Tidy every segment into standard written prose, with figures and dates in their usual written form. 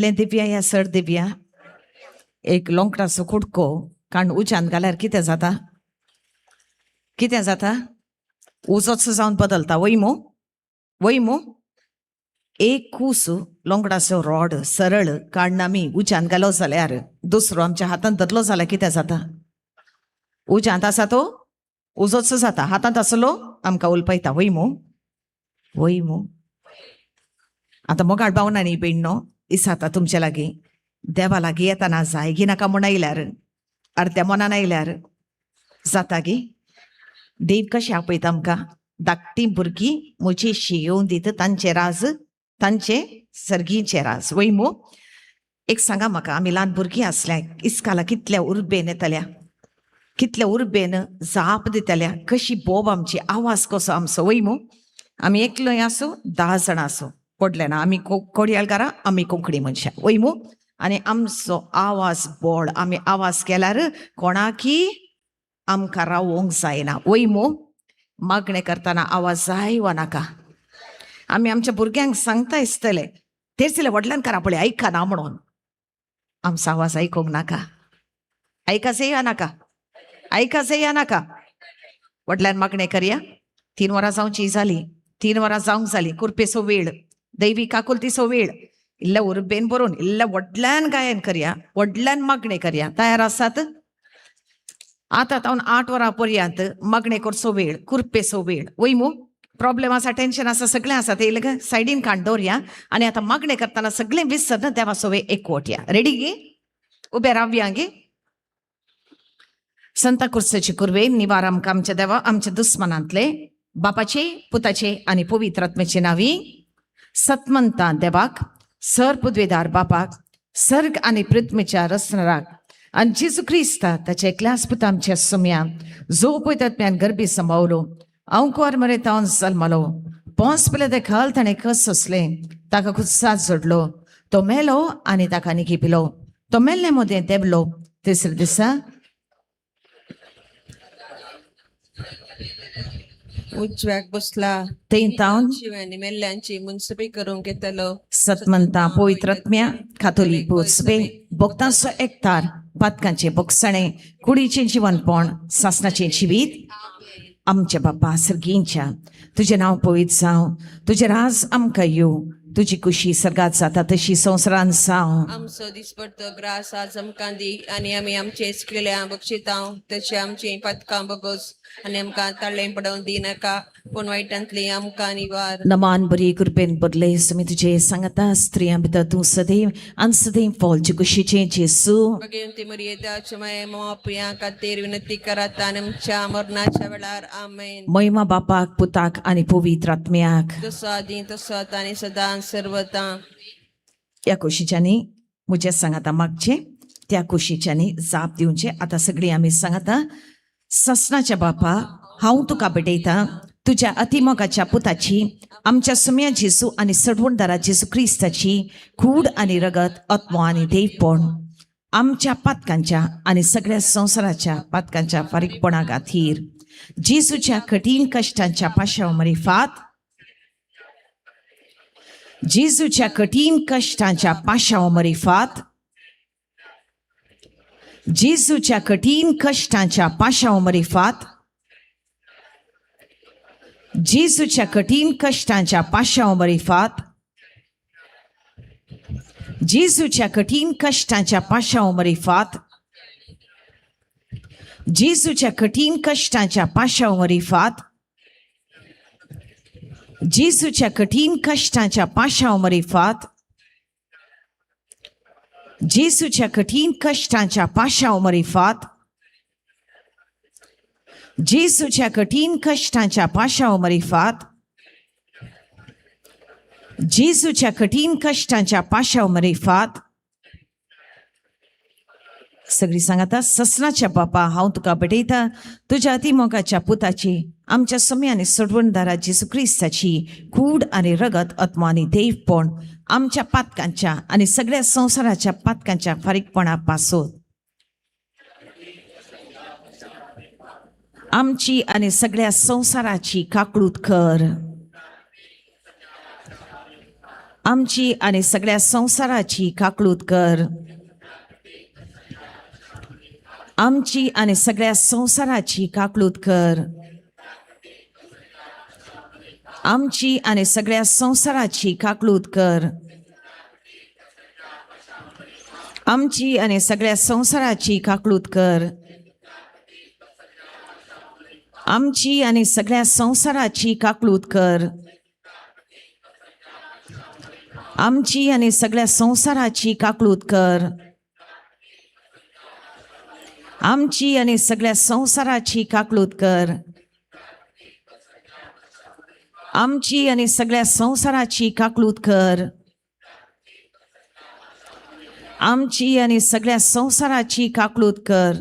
ले दिव्या या सर दिव्या एक लोंकडाचो कुडको कारण उज्यान घाल्यार कितें जाता उजोच जावन बदलता वैमो एक कूस लोंकडाचो रॉड सरळ काडून आमी उज्यान घालो जाल्यार दुसरो आमच्या हातान धरलो जाल्यार कितें जाता उज्यांत आसा तो उजोच जाता हातांत आसलो आमकां उलपयता वैमो आतां मोगाळ भावनांनी बेण्णो इसाता तुमचे लागीं देवा लागीं येतना जाय गी नाका म्हूण आयल्यार अर्द्या मनान आयल्यार जाता गी देव कशें आपयता आमकां धाकटीं भुरगीं म्हजेशी येवन दिता तांचे राज तांचे सर्गीचे राज वैमो एक सांगा म्हाका आमी ल्हान भुरगीं आसल्याक इस्काला कितल्या उर्बेन येतल्या कितल्या उर्बेन जाप दितल्या कशी बोब आमची आवाज कसो आमचो वैमो आमी एकलोय आसूं 10 जाणां आसूं पडले ना आमी कोडयाळकारां आमी कोंकणी मनशां वैमो आनी आमचो आवाज बोड आमी आवाज केल्यार कोणाकी आमकां रावोंक जायना वैमो मागणें करतना आवाज जाय वा नाका आमी आमच्या भुरग्यांक सांगता आसतले तेच व्हडल्यान करा पळय आयका ना म्हणून आमचो आवाज आयकोंक नाका आयकाच येया नाका व्हडल्यान मागणें करया 3 वरां जावची जाली 3 वरां जावंक जाली कुरपेचो वेळ दैवी काकुलतीचो वेळ इल्ल्या उर्बेन बरोवन इल्ल्या व्हडल्यान गायन करया व्हडल्यान मागणें करया तयार आसात आतां 8 वरां पर्यंत मागणें करचो वेळ कुरपेचो वेळ वैमो प्रॉब्लेम आसा टेन्शन आसा सगळें आसा ते इल्लें सायडीन काडून दवरया आनी आतां मागणें करतना सगळें विसरन देवाचो वेळ एकवटया रेडी गे उबे रावया गे संता कुर्सेची कुरवे निवार आमकां आमच्या देवा आमच्या दुस्मनांतले बापाचे पुताचे आनी पवित्र आत्म्याचे नांवी सतमंता देवाक सर पुद्वेदार बापाक सर्ग आनी पृथ्वीच्या रचणाराक आनी जेजू क्रिस्ता ताचे एकल्याच पुता आमच्या सुम्या जो पळयता आत्म्यान गर्भी सांबाळलो अंकुर मरे तावन जल्मलो पोंस पयले ते खल ताणें कस सोंसलें ताका खुस्सात जोडलो तो मेलो आनी ताका निखिपिलो तो मेल्ले मोदें देबलो तिसरे दिसा उजव्याक बसला थंय तावन शिव्यांनी मेल्ल्यांची मुनसबी करूंक येतलो सतमंता पवित्र आत्म्या कातोलीक पोचपे भक्तांचो एकतार पातकांचे बोगसणे कुडीचें जीवनपण सासणाचें जिवीत आमच्या बापा सर्गींच्या तुजें नांव पवित्र जावं तुजें राज आमकां येवं तुजी खुशी सर्गात जाता तशी संवसारान जावं आमचो दिसपडतो ग्रास आज आमकां दी आनी आमी आमचे केल्या बक्षितांव तशें आमची पथकां बगोस आनी आमकां ताळ्ळें पडोवन दिनाका पूण वायटांतली आमकां निवार नमान बरी कृपेन बदले समी तुजे सांगता स्त्रियां भितर तूं सदैव आनी सदैव फॉलचे कुशीचें जेसू भगवंती मरियेदा चमय मोपियां खातीर विनंती करात आनी आमच्या मरणाच्या वेळार आमेन महिमा बापाक पुताक आनी पवित्र आत्म्याक तसो आदी तसोत आनी सदां सर्वता ह्या कुशीच्यांनी म्हजे सांगता मागचे त्या कुशीच्यांनी जाप दिवचे आतां सगळीं आमी सांगता ससनाच्या बापा हांव तुका भेटयता तुज्या अतिमोगाच्या पुताची आमच्या सुम्या जेसू आनी सडवणदारा जेसू क्रिस्ताची कूड आनी रगत आत्मा आनी देवपण आमच्या पातकांच्या आनी सगळ्या संवसाराच्या पातकांच्या फारीकपणा खातीर जेसूच्या कठीण कश्टांच्या पाशाव मरिफात जेसूच्या कठीण कश्टांच्या पाशाव मरिफात जेसूच्या कठीण कष्टांच्या पाशाव मरिफात जेसूच्या कठीण कष्टांच्या पाशाव मरिफात जेसूच्या कठीण कष्टांच्या पाशाव मरिफात जेसूच्या कठीण कष्टांच्या पाशाव मरिफात जेसूच्या कठीण कष्टांच्या पाशाव मरिफात जेसूच्या कठीण कष्टांच्या पाशाव मरिफात जेसूच्या कठीण कष्टांच्या पाशाव मरिफात जेसूच्या कठीण कष्टांच्या पाशाव मरिफात सगळी सांगता ससनाच्या बापा हांव तुका भेटयता तुज्या अतिमोगाच्या पुताची आमच्या सम्यानी सडवणदारा जेसू क्रिस्ताची कूड आनी रगत आत्मा आनी देवपण आमच्या पातकांच्या आनी सगळ्या संवसाराच्या पातकांच्या फारीकपणा पासून आमची आनी सगळ्या संवसाराची काकळूत कर आमची आणि सगळ्या संसाराची काकलूत कर. आमची आणि सगळ्या संसाराची काकलूत कर. आमची आणि सगळ्या संसाराची काकलूत कर. आमची आणि सगळ्या संसाराची काकलूत कर. आमची आणि सगळ्या संसाराची काकलूत कर. आमची आणि सगळ्या संसाराची काकलूत कर. आमची आणि सगळ्या संसाराची काकलूत कर. आमची आणि सगळ्या संसाराची काकलूत कर. आमची आणि सगळ्या संसाराची काकलूत कर.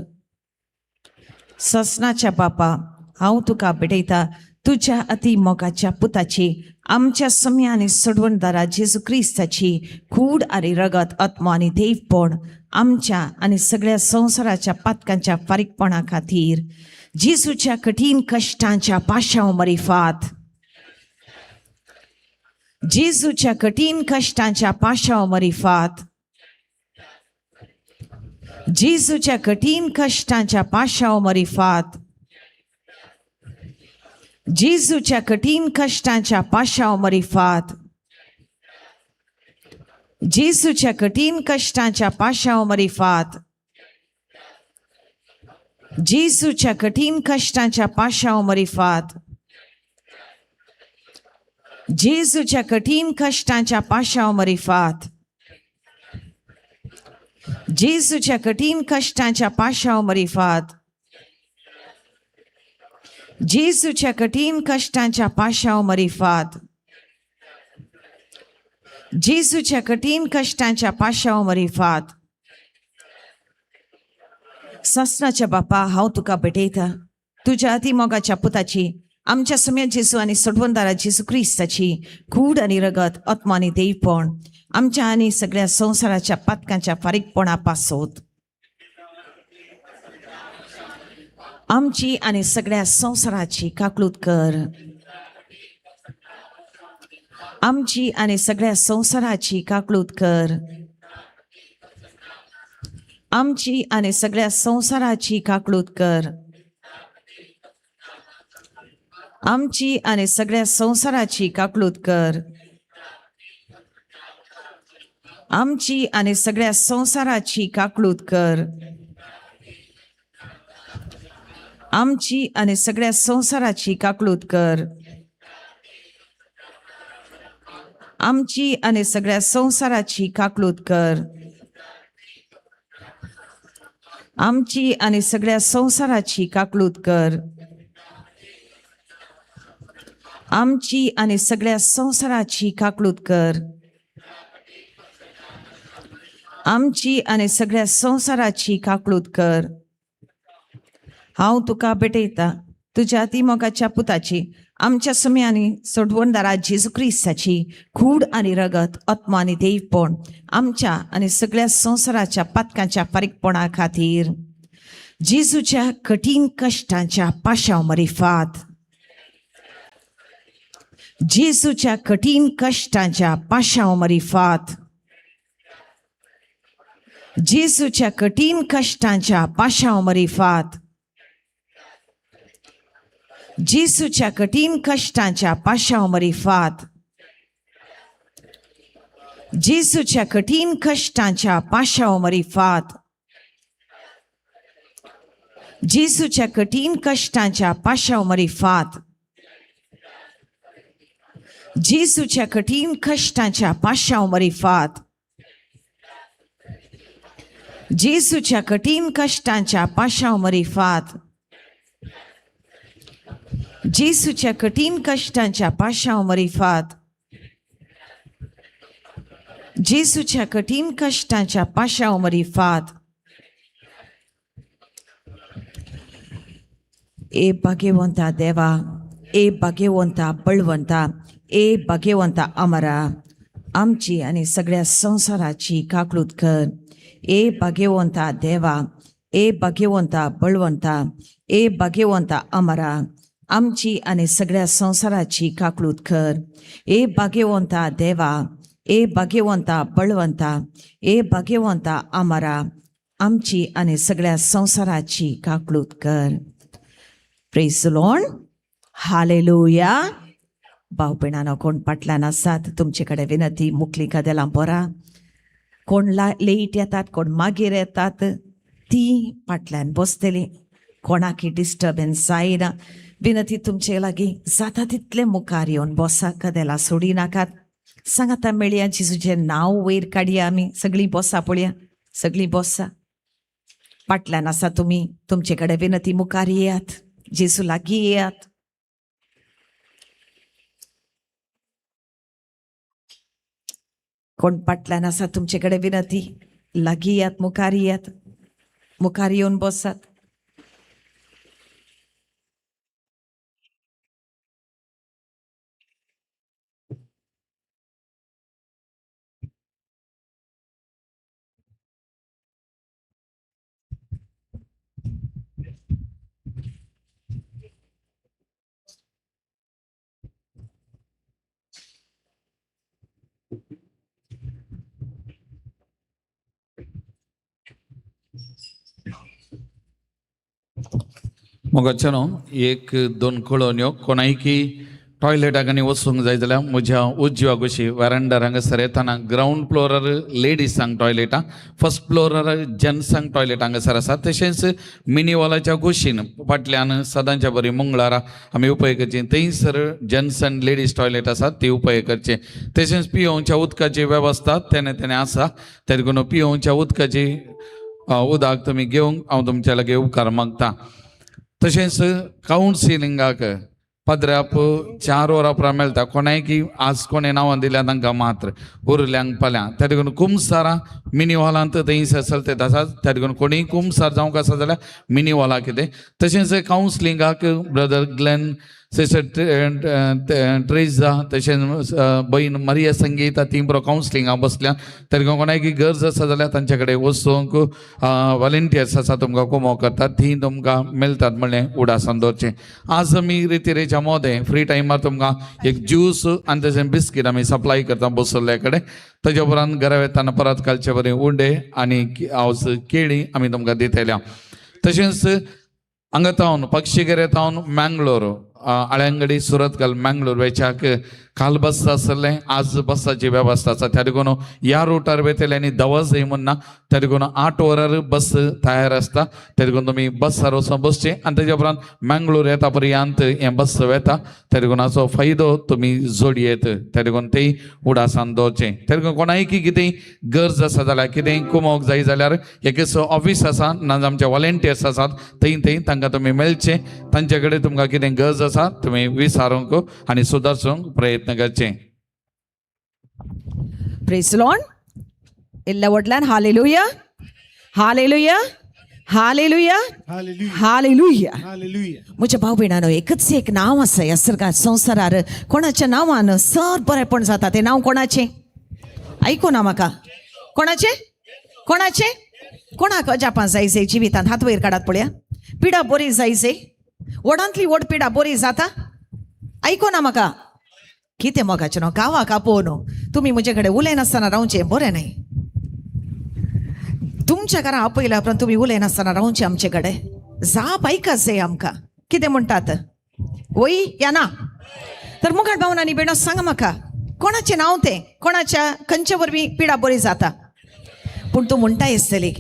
ससनाच्या बापा, हांव तुका भेटयता तुझ्या अति मोगाच्या पुताची, आमच्या सम्या आणि सोडवणदारा जेजू क्रिस्ताची कूड आणि रगत आत्मा आणि देवपण आमच्या आणि सगळ्या संसाराच्या पातकांच्या फारीकपणा खातीर जेजूच्या कठीण कष्टांच्या पाशाव मरिफात, जेजूच्या कठीण कष्टांच्या पाशाव मरिफात, जेजूच्या कठीण कष्टांच्या पाशाव मरिफात, जेजूच्या कठीण कष्टांच्या पाशाव मरिफात, जेजूच्या कठीण कष्टांच्या पाशाव मरिफात, जेजूच्या कठीण कष्टांच्या पाशाव मरिफात, जेजूच्या कठीण कष्टांच्या पाशाव मरिफात, जेजूच्या कठीण कष्टांच्या पाशाव मरिफात, जेजूच्या कठीण कष्टांच्या पाशाव मरिफात, जेजूच्या कठीण कष्टांच्या पाशाव मरिफात. ससनाच्या बापा, हांव तुका भेटयता तुझ्या अतिमोगाच्या पुताची, आमच्या सम्या जेजू आणि सोडवणदारा जेजू क्रिस्ताची कूड आणि रगत आत्मा आणि देवपण आमच्या आणि सगळ्या संसाराच्या पातकांच्या फारीकपणा पासोत आमची आणि सगळ्या संसाराची काकलूत कर. आमची आणि सगळ्या संसाराची काकलूत कर. आमची आणि सगळ्या संसाराची काकलूत कर. आमची आणि सगळ्या संसाराची काकलूत कर. आमची आणि सगळ्या संसाराची काकलूत कर. आमची आणि सगळ्या संसाराची काकलूत कर. आमची आणि सगळ्या संसाराची काकलूत कर. आमची आणि सगळ्या संसाराची काकलूत कर. आमची आणि सगळ्या संसाराची काकलूत कर. आमची आणि सगळ्या संसाराची काकलूत कर. हांव तुका भेटयता तुझ्या अतिमोगाच्या पुताची, आमच्या सम्या आणि सोडवणदारा जेजू क्रिस्ताची कूड आणि रगत आत्मा आणि देवपण आमच्या आणि सगळ्या संसाराच्या पातकांच्या फारीकपणा खातीर जेजूच्या कठीण कष्टांच्या पाशाव मरिफात, जेजूच्या कठीण कष्टांच्या पाशाव मरिफात, जेजूच्या कठीण कष्टांच्या पाशाव मरिफात, जेजूच्या कठीण कष्टांच्या पाशाव मरिफात, जेजूच्या कठीण कष्टांच्या पाशाव मरिफात, जेजूच्या कठीण कष्टांच्या पाशाव मरिफात, जेजूच्या कठीण कष्टांच्या पाशाव मरिफात, जेजूच्या कठीण कष्टांच्या पाशाव मरिफात, जेजूच्या कठीण कष्टांच्या पाशाव मरिफात, जेजूच्या कठीण कष्टांच्या पाशाव मरिफात. ए भाग्यवंता देवा, ए भाग्यवंता बळवंता, ए भाग्यवंता अमरा, आमची आणि सगळ्या संसाराची काकलूत कर. ए भाग्यवंता देवा, ए भाग्यवंता बळवंता, ए भाग्यवंता अमरा, आमची आणि सगळ्या संसाराची काकलूत कर. ए भाग्यवंता देवा, ए भाग्यवंता बळवंता, ए भाग्यवंता आम्हारा आमची आणि सगळ्या संसाराची काकळूत कर. Praise the Lord. हालेलुया. भाव भयणानो, कोण फाटल्यान आसात तुमचे कडेन विनंती, मुखली कदेलां बरा. कोण लेट येतात, कोण मागीर येतात, ती फाटल्यान बसतली. कोणाकी डिस्टर्बन्स जायना. विनंती तुमचे लागीं जाता तितले मुखार येवन बसा, कदेलां सोडी नाकात. सांगाता मेळया, जेजूचें नांव वयर काडया आमी. सगळीं बसा, पळया, सगळीं बसा. फाटल्यान आसा तुमी, तुमचे कडेन विनंती, मुखार येयात, जेजू लागीं येयात. कोण फाटल्यान आसा तुमचे कडेन विनंती, लागीं येयात, मुखार येयात, मुखार येवन बसात. मोगाचनो एक दोन कळोन्यो कोणायकी टॉयलेटाक आनी वचूंक जाय जाल्यार म्हज्या उजव्या कुशी वॅरंडार हांगासर येताना ग्राउंड फ्लोरार लेडीजांक टॉयलेटां, फर्स्ट फ्लोरार जेन्ट्सांक टॉयलेट हांगासर आसा. तशेंच मिनी वॉलाच्या कुशीन फाटल्यान सदांच्या बरी मंगळारां आमी उपेग करची, थंयसर जेन्ट्स आनी लेडीज टॉयलेट आसात ती उपेग करचे. तशेंच पियोवच्या उदकाची वेवस्था तेणे आसा, ते देखून पियोवच्या उदकाची उदक तुमी घेवंक हांव तुमच्या लागीं उपकार मागता. तशेंच कावन्सिलिंगाक पदराप 4 वरां उपरांत मेळटा. कोणाय की आज कोणें नांवां दिल्या तांकां मात्र, उरल्यांक फाल्यां. त्या देखून कुमसारां मिनी हॉलांत थंयसर चलते आसात. त्या देखून कोणीय कुमसार जावंक आसा जाल्यार मिनी हॉलाक कितें. तशेंच कावन्सिलिंगाक ब्रदर ग्लेन, सिस्टर ट्रेजा, तशेंच भयण मारिया संगीता, ती बरो कावन्सिलिंगाक बसल्या. त्या देखून कोणाय की गरज आसा जाल्यार तांचे कडेन वचूंक वॉलंटियर्स आसा तुमकां कुमो करतात, ती तुमकां मेळटात म्हणलें उडासान दवरचें. आज आमी रितीरेच्या मोदें फ्री टायमार तुमकां एक ज्यूस आनी तशें बिस्कीट आमी सप्लाय करता बसल्ले कडेन. ताज्या उपरांत घरा वेताना परत कालचे बरें उंडे आनी केळीं आमी तुमकां दितल्या. तशेंच हांगा तावन पक्षीगेरे तावन मँगलोर, आळ्यांगडी, सुरतकल, मँगलोर वेच्याक काल बस आसले, आज बसाची वेवस्था आसा. त्या देखून ह्या रुटार वेतले आनी दवज जाय म्हणना. त्या देखून 8 वरार बस तयार आसता. त्या देखून तुमी बसार वचून बसचें आनी ताज्या उपरांत मँगलोर येता पर्यंत हें बस वेता. त्या देखून हाचो फायदो तुमी जोडयेत. त्या देखून तें उडासान दवरचें. त्या देखून कोणायकी कितेंय गरज आसा जाल्यार, कितेंय कुमोवंक जाय जाल्यार एक ऑफिस आसा ना आमचे वॉलंटियर्स आसात, थंय तांकां तुमी मेळचें. तांचे कडेन तुमकां कितें गरज आसा तुमी विचारूंक आनी सुदारचूंक प्रयत्न करचें. Praise the Lord. इल्ल्या व्हडल्यान हालेलुया, हालेलुया, हालेलुया, हालेलुया. म्हज्या भाव भयणानो, एकच एक नांव आसा ह्या सगळ्या संवसारार. कोणाच्या नांवान सर बरेपण जाता. तें नांव कोणाचें? आयको ना म्हाका. कोणाचें? कोणाचें? कोणाक अजापां जायचे जिवितांत? हात वयर काडात पळया. पिडा बरी जायचे, व्हडांतली व्हड पिडा बरी जाता. आयको ना म्हाका. कितें मोगाचें न्हू, गांवां कापोव न्हू. तुमी म्हजे कडेन उलयनासतना रावचें, बरें न्हय. तुमच्या घरा आपयल्या उपरांत तुमी उलयनासतना रावचें आमचे कडेन. जाप आयकात जाय आमकां. कितें म्हणटात? वय या ना? तर मुखार भावनांनी बेणो सांगा म्हाका, कोणाचें नांव तें? कोणाच्या खंयच्या वरवीं पिडा बरी जाता? पूण तूं म्हणटा आसतली,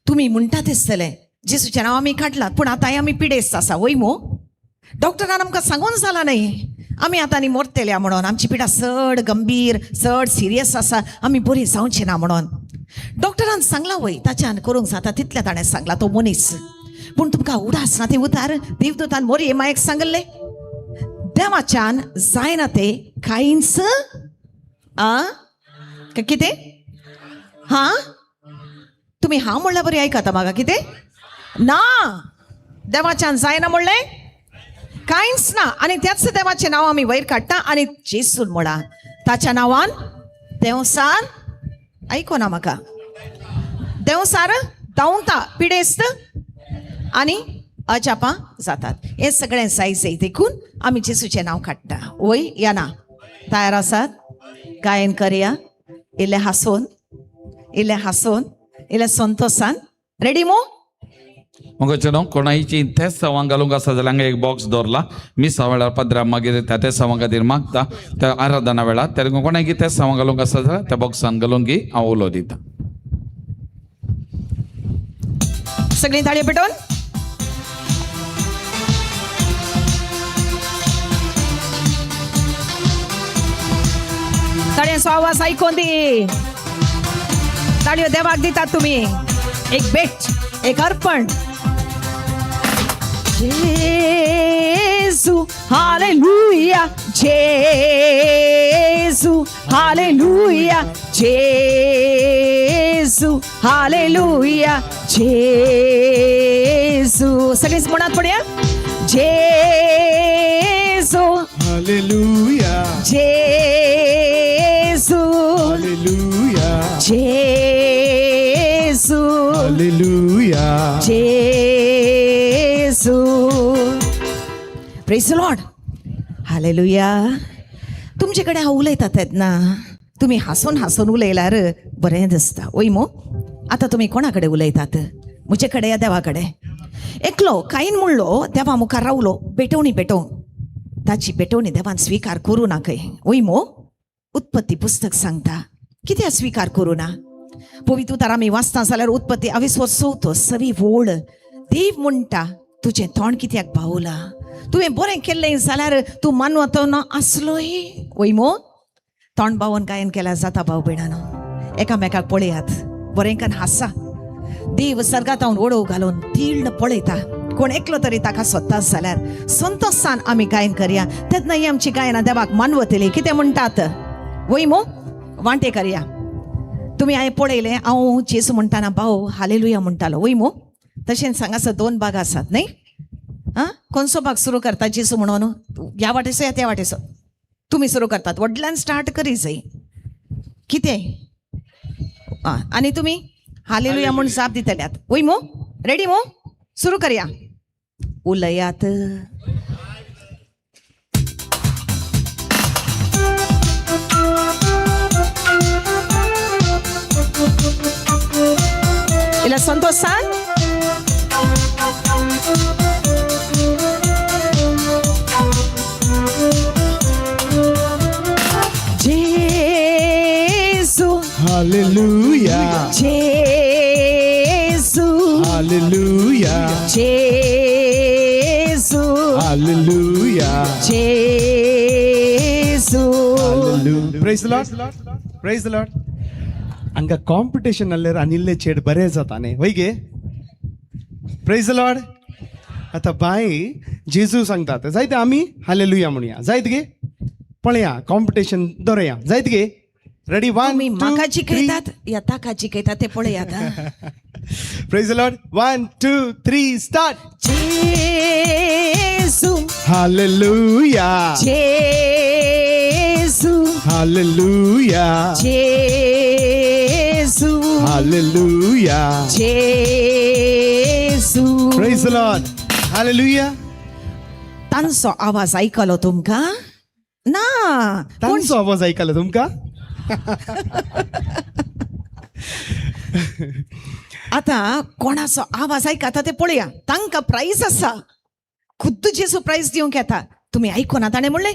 तुमी म्हणटात आसतले, जेजूचें नांव आमी काडलां, पूण आतां आमी पिडेस्त आसा. वय मो, डॉक्टरान आमकां सांगून जाला न्हय आमी आतां आनी मरतल्या म्हणून. आमची पिडा चड गंभीर, चड सिरियस आसा, आमी बरी जावचें ना म्हणून. डॉक्टरान सांगलां वय, ताच्यान करूंक जाता तितलें ताणें सांगलां तो मनीस. पूण तुमकां उडास ना ते उतार देवदूतान मोरये मायक सांगले, देवाच्यान जायना ते कांयच कितें? हा, तुमी हा म्हणल्यार बरी आयकाता म्हाका. कितें ना? देवाच्यान जायना म्हणलें कांयच ना. आनी त्याच देवाचें नांव आमी वयर काडटा आनी जेसून म्हणा ताच्या नांवान देवसार. आयको ना म्हाका. देवसार धांवता, पिडेस्त आनी अजापां जातात. हें सगळें जायचे देखून आमी जेसूचें नांव काडटा. वय या ना? तयार आसात? गायन करया. इले हसून इले संतोषान रेडी मो मग कोणाची तेच सवांग घालूंक आसा जाल्यार हांगा एक बॉक्स दवरला मिसा वेळार पदरां मागीर त्या सवां खातीर मागता त्या आराधना वेळार त्या कोणाकी तेच सवांग घालूंक आसा जाल्यार त्या बॉक्सान घालून की हांव उलो दिता. सगळी ताळी पेटोवन ताळ्यांचो आवाज आयकून दी. ताळयो देवाक दितात तुम्ही. एक भेट एक अर्पण. Jesu hallelujah Jesu hallelujah Jesu hallelujah Jesu सगळीच म्हणत पडूया. Jesu Hallelujah. Jesu Hallelujah. Jesu Hallelujah. Jesu. Praise the Lord. Hallelujah. तुमचे कडेन हांव उलयता तेन्ना तुमी हांसून उलयल्यार बरें दिसता वय मो. आतां तुमी कोणा कडेन उलयतात? म्हजे कडेन या देवा कडेन. एकलो कायन म्हणलो देवा मुखार रावलो पेटोवणी पेटोवंक. ताची पेटोवणी देवान स्विकार करूं ना खंय वय मो. उत्पत्ती पुस्तक सांगता कित्याक स्विकार करूं ना. पवित्र उतार आमी वाचता जाल्यार उत्पत्ती 22:34 व्होळ देव म्हणटा तुजें तोंड कित्याक भावला. तुवें बरें केल्लें जाल्यार तूं मानवतो ना आसलोय वय मो. तोंड भावोन गायन केल्यार जाता भाव भयणानो. एकामेकाक पळयात बरेंकान हांसा. देव सर्गातावन ओडव घालून तीर्ण पळयता. कोण एकलो तरी ताका सोदता जाल्यार संतोषान आमी गायन करया. तेन्ना ही आमची गायनां देवाक मानवतली. कितें म्हणटात वय मो. वांटे करया. तुमी हांवें पळयलें हांव जेसू म्हणटाना भाव हालेलुया म्हणटालो वय मो. तशेंच हांगासर 2 भाग आसात न्ही. कोणसो भाग सुरू करता जेसू म्हणून ह्या वाटेचो या त्या वाटेचो तुमी सुरू करतात. व्हडल्यान स्टार्ट करी जाय कितें. आनी तुमी हालेलुया म्हूण जाप दितल्यात वय मो. रेडी मो. सुरू करया. उलयात इला संतोषान Jesu Hallelujah. Jesu Hallelujah. Jesu Hallelujah. Jesu. Hallelujah. Praise the Lord. Praise the Lord. ಹಂಗ ಕಾಂಪಿಟೇಷನ್ ಅಲ್ಲೇ ಅನಿಲ್ಲೇ ಚೇಡ್ ಬರೇ ಜಾತಾನೆ ವೈಗೆ. Praise the Lord. आता बाय जेजू सांगतात जायते आम्ही हालेलुया म्हणूया. जायत गे पळया कॉम्पिटिशन दवरया. जायत गे रेडी 1 तुम्ही 2 माकाची 3. कहतात या ताकाची कहतात ते पळयात. Praise the Lord. 1 2 3 start. Jesu hallelujah. Jesu hallelujah. Jesu hallelujah. Jesu. Praise the Lord. Hallelujah. तांचो आवाज ऐकलो तुमका ना? तांचो आवाज ऐकला तुमका? आता कोणाचो आवाज ऐकाता ते पळया. तांकां प्राइज आसा. खुद्द जेसू प्राइज दिवंक येता. तुमी आयकूना ताणें म्हणलें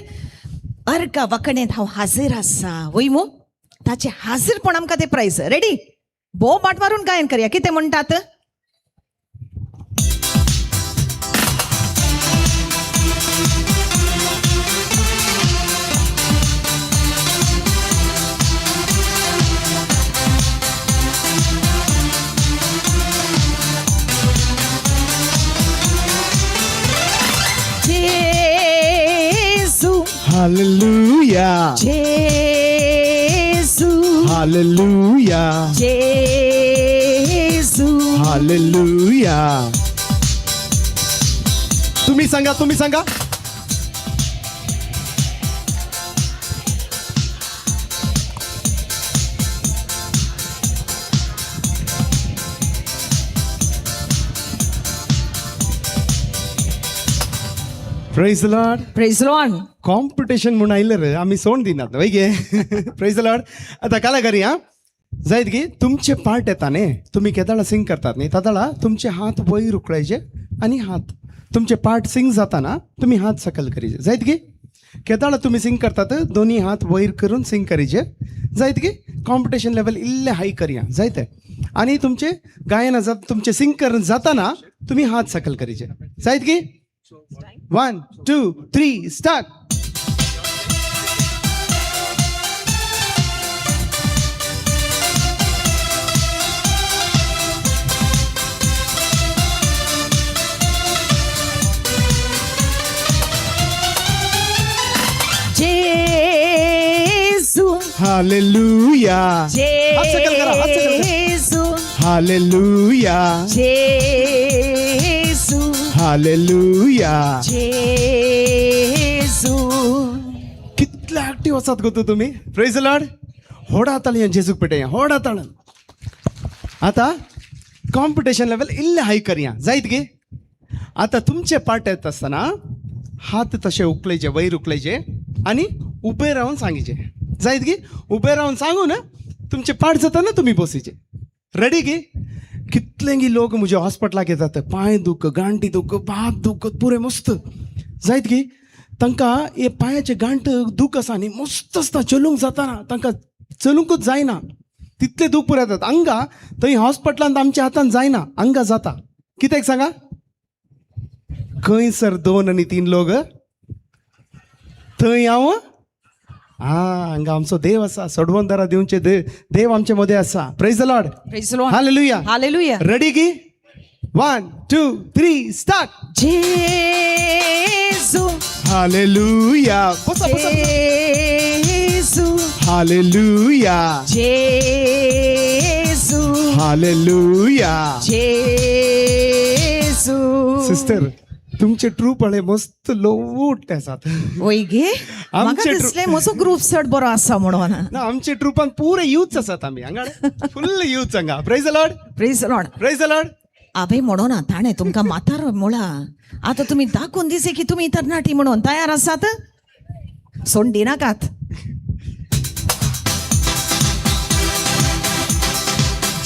अर्का वखणेंत हांव हाजीर आसा वय मो. ताचे हाजीरपण आमकां ते प्राइज. रेडी भोव बाट मारून गायन करया. कितें म्हणटात? Jesu hallelujah. Jesu hallelujah. Jesu. Hallelujah. तुम्ही सांगा. तुम्ही सांगा. Praise Lord praise Lord competition म्हणून आयलें आमी सोड दिनात वय गे प्रेज लॉर्ड आतां काला करी हा जायत गे तुमचे पार्ट येता न्ही तुम्ही केदाळा सिंग करतात न्ही तादाळा तुमचे हात वयर उखळायचे आणि हात तुमचे पार्ट सिंग जाताना तुम्ही हात सकल करीचे जायत गे केदाळा तुम्ही सिंग करतात दोन्ही हात वयर करून सिंग करीचे जायत गे कॉम्पिटिशन लेवल इल्ले हाय करया जायते आणि तुमचे गायन तुमचे सिंग करून जाताना तुम्ही हात सकल करीचे जायत गे 1 2 3 स्टार्ट जेसू हालेलुया सकल करा, हात सकल करा. जेसू हालेलुया जेसू हालेलुया जेसू कितले ऍक्टिव्ह आसात गो तुम्ही प्रेज द लॉर्ड होडा ताळी जेजूक पेटया होडा ताळ आता कॉम्पिटिशन लेवल इल्ले हाय करया जायत गे आता तुमचे पार्ट येत असताना हात तसे उकलायचे वयर उकलायचे आणि उभे राहून सांगायचे जायत गे उभे राहून सांगू ना तुमचे पार्ट जाताना तुम्ही बसीचे रेडी गे कितलेंगी लोक मुझे हॉस्पिटलाक येतात पांय दुख गांठी दुख भात दुख पुरे मस्त जायत गे तांकां हे पांयाचे गांठ दूख आसा न्ही मस्त आसता चलूंक जाताना तांकां चलूंकूच जायना तितले दूख पुरे येतात हांगा थंय हॉस्पिटलांत आमच्या हातान जायना हांगा जाता कित्याक सांगा खंयसर 2 आणि 3 लोक थंय हांव हांगा आमचो देव आसा सोडवंदारा दिवचे देव आमचे मदें आसा praise the Lord praise Lord hallelujah hallelujah ready की 1 2 3 स्टार्ट जेसू हालेलुया बसा बसा जेसू हालेलुया जेसू हालेलुया जेसू सिस्टर तुमचे ट्रूप आले मस्त लोट आसात वय गे म्हाका आमचे दिसलें म्हजो ग्रुप चड बरो आसा म्हणून ना आमचे ट्रुपान पुरे यूथ आसात आमी हांगा फुल्ल यूथ हांगा praise the Lord praise Lord praise the Lord आबे म्हणून ताणे तुमकां माथार म्हणा आता तुम्ही दाखवून दिसे की तुम्ही तरणाटी म्हणून तयार आसात सोड दिनाकात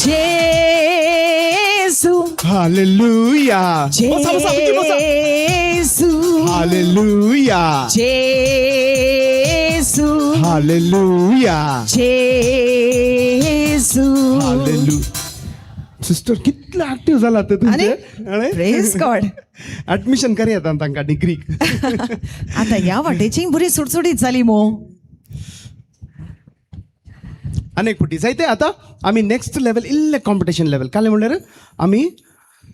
जेसू हालेलुया बसा बसा बुद्धी बसा जेसू hallelujah Jesu hallelujah Jesu hallelujah sister कितले ऍक्टिव्ह जाला ते आणि तुमचे प्रेज गॉड ऍडमिशन करी येता तांकां डिग्री आता ह्या वाटेची बरी सुटसुटीत जाली मो अनेक फुटी जायते आता आमी नेक्स्ट लेवल इल्ले कॉम्पिटिशन लेवल काले म्हणल्यार आमी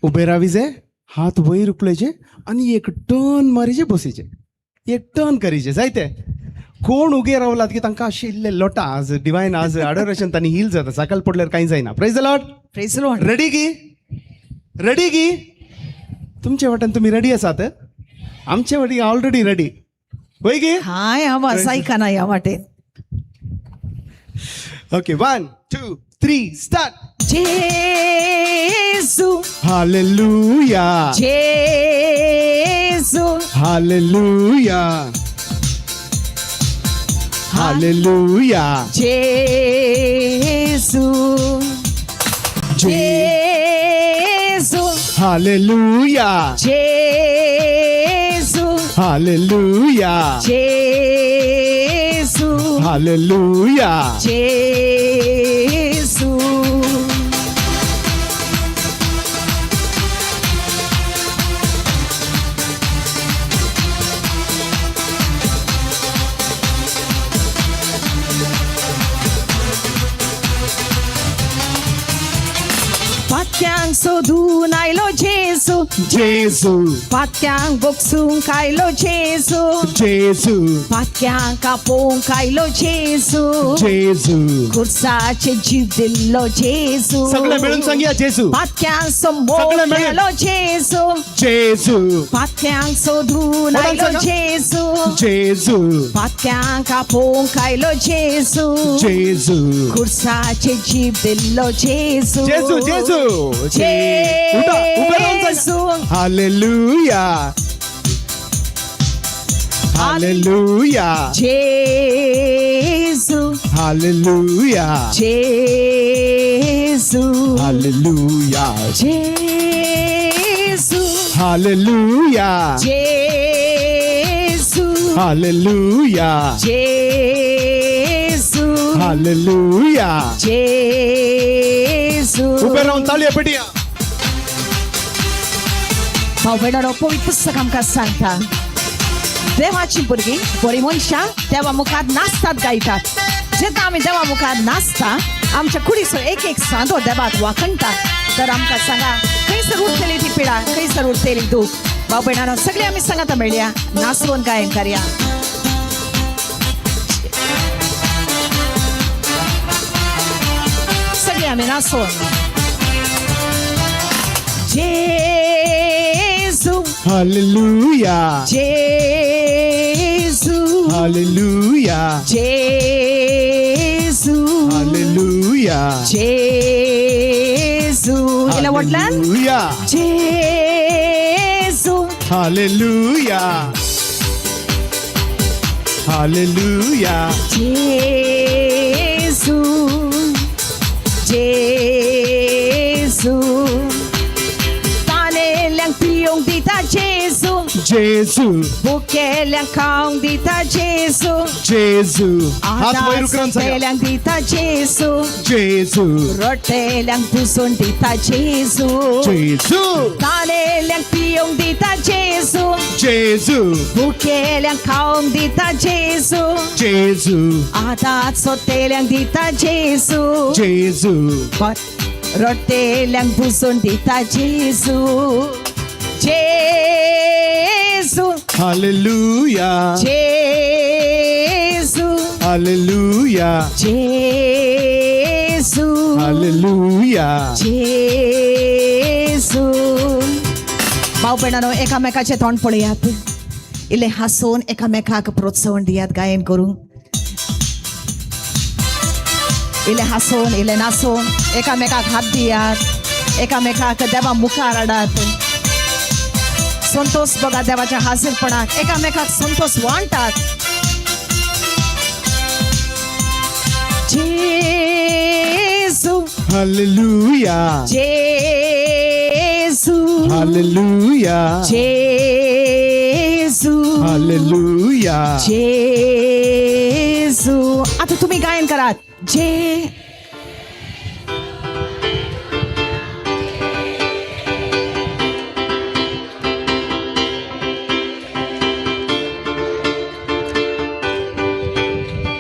उबे राविजे हात वयर उकळेचे आणि एक टर्न मारीचे बसीचे एक टर्न करीचे जायते कोण उगे रावलात की तांकां अशें इल्ले लोटा आज डिवायन आज अडोरेशन तांणी हील जाता सकाळ पडल्यार कांय जायना praise the Lord praise Lord ready की तुमचे वाटेन तुम्ही रेडी आसात आमचे वाटी ऑलरेडी रेडी वय गे हाय आवाज ऐका ना ह्या वाटेन okay 1 2 3 start Jesu hallelujah Jesu hallelujah hallelujah Jesu Jesu hallelujah Jesu hallelujah Jesu hallelujah Jesu पात्यांक सोदून आयलो जेसू जेजू पात्यांक बोगसूंक आयलो जेसू जेजू पात्यांक कापोवंक आयलो जेसू जेजू खुर्साचे जीव दिल्लो जेसू सगळे मिळून सांगया जेजू पात्यांक समोर सगळे मिळून. केलो जेसू जेजू पात्यांक सोदून कोणाक आयलो सांगा? जेसू जेजू पात्यांक कापोवंक आयलो जेसू जेजू खुर्साचे जीव दिल्लो जेसू जेजू जेजू उठा उभे राहून सांगा. जेसू hallelujah Hallelujah. Jesu, Hallelujah. Jesu, Hallelujah. Jesu, Hallelujah. Jesu, Hallelujah. Jesu, Hallelujah. Jesu. उभे राहून ताली पडिया. भाऊ बहिणांनो, पवित्र पुस्तक आमकां सांगता देवाची भुरगीं बरी मनशां देवा मुखार नाचतात गायतात. जेन्ना आमी देवा मुखार नाचता आमच्या कुडीचो एक एक सांदो देवाक वाखणटा. तर आमकां सांगा खंयसर उरतली ती पिडा, खंयसर उरतली दूख. भाऊ बहिणांनो, सगळीं आमी सांगाता मेळया, नाचून गायन करया. सगळीं आमी नाचून Jesu, Hallelujah. Jesu, Hallelujah. Jesu, Hallelujah. Jesu. Ila wordlan? Hallelujah. Jesu, Hallelujah. Hallelujah. Jesu, Jesu. Paneliang piyong dita Jesu, Jesu. bukeliang kaong dita Jesu. Jesu. हात वर Atas करून सांगा. telang dita Jesu, Jesu. rotelang puson dita Jesu. Jesu. Paneliang piyong dita Jesu, Jesu. bukeliang kaong dita Jesu. Jesu. Atat sotelang dita Jesu, Jesu. rotelang puson dita Jesu. Jesu, Hallelujah. Jesu, Hallelujah. Jesu, Hallelujah. Jesu. भाऊ बहिणांनो, एकामेकाचे तोंड पळयात. इल्ले हांसून एकामेकाक प्रोत्साहन दियात गायन करूंक. इल्ले हांसून इल्ले नाचून एकामेकाक हात दियात. एकामेकाक देवा मुखार हाडात. संतोष बघा देवाच्या हाजीरपणाक. एकामेकाक संतोष वांटात. जेसू, Hallelujah. Jesu, Hallelujah. Jesu, Hallelujah. जेसू. आता तुम्ही गायन करात. जे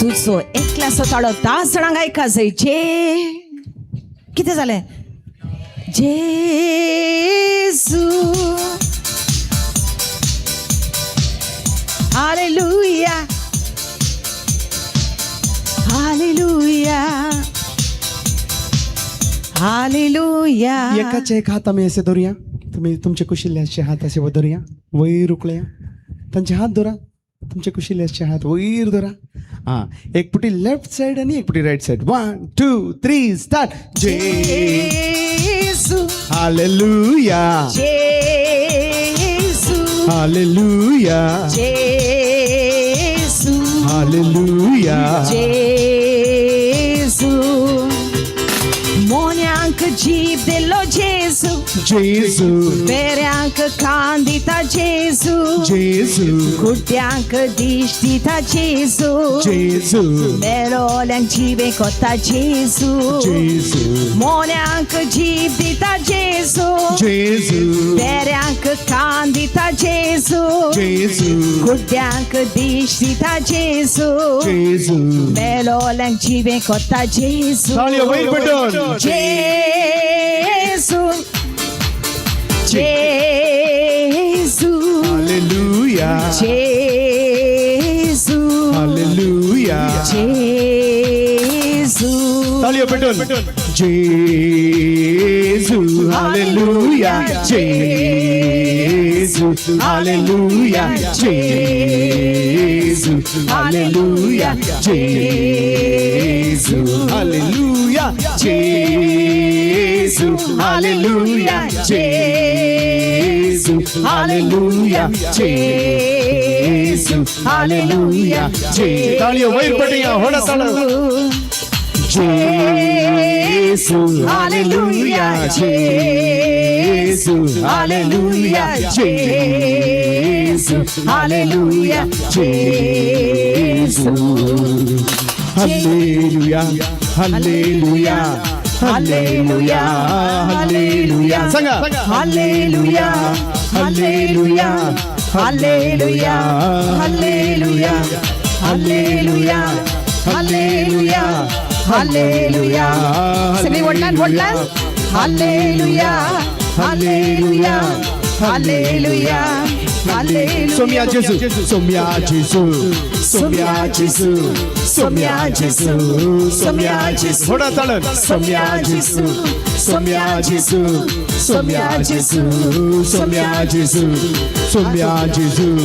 तुझो एकल्याचो ताळो 10 जाणांक आयका जाय. जे कितें जालें? जेसू, हालेलुया, हालेलुया, हालेलुया. एकाचे एक हात आम्ही असे धरूया. तुम्ही तुमचे कुशिल्याचे हात असे धरूया. वयर उकळया. त्यांचे हात धरा. तुमचे कुशिल्याचे हात वयर धरा. हा, एक पुटी लेफ्ट साइड आणि एक पुटी right side. 1 2 3 start. Jesu, hallelujah. Jesu, hallelujah. Jesu, hallelujah. Jesu. Monianc jeep dello Gesù, Gesù. Bereanc candida Gesù, Gesù. Gurdianc dishtita Gesù, Gesù. Meroleanc jive cotta Gesù, Gesù. Monianc jeep dita Gesù, Gesù. Bereanc candida Gesù, Gesù. Gurdianc dishtita Gesù, Gesù. Meroleanc jive cotta Gesù. तालियां वयर button. Gesù, Gesù, Hallelujah. Gesù, Hallelujah. Gesù. तालियां button. Gesù. Hallelujah. Gesù. Hallelujah. Gesù. Hallelujah. Gesù. Hallelujah. Gesù. Hallelujah, Jesus, Hallelujah, Jesus, Hallelujah, Jesus. तालियों वही पड़ेगा, होना ताला. Jesus, Hallelujah, Jesus, Hallelujah, Jesus, Hallelujah, Jesus. Hallelujah, Hallelujah, Hallelujah, Hallelujah. Sanga. Hallelujah, Hallelujah, Hallelujah, Hallelujah, Hallelujah, Hallelujah, Hallelujah. Sing one last. Hallelujah, Hallelujah, Hallelujah, Hallelujah. Somia Jesus, Somia Jesus, Somia Jesus, Somia Jesus, Somia Jesus. Hoda talan. Somia Jesus, Somia Jesus, Somia Jesus, Somia Jesus, Somia Jesus,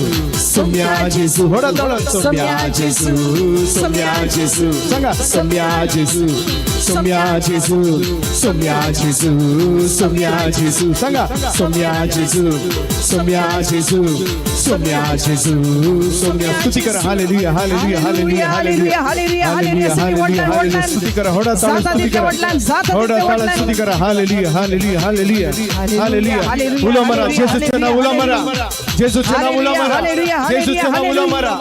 Somia Jesus. Hoda talan. Somia Jesus, Somia Jesus. Sanga. Somia Jesus, Somia Jesus, Somia Jesus, Somia Jesus. Sanga. Somia Jesus, Somia Jesus, Somia Jesus, Somia. स्तुति करा. Hallelujah, Hallelujah, Hallelujah, Hallelujah, Hallelujah, Hallelujah, Hallelujah. स्तुति करा. होडा ताला स्तुति करा. होडा ताला स्तुति करा. Hallelujah, Hallelujah, Hallelujah, Hallelujah. उला मरा. Jesus चना उला मरा. Jesus चना उला मरा. Jesus चना उला मरा.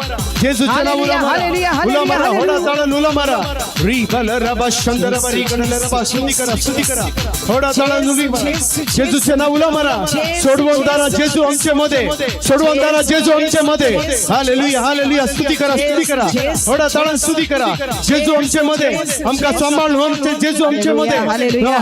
Jesus चना उला मरा. उला मरा. होडा ताला उला मरा. री कल रबा शंदर बरी कल रबा स्तुति करा. स्तुति करा. होडा ताला नुली मरा. Jesus चना उला मरा. सोडवंतारा जेजू आमच्यामध्ये. सोडवंतारा जेजू आमच्यामध्ये. Hallelujah, hallelujah. स्तुती करा, स्तुती करा. होडा ताळन स्तुती करा. जेजू आमच्यामध्ये. आमका सांभाळून आमचे जेजू आमच्यामध्ये.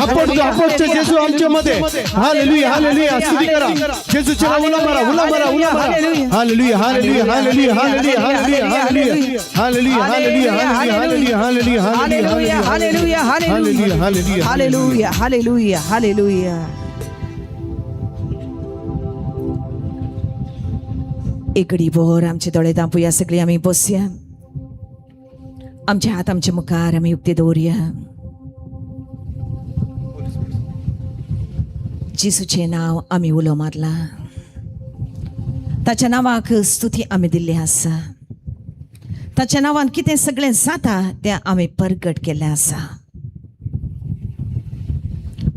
हपटचे जेजू आमच्यामध्ये. Hallelujah, hallelujah. स्तुती करा. जेजूच्या नावाला मारा, उला मारा, उला मारा. Hallelujah, hallelujah, hallelujah, hallelujah, hallelujah, hallelujah. Hallelujah, hallelujah, hallelujah, hallelujah, hallelujah, Hallelujah, hallelujah, hallelujah. Hallelujah, Hallelujah, Hallelujah. एक घडीभर आमचे दोळे दांपूया. सगळी आम्ही बसूया. आमचे हात आमच्या मुखार आम्ही उक्ते दवरुया. जिसूचे नाव आम्ही उलो मारला. ताच्या नावाक स्तुती आम्ही दिल्ली आसा. ताच्या नावान कितें सगळें जाता तें आम्ही परगट केल्लें आसा.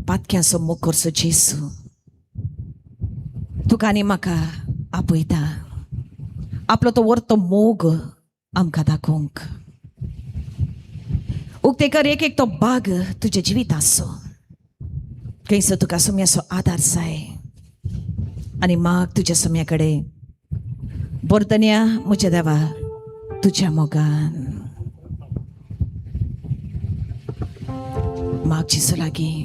पातक्याचो मुखोरचो जेसू तुका आनी म्हाका आपयता. आपलो तो वर्तो मोग आमकां दाखोवंक. उक्तेकर एक एक तो भाग तुज्या जिविताचो. खंयसर तुका सोम्याचो आदार जाय आनी माग तुज्या सोम्या कडेन. बर्तन्या म्हज्या देवा तुज्या मोगान. माग जिसू लागीं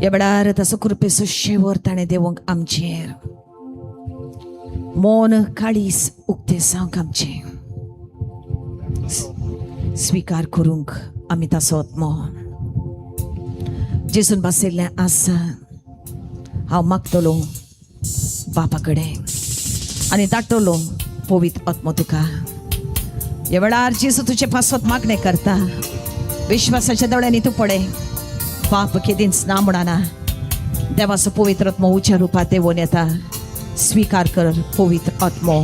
ह्या वेळार ताचो कृपेचो शेवर ताणें देवंक आमचेर. मौन काळीस उक्ते जावंक आमचे. स्वीकार करूंक आमी ताचो आत्मो जेसून बसयल्लें आसा. हांव मागतलो बापा कडेन आनी धाडटलो पवित्र आत्मो तुका. ह्या वेळार जेसू तुजे पासत मागणें करता. विश्वासाच्या दोळ्यांनी तूं पळय. पाप केदींच ना म्हणना. देवाचो पवित्र आत्मो उच्या रुपात देवून येता. स्वीकार कर पवित्र आत्मो.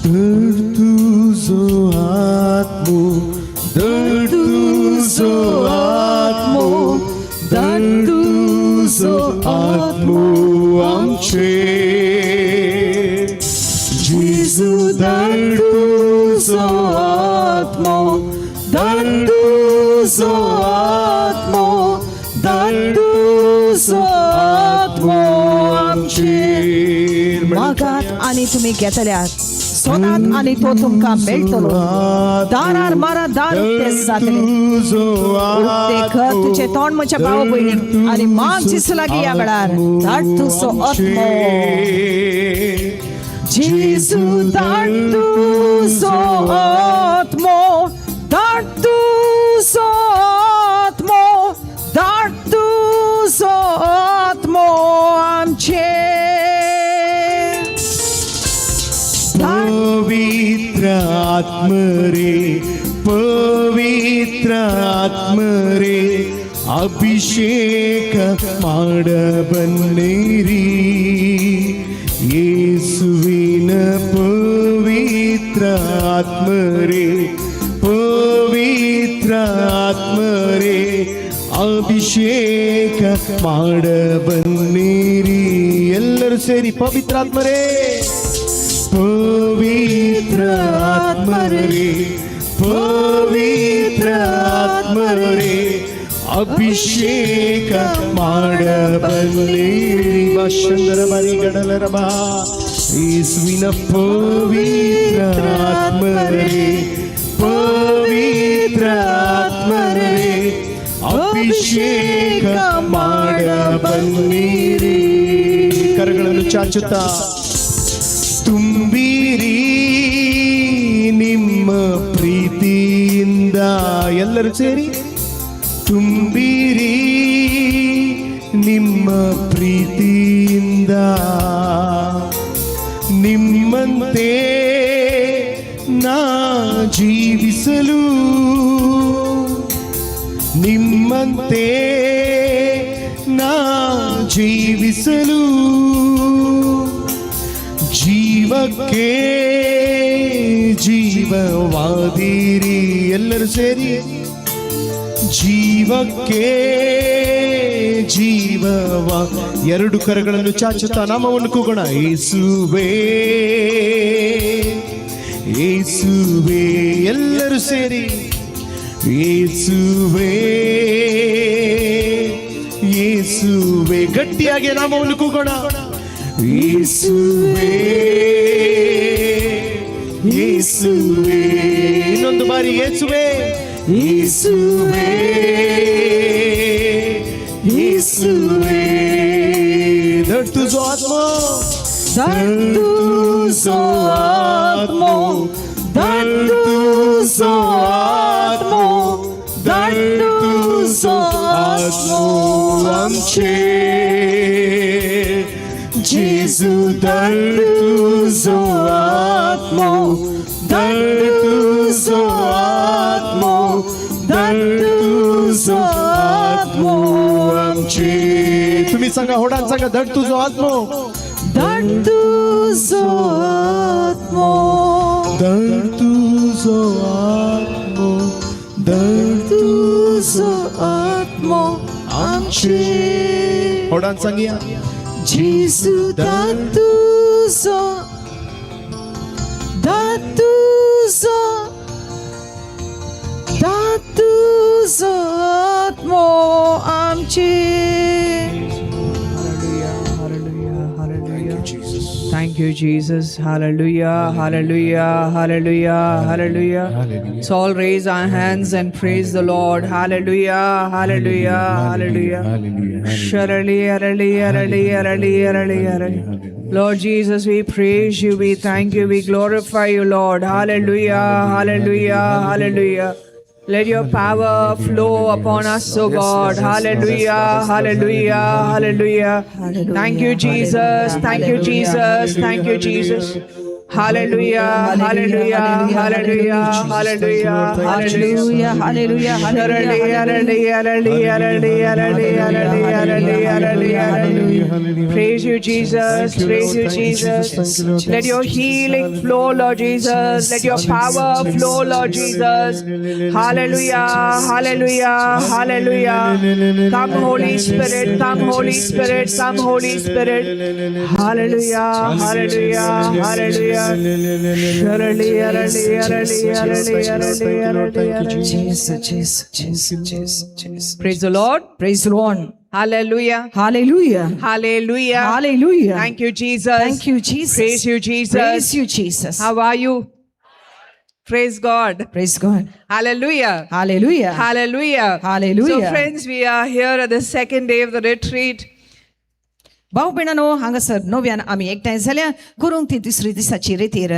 दर तुझो आत्मो, दर तुझो आत्मो, दर तुझो आत्मो आमचेर. जेजू दर तुझो आत्मो, दर तुझो आत्मो, दर तुझो आत्मो आमचेर. मागात आणि तुम्ही घेतल्यात. सोदात आणि तो तुमका मेळटलो. दारार मारा, दार उक्ते जातले. उक्ते कर तुझे तोंड म्हज्या भाव भयणीक आणि माग जिसू लागीं ह्या वेळार. धाड तुजो आत्मो. जेजू धाड तुजो आत्मो, धाड तुजो आत्मो, धाड तुजो आत्मो आमचेर. पवित्र आत्म रे, पवित्र ಪವಿತ್ರ ಆತ್ಮರೇ ಅಭಿಷೇಕ ಮಾಡಬನ್ನಿರಿ. ಯೇಸುವಿನ ಪವಿತ್ರ ಆತ್ಮರೇ ಪವಿತ್ರ ಆತ್ಮರೇ ಅಭಿಷೇಕ ಮಾಡಬನ್ನಿರಿ. ಎಲ್ಲರೂ ಸೇರಿ ಪವಿತ್ರಾತ್ಮರೇ ಪವಿತ್ರ ಆತ್ಮರೇ ಪವಿತ್ರ ಆತ್ಮರೇ ಅಭಿಷೇಕ ಮಾಡಬನ್ನಿರಿ. ಭಾಷಂದರ ಬರಿ ಗಡಲರ ಬಾ ಯೇಸುವಿನ ಪವಿತ್ರ ಆತ್ಮರೇ ಪವಿತ್ರ ಆತ್ಮರೇ ಅಭಿಷೇಕ ಮಾಡಬನ್ನಿರಿ. ಕರಗಳನ್ನು ಚಾಚುತ್ತಾ ತುಂಬಿರಿ ನಿಮ್ಮ ಪ್ರೀತಿಯಿಂದ. ಎಲ್ಲರೂ ಸೇರಿ ತುಂಬಿರಿ ನಿಮ್ಮ ಪ್ರೀತಿಯಿಂದ. ನಿಮ್ಮಂತೆ ನಾ ಜೀವಿಸಲು ನಿಮ್ಮಂತೆ ನಾ ಜೀವಿಸಲು ಜೀವಕ್ಕೆ ಜೀವವಾದಿರಿ. ಎಲ್ಲರೂ ಸೇರಿ ಜೀವಕ್ಕೆ ಜೀವವ. ಎರಡು ಕರಗಳನ್ನು ಚಾಚುತ್ತಾ ನಾಮವನ್ನು ಕೂಗೋಣ. ಯೇಸುವೇ ಯೇಸುವೇ. ಎಲ್ಲರೂ ಸೇರಿ ಯೇಸುವೇ ಯೇಸುವೇ. ಗಟ್ಟಿಯಾಗಿ ನಾಮವನ್ನು ಕೂಗೋಣ. ಯೇಸುವೇ ಯೇಸುವೇ. ಇನ್ನೊಂದು ಬಾರಿ ಯೇಸುವೇ ಯೇಸುವೇ ಯೇಸುವೇ. ದಟ್ಟು ಆತ್ಮ ದಟ್ಟು ಆತ್ಮ ದಟ್ಟು आत्मो दट्टू आत्मो आमचे जेजू दट्टू आत्मो दट्टू आत्मो दट्टू आत्मो आमचे. तुम्ही सांगा होडान सांगा दट्टू आत्मो दट्टू आत्मो दट्टू आत्मो दट्टू आत्मो आमचे. होडान सांगया जेजू दट्टू दट्टू दट्टू आत्मो आमचे. Thank you, Jesus. Hallelujah, hallelujah, hallelujah, hallelujah. Let's all raise our hands and praise the Lord. Hallelujah, hallelujah, hallelujah. Sharali, arali, arali, arali, arali, arali. Lord Jesus, we praise you, we thank you, we glorify you, Lord. Hallelujah, hallelujah, hallelujah. Let your power flow upon us, O God. Hallelujah, hallelujah, hallelujah. Thank you, Jesus. Thank you, Jesus. Thank you, Jesus. Hallelujah, hallelujah, hallelujah, hallelujah, hallelujah, hallelujah, hallelujah. Praise you, Jesus. Praise you, Jesus. Let your healing flow, Lord Jesus. Let your power flow, Lord Jesus. Hallelujah, hallelujah, hallelujah. Come, Holy Spirit. Come, Holy Spirit. Come, Holy Spirit. Hallelujah, hallelujah, hallelujah. Surely, arali, arali, arali, arali, arali, arali. Jesus. Praise the Lord. Praise the Lord. Hallelujah. Hallelujah. Hallelujah. Hallelujah. Thank you, Jesus. Thank you, Jesus. Praise you, Jesus. Praise you, Jesus. How are you? Praise God. Praise God. Hallelujah. Hallelujah. Hallelujah. Hallelujah. So friends, we are here at the second day of the retreat. भाऊ बहिणांनो हांगासर नव्यान आम्ही एकठांय जाल्या गुरूंक ती दुसरी दिसाची रेतीर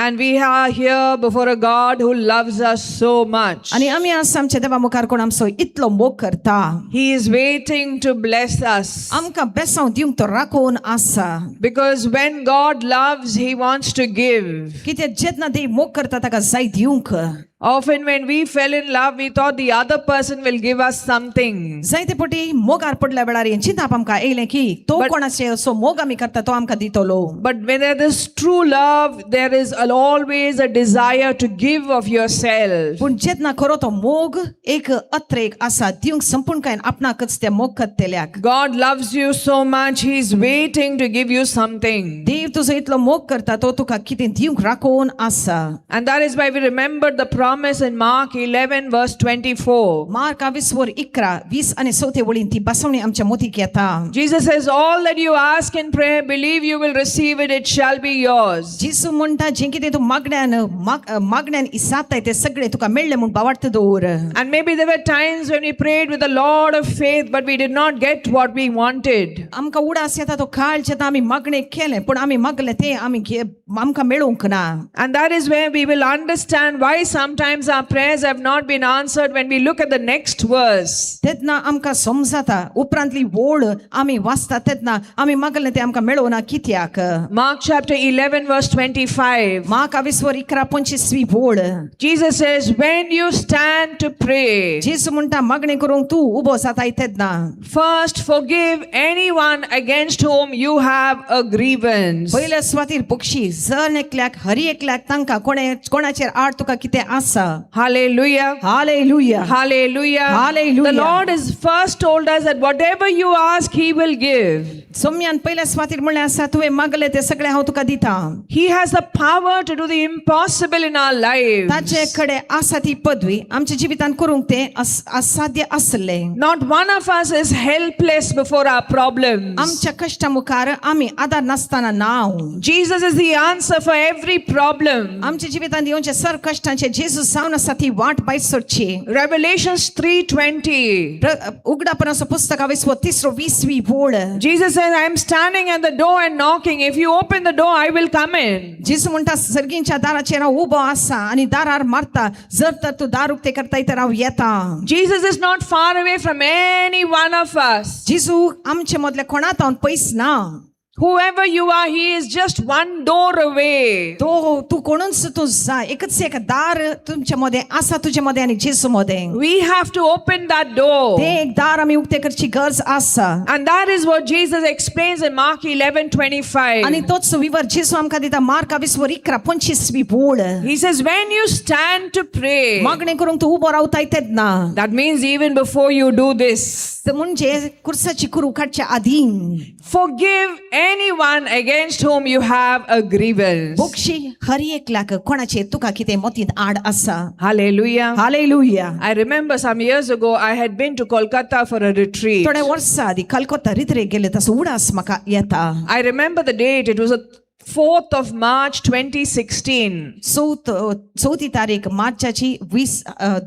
And we are here before a God who loves us so much. आणि आम्ही आज आमच्या देवा मुखार कोण आमचो इतलो मोग करता. He is waiting to bless us. आमकां बेसांव दिवंक तो राखून आसा. Because when God loves, He wants to give. कित्याक जेन्ना देव मोग करता ताका जाय दिवंक. Often when we fell in love, we thought the other person will give us something. जायते पटी मोगार पडल्या वेळार हें चिंताप आमकां येयलें की तो कोणाचे असो मोग आमी करता तो आमकां दितलो. But when there is true love, there is always a desire to give of yourself. पूण जेन्ना खरो तो मोग एक अत्रेक आसा दिवंक संपूर्णकायेन आपणाकच ते मोग करतल्याक. God loves you so much, He is waiting to give you something. देव तुजो इतलो मोग करता तो तुका कितें दिवंक राखोवन आसा. And that is why we remember the promise in Mark 11 verse 24. Mark 11:20 आनी 24 वळीन ती बसवणी आमच्या मोतीक येता. Jesus says, all that you ask in prayer, believe you will receive it, it shall be yours. जेसू म्हणटा जें कितें तूं मागण्यान इसादताय तें सगळें तुका मेळ्ळें म्हूण बावार्थ दवर. And maybe there were times when we prayed with a lot of faith, but we did not get what we wanted. आमकां उडास येता तो काळ जेन्ना आमी मागणें केलें पूण आमी मागलें तें आमकां मेळूंक ना. And that is where we will understand why sometimes our prayers have not been answered when we look at the next verse. तेन्ना आमकां समजता उपरांतली ओळ आमी वाचता तेन्ना आमी मागलें तें आमकां मेळोना कित्याक. Mark chapter 11 verse 25. मार्क 11:25 ओळ. Jesus says, when you stand to pray, जेसू म्हणटा मागणें करूंक तूं उबो जाताय तेन्ना first forgive anyone against whom you have a grievance. पयल्या सुवातेर पक्षी जर एकल्याक हरी एकल्याक तांकां कोणाचेर आड तुका कितें आसा. Hallelujah. Hallelujah. Hallelujah. Hallelujah. The Lord has first told us that whatever you ask, He will give. सोम्यान पयल्या सुवातेर म्हणलें आसा तुवें मागलें तें सगळें हांव तुका दितां. He has the power to do the impossible in our lives. ताचे कडेन आसा ती पदवी आमच्या जिवितांत करूंक तें असाध्य आसलें. Not one of us is helpless before our problems. आमच्या कश्टा मुखार आमी आदार नासतना नाव. Jesus is the answer for every problem. आमच्या जिवितांत येवच्या सर कश्टांचे जेजू जावन आसा ती वाट भायर सरची. Revelations 3:20. उगडापणाचो पुस्तका 23:20 ओळ. Jesus says, I am standing at the door and knocking. If you open the door, I will come in. जेजू म्हणटा सर्गींच्या दाराचेर हांव उबो आसा आनी दारार मारता जर तर तूं दार उक्तें करताय तर हांव येता. Jesus is not far away from any one of us. जेजू आमचे मदले कोणातावन पयस ना. Whoever you are, He is just one door away. तो तू कोणूच तू जा एकच एक दार तुमच्या मध्ये आसा तुझ्या मध्ये आणि जेजू मध्ये. We have to open that door. ते एक दार आमी उक्ते करची गरज आसा. And that is what Jesus explains in Mark 11:25. आणि तोच विवर जेजू आमकां दिता मार्क 11:25 ओळ. He says, when you stand to pray, मागणें करूंक तू उबो रावताय तेन्ना that means even before you do this, म्हणजे कुर्साची कुरू काडच्या आदीं forgive anyone against whom you have a grievance. Bakshi हर एकल्याक कोणाचेर तुका कितें मोतींत आड आसा. Hallelujah. Hallelujah. I remember some years ago I had been to Kolkata for a retreat. थोड्या वर्सां आदीं कलकत्ता रित्रेक गेले तसो उडास म्हाका येता. I remember the date. It was a 4th of March 2016. 4 तारीख मार्चाची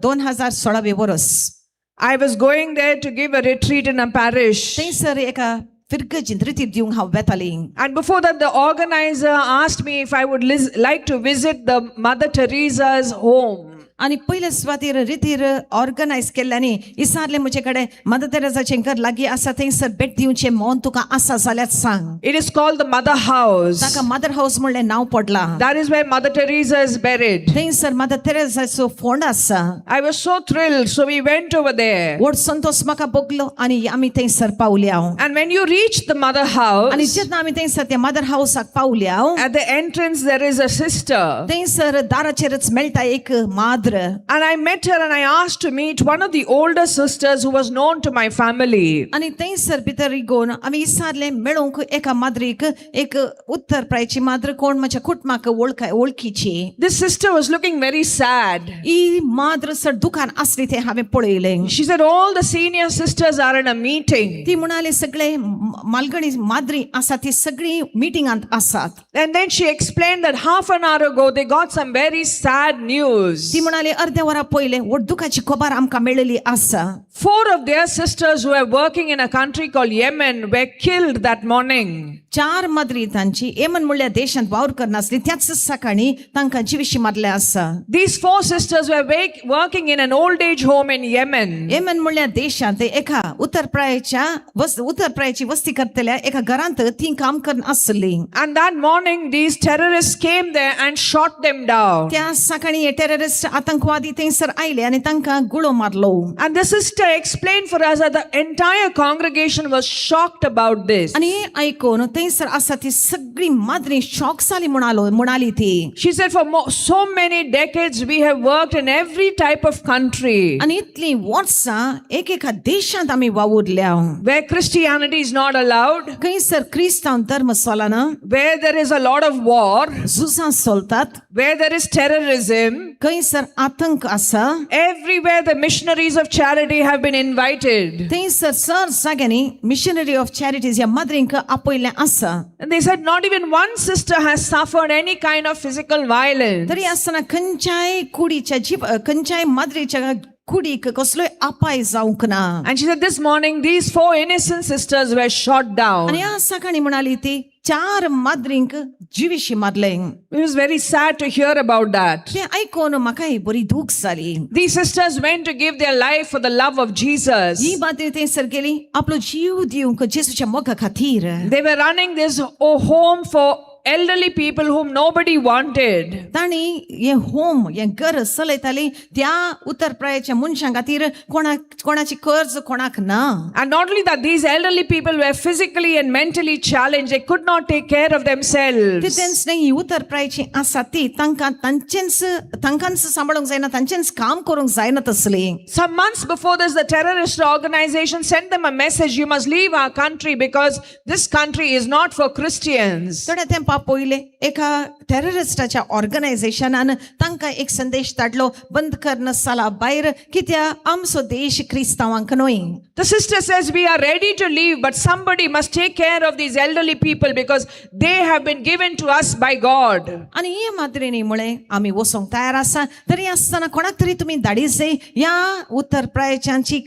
2016 verse. I was going there to give a retreat in a parish. थंयसर एका फिरगेचीं रितीर दिवंक हांव वेतालीं. And before that, the organizer asked me if I would like to visit the Mother Teresa's home. आनी पयले सुवातेर रितीर organise केल्ल्यानी विचारलें म्हजे कडेन मदर तेरेसाचें घर लागीं आसा थंयसर भेट दिवचें मोन तुका आसा जाल्यार सांग. It is called the Mother House. ताका मदर हाऊस म्हणलें नांव पडलां. That is where Mother Teresa is buried. थंयसर मदर तेरेसाचो फोंड आसा. I was so thrilled, so we went over there. व्हड संतोष म्हाका भोगलो आनी आमी थंयसर पावल्या. And when you reach the Mother House, आनी जेन्ना आमी थंयसर त्या मदर हाऊसाक पावल्या at the entrance there is a sister. थंयसर दाराचेरच मेळटा एक माद्र. And I met her and I asked to meet one of the older sisters who was known to my family. आनी थंयसर भितर इगोवन आमी विचारलें मेळूंक एका माद्रीक एक उत्तर प्रायची माद्र कोण म्हज्या कुटुंबाक वळखीची. This sister was looking very sad. ही माद्र सर दुकान आसली तें हांवें पळयलें. She said all the senior sisters are in a meeting. ती म्हणाली सगळे मालगणी माद्री आसा ती सगळी मिटिंगांत आसात. And then she explained that half an hour ago they got some very sad news. ती म्हणाली अर्ध्या वरा पयले व्हड दुखाची खबर आमकां मेळिल्ली आसा. 4 of their sisters who were working in a country called Yemen were killed that morning. 4 Madri तांची येमन म्हणल्या देशांत वावर करनासली त्याच सकाळी तांकां जिविशी मारले आसा. These 4 sisters were working in an old age home in Yemen. येमन म्हणल्या देशांत एका उत्तर प्रायाची वस्ती करतल्या एका घरांत ती काम करन आसली. And that morning these terrorists came there and shot them down. त्या सकाळी हे टेररिस्ट आतंकवादी थंयसर आयले आनी तांकां गुळो मारलो. And the sister explained for us that the entire congregation was shocked about this. आनी हें आयकून थंयसर आसा ती सगळी माद्री शॉक जाली म्हणाली ती. She said, for so many decades we have worked in every type of country आनी इतलीं वर्सां एकेका देशांत आमी वावुरल्या, where Christianity is not allowed, खंयसर क्रिस्तांव धर्म चलना, where there is a lot of war, झुजां चलतात, where there is terrorism. खंयसर आतंक आसा. Everywhere the missionaries of charity have been invited. थंयसर सर जाग्यांनी मिशनरी ऑफ चॅरिटीज ह्या माद्रींक आपयल्लें आसा. And they said not even one sister has suffered any kind of physical violence. तरी आसतना खंयच्याय माद्रीच्या कुडीक कसलोय अपाय जावंक ना. And she said this morning these 4 innocent sisters were shot down. आनी आज सकाळी म्हणाली ती 4 माद्रींक जिवीशी मारलें. It was very sad to hear about that. तें आयकून म्हाकाय बरी दूख जाली. These sisters went to give their life for the love of Jesus. ही माद्री थंयसर गेली आपलो जीव दिवंक जेसूच्या मोगा खातीर. They were running this home for elderly people whom nobody wanted. तांणी हें घर चलयतालीं त्या उत्तर प्रदेशाच्या मनशां खातीर कोणाची कर्ज कोणाक ना. And not only that, these elderly people were physically and mentally challenged. They could not take care of themselves. तितूंच न्ही उत्तर प्रदेशची आसा ती तांकांच सांबाळूंक जायना, तांचेंच काम करूंक जायना तसलीं. Some months before this, the terrorist organization sent them a message, you must leave our country because this country is not for Christians. थोड्या तेंपा पयले एका टेररिस्टाच्या ऑर्गनायझेशनान तांकां एक संदेश धाडलो, बंद कर नसाला भायर, कित्याक आमचो देश क्रिस्तांवांक न्हय. The sister says we are ready to leave, but somebody must take care of these elderly people because they have been given to us by God. आनी हे माद्रेनी म्हळें आमी वचोंक तयार आसा, तरी आसतना कोणाक तरी तुमी धाडीत जाय ह्या उत्तर प्रदेशांची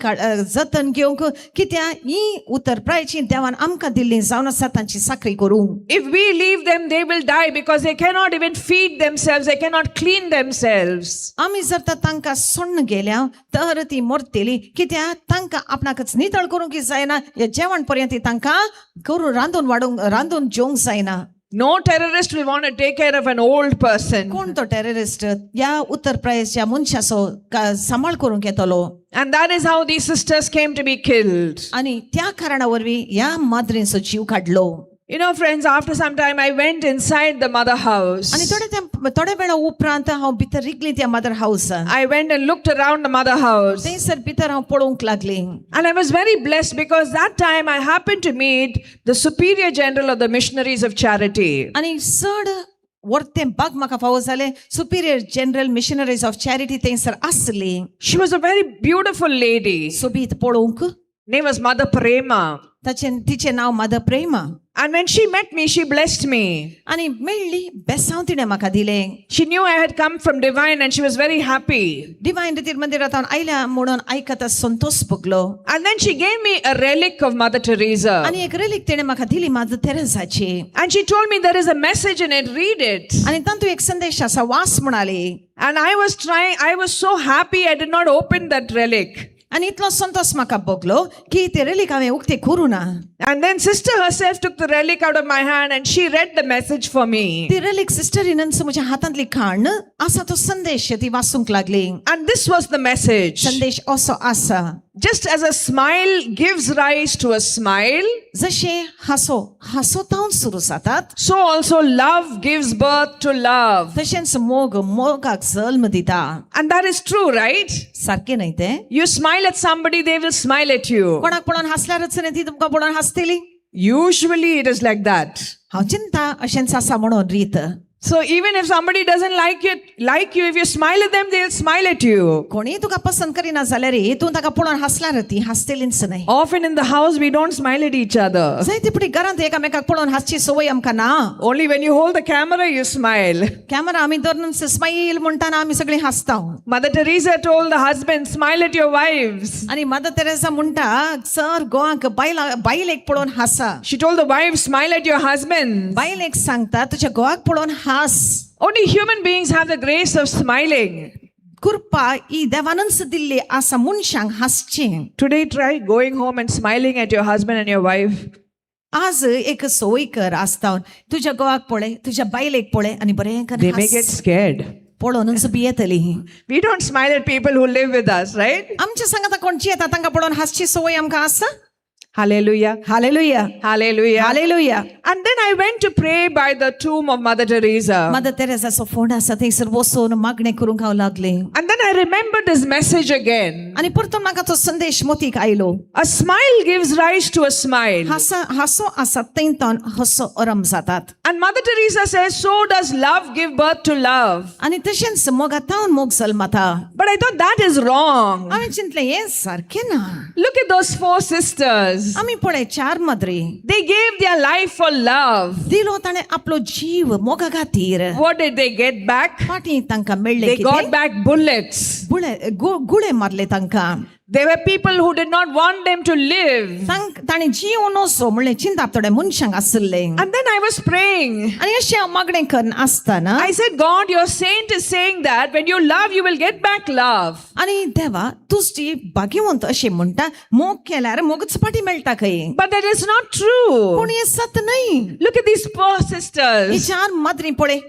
जतन घेवंक, कित्याक ही उत्तर प्रदेशी देवान आमकां दिल्ली जावन आसा तांची साखरी करूंक. If we leave them, they will die because they cannot even feed themselves, they cannot clean themselves. आमी जर तर तांकां सोडून गेल्या तर ती मरतली, कित्याक तांकां आपणाकच नितळ करूंक जायना, हे जेवण पर्यंत तांकां करून रांदून जेवंक जायना. No terrorist will want to take care of an old person. कोण तो टेररिस्ट या उत्तर प्रदेशच्या मनशाचो सांबाळ करूंक येतलो. And that is how these sisters came to be killed. आनी त्या कारणा वरवीं ह्या माद्रींचो जीव काडलो. You know, friends, after some time I went inside the mother house. आनी थोड्या वेळा उपरांत हांव भितर रिगली त्या mother हाऊसान. I went and looked around the mother house. थंयसर भितर हांव पळोवंक लागली. And I was very blessed because that time I happened to meet the Superior General of the Missionaries of Charity. आनी चड वर्ते बाग म्हाका फावो जालें, Superior general missionaries of charity थंयसर आसली. She was a very beautiful lady. सोबीत पळोवंक. Name was Mother Prema. तिचें नांव mother Prema. And when she met me, she blessed me. आनी मेळ्ळी बेसांव तिणें म्हाका दिलें. She knew I had come from Divine and she was very happy. Divine retreat मंदिरांत आयल्या म्हणून आयकत संतोष भोगलो. And then she gave me a relic of Mother Teresa. आनी एक रेलीक तिणें म्हाका दिली mother तेरेसाची. And she told me there is a message in it, read it. आनी तातूंत एक संदेश आसा, वास म्हणाली. And I was so happy I did not open that relic. आनी इतलो संतोष म्हाका भोगलो की ती रेलीक हांवें उक्ती करूं ना. And then sister herself took the relic out of my hand and she read the message for me. ती रेलीक सिस्टरीन म्हज्या हातांतली खाण आसा तो संदेश ती वाचूंक लागली. And this was the message. संदेश असो आसा, Just as a smile gives rise to a smile, जशें हांसोतावन सुरू जातात, so also love gives birth to love. तशेंच मोगाक जल्म दिता. And that is true, right? सारकें न्हय तें? You smile at somebody, they will smile at you. कोणाक पळोवन हांसल्यारच न्ही ती तुमकां पळोवन हांसतली. Usually it is like that. हांव चिंता अशेंच आसा म्हणून रीत. So even if somebody doesn't like you, if you smile at them, they'll smile at you. कोणी तुका पसंत करिना जाल्यार तूं ताका पळोवन हांसल्यार ती हांसतलीच न्हय. Often in the house we don't smile at each other. जायते फावटी घरांत एकामेकाक पळोवन हांसची संवय आमकां ना. Only when you hold the camera you smile. Camera आमी धरून स्माईल म्हणटाना आमी सगळीं हांसता. Mother Teresa told the husband, smile at your wives. आनी मदर तेरेसा म्हणटा, सर गोवाक बायलेक पळोवन Hansa. She told the wives, smile at your husbands. बायलेक सांगता तुज्या गोवाक पळोवन हांस. Only human beings have the grace of smiling. कृपा ही देवानंच दिल्ली आसा मनशांक हांसचें. Today try going home and smiling at your husband and your wife. आज एक संवय कर आसता, तुज्या गोवाक पळय, तुज्या बायलेक पळय आनी बरें They may get scared. पळोवनूच बी येतली. We don't smile at people who live with us, right? आमच्या सांगात कोणची येता तांकां पळोवन हासची सवय आमकां आसा. Hallelujah. Hallelujah Hallelujah. Hallelujah. And then I went to pray by the tomb of Mother Teresa. Mother तेरेसाचो फोंड आसा थंयसर वचून मागणें करूंक हांव लागलें. And then I remembered this message again. आनी परतून म्हाका तो संदेश मोतीक आयलो. A smile gives rise to a smile. हांसो आसा तेंतोन हांसो अरम जातात. And Mother Teresa says, so does love give birth to love. आनी तशेंच मोगातावन मोग जल्मता. But I thought that is wrong. हांवें चिंतलें हें सारकें ना. Look at those 4 sisters. आमी पळय 4 मदरी They gave their life for love. दिलो ताणें आपलो जीव मोगा खातीर. What did they get back? फाटीं तांकां मेळ्ळें They got कितें? back bullets. गुळे मारले तांकां. There were people who did not want them to live. ताणें जीव नोसो म्हणलें चिंताप थोड्या मनशांक आसलें. And then I was praying. आनी अशें हांव मागणें करन आसतना I said, God, your saint is saying that when you love, you will get back love. आनी देवा तुजी भाग्यवंत अशें म्हणटा मोग केल्यार मोगच फाटीं मेळटा खंय. But that is not true. पूण हें सत न्हय. Look at these poor he sisters. 4 मदरी पळय.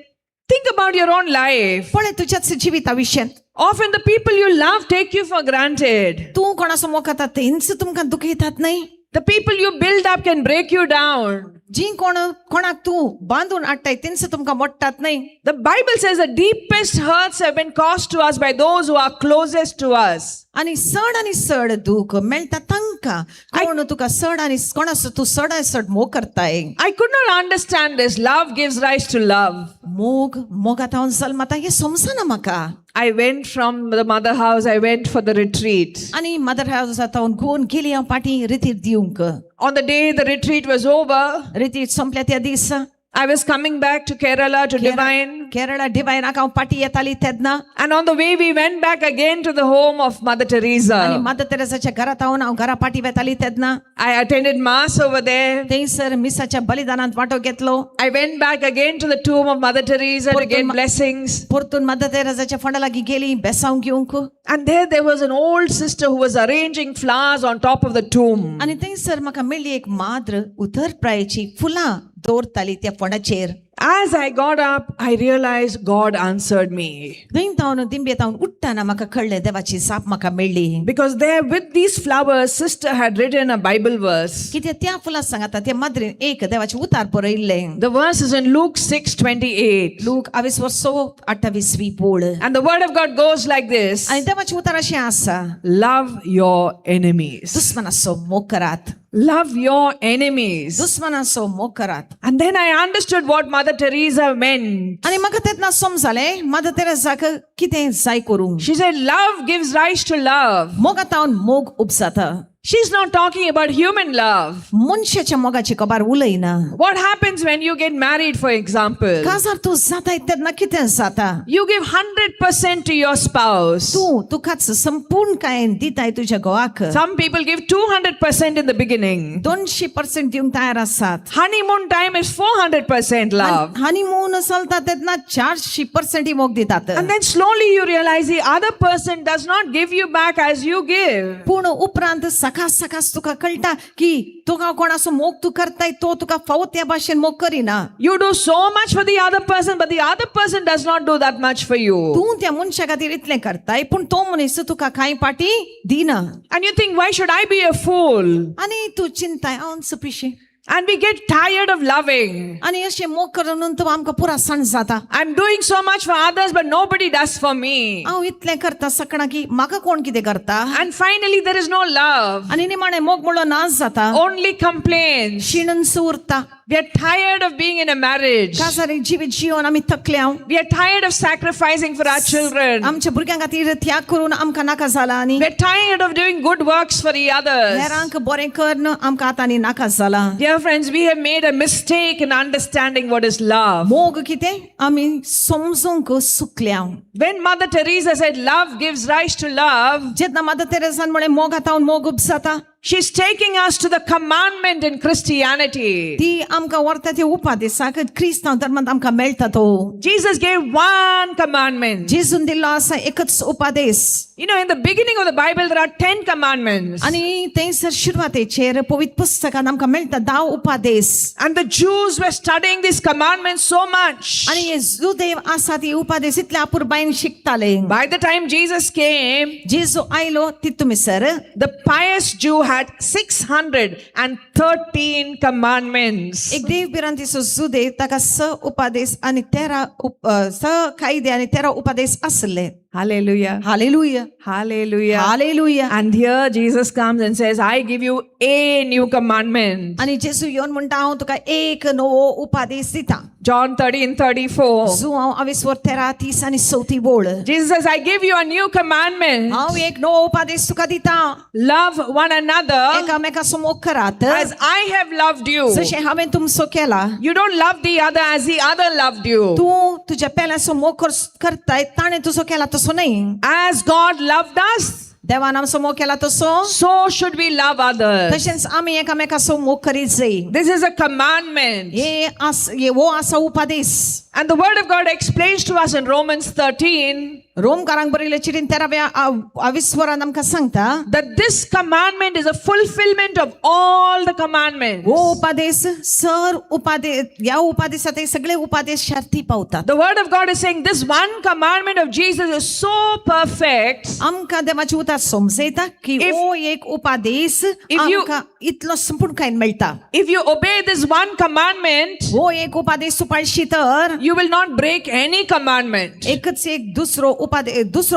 Think about your own life. पळय तुज्याच जिविता विशयान. Often the people you love take you for granted. तूं कोणाचो मोग खाता तेंच तुमकां दुखयतात न्हय. The people you build up can break you down. जी कोणाक तूं बांदून हाडटाय तेंच तुमकां मोडटात न्हय. The Bible says the deepest hurts have been caused to us by those who are closest to us. आनी सड दूख मेळटा तांकां कोण तुका सड आनी कोणाचो तूं सड मोग करताय. I could not understand this. Love gives rise to love. मोगातावन जल्मता हें समजना म्हाका. I went from the mother house, I went for the retreat. आनी मदर हावजातावन घेवन गेली हांव पाटी रितीर दिवंक. On the day the retreat was over, रितीर संपल्या त्या दिसा I was coming back to Kerala to divine. Kerala डिवायनाक हांव पाटी येताली तेन्ना. And on the way we went back again to the home of Mother आनी Teresa. मदर तेरेसाच्या घरांत हांव घरा पाटी वेताली तेन्ना I attended mass over there. थंयसर मिसाच्या बलिदानांत वांटो घेतलो. I went back again to the tomb of Mother Teresa to get blessings. परतून mother तेरेसाच्या Ponda लागीं गेली बेसांव घेवंक. And there was an old sister who was arranging flowers on top of the tomb. आनी थंयसर म्हाका मेळ्ळी एक माद्र उतरप्रायेची फुलां दवरताली त्या फोंडाचेर. As I got up, I realized God answered me. थंयतावन दिंबेतावन उठ्ठाना म्हाका कळ्ळें देवाची साप म्हाका मेळ्ळी. Because there with these flowers, sister had written a Bible verse. कित्याक त्या फुलां सांगाता त्या माद्रीन एक देवाचें उतार बरयल्लें. The verse is in Luke 6:28. Look 28:28 Pol. And the word of God goes like this. आनी देवाचें उतार अशें आसा. Love your enemies. दुस्मनाचो मोग करात. Love your enemies. दुस्मनाचो मोग करात. And then I understood what Mother Teresa meant. आनी म्हाका तेन्ना समजलें मदर तेरेसाक कितें जाय करूंक. She said, love gives rise to love. मोगातावन मोग उपजाता. She's not talking about human love. मनशाच्या मोगाची खबर उलयना. What happens when you get married, for example? काजार तूं जाताय तेन्ना कितें जाता. You give 100% to your spouse. तूं तुकाच संपूर्ण कायेन दिताय तुज्या घोवाक. Some people give 200% in the beginning. 200% दिवंक तयार आसात. Honeymoon time is 400% love. Honeymoon चलता तेन्ना 400% मोग दितात. And then slowly you realize the other person does not give you back as you give. पूण उपरांत सकास तुका कळटा की तुका कोणाचो मोग तूं करताय तो तुका फावो त्या भाशेन मोग करिना. You do so much for the other person, but the other person does not do that much for you. तूं त्या मनशा खातीर इतलें करताय पूण तो मनीस तुका कांय पाटी दिना. And you think, why should I be a fool? आनी तूं चिंताय हांव चुपिशें. And we get tired of loving. आनी अशें मोग करून तो आमकां पुरा सण जाता. I'm doing so much for others, but nobody does for me. हांव इतलें करता सकणा की म्हाका कोण कितें करता. And finally, there is no love. आनी निमाणें मोग म्हणलो नाच जाता. Only complaints. शिणून उरता. We are tired of being in a marriage. काजारी जिवीत जिवन आमी थकल्या. We are tired of sacrificing for our children. आमच्या भुरग्यां खातीर त्याग करून आमकां नाका जाला आनी We are tired of doing good works for the others. हेरांक बरें करन आमकां आतां आनी नाका जाला. Dear friends, we have made a mistake in understanding what is love. मोग कितें आमी समजूंक चुकल्या. When Mother Teresa said love gives rise to love, जेन्ना मदर तेरेसान म्हळें मोग आतां मोग उपजाता. she's taking us to the commandment in Christianity. ती आमकां व्हरता ती उपादेसाक क्रिस्तांव धर्मांत आमकां मेळटा तो. Jesus gave one commandment. जेजून दिल्लो आसा एकच उपादेस. You know, in the beginning of the Bible, there are 10 commandments. आनी थंयसर सुरवातेचेर पवित्र पुस्तकान आमकां मेळटा 10 उपादेस. And the Jews were studying these commandments so much. आनी हे जुदेव आसा ती उपादेस इतल्या आपुरबायेन शिकताले. By the time Jesus came, जेजू आयलो तितुमिसर the pious Jew had 613 commandments. एक देव बिरांतीचो जुदेव ताका 6 उपादेस आनी 6 कायदे आनी 13 उपादेस आसले. Hallelujah. Hallelujah. Hallelujah. Hallelujah. And here Jesus comes and says, I give you a new commandment. आनी जेजू येवन म्हणटा हांव तुका एक नवो उपादेस दिता. John 13:34. जुआंव 23:30 आनी 34 बोळ. Jesus says, I give you a new commandment. हांव एक नवो उपादेस तुका दिता. Love one another एकामेका समोग करात. as I have loved you. जशें हांवें तुमचो केला. You don't love the other as the other loved you. तूं तुज्या पेल्या समोग करताय ताणें तुजो केला तसो न्हय. As God loved us, देवान आमचो मोग केला तसो so should we love others. तशेंच आमी एकामेका समोग करीत जाय. This is a commandment. हे वो आसा उपादेस. And the word of God explains to us in Romans 13 रोमकारांक बरयले चिठीन 13:20 आमकां सांगता that this commandment is a fulfillment of all the commandments. वो उपादेस सर उपादेस ह्या उपादेसांत सगळे उपादेस शार्ती पावतात. The word of God is saying this one commandment of Jesus is so perfect. आमकां देवाची उतर समजयता की हो एक उपादेस you- आमकां इतलो संपूर्णकायेन मेळटा. If you obey this one commandment, हो एक उपादेस तूं पाळशी तर you will not break any commandment. एकच एक दुसरो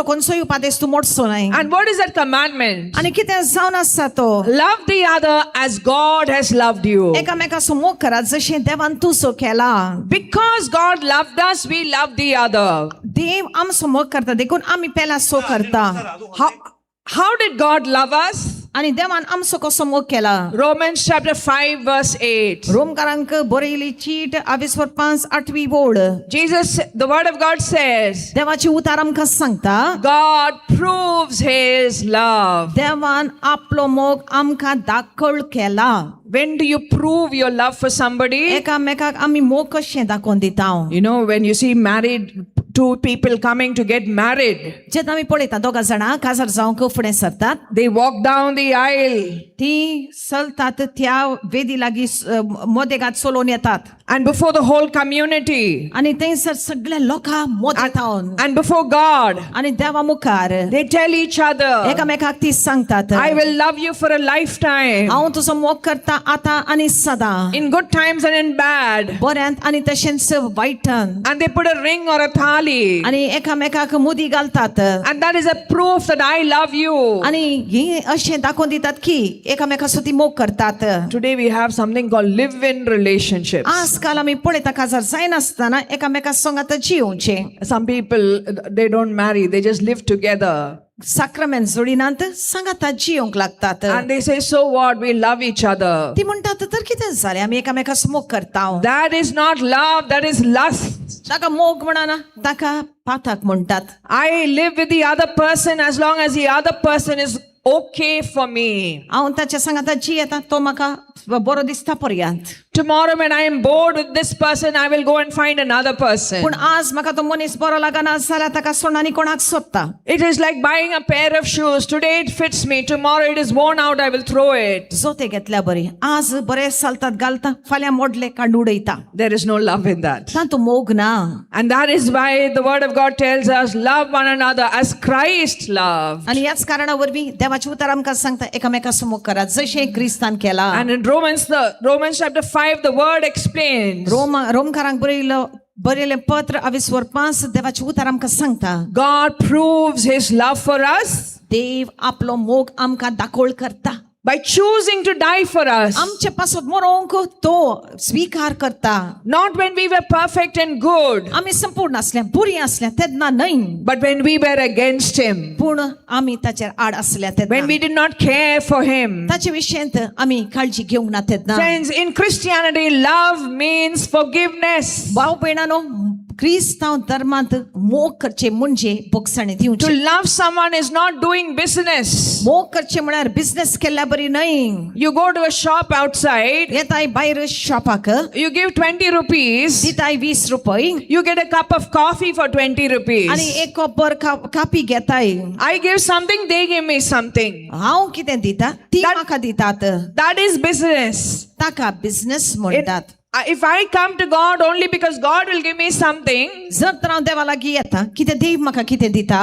कोणसोय उपादेस तूं मोडचो न्हय. And what is that commandment? आनी कितें जावन आसा तो Love the other as God has loved you. एकामेका समोग करा जशें देवान तुजो केला. Because God loved us, we love the other. देव आमचो मोग करता देखून आमी पेला सो करता. How did God love us? आनी देवान आमचो कसो मोग केला. Romans chapter 5 verse 8. रोमकारांक बरयली चीट 22:5-8 बोळ. Jesus, the word of God says, देवाची उतार आमकां सांगता God proves his love. देवान आपलो मोग आमकां दाखोळ केला. When do you prove your love for somebody? एकामेकाक आमी मोग कशें दाखोवन दिता. You know, when you see two people coming to get married, जेन्ना आमी पळयता दोगां जाणां काजार जावंक फुडें सरतात. they walk down the aisle. ती चलतात त्या वेदी लागीं मोदेगात चलोवन येतात. And before the whole community, आनी थंयसर सगळ्या लोकां मोदेतावन and before God, आनी देवा मुखार they tell each other, एकामेकाक ती सांगतात I will love you for a lifetime. हांव तुजो मोग करता आतां आनी सदां. In good times and in bad. बऱ्यांत आनी तशेंच वायटान. And they put a ring or a thali. आनी एकामेकाक मुदी घालतात. And that is a proof that I love you. आनी हे अशें दाखोवन दितात की एकामेकाचो ती मोग करतात. Today we have something called live-in relationships. आजकाल आमी पळयता काजार जायनासतना एकामेका संगात जिवचे. Some people, they don't marry, they just live together. साक्रमेंट जोडिनात सांगात जिवंक लागतात. And they say, so what? We love each other. ती म्हणटात तर कितें जालें आमी एकामेकाचो मोग करता. That is not love, that is lust. ताका मोग म्हणना ताका पाताक म्हणटात. I live with the other person as long as the other person is okay for me. हांव ताच्या सांगात जियेता तो म्हाका बरो दिसता पर्यंत. Tomorrow when I am bored with this person, I will go and find another person. पूण आज म्हाका तो मनीस बरो लागना जाल्यार ताका सोडून आनी कोणाक सोदता. It is like buying a pair of shoes. Today it fits me, tomorrow it is worn out, I will throw it. जोते घेतल्या बरी आज बरे चलतात घालता फाल्यां मोडले काडून उडयता. There is no love in that. तातूं मोग ना. And that is why the word of God tells us, love one another as Christ loved. आनी ह्याच कारणा वरवीं देवाची उतर आमकां सांगता एकामेकाचो मोग करा जशें क्रिस्तान केला. And in Romans chapter 5, the word explains, रोमकारांक बरयलें पत्र 22:5 देवाची उतर आमकां सांगता God proves his love for us देव आपलो मोग आमकां दाखोळ करता. by choosing to die for us. आमचे पासून मरोंक तो स्वीकार करता. Not when we were perfect and good, आमी संपूर्ण आसल्या बरी आसल्या तेन्ना न्हय, but when we were against him. पूण आमी ताचेर आड आसल्या When तेन्ना we did not care for him. ताचे विशयंत आमी काळजी घेवंक ना तेन्ना. Friends, in Christianity, love means forgiveness. भाव भयणांनो क्रिस्तांव धर्मांत मोग करचे म्हणजे बोगसाणे To दिवचे. love someone is not doing business. मोग करचे म्हळ्यार बिझनेस केल्या बरी न्हय. You go to a shop outside, येताय भायर शॉपाक, you give 20 rupees, दिताय 20 रुपये you get a cup of coffee for 20 आणि rupees. एक कॉपर कापी घेताय. I give something, they give me something. हांव कितें दिता ती That- म्हाका दितात. That is business. ताका बिझनेस म्हणटात. If I come to God only because God will give me something, जर तर हांव देवा लागीं येता कितें देव म्हाका कितें दिता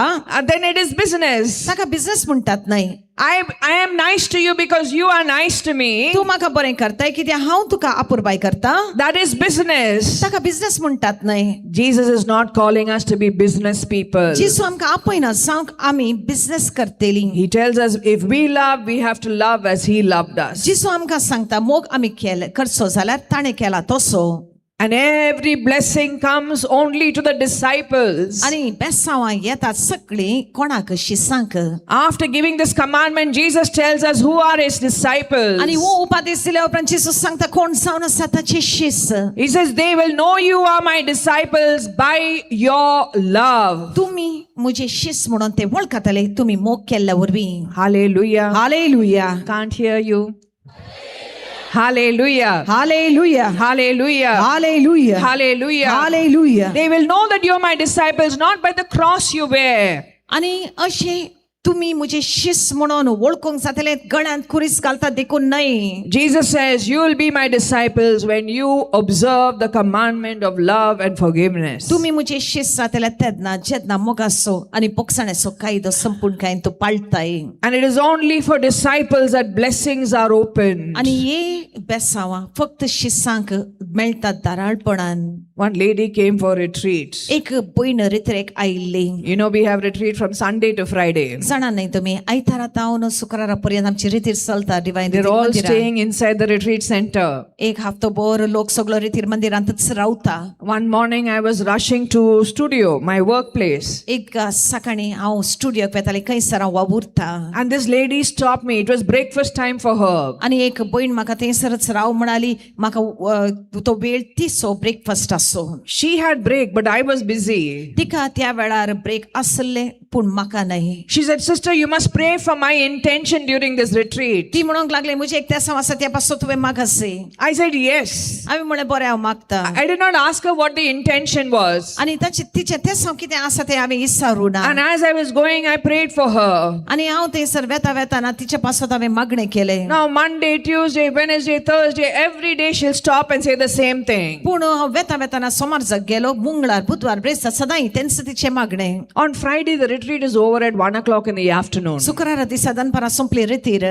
then it is business. ताका बिझनेस म्हणटात न्हय. I am nice to you because you are nice to me. तूं म्हाका बरें करताय कित्याक हांव तुका आपुरबाय करता That is business. ताका बिझनेस म्हणटात न्हय. Jesus is not calling us to be business people. जेसू आमकां आपयना सांग आमी बिझनेस करतलीं. He tells us if we love, we have to love as He loved us. जेसू आमकां सांगता मोग आमी करचो जाल्यार ताणें केला तसो. And every blessing comes only to the disciples. आनी बेसांवां येतात सगळीं कोणाक शिसांक. After giving this commandment, Jesus tells us who are His disciples. आनी हो उपादेश दिल्या उपरांत जेसू सांगता कोण जावन आसा ताचे शिस. He says, they will know you are my disciples by your love. तुमी म्हजे शिस म्हणून ते वळखतले तुमी मोग केल्ल्या वरवीं. Hallelujah. Hallelujah. Can't hear you. Hallelujah. Hallelujah. Hallelujah. Hallelujah. Hallelujah. Hallelujah. They will know that you're my disciples not by the cross you wear. आणि अशे तुम्ही म्हजे शिस म्हणून वळखूंक जातले गळ्यांत कुरीस घालता देखून न्हय. Jesus says, you will be my disciples when you observe the commandment of love and forgiveness. तुम्ही म्हजे शिस जातले तेन्ना जेन्ना मोगाचो आनी बोगसाण्याचो कायदो संपूर्णकायेन तूं पाळटाय. And it is only for disciples that blessings are open. आनी हे बेसांवां फक्त शिसांक मेळटात दाराळपणान. One lady came for retreat. एक भयण रित्रेक आयिल्ली. You know, we have retreat from Sunday to Friday. जाणा न्हय तुमी आयतारा तावन शुक्रारा पर्यंत आमची रितीर चलता divine They're all staying inside the retreat center. एक हफ्तोभर लोक सगळो रितीर मंदिरांतच रावता. One morning I was rushing to studio, my workplace. एक सकाळी हांव स्टुडियोक वेतालें खंयसर हांव वावुरता. And this lady stopped me. It was breakfast time for her. आनी एक भयण म्हाका थंयसरच राव म्हणाली. म्हाका तो वेळ तिसो ब्रेकफास्ट आसो. She had break, but I was busy. तिका त्या वेळार ब्रेक आसले पूण म्हाका न्हय. She said, sister, you must pray for my intention during this retreat. ती म्हणूंक लागली म्हजे एक तेसांव आसा त्या पासो तुवें मागसी. I said, yes. हांवें म्हळें बरें हांव मागता. I did not ask her what the intention was. आनी तिचें तेसांव कितें आसा तें हांवें विचारूं ना. And as I was going, I prayed for her. आनी हांव थंयसर वेताना तिच्या पासत हांवें मागणें केलें. Now, Monday, Tuesday, Wednesday, Thursday, every day she'll stop and say the same thing. पूण हांव वेताना सोमार जग गेलो मंगळार बुधवार ब्रेस्तार सदां तेंच तिचें मागणें. On Friday, the retreat is over at 1 o'clock in the afternoon. शुक्रारा दिसा दनपारां सोंपली रितीर.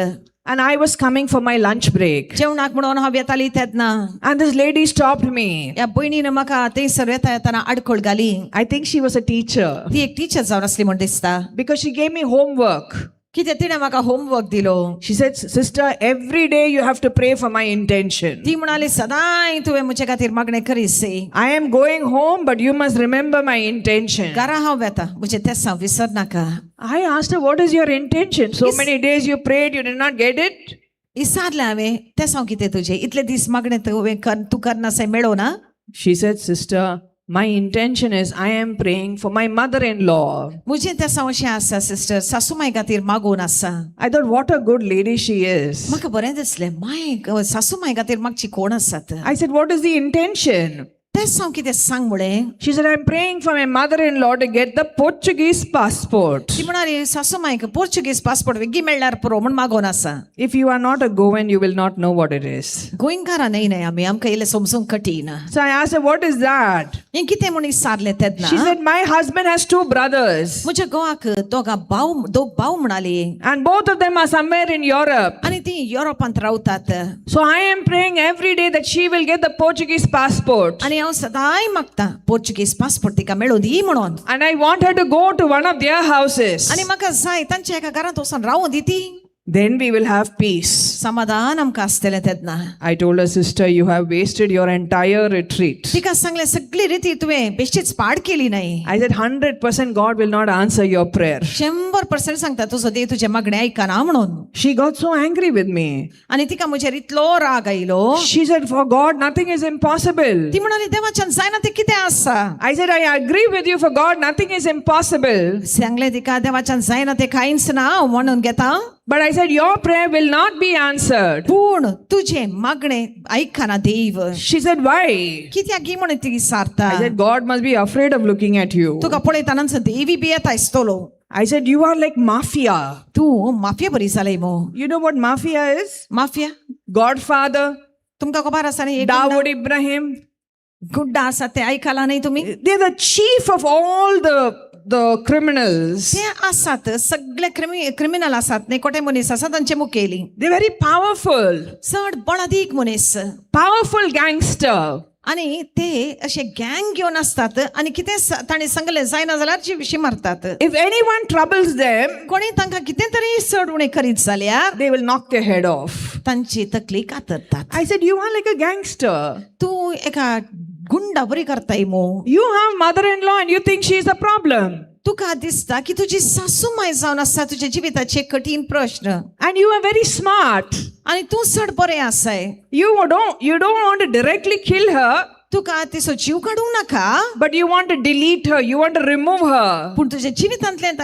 And I was coming for my lunch break. जेवणाक म्हणून हांव येताली तेन्ना And this lady stopped me. ह्या भयणीन म्हाका थंयसर येताना आडखळ घाली. I think she was a teacher. ती एक टीचर जावन आसली म्हण दिसता. Because she gave me homework. कितें तिणें म्हाका होमवर्क दिलो. She said, sister, every day you have to pray for my intention. ती म्हणाली सदां तुवें म्हजे खातीर मागणें करीसी. I am going home, but you must remember my intention. घरा हांव वेता म्हजें तेसांव विसर नाका. I asked her, what is your intention? So many days you prayed, you did not get it? विचारलें हांवें तेसांव कितें तुजें इतले दीस मागणें तूं करनासय मेळो ना. She said, sister, my intention is I am praying for my mother-in-law. म्हजें तेसांव अशें आसा सिस्टर सासूमाय खातीर मागून आसा. I thought, what a good lady she is. म्हाका बरें दिसलें माय सासूमाय खातीर मागची कोण आसात. I said, what is the intention? तेसांव कितें सांग म्हळें. She said, I'm praying for my mother-in-law to get the Portuguese passport. ती म्हणाली सासूमायक पोर्चुगीज पासपोर्ट वेगी मेळ्ळ्यार पुरो म्हण मागोन आसा. If you are not a Goan, you will not know what it is. गोंयकारां न्हय आमी आमकां इल्लें समजूंक कठीण. So I asked her, what is that? हें कितें म्हूण विचारलें तेन्ना She said, my husband has 2 brothers. म्हज्या घोवाक दोग भाव म्हणाली. And both of them are somewhere in Europe. आनी ती युरोपांत रावतात. So I am praying every day that she will get the Portuguese passport. आनी हांव सदांय मागता पोर्चुगीज पासपोर्ट तिका मेळूं दी म्हणून. And I want her to go to one of their houses. आनी म्हाका जाय तांच्या एका घरांत वचून रावूं दी ती. then we will have peace. समाधान आमकां आसतलें तेन्ना. I told her, sister, you have wasted your entire retreat. तिका सांगलें सगळी रिती तुवें बेश्टीच पाड केली नाही. I said, 100% God will not answer your prayer. 100% सांगता तुजो देव तुजें मागणें आयकना म्हणून. She got so angry with me. आनी तिका म्हजेर इतलो राग आयलो. She said, for God, nothing is impossible. ती म्हणाली देवाच्यान जायना तें कितें आसा. I said, I agree with you, for God, nothing is impossible. सांगलें तिका देवाच्यान जायना तें कांयच ना हांव म्हणून घेता. But I said, your prayer will not be answered. पूण तुजें मागणें आयकना देव. She said, why? कित्याक गी म्हणून ती सारता. I said, God must be afraid of looking at you. तुका पळयतानाच देवी बी येता आसतलो. I said, you are like mafia. तूं माफिया बरी जालें मो. You know what mafia is? Mafia Godfather, तुमकां खबर आसा न्ही एक Dawood Ibrahim. गुड्डा आसा ते आयकला न्ही तुमी. They're the chief of all the criminals. ते आसात सगळे क्रिमिनल आसात न्ही कोटे मनीस आसात तांचे मुखेली. They're very powerful. चड बळादीक मनीस Powerful gangster. आनी ते अशे गँग घेवन आसतात आनी कितें ताणें सांगलें जायना जाल्यार जीव मारतात. If anyone troubles them, कोणी तांकां कितें तरी चड उणें करीत जाल्यार they will knock their head off. तांची तकली कातरतात. I said, you are like a gangster. तूं एका गुंडा बरी करताय मो. You have mother-in-law and you think she is a problem. तुका दिसता की तुजी सासू माय जावन आसा तुज्या जिविताचे कठीण प्रश्न. And you are very smart. आनी तूं चड बरें आसाय. You don't want to directly kill her, तुका तिचो जीव काडूंक नाका. but you want to delete her. You want to remove her. पूण तुज्या जिवितांतल्यान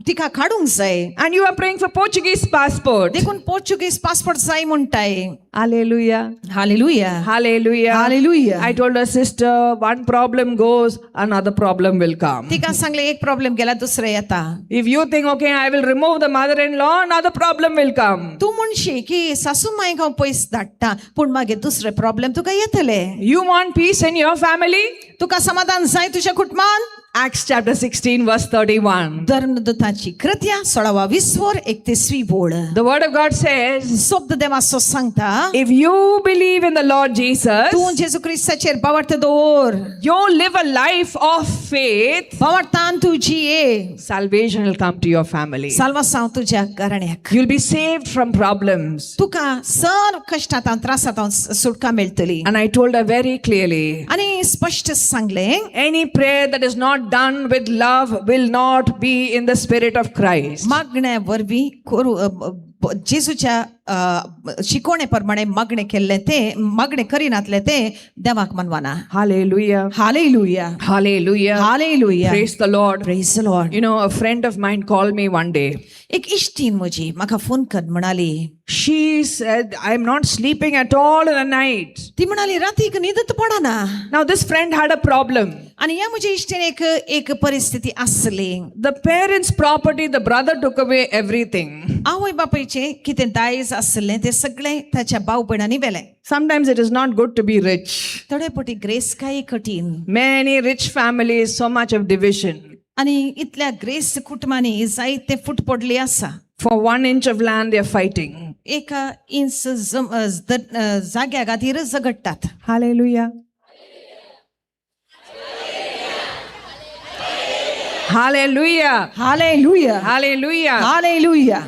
तिका काडूंक जाय. And you are praying for Portuguese passport. देखून पोर्चुगीज पासपोर्ट जाय म्हणटाय. Hallelujah. Hallelujah. Hallelujah. Hallelujah. I told her, sister, one problem goes, another problem will come. तिका सांगले एक प्रॉब्लेम गेला दुसरें येता. If you think, okay, I will remove the mother-in-law, another problem will come. तूं म्हणशी की सासू मायक हांव पयस धाडटा पूण मागीर दुसरे प्रॉब्लेम तुका येतले. You want peace in your family? तुका समाधान जाय तुज्या कुटुंबान. Acts chapter 16 verse 31. धर्मदूतांची कृत्या 16 31 बोल. The word of God says, शब्द देवाचो सांगता if you believe in the Lord Jesus, तूं जेजू क्रिस्ताचेर बावट दवर. you live a life of faith, बावटान तूं जिये. salvation will come to your family. साल्वासांव तुज्या घराण्याक. You'll be saved from problems. तुका सर कश्टांत त्रासांत सुटका मेळटली. And I told her very clearly, आनी स्पष्ट सांगलें any prayer that is not done with love will not be in the spirit of Christ. मागण्या वरवीं जेजूच्या शिकोवणे प्रमाणे मागणे केल्ले ते मागणे करिनातले ते देवाक मनवाना. Hallelujah. Hallelujah. Hallelujah. Hallelujah. Praise the Lord. Praise the Lord. You know, a friend of mine called me one day. एक इश्टीन म्हजी म्हाका फोन कर म्हणाली. She said, I'm not sleeping at all in the night. ती म्हणाली रातीक न्हीदच पडना. Now this friend had a problem. आनी ह्या म्हज्या इश्टीन एक परिस्थिती आसली. The parents' property, the brother took away everything. आवय बापायचे कितें दायज आसलें ते सगळें ताच्या भाव भयणांनी व्हेलें. Sometimes it is not good to be rich. थोडे पटी ग्रेस काय कठीण. Many rich families, so much of division. आनी इतल्या ग्रेस कुटुंबांनी जायते फूट पडली आसा. For 1 inch of land, they are fighting. एका इंच जाग्या खातीर झगडटात. Hallelujah. Hallelujah. Hallelujah. Hallelujah. Hallelujah.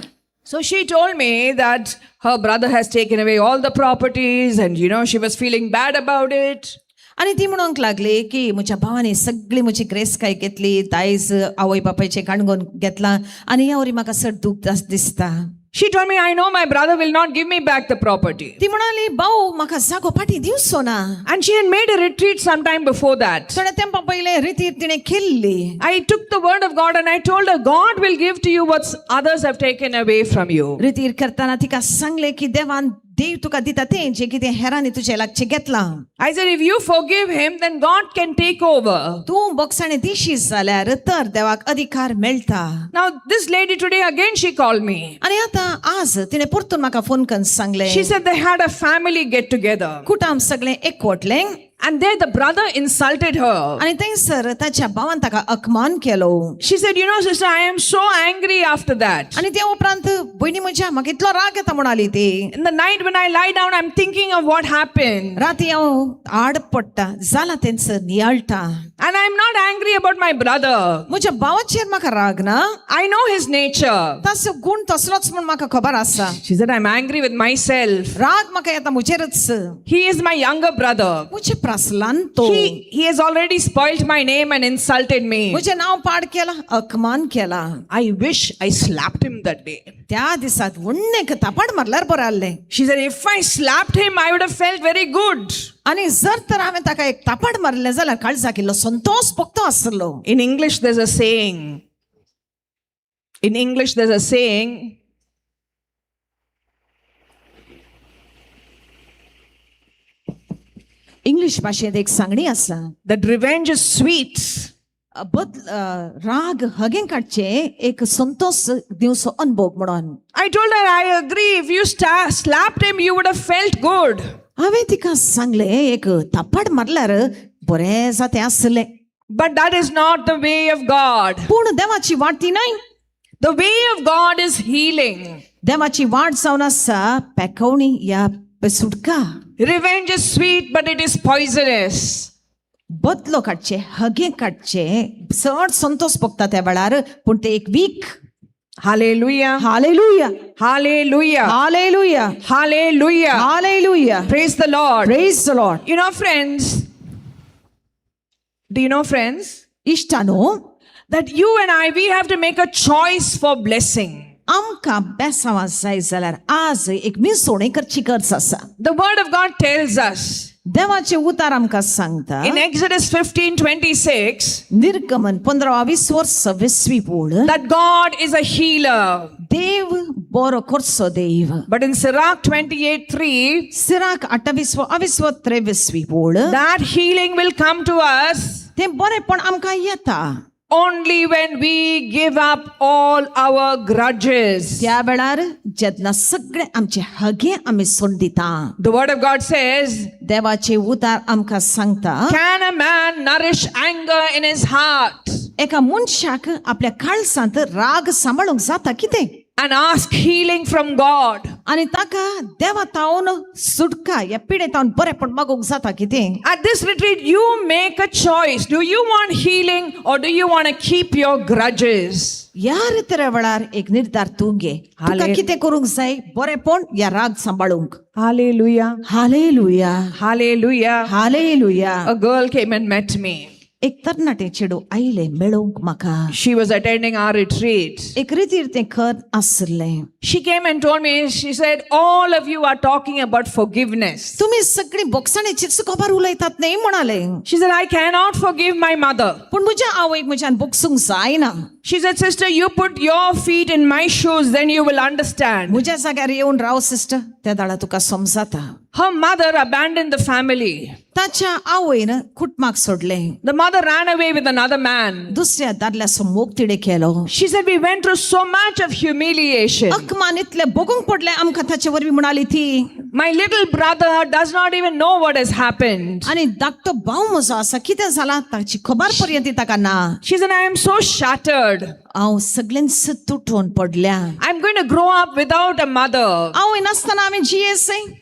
So she told me that her brother has taken away all the properties and she was feeling bad about it. आनी ती म्हणूंक लागली की म्हज्या भावानी सगळी म्हजी ग्रेस काय घेतली दायज आवय बापायचे काणगोन घेतला आनी ह्या वरी म्हाका चड दूख दिसता. She told me, I know my brother will not give me back the property. ती म्हणाली भाऊ म्हाका जागो फाटी दिवचो ना. And she had made a retreat sometime before that. थोड्या तेंपा पयले रिती तिणें केल्ली. I took the word of God and I told her, God will give to you what others have taken away from you. रितीर करताना तिका सांगले की देव तुका दिता तें जे कितें हेरांनी तुजे लागचें घेतलां. I said, if you forgive him, then God can take over. तूं बोगसाणें दिशी जाल्यार तर देवाक अधिकार मेळटा. Now this lady today again she called me. आनी आतां आज तिणें परतून म्हाका फोन करून सांगलें. She said they had a family get together. कुटुंब सगळें एकवटलें. And there the brother insulted her. आणि थंयसर ताच्या भावान ताका अपमान केलो. She said, you know, sister, I am so angry after that. आणि त्या उपरांत भयणी म्हज्या म्हाका इतलो राग येता म्हणाली ती. In the night when I lie down, I'm thinking of what happened. राती हांव आड पडटा जाला तेंचर नियाळटा. And I'm not angry about my brother. म्हज्या भावाचेर म्हाका राग ना. I know his nature. ताचो गुण तसलोच म्हूण म्हाका खबर आसा. She said, I'm angry with myself. राग म्हाका येता म्हजेरच. He is my younger brother. म्हजे प्रसलान तो. He has already spoiled my name and insulted me. म्हजें नांव पाड केला, अपमान केला. I wish I slapped him that day. त्या दिसात उन्नेक तापाड मारल्यार बरें आहलें. She said, if I slapped him, I would have felt very good. आणि जर तर हांवें ताका एक तापाड मारलें जाल्यार काळजाकिल्लो संतोष भोगतो आसलो. In English, there's a saying. In English, there's a saying. English भाशेंत एक सांगणी आसा. That revenge is sweet. राग हगें काडचे एक संतोष दिवचो अनुभव म्हणून. I told her, I agree. If you slapped him, you would have felt good. हांवें तिका सांगलें एक तापाड मारल्यार बरें जातें आसलें. But that is not the way of God. पूण देवाची वाट ती न्हय. The way of God is healing. देवाची वाट जावन आसा पेकवणी या सुटका. Revenge is sweet, but it is poisonous. बदलो काडचे हगे काडचे चड संतोष भोगता त्या वेळार पूण ते एक week. Hallelujah. Hallelujah, Hallelujah. Hallelujah, Hallelujah. Hallelujah. Praise the Lord. Praise the Lord. You know, friends, do you know, friends, इश्टानो, that you and I, we have to make a choice for blessing. आमकां बेसांवां जाय जाल्यार आज एक मिसोणी करची गरज आसा. The word of God tells us देवाचे उतार आमकां सांगता. in Exodus 15:26 निर्गमन 15:26 पोळ that God is a healer. देव बरो करचो देव. But in Sirach 28:3, Sirach 28:23 Pol that healing will come to us तें बरेंपण आमकां येता only when we give up all our grudges. त्या वेळार जेन्ना सगळे आमचे हगे आमी सोडून दिता. The word of God says, देवाचे उतार आमकां सांगता. can a man nourish anger in his heart एका मनशाक आपल्या काळजांत राग सांबाळूंक जाता कितें and ask healing from God? आनी ताका देवा तावन सुटका ह्या पिडेतावन बरेंपण मागूंक जाता कितें. At this retreat, you make a choice. Do you want healing or do you want to keep your grudges? ह्या रितीच्या वेळार एक निर्धार तूं घे. तुका कितें करूंक जाय बरेंपण या राग सांबाळूंक. Hallelujah. Hallelujah, Hallelujah. Hallelujah. A girl came and met me. एक तरणाटे चेडू आयले मेळोवंक म्हाका. She was attending our retreat. एक रितीर तें खर आसलें. She came and told me, she said, all of you are talking about forgiveness. तुम्ही सगळी बोगसाणेचीच खबर उलयतात न्ही म्हणाले. She said, I cannot forgive my mother. पूण म्हज्या आवयक म्हज्यान बोगसूंक जायना. She said, sister, you put your feet in my shoes, then you will understand. म्हज्या जाग्यार येवन राव सिस्टर, त्या दाडा तुका समजाता. Her mother abandoned the family. ताच्या आवयन कुटुंबाक सोडलें. The mother ran away with another man. दुसऱ्या दादल्या मोग तिडे केलो. She said, we went through so much of humiliation. अकमान इतले भोगूंक पडलें आमकां ताचे वरवीं म्हणाली ती. My little brother does not even know what has happened. आनी धाकटो भाव म्हजो आसा कितें जालां ताची खबर पर्यंत ताका ना. She said, I am so shattered. हांव सगळ्यांच तुटून पडल्या. I'm going to grow up without a mother. आवय नासतना आमी जियेसय.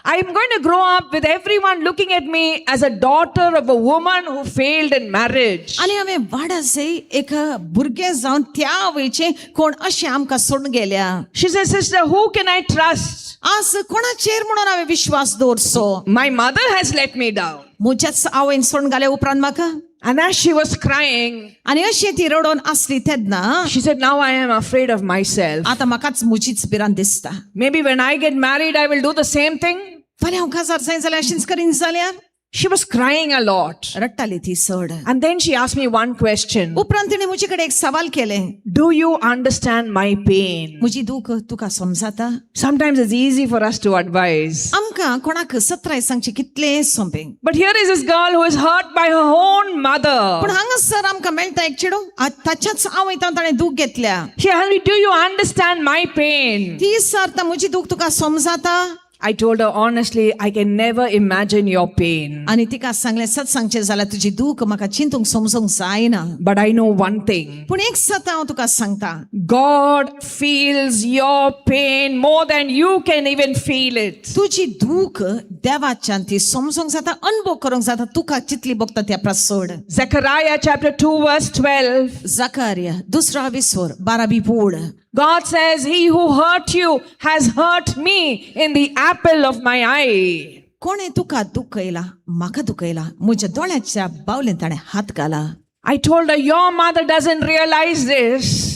I'm going to grow up with everyone looking at me as a daughter of a woman who failed in marriage. आनी हांवें वाडासय एक भुरगें जावन त्या आवयचें कोण अशें आमकां सोडून गेल्या. She said, sister, who can I trust? आज कोणाचेर म्हणून हांवें विश्वास दवरचो. My mother has let me down. म्हज्याच आवयन सोडून घाले उपरांत म्हाका. And as she was crying, आनी अशी ती रडोन आसली तेन्ना she said, now I am afraid of myself. आतां म्हाकाच म्हजीच भिरांत दिसता. Maybe when I get married, I will do the same thing. फाल्यां हांव काजार जाय जाल्यार अशेंच करीन जाल्यार. She was crying a lot. रडटाली ती चड. And then she asked me one question. उपरांत तिणें म्हजे कडेन एक सवाल केलें. Do you understand my pain? म्हजी दूख तुका समजाता? Sometimes it's easy for us to advise. आमकां कोणाक सत्राय सांगचें कितलें सोंपें. But here is this girl who is hurt by her own mother. पूण हांगासर आमकां मेळटा एक चेडू ताच्याच आवयतान ताणें दूख घेतल्या. She asked me, do you understand my pain? ती सर्त म्हजी दूख तुका समजाता? I told her honestly, I can never imagine your pain. आणि तिका सांगलें सच सांगचें जाल्यार तुजी दूख म्हाका चिंतूंक समजूंक जायना. But I know one thing. पूण एक सत हांव तुका सांगता, God feels your pain more than you can even feel it. तुजी दूख देवाच्यान ती समजूंक जाता, अनुभव करूंक जाता, तुका चितली बघता त्या प्रसोड. Zechariah chapter 2 verse 12. जकार्या 2:12 बोड. God says, he who hurt you has hurt me in the apple of my eye. कोणे तुका दुखयला, म्हाका दुखयला, म्हज्या दोळ्याच्या बावलेन ताणें हात घाला. I told her, your mother doesn't realize this.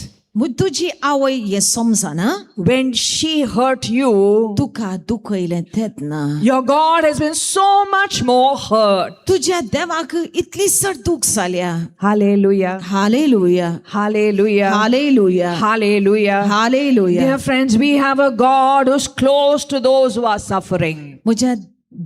तुजी आवय हे समजना, When she hurt you, तुका दुखयलें तेन्ना your God has been so much more hurt. तुज्या देवाक इतली सर दूख जाल्या. Hallelujah. Hallelujah, Hallelujah. Hallelujah, Hallelujah. Hallelujah. Dear friends, we have a God who's close to those who are suffering. म्हज्या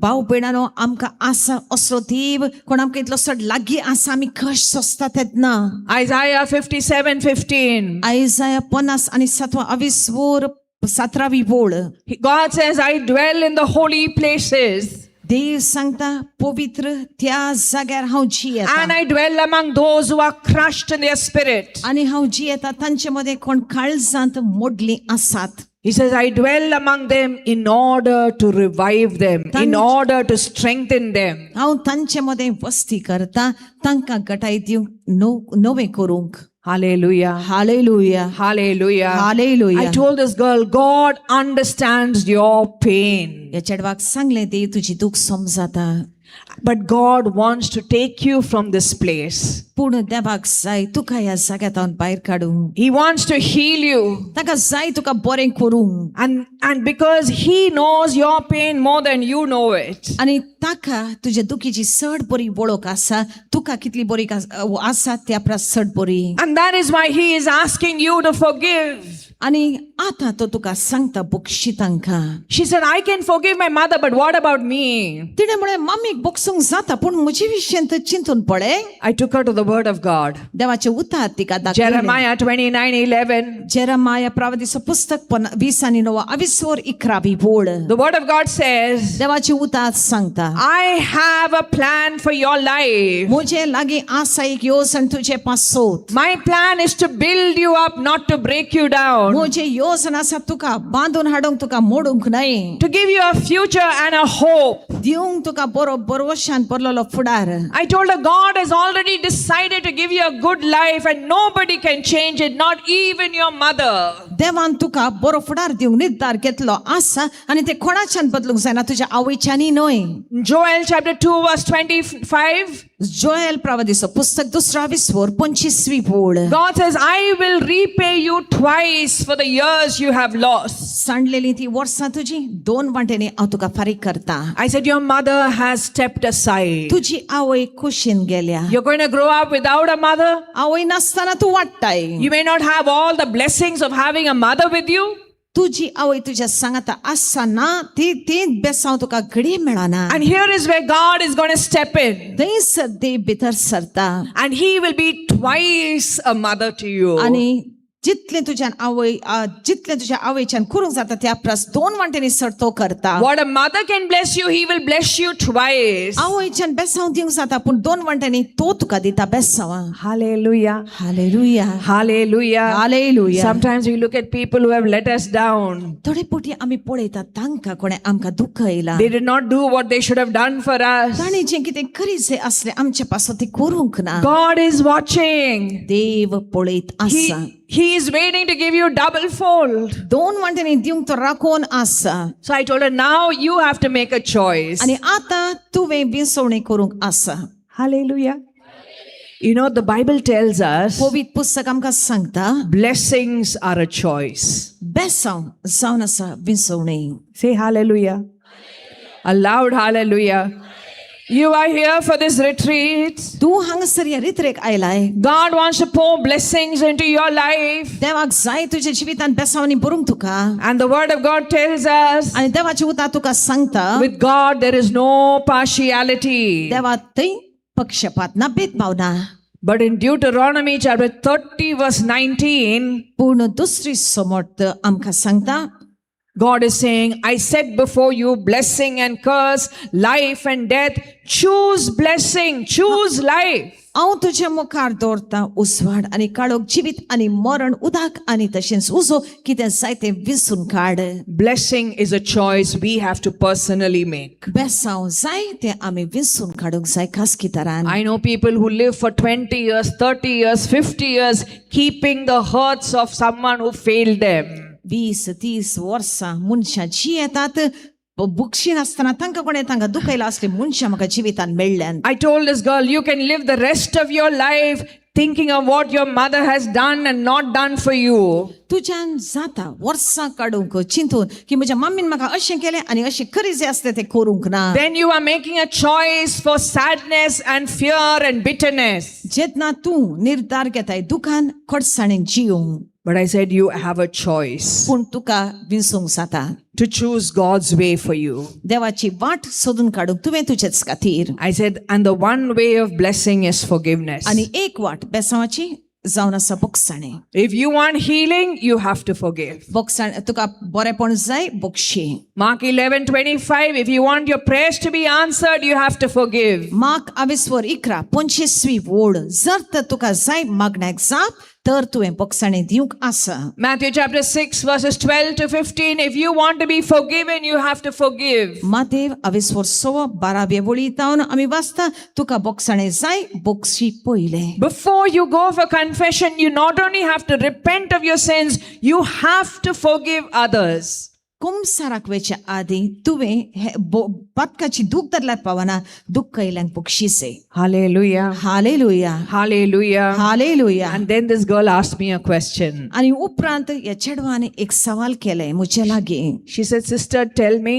भाव भयणानो, आमकां आसा असलो देव कोण आमकां इतलो सड लागीं आसा, आमी कश्ट सोंसता तेन्ना. Isaiah 57:15. आयजाया 50:27 बोड. God says, I dwell in the holy places, देव सांगता पवित्र त्या जाग्यार हांव जियेता. and I dwell among those who are crushed in their spirit. आनी हांव जियेता तांचे मदें कोण काळजांत मोडलीं आसात. He says, I dwell among them in order to revive them, in order to strengthen them. हांव तांचे मदें वस्ती करता, तांकां घटाय दिवंक, नवें करूंक. Hallelujah. Hallelujah, Hallelujah. Hallelujah. I told this girl, God understands your pain, ह्या चेडवाक सांगलें, देव तुजी दूख समजता, but God wants to take you from this place. पूण देवाक जाय तुका ह्या जाग्यांतल्यान भायर काडूंक. He wants to heal you. ताका जाय तुका बरें करूंक. And because He knows your pain more than you know it. आनी ताका तुज्या दुखीची चड बरी वळख आसा, तुका कितली बरी आसा त्या परस चड बरी. And that is why He is asking you to forgive. आनी आतां तो तुका सांगता बक्षी तांकां. She said, I can forgive my mother, but what about me? तिणें म्हळें, मम्मीक बक्षूंक जाता, पूण म्हजे विशयेन तर चिंतून पळय. I took her to the Word of God. देवाचें उतर तिका दाखयलें. Jeremiah 29:11. जेरमाया प्रवादीचो पुस्तक 20:11 board. The Word of God says, देवाचें उतर सांगता, I have a plan for your life. म्हजे लागीं आसा एक येवजण तुजे पासोत. My plan is to build you up, not to break you down. म्हजे येवजण आसा तुका बांदून हाडूंक, तुका मोडूंक न्हय. To give you a future and a hope. दिवंक तुका बरो भरवशान भरलेलो फुडार. I told her, God has already decided to give you a good life and nobody can change it, not even your mother. देवान तुका बरो फुडार दिवंक निर्धार घेतलो आसा, आनी ते कोणाच्यान बदलूंक जायना, तुज्या आवयच्यानी न्हय. Joel chapter 2 verse 25. जोएल प्रवादीचो पुस्तक 2:25 board. God says, I will repay you twice for the years you have lost. सांडलेली ती वर्सां तुजी 2 वांटेनी हांव तुका फारीक करता. I said, your mother has stepped aside. तुजी आवय कुशीन गेल्या. You're going to grow up without a mother. आवय नासतना तूं वाडटाय. You may not have all the blessings of having a mother with you. तुजी आवय तुज्या सांगाता आसना, ती बेसांव तुका घडी मेळना. And here is where God is going to step in. थंयसर देव भितर सरता. And He will be twice a mother to you. आनी जितलें तुज्यान आवयच्यान करूंक जाता त्या परस 2 वांटेनी चड तो करता. What a mother can bless you, He will bless you twice. आवयच्यान बेसांव दिवंक जाता, पूण 2 वांटेनी तो तुका दिता बेसांव. Hallelujah. Hallelujah, Hallelujah. Hallelujah. Sometimes we look at people who have let us down. थोडे पोटी आमी पळयता तांकां कोणें आमकां दुखयला. They did not do what they should have done for us. ताणें जें कितें करीचें आसलें आमचे पासून तें करूंक ना. God is watching. देव पळयत आसा. He is waiting to give you double fold. 2 वांटेनी दिवंक तो राखून आसा. So I told her, now you have to make a choice. आनी आतां तुवें विसवणी करूंक आसा. Hallelujah. You know, the Bible tells us पवित्र पुस्तक आमकां सांगता blessings are a choice. बेसांव जावन आसा विसवणी. Say hallelujah. A loud hallelujah. You are here for this retreat. तूं हांगासर ह्या रित्रेक आयलाय. God wants to pour blessings into your life. देवाक जाय तुज्या जिवितांत बेसांवणी भरूंक तुका. And the word of God tells us, आनी देवाचें उतर तुका सांगता, with God there is no partiality. देवा थंय पक्षपात ना, भेदभाव ना. But in Deuteronomy chapter 30 verse 19, पूण दुसरी समर्थ आमकां सांगता God is saying, I set before you blessing and curse, life and death. Choose blessing, choose life. हांव तुजे मुखार दवरतां उसवाड आनी काळोख, जिवीत आनी मरण, उदाक आनी तशेंच उजो, कितें जाय तें विसरून काड. Blessing is a choice we have to personally make. बेसांव जाय तें आमी विसरून काडूंक जाय खासगी तरान. I know people who live for 20 years, 30 years, 50 years, keeping the hurts of someone who failed them. 20-30 वर्सां मनशां जी येतात बुकशी नासतना तांकां कोणें तांकां दुखयलां असले मनशां म्हाका जिवितान मेळ्ळ्यान. I told this girl, you can live the rest of your life thinking of what your mother has done and not done for you. तुज्यान जाता वर्सां काडूंक चिंतून की म्हज्या मम्मीन म्हाका अशें केलें आनी अशें खरी जें आसलें तें करूंक ना. Then you are making a choice for sadness and fear and bitterness. जेन्ना तूं निर्धार घेताय दुखान खडसाणेन जियोंक, But I said, you have a choice पूण तुका विसरूंक जाता to choose God's way for you. देवाची वाट सोदून काडूंक तुवें तुजेच खातीर. I said, and the one way of blessing is forgiveness. आनी एक वाट बेसांवाची जावन आसा बोगसाणें. If you want healing, you have to forgive. बोगसाण तुका बरेपण जाय बोगशी. Mark 11:25, if you want your prayers to be answered, you have to forgive. माक 11:25 वोड, जर तर तुका जाय मागण्याक जाप तर तुवें बोगसाणें दिवंक आसा. Matthew chapter 6 verses 12 to 15, if you want to be forgiven, you have to forgive. मातेव 11:12 वळीतावन आमी वाचता, तुका बोगसाणें जाय बोगशी पयले. Before you go for confession, you not only have to repent of your sins, you have to forgive others. कुमसाराक वेचे आदी तुवें बदकाची दूख धरल्यार पावना, दूख कैल्यांक बोगशीसे. Hallelujah. Hallelujah, Hallelujah. Hallelujah. And then this girl asked me a question. आनी उपरांत ह्या चेडवान एक सवाल केले म्हजे लागीं. She said, sister, tell me,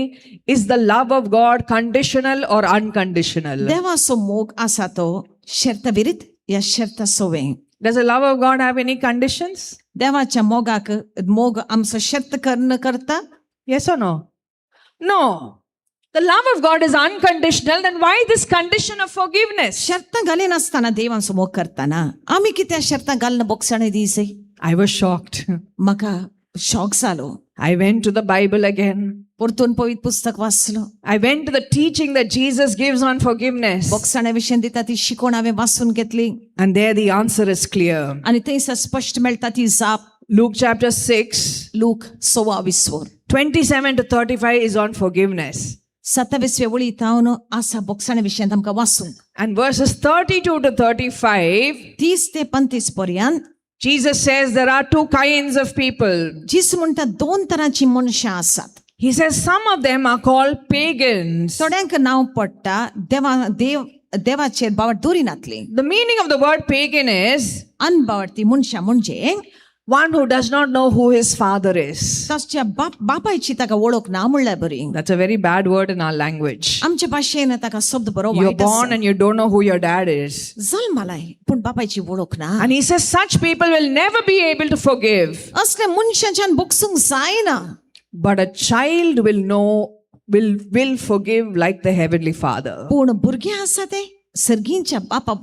is the love of God conditional or unconditional? देवाचो मोग आसा तो शर्त विरीत या शर्त सोवें. Does the love of God have any conditions? देवाच्या मोगाक मोग आमचो शर्त करता. Yes or no? No. The love of God is unconditional. Then why this condition of forgiveness? शर्त घालिनासतना देवाचो मोग करतना आमी कित्याक शर्त घालना बोगसाणें दिसय. I was shocked. म्हाका शॉक जालो. I went to the Bible again. परतून पवित्र पुस्तक वाचलो. I went to the teaching that Jesus gives on forgiveness. बोगसाणे विशयी दिता ती शिकोवण हांवें वाचून घेतली And there the answer is clear. आनी थंयसर स्पश्ट मेळटा ती जाप. Luke chapter 6, look 26 27 to 35 is on forgiveness. 27 वळीतावन आसा बोगसाणे विशयी आमकां वाचूंक. And verses 32 to 35, 30 ते 35 पर्यंत Jesus says there are two kinds of people. जीस म्हणटा दोन तरांची मनशां आसात. He says some of them are called pagans. थोड्यांक नांव पडटा देवाचेर बावट दवरिनातली. The meaning of the word pagan is अनबावडती मनशां म्हणजे one who does not know who his father is. ताच्या बापायची ताका वळख ना म्हणल्यार बरी. That's a very bad word in our language. आमच्या भाशेन ताका शब्द बरो You're वायट born आसा. and you don't know who your dad is. जल्मालाय पूण बापायची वळख ना. And he says such people will never be able to forgive. असले मनशांच्यान बोगसूंक जायना. But a child will know, will forgive like the heavenly father. पूण भुरगें आसा ते सर्गींच्या बापा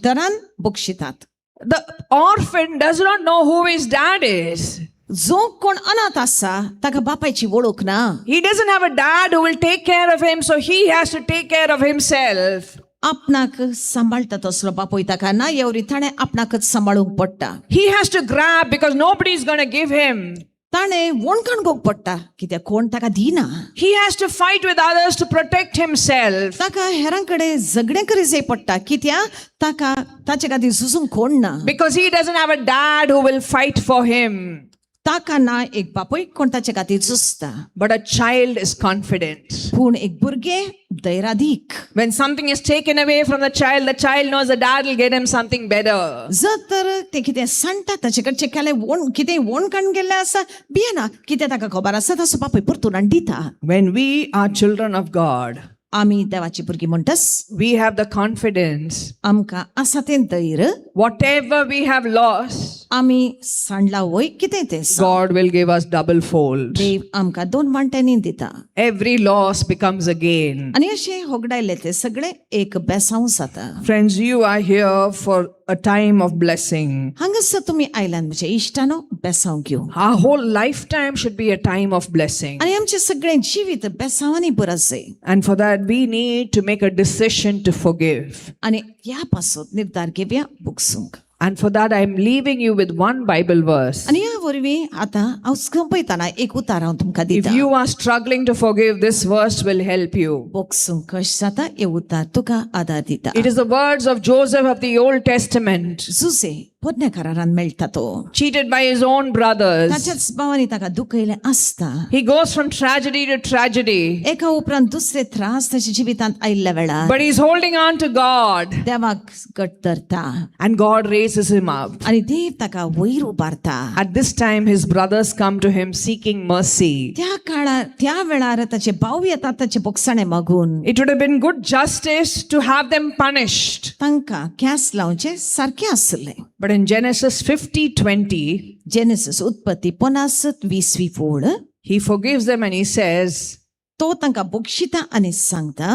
तरान बोगशितात. The orphan does not know who his dad is. जो कोण अनाथ आसा ताका बापायची वळख ना. He doesn't have a dad who will take care of him, so he has to take care of himself. आपणाक सांबाळटा तसलो बापूय ताका ना एवरी ताणें आपणाकच सांबाळूंक पडटा. He has to grab because nobody is going to give him. ताणें वणकाणगोक पडटा कित्याक कोण ताका दिना. He has to fight with others to protect himself. ताका हेरां कडेन झगडें करी जाय पडटा कित्याक ताका ताचे खातीर झुजूंक कोण ना. Because he doesn't have a dad who will fight for him. ताका ना एक बापूय कोण ताचे खातीर झुजता. But a child is confident. पूण एक भुरगें धैर्यादीक. When something is taken away from the child knows the dad will get him something better. जर तर ते कितें सांडटा ताचे कडचे कितें वणकाण गेल्लें आसा भियेना कित्याक ताका खबर आसा ताचो बापूय परतून आनी दिता. When we are children of God, आमी देवाची भुरगीं म्हणटस we have the confidence. आमकां आसा तें धैर्य. Whatever we have lost, आमी सांडला वय कितें तें सांग. God will give us double fold. देव आमकां 2 वांट्यांनी दिता. Every loss becomes a gain. आनी अशें होगडायले ते सगळे एक बेसांव जाता. Friends, you are here for a time of blessing. हांगासर तुमी आयल्यान म्हजे इश्टानो बेसांव घेवंक. Our whole lifetime should be a time of blessing. आनी आमचें सगळें जिवीत बेसांवांनी बरस जाय. And for that, we need to make a decision to forgive. आनी ह्या पासून निर्धार घेवया बुकसूंक. And for that, I'm leaving you with one Bible verse. आनी ह्या वरवीं आतां हांव कंपयतना एक उतार हांव तुमकां If दिता. you are struggling to forgive, this verse will help you. बुकसूंक कशें जाता हे उतार तुका आदार दिता. It is the words of Joseph of the Old Testament, जुसे पोरनेकारान मेळटा तो. cheated by his own brothers. ताच्याच भावांनी ताका दुखयलें आसता. He goes from tragedy to tragedy, एका उपरांत दुसरे त्रास ताच्या जिवितांत आयिल्ल्या वेळार but he's holding on to God, देवाक घट धरता and God raises him up. आनी देव ताका वयर उबारता. At this time, his brothers come to him seeking mercy. त्या काळार त्या वेळार ताचे भाव येतात ताचे बोगसाणे मागून. It would have been good justice to have them punished. तांकां कॅस लावचें सारकें आसलें. But in Genesis 50:20, जेनेसीस उत्पत्ती 50:20 फोड he forgives them and he says, तो तांकां बक्षिता आनी सांगता,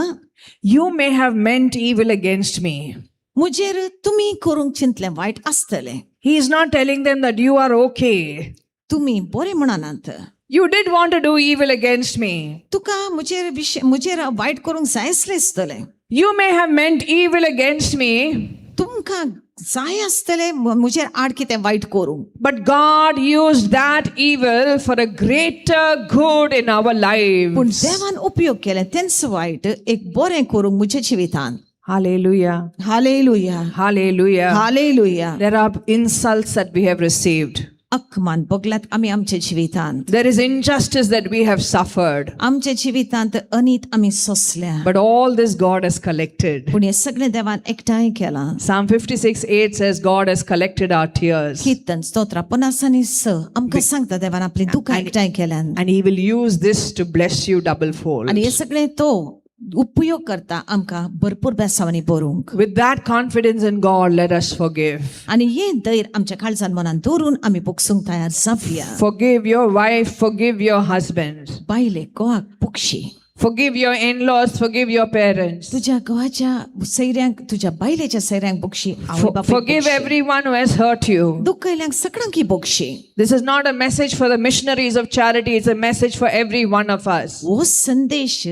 "You may have meant evil against me." मुजेर तुमी करूंक चिंतलें वायट आसतलें. He is not telling them that you are okay. तुमी बरें म्हणनात. You did want to do evil against me. तुका मुजेर वायट करूंक जाय आसलें. You may have meant evil against me, तुमकां जाय आसतलें मुजेर आड कितें वायट करूंक. but God used that evil for a greater good in our पूण lives. देवान उपयोग केलें तेंच वायट एक बरें करूंक मुजे जिवितांत. Hallelujah. Hallelujah, Hallelujah. Hallelujah. There are insults that we have received. अकमान बगलात आमी आमच्या जिवितांत. There is injustice that we have suffered. आमच्या जिवितांत अनीत आमी सोंसल्या. But all this God has collected. पूण हें सगळें देवान एकठांय केलां. Psalm 56:8 says, God has collected our tears. कीर्तन स्तोत्र 50:6 आमकां सांगता देवान आपली दुकां एकठांय केल्यान. And He will use this to bless you double fold. आनी हे सगळें तो उपयोग करता आमकां भरपूर बेसांवांनी भरूंक. With that confidence in God, let us forgive. आनी हे धैर्य आमच्या काळजान मनान दवरून आमी बोगसूंक तयार जावया. Forgive your wife, forgive your husband. बायले घोवाक पुक्षी. Forgive your in-laws, forgive your parents. तुज्या घोवाच्या सैऱ्यांक तुज्या बायलेच्या सैऱ्यांक बोगशी. आवय बापायक Forgive बोगशी. everyone who has hurt you. दुखयल्यांक सगळ्यांक ही बोगशी. This is not a message for the missionaries of charity, it's a message for every one of us. हो संदेश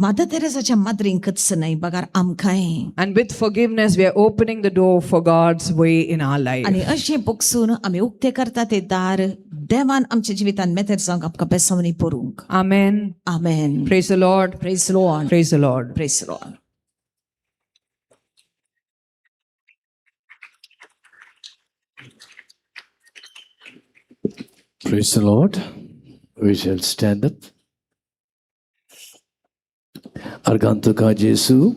मादर तेरेसाच्या माद्रींकच न्हय बगार आमकांय. And with forgiveness, we are opening the door for God's way in our life. आनी अशें बोगसून आमी उक्तें करता तें दार देवान आमच्या जिवितांत मेतेर जावंक आमकां बेसांवांनी भरूंक. Amen. Amen. Praise the Lord. Praise Lord. Praise the Lord. Praise Lord. Praise the Lord. We shall stand up. Argantuka Jesu.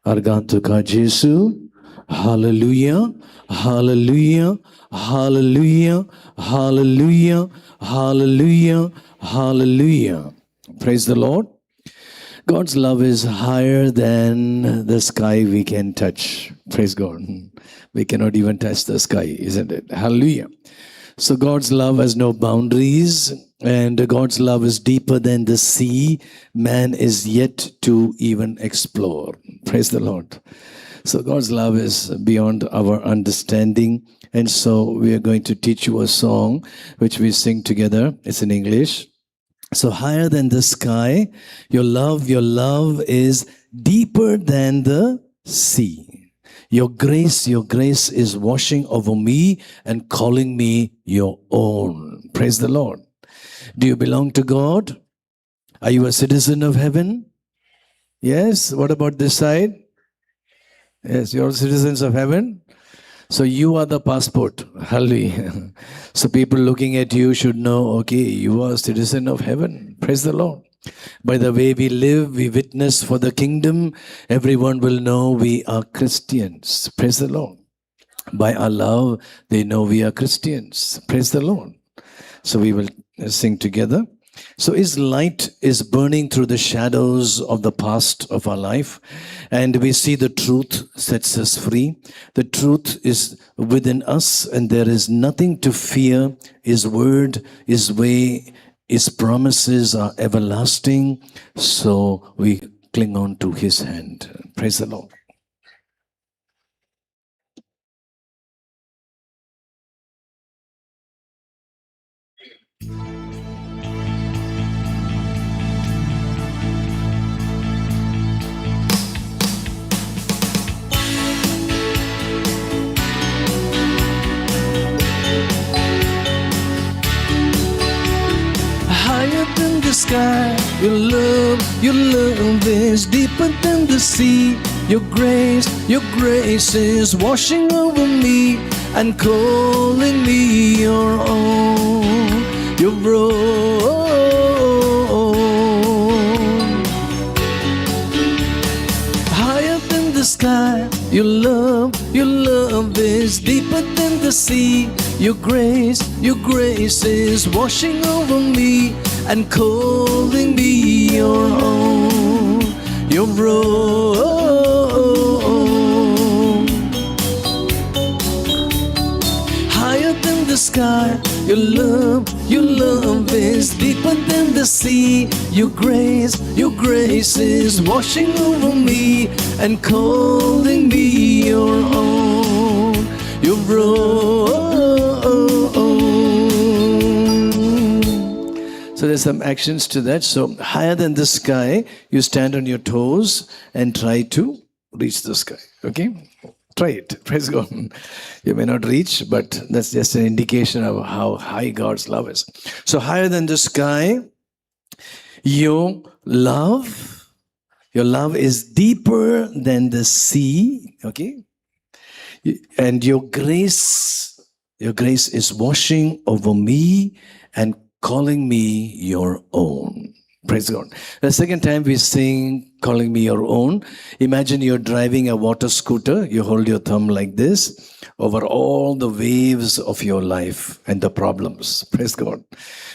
Argantuka Jesu. Hallelujah. Hallelujah. Hallelujah. Hallelujah. Hallelujah. Hallelujah. Praise the Lord. God's love is higher than the sky we can touch. Praise God. We cannot even touch the sky, isn't it? Hallelujah. So God's love has no boundaries, and God's love is deeper than the sea. Man is yet to even explore. Praise the Lord. So God's love is beyond our understanding. And so we are going to teach you a song which we sing together. It's in English. So higher than the sky, your love is deeper than the sea. Your grace is washing over me and calling me your own. Praise the Lord. Do you belong to God? Are you a citizen of heaven? Yes. What about this side? Yes, you're citizens of heaven. So you are the passport. Hallelujah. So people looking at you should know, okay, you are a citizen of heaven. Praise the Lord. By the way we live, we witness for the kingdom, everyone will know we are Christians. Praise the Lord. By our love, they know we are Christians. Praise the Lord. So we will sing together. So His light is burning through the shadows of the past of our life, and we see the truth sets us free. The truth is within us, and there is nothing to fear. His word, His way, His promises are everlasting. So we cling on to His hand. Praise the Lord. Higher than the sky, your love is deeper than the sea. Your grace is washing over me and calling me your own, your own. Higher than the sky, your love is deeper than the sea. Your grace is washing over me and calling me your own, your own. Higher than the sky, your love is deeper than the sea. Your grace is washing over me and calling me your own, your own. So there's some actions to that. So higher than the sky, you stand on your toes and try to reach the sky. Okay? Try it. Praise God. You may not reach, but that's just an indication of how high God's love is. So higher than the sky, your love is deeper than the sea. Okay? And your grace is washing over me and calling me your own. Praise God. The second time we sing calling me your own. Imagine you're driving a water scooter. You hold your thumb like this over all the waves of your life and the problems. Praise God.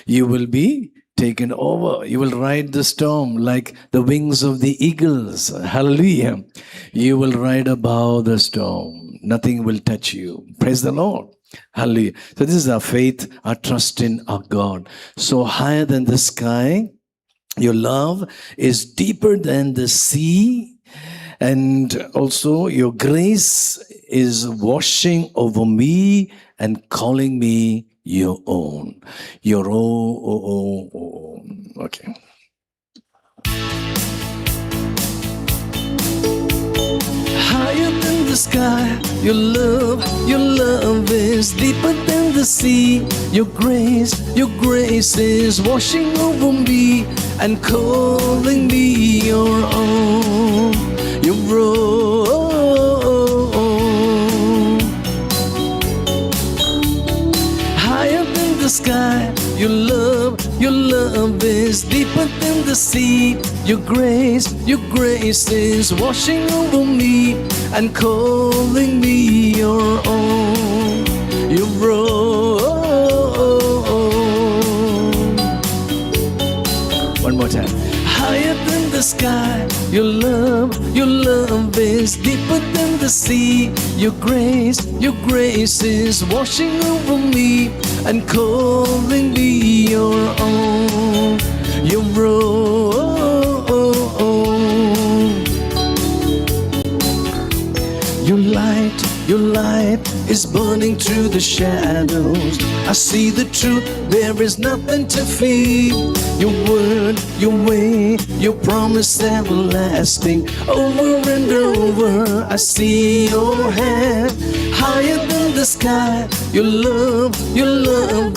You will be taken over. You will ride the storm like the wings of the eagles. Hallelujah. You will ride above the storm. Nothing will touch you. Praise the Lord. Hallelujah. So this is our faith, our trust in our God. So higher than the sky, your love is deeper than the sea. And also your grace is washing over me and calling me your own. Your own. Okay. Higher than the sky, your love is deeper than the sea. Your grace is washing over me and calling me your own, your own. Higher than the sky, your love is deeper than the sea. Your grace is washing over me and calling me your own, your own. One more time. Higher than the sky, your love is deeper than the sea. Your grace is washing over me and calling me your own, your own. Your light is burning through the shadows. I see the truth, there is nothing to fear. Your word, your way, your promise everlasting. Over and over, I see your hand. Higher than the sky, your love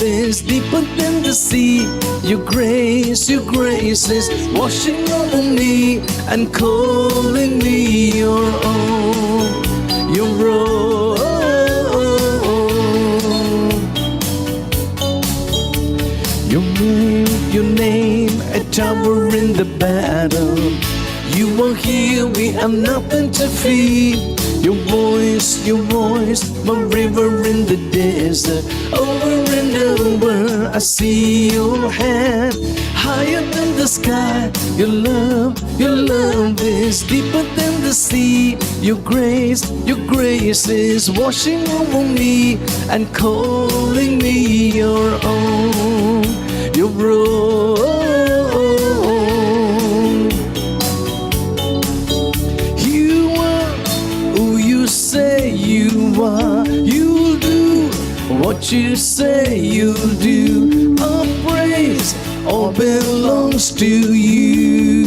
is deeper than the sea. Your grace is washing over me and calling me your own, your own. Your name, a tower in the battle. You are here, we have nothing to fear. Your voice, my river in the desert. Over and over, I see your hand. higher than the sky. Your love is deeper than the sea. Your grace is washing over me and calling me your own. Your own. You are who you say you are. You'll do what you say you'll do. Our praise all belongs to you.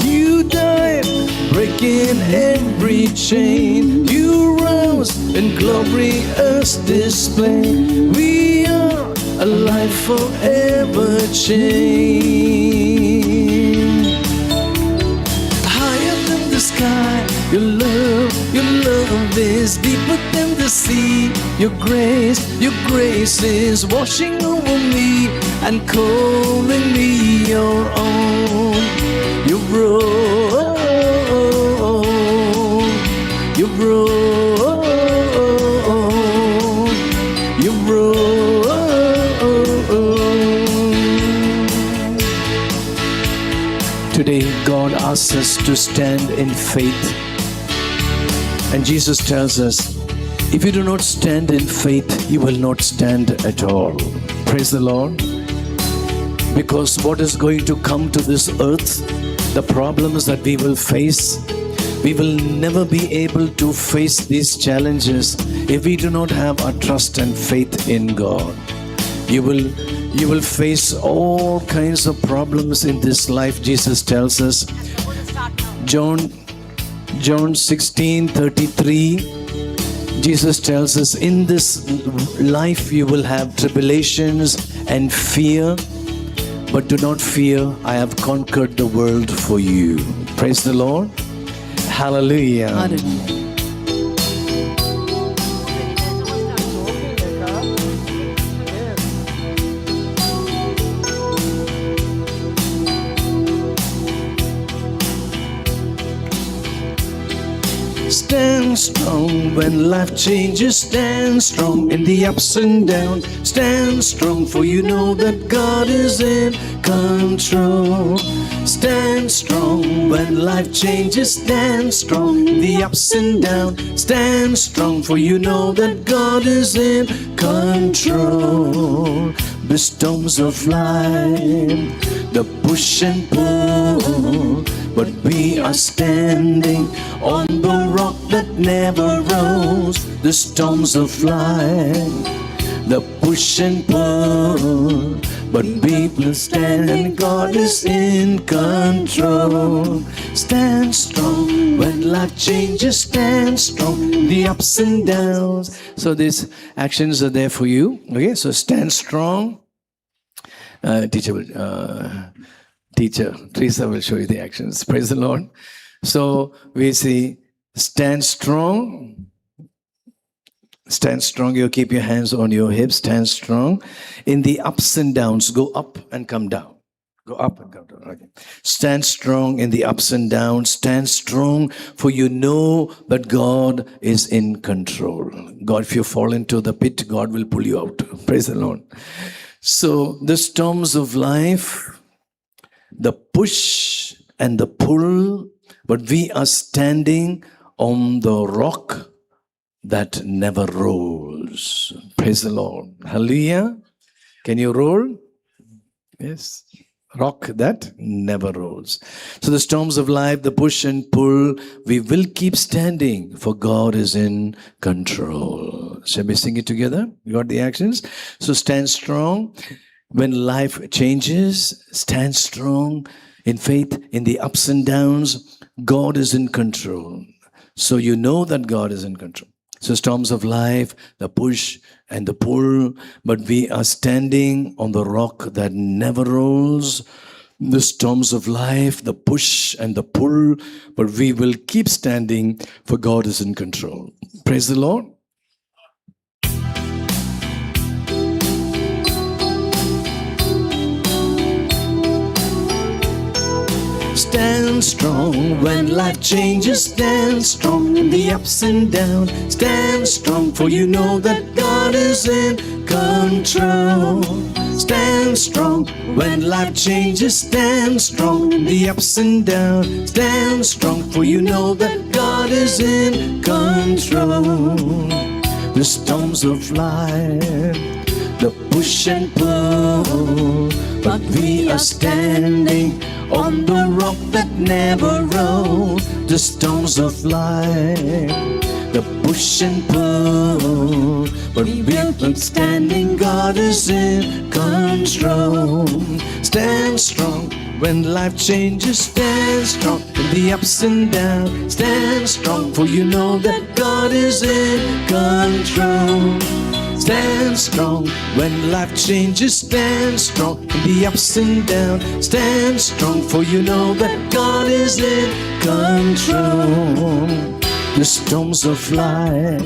You died, breaking every chain. You rose in glorious display. We are alive, forever changed. Higher than the sky, your love is deeper than the sea. Your grace is washing over me and calling me your own. Your own. Your own. Your own. Today, God asks us to stand in faith. And Jesus tells us, if you do not stand in faith, you will not stand at all. Praise the Lord. Because what is going to come to this earth, the problems that we will face, we will never be able to face these challenges if we do not have our trust and faith in God. You will face all kinds of problems in this life. Jesus tells us, John 16:33, Jesus tells us, in this life you will have tribulations and fear, but do not fear, I have conquered the world for you. Praise the Lord. Hallelujah. Hallelujah. Stand strong when life changes. Stand strong in the ups and downs. Stand strong, for you know that God is in control. Stand strong when life changes. Stand strong in the ups and downs. Stand strong, for you know that God is in control. The storms of life, the push and pull, but we are standing on the rock that never rose. The storms of life, the push and pull, but people stand and God is in control. Stand strong when life changes. Stand strong, the ups and downs. So these actions are there for you. Okay, so stand strong. Teacher Teresa will show you the actions. Praise the Lord. So we see stand strong. Stand strong. You keep your hands on your hips. Stand strong. In the ups and downs, go up and come down. Go up and come down. Okay. Stand strong in the ups and downs. Stand strong, for you know that God is in control. God, if you fall into the pit, God will pull you out. Praise the Lord. So the storms of life, the push and the pull, but we are standing on the rock that never rolls. Praise the Lord. Hallelujah. Can you roll? Yes. Rock that never rolls. So the storms of life, the push and pull, we will keep standing, for God is in control. Shall we sing it together? You got the actions? So stand strong when life changes. Stand strong in faith in the ups and downs. God is in control. So you know that God is in control. So storms of life, the push and the pull, but we are standing on the rock that never rolls. The storms of life, the push and the pull, but we will keep standing, for God is in control. Praise the Lord. Stand strong when life changes. Stand strong in the ups and downs. Stand strong, for you know that God is in control. stand strong. When life changes, stand strong. In the ups and downs, stand strong. For you know that God is in control. The storms of life, the push and pull, but we are standing on the rock that never rolls. The storms of life, the push and pull, but we will keep standing. God is in control. Stand strong when life changes. Stand strong in the ups and downs. Stand strong, for you know that God is in control. Stand strong when life changes. Stand strong in the ups and downs. Stand strong, for you know that God is in control. The storms of life,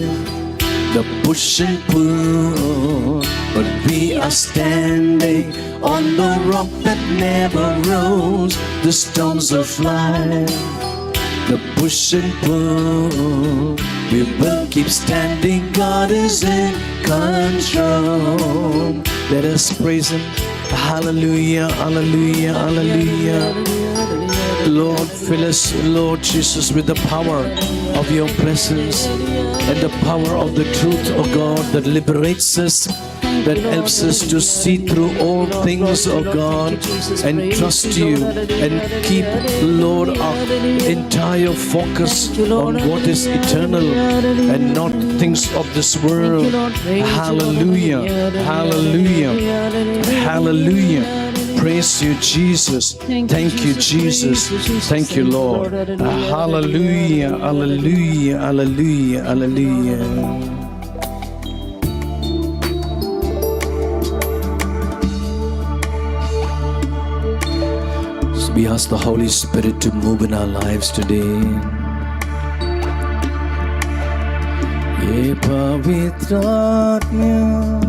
the push and pull, but we are standing on the rock that never rolls. The storms of life, the push and pull, we will keep standing. God is in control. Let us praise Him. Hallelujah, hallelujah, hallelujah. Lord, fill us, Lord Jesus, with the power of your presence and the power of the truth of God that liberates us, that helps us to see through all things of God and trust you and keep, Lord, our entire focus on what is eternal and not things of this world. Hallelujah, hallelujah, hallelujah. Praise you, Jesus. Thank you, Jesus. Thank you, Lord. Hallelujah, hallelujah, hallelujah, hallelujah. So we ask the Holy Spirit to move in our lives today. Ye Pavitra Atma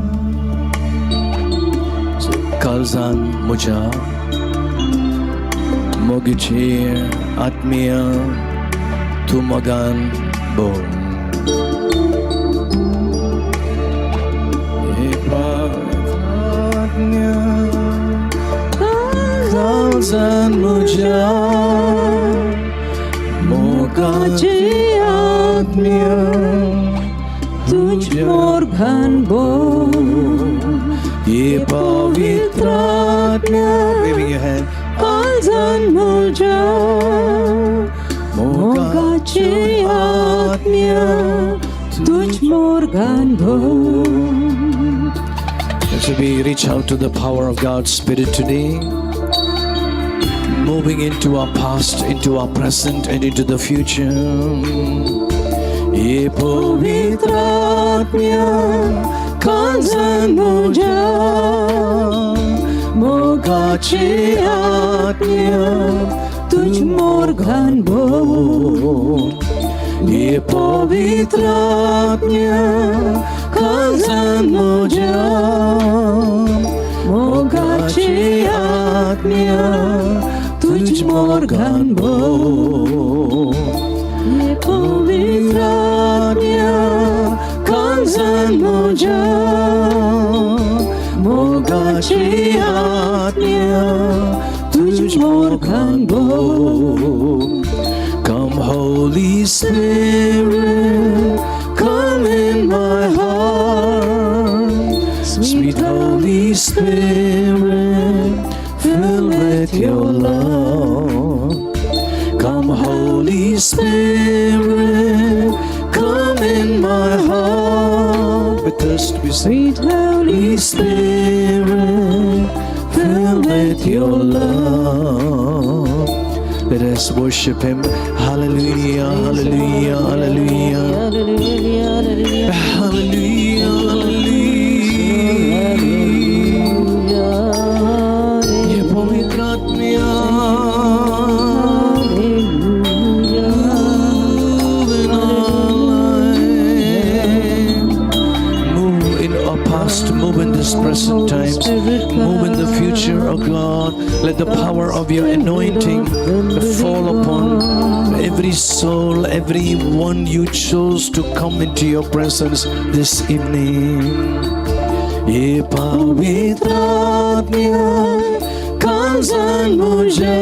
Kalzan Muja Mogiche Atmiya Tumagan Bon Ye Pavitra Atma Kalzan Muja Mogiche Atmiya तुझ मोर घन बोल Ye Pavitra waving your hand कालजन मुझा मोगाचे आत्म्या तुझ मोर घन बोल. So we reach out to the power of God's Spirit today, moving into our past, into our present, and into the future. Ye Pavitra Atma Kalzan Muja Mogache Atma Tuj Mor Ghan Bo. Ye Pavitra Atma Kalzan Muja Mogache Atma Tuj Mor Ghan Bo. Ye Pavitra Atma Kalzan Muja Mogache Atma Tuj Mor Ghan Bo. Come Holy Spirit, come in my heart. Sweet Holy Spirit, fill with your love. Come Holy Spirit, come in my heart. With us we sweet Holy Spirit, fill with your love. Let us worship Him. Hallelujah, hallelujah, hallelujah, hallelujah, hallelujah, hallelujah. Ye Pavitra Atma move in this present times, move in the future, oh God. Let the power of your anointing fall upon every soul, every one you chose to come into your presence this evening. ये पवित्रात्म्या कांसन मुझा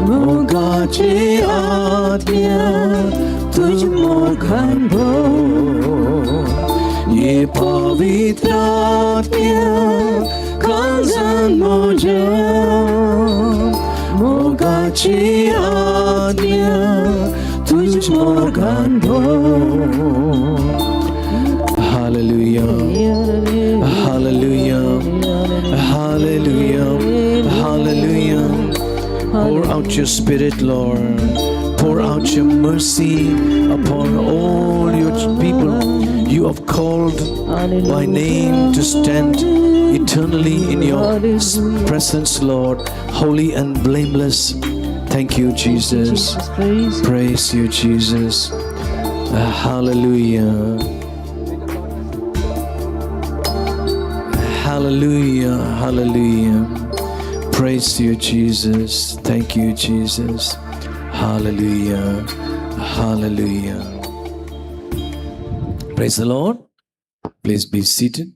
मोगाची आत्म्या तुझ मोघन भो ये पवित्रात्म्या कांसन मुझा मोगाची आत्म्या तुझ मोघन भो Hallelujah, hallelujah, hallelujah, hallelujah. Pour out your spirit, Lord. Pour out your mercy upon all your people you have called by name to stand eternally in your presence, Lord, holy and blameless. Thank you, Jesus. Praise you, Jesus. Hallelujah. Hallelujah, hallelujah. Praise you, Jesus. Thank you, Jesus. Hallelujah, hallelujah. Praise the Lord. Please be seated.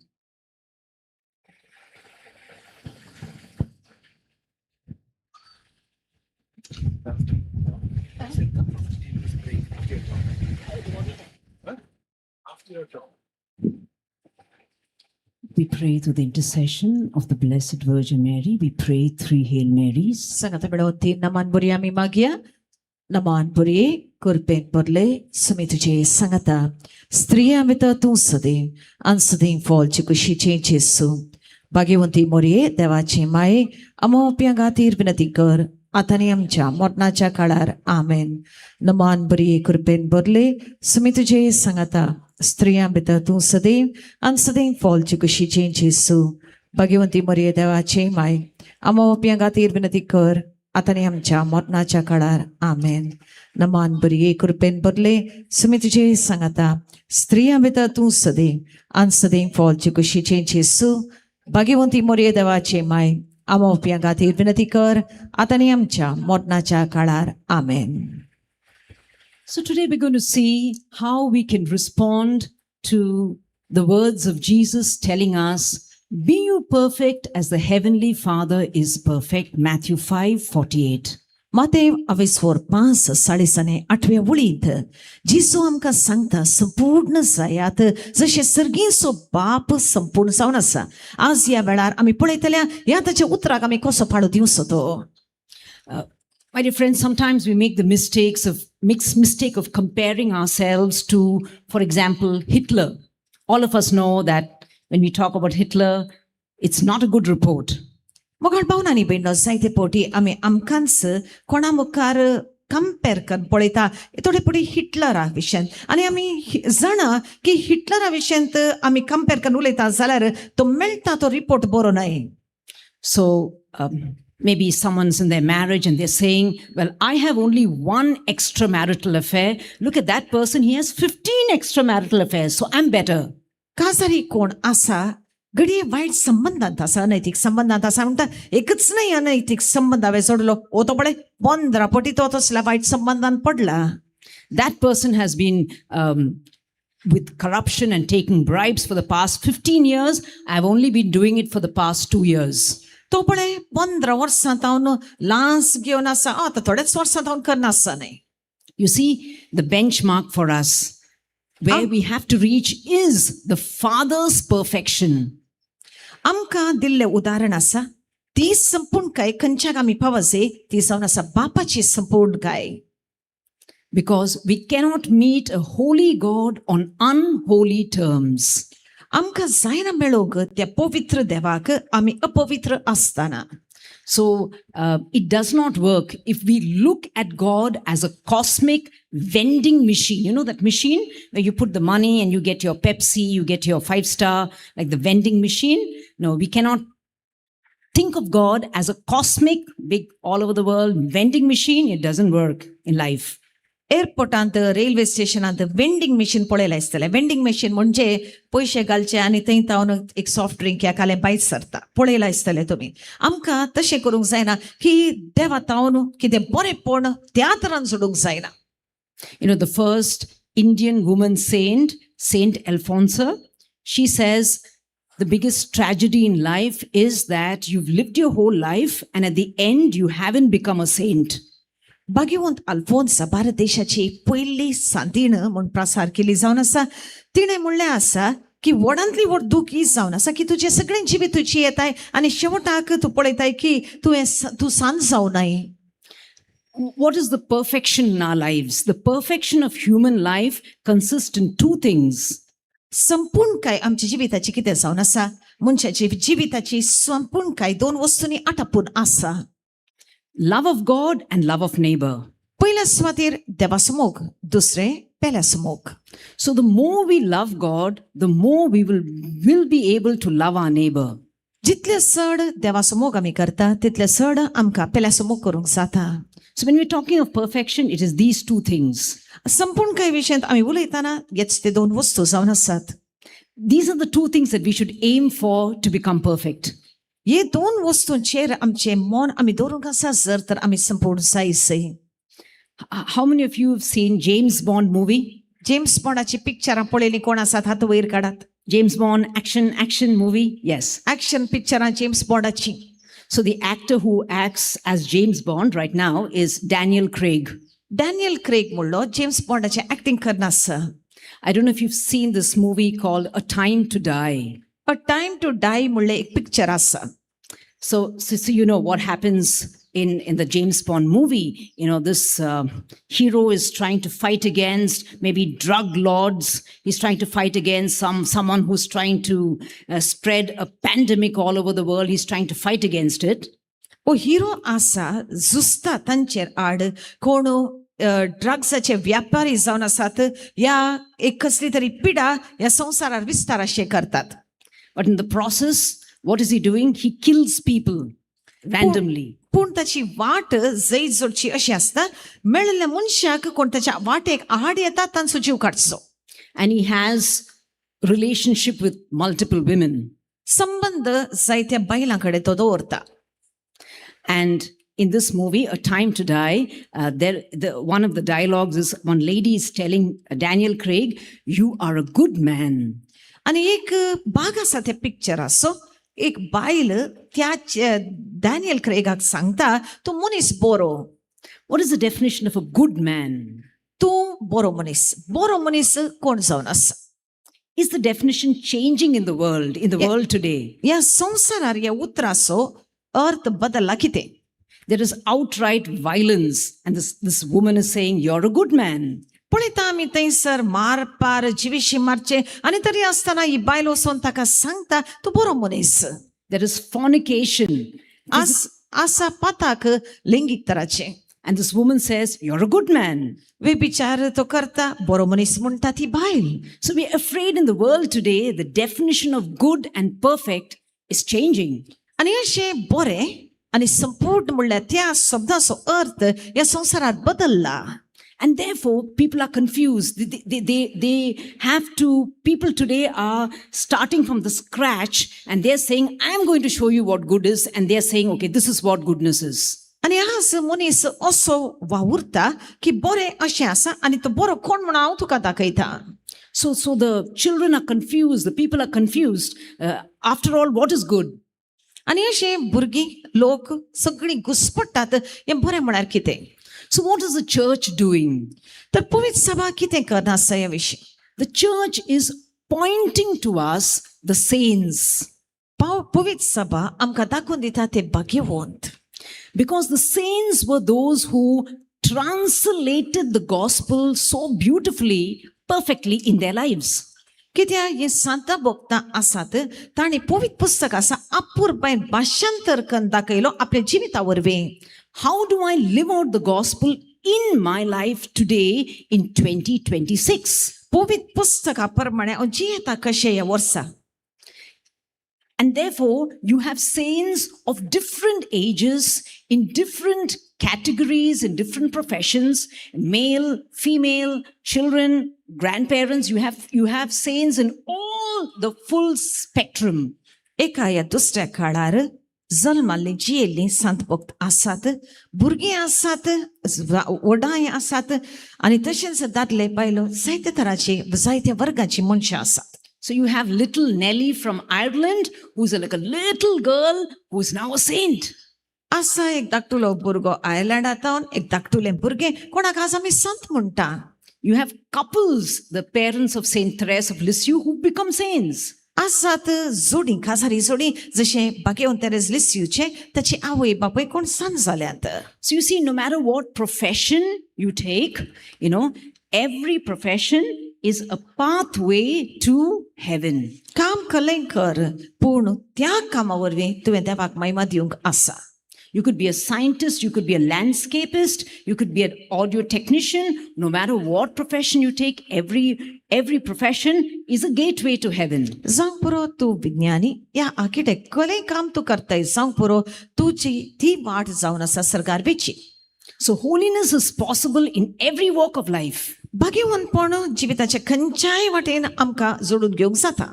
We pray through the intercession of the Blessed Virgin Mary. We pray 3 Hail Marys. Sangat berdoa naman buri ami magia. Naman buri kurpen porle sumituche sangata. Stria mita tunsade. Ansading fall chikushi changesu. Bhagyavanti morie devache mai. Amo piangatir vinati atani amcha mornacha kalar. Amen. Naman buri kurpen porle sumituche sangata. Striyambita tu sadev, ansadev fall chikushi changesu. Bhagyavanti Maria devache mai. Amo piangatir vinati kar. Atani amcha mornacha kalar. Amen. Naman bari kurpen burle sumituje sangata. Striyambita tu sadev, ansadev fall chikushi changesu. Bhagyavanti Maria devache mai. Amo piangatir vinati kar. Atani amcha mornacha kalar. Amen. So today we're going to see how we can respond to the words of Jesus telling us, "Be you perfect as the heavenly Father is perfect." Matthew 5:48. Matev avisvor 5:8 उळीत जिसो आमकां सांगता संपूर्ण जायात जशें सर्गीचो बाप संपूर्ण जावन आसा. आज ह्या वेळार आमी पळयतल्या ह्या ताच्या उतराक आमी कसो फाळो दिवचो तो. My dear friends, sometimes we make the mistake of comparing ourselves to, for example, Hitler. All of us know that when we talk about Hitler, it's not a good report. मोगाळ भावनांनी बेंडो जायते पोटी आमी आमकांच कोणा मुखार कंपेर करून पळयता थोडे पटी हिटलरा विशयन आनी आमी जाणा की हिटलरा विशयंत आमी कंपेर करून उलयता जाल्यार तो मेळटा तो रिपोर्ट बरो न्हय. So maybe someone's in their marriage and they're saying, "Well, I have only one extramarital affair. Look at that person, he has 15 extramarital affairs, so I'm better." काजारी कोण आसा घडये वायट संबंधांत आसा अनैतीक संबंधांत आसा म्हणटा एकच नाही अनैतीक संबंध हांवें जोडलो ओ तो पळय 15 पटी तो तसल्या वायट संबंधांत पडला. That person has been with corruption and taking bribes for the past 15 years. I've only been doing it for the past 2 years. तो पळय 15 वर्सांत हांव लांच घेवन आसा आतां थोडेच वर्सांत हांव करना आसा न्हय. You see, the benchmark for us, where we have to reach, is the Father's perfection. आमकां दिल्लें उदाहरण आसा ती संपूर्णकाय खंयच्याक आमी पावसे ती जावन आसा बापाची संपूर्णकाय. Because we cannot meet a holy God on unholy terms. आमकां जायना मेळोंक त्या पवित्र देवाक आमी अपवित्र आसतना. So it does not work if we look at God as a cosmic vending machine. You know that machine where you put the money and you get your Pepsi, you get your 5-star, like the vending machine. No, we cannot think of God as a cosmic, big, all over the world vending machine. It doesn't work in life. एअरपोर्टांत railway स्टेशनांत vending machine पळयलें आसतलें. Vending machine म्हणजे पयशे घालचे आनी थंय तावन एक सॉफ्ट ड्रिंक या काले भायर सरता पळयलां आसतलें तुमी. आमकां तशें करूंक जायना की देवा तावन कितें बरेंपण त्या तरान सोडूंक जायना. You know, the first Indian woman saint, Saint Alphonsa, She says the biggest tragedy in life is that you've lived your whole life and at the end you haven't become a saint. भाग्यवंत अल्फोन्सा भारत देशाची पयली सांतीण म्हूण प्रसार केली जावन आसा. तिणें म्हणलें आसा की व्हडांतली व्हड दूख ही जावन आसा की तुजें सगळें जिवीत तुजी येताय आनी शेवटाक तूं पळयताय की तूं सांत जावनाय. What is the perfection in our lives? The perfection of human life consists in two things. संपूर्णकाय आमच्या जिविताची कितें जावन आसा? मनशाची जिविताची संपूर्णकाय दोन वस्तूंनी आटापून आसा. Love of God and love of neighbor. पयल्या सुवातेर देवासमोग, दुसरें पेल्यासमोग. So the more we love God, the more we will be able to love our neighbor. जितले चड देवासमोग आमी करता तितले चड आमकां पेल्यासमोग करूंक जाता. So when we're talking of perfection, it is these two things. संपूर्णकाय विशयांत आमी उलयतना हेच ते दोन वस्तू जावन आसात. These are the two things that we should aim for to become perfect. हे दोन वस्तूंचेर आमचें मन आमी दवरूंक आसा जर तर आमी संपूर्ण जायसय. How many of you have seen James Bond movie? James बॉन्डाची पिक्चरां पळयलीं कोण आसात हात वयर काडात. James Bond action movie? Yes. Action पिक्चरां जेम्स बॉन्डाची. So the actor who acts as James Bond right now is Daniel Craig. Daniel Craig म्हणलो जेम्स बॉन्डाचें एक्टिंग करनासा. I don't know if you've seen this movie called A Time to Die. A time to die म्हणलें एक picture आसा. So you know what happens in the James Bond movie. You know, this hero is trying to fight against maybe drug lords. He's trying to fight against someone who's trying to spread a pandemic all over the world. He's trying to fight against it. ओ हिरो आसा झुजता तांचेर आड कोण ड्रग्साचे व्यापारी जावन आसात या एक कसली तरी पिडा ह्या संवसारार विस्ताराशे करतात. But in the process, what is he doing? He kills people randomly. पूण ताची वाट जैत जोडची अशी आसता मेळिल्ल्या मनशाक कोण ताच्या वाटेक आड येता तांचो जीव काडचो. And he has relationship with multiple women. संबंध जायत्या बायलां कडेन तो दवरता. And in this movie, A Time to Die, one of the dialogues is one lady is telling Daniel Craig, "You are a good man." आनी एक भाग आसा त्या पिक्चराचो एक बायल त्या डॅनियल क्रेगाक सांगता तूं मनीस बरो. What is the definition of a good man? तूं बरो मनीस कोण जावन आसा. Is the definition changing in the world today? ह्या संवसारार ह्या उतराचो अर्थ बदलला कितें? There is outright violence, and this woman is saying, "You're a good man." पळयता आमी थंयसर मारपार जिवीशी मारचे आनी तरी आसतना ही बायल वचोन ताका सांगता तूं बरो मनीस. There is fornication. आसा पाताक लिंगीकतराचे. And this woman says, "You're a good man." व्यभिचार तो करता बरो मनीस म्हणटा ती बायल. So we're afraid in the world today, the definition of good and perfect is changing. आनी अशें बरें आनी संपूर्ण म्हणल्यार त्या शब्दाचो अर्थ ह्या संवसारात बदलला. And therefore, people are confused. They have to, people today are starting from the scratch and they're saying, "I'm going to show you what good is." And they're saying, "Okay, this is what goodness is." आनी आज मनीस असो वावुरता की बरें अशें आसा आनी तो बरो कोण म्हूण हांव तुका दाखयता. So the children are confused, the people are confused. After all, what is good? आनी अशें भुरगीं लोक सगळीं घुसपट्टात हें बरें म्हळ्यार कितें. So what is the church doing? तर पवित्र सभा कितें करना आसा ह्या विशीं. The church is pointing to us the saints. पवित्र सभा आमकां दाखोवन दिता ते भाग्यवंत. Because the saints were those who translated the gospel so beautifully, perfectly in their lives. कित्याक हे सांता भक्तां आसात तांणी पवित्र पुस्तक आसा अपुरबायन भाशांतर करून दाखयलो आपल्या जिविता वरवीं. How do I live out the gospel in my life today in 2026? पवित्र पुस्तका प्रमाणे हांव जियेता कशें ह्या वर्सा. And therefore, you have saints of different ages, in different categories, in different professions, male, female, children, grandparents. You have saints in all the full spectrum. एका या दुसऱ्या काळार जल्माल्लीं जियेल्लीं संत भक्त आसात, भुरगीं आसात, व्हडाय आसात आनी तशेंच दादले बायलो जायते तरांची जायत्या वर्गाची मनशां आसात. So you have little Nellie from Ireland, who's like a little girl who's now a saint. असा एक धाकटुलो भुरगो आयर्लंडांत एक धाकटुलें भुरगें कोणाक आज आमी संत म्हणटा. You have couples, the parents of Saint Therese of Lisieux, who become saints. आसात जोडी खासारी जोडी जशें बागेवन तेरेज लिस्यूचे ताची आवय बापूय कोण संत जाल्यात. So you see, no matter what profession you take, every profession is a pathway to heaven. काम कलें कर पूण त्या कामा वरवीं तुवें देवाक महिमा दिवंक आसा. You could be a scientist, you could be a landscapist, you could be an audio technician. No matter what profession you take, every profession is a gateway to heaven. जावं पुरो तूं विज्ञानी या आर्किटेक्ट कलें काम तूं करताय जावं पुरो तुजी ती वाट जावन आसा सरगारबेची. So holiness is possible in every walk of life. भाग्यवंतपण जिविताच्या खंयच्याय वाटेन आमकां जोडून घेवंक जाता.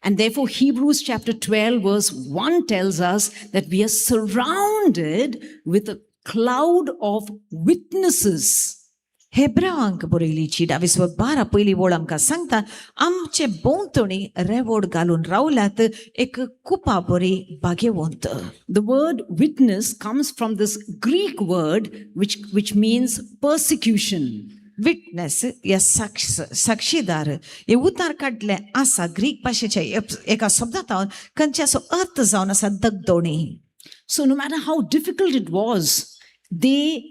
And therefore, Hebrews chapter 12, verse 1 tells us that we are surrounded with a cloud of witnesses. हेब्रावांक बरयलीची 22:12 पयली वळ आमकां सांगता आमचे भोंवतणी रेवोड घालून रावल्यात एक कुपा बरी भाग्यवंत. The word witness comes from this Greek word which means persecution. Witness या साक्षीदार हे उतार काडले आसा ग्रीक भाशेच्या एका शब्दांत खंयच्याचो अर्थ जावन आसा दगदोणी. So no matter how difficult it was, they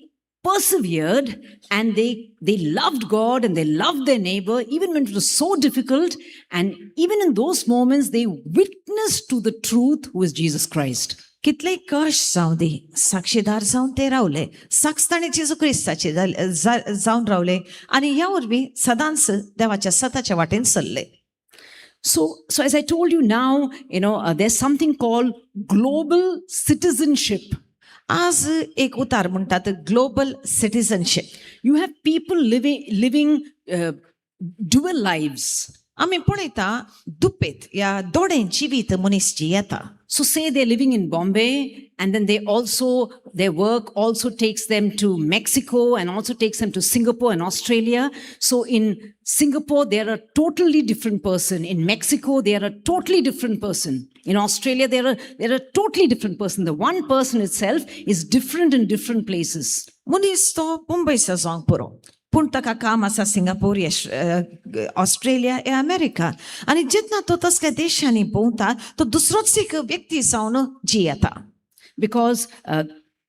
persevered and they loved God and they loved their neighbor even when it was so difficult, and even in those moments they witnessed to the truth, who is Jesus Christ. कितलेय कश्ट जावं दी साक्षीदार जावन ते रावले साक्षताणी जेजू क्रिस्ताचे जावन रावले आनी ह्या वरवीं सदांच देवाच्या सताच्या वाटेन चल्ले. So as I told you now, there's something called global citizenship. आज एक उतार म्हणटात global citizenship. You have people living dual lives. आमी पळयता दुपेत या दोडें जिवीत मनीस जी येता. So say they're living in Bombay, and then their work also takes them to Mexico and also takes them to Singapore and Australia. So in Singapore, they're a totally different person. In Mexico, they're a totally different person. In Australia, they're a totally different person. The one person itself is different in different places. मनीस तो मुंबयचो जावंक पुरो पूण ताका काम आसा Singapore Australia या America आनी जेन्ना तो तसल्या देशांनी भोंवता तो दुसरोच एक व्यक्ती जावन जी येता. Because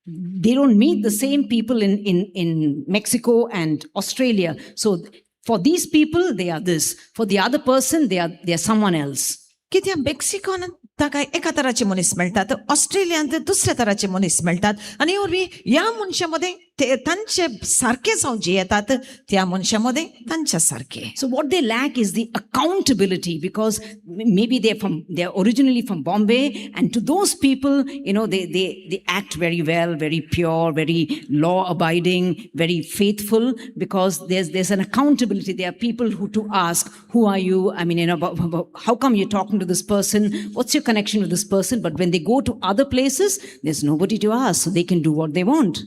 they don't meet the same people in Mexico and Australia. So for these people, they are this. For the other person, they are someone else. कित्याक मेक्सिकोन ताका एका तराचे मनीस मेळटात, ऑस्ट्रेलियांत दुसऱ्या तराचे मनीस मेळटात आनी वरवीं ह्या मनशा मदें ते तांचे सारके जावन जे येतात त्या मनशा मदें तांच्या सारके. So what they lack is the accountability, because maybe they're originally from Bombay, and to those people, they act very well, very pure, very law abiding, very faithful, because there's an accountability. There are people who to ask, who are you? I mean, how come you're talking to this person? What's your connection with this person? But when they go to other places, there's nobody to ask, so they can do what they want.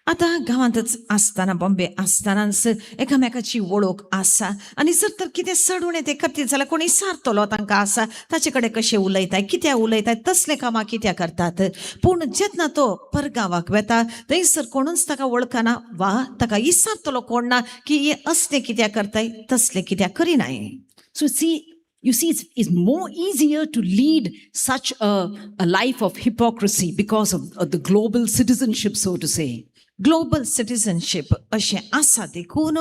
आता गांवांतच आसतना बॉम्बे आसतनाच एकामेकाची वळख आसा आनी जर तर कितें चडून ते करतले जाल्यार कोणी सारतलो तांकां आसा ताचे कडेन कशें उलयताय कित्याक उलयताय तसले कामां कित्याक करतात. पूण जेन्ना तो परगांवाक वेता थंयसर कोणूच ताका वळखना वा ताका इसारतलो कोण ना की हे असले कित्याक करताय तसले कित्याक करिनाय. So you see, it's more easier to lead such a life of hypocrisy because of the global citizenship, so to say. Global citizenship अशें आसा देखून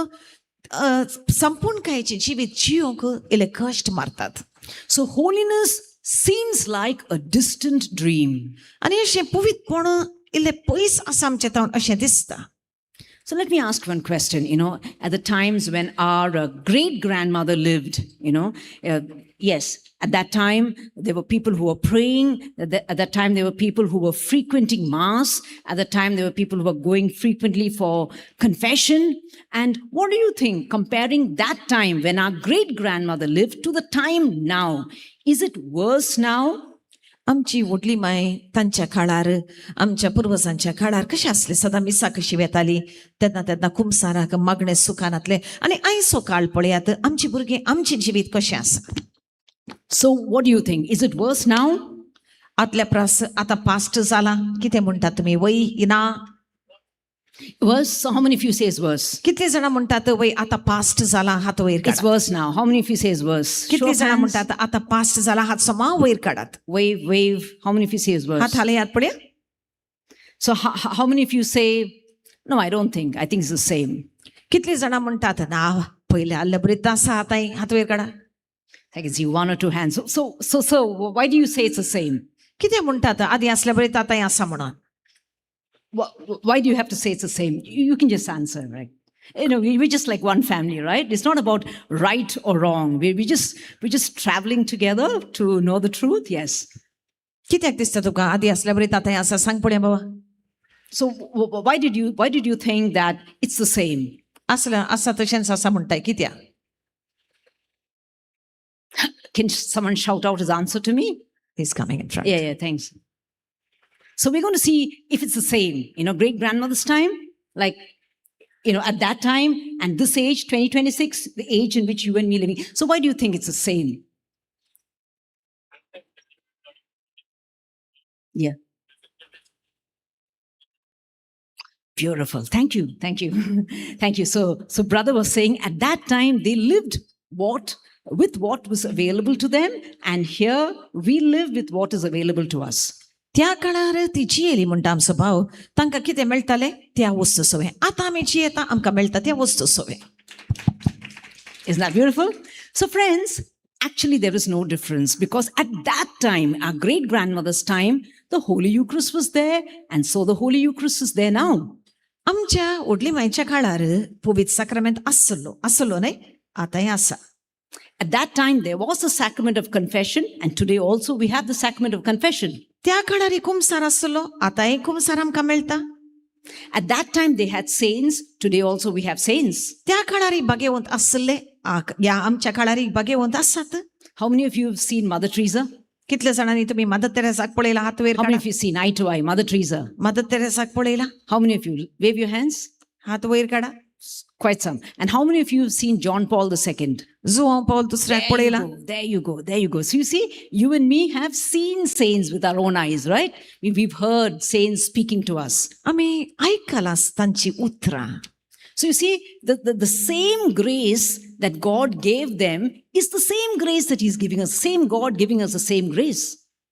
संपूर्णकायेचें जिवीत जियोंक इल्ले कश्ट मारतात. So holiness seems like a distant dream. आनी अशें पवित्रपण इल्लें पयस आसा आमचे तावन अशें दिसता. So let me ask one question. At the times when our great-grandmother lived, yes, at that time, there were people who were praying. At that time, there were people who were frequenting Mass. At that time, there were people who were going frequently for confession. And what do you think, comparing that time when our great-grandmother lived to the time now, is it worse now? आमची व्हडली my तांच्या काळार आमच्या पुर्वजांच्या काळार कशें आसलें सदां मिसा कशी वेताली तेन्ना कुमसाराक मागणे सुखानातले आनी आयचो काळ पळयात आमची भुरगीं आमचें जिवीत कशें आसा. So, what do you think? Is it worse now? आतल्या प्रास आता पास्ट जाला कितें म्हणटात तुमी वय ना Worse? So, how many of you say it's worse? कितले जाणां म्हणटात वय आता पास्ट जाला हात वयर It's काडात worse now. How many of you say it's worse? Show कितले of जाणां hands. म्हणटात आता पास्ट जाला हात समा वयर काडात Wave, wave. How many of you say it's worse? हात हाले याद पडया So, how many of you say, no, I don't think. I think it's the same. कितले जाणां म्हणटात ना पयले आल्ले बरें आसा आतां हात वयर काडा I can see one or two hands. So, why do you say it's the same? कितें म्हणटात आदी आसल्या बरें आतां आसा म्हणून Why do you have to say it's the same? You can just answer, right? You know, we're just like one family, right? It's not about right or wrong. We're just traveling together to know the truth. Yes. कित्याक दिसता तुका आदी आसल्या बरें आतां आसा सांग पळया बाबा So why did you think that it's the same? आसला आसा तशेंच आसा म्हणटाय कित्याक Can someone shout out his answer to me? He's coming in front. Yeah, thanks. So we're going to see if it's the same. You know, great grandmother's time, like, you know, at that time and this age, 2026, the age in which you and me living. So why do you think it's the same? Yeah. Beautiful. Thank you. Thank you. So brother was saying at that time they lived with what was available to them, and here we live with what is available to us. त्या काळार ती जियेली म्हणटा आमचो भाव तांकां कितें मेळटालें त्या वस्तू सवय आतां आमी जियेता आमकां मेळटा त्या वस्तू सवय Isn't that beautiful? So friends, actually there is no difference, because at that time, our great grandmother's time, the Holy Eucharist was there, and so the Holy Eucharist is there now. आमच्या व्हडली मायच्या काळार पवित्र साक्रामेंत आसलो न्हय आतांय आसा At that time, there was the sacrament of confession, and today also we have the sacrament of confession. त्या काळार कुमसार आसलो आतांय कुमसार आमकां मेळटा At that time, they had saints. Today also we have saints. त्या काळार भाग्यवंत आसले ह्या आमच्या काळार भाग्यवंत आसात How many of you have seen Mother Teresa? कितले जाणांनी तुमी मदर तेरेसाक पळयला हात वयर How many काडा of you seen eye to eye Mother Teresa? Mother तेरेसाक पळयला How many of you wave your hands? हात वयर काडा Quite some. And how many of you have seen John Paul II? João Paul दुसऱ्याक पळयला There you go. So you see, you and me have seen saints with our own eyes, right? We've heard saints speaking to us. आमी आयकला तांची उतरां So you see, the same grace that God gave them is the same grace that He's giving us. Same God giving us the same grace.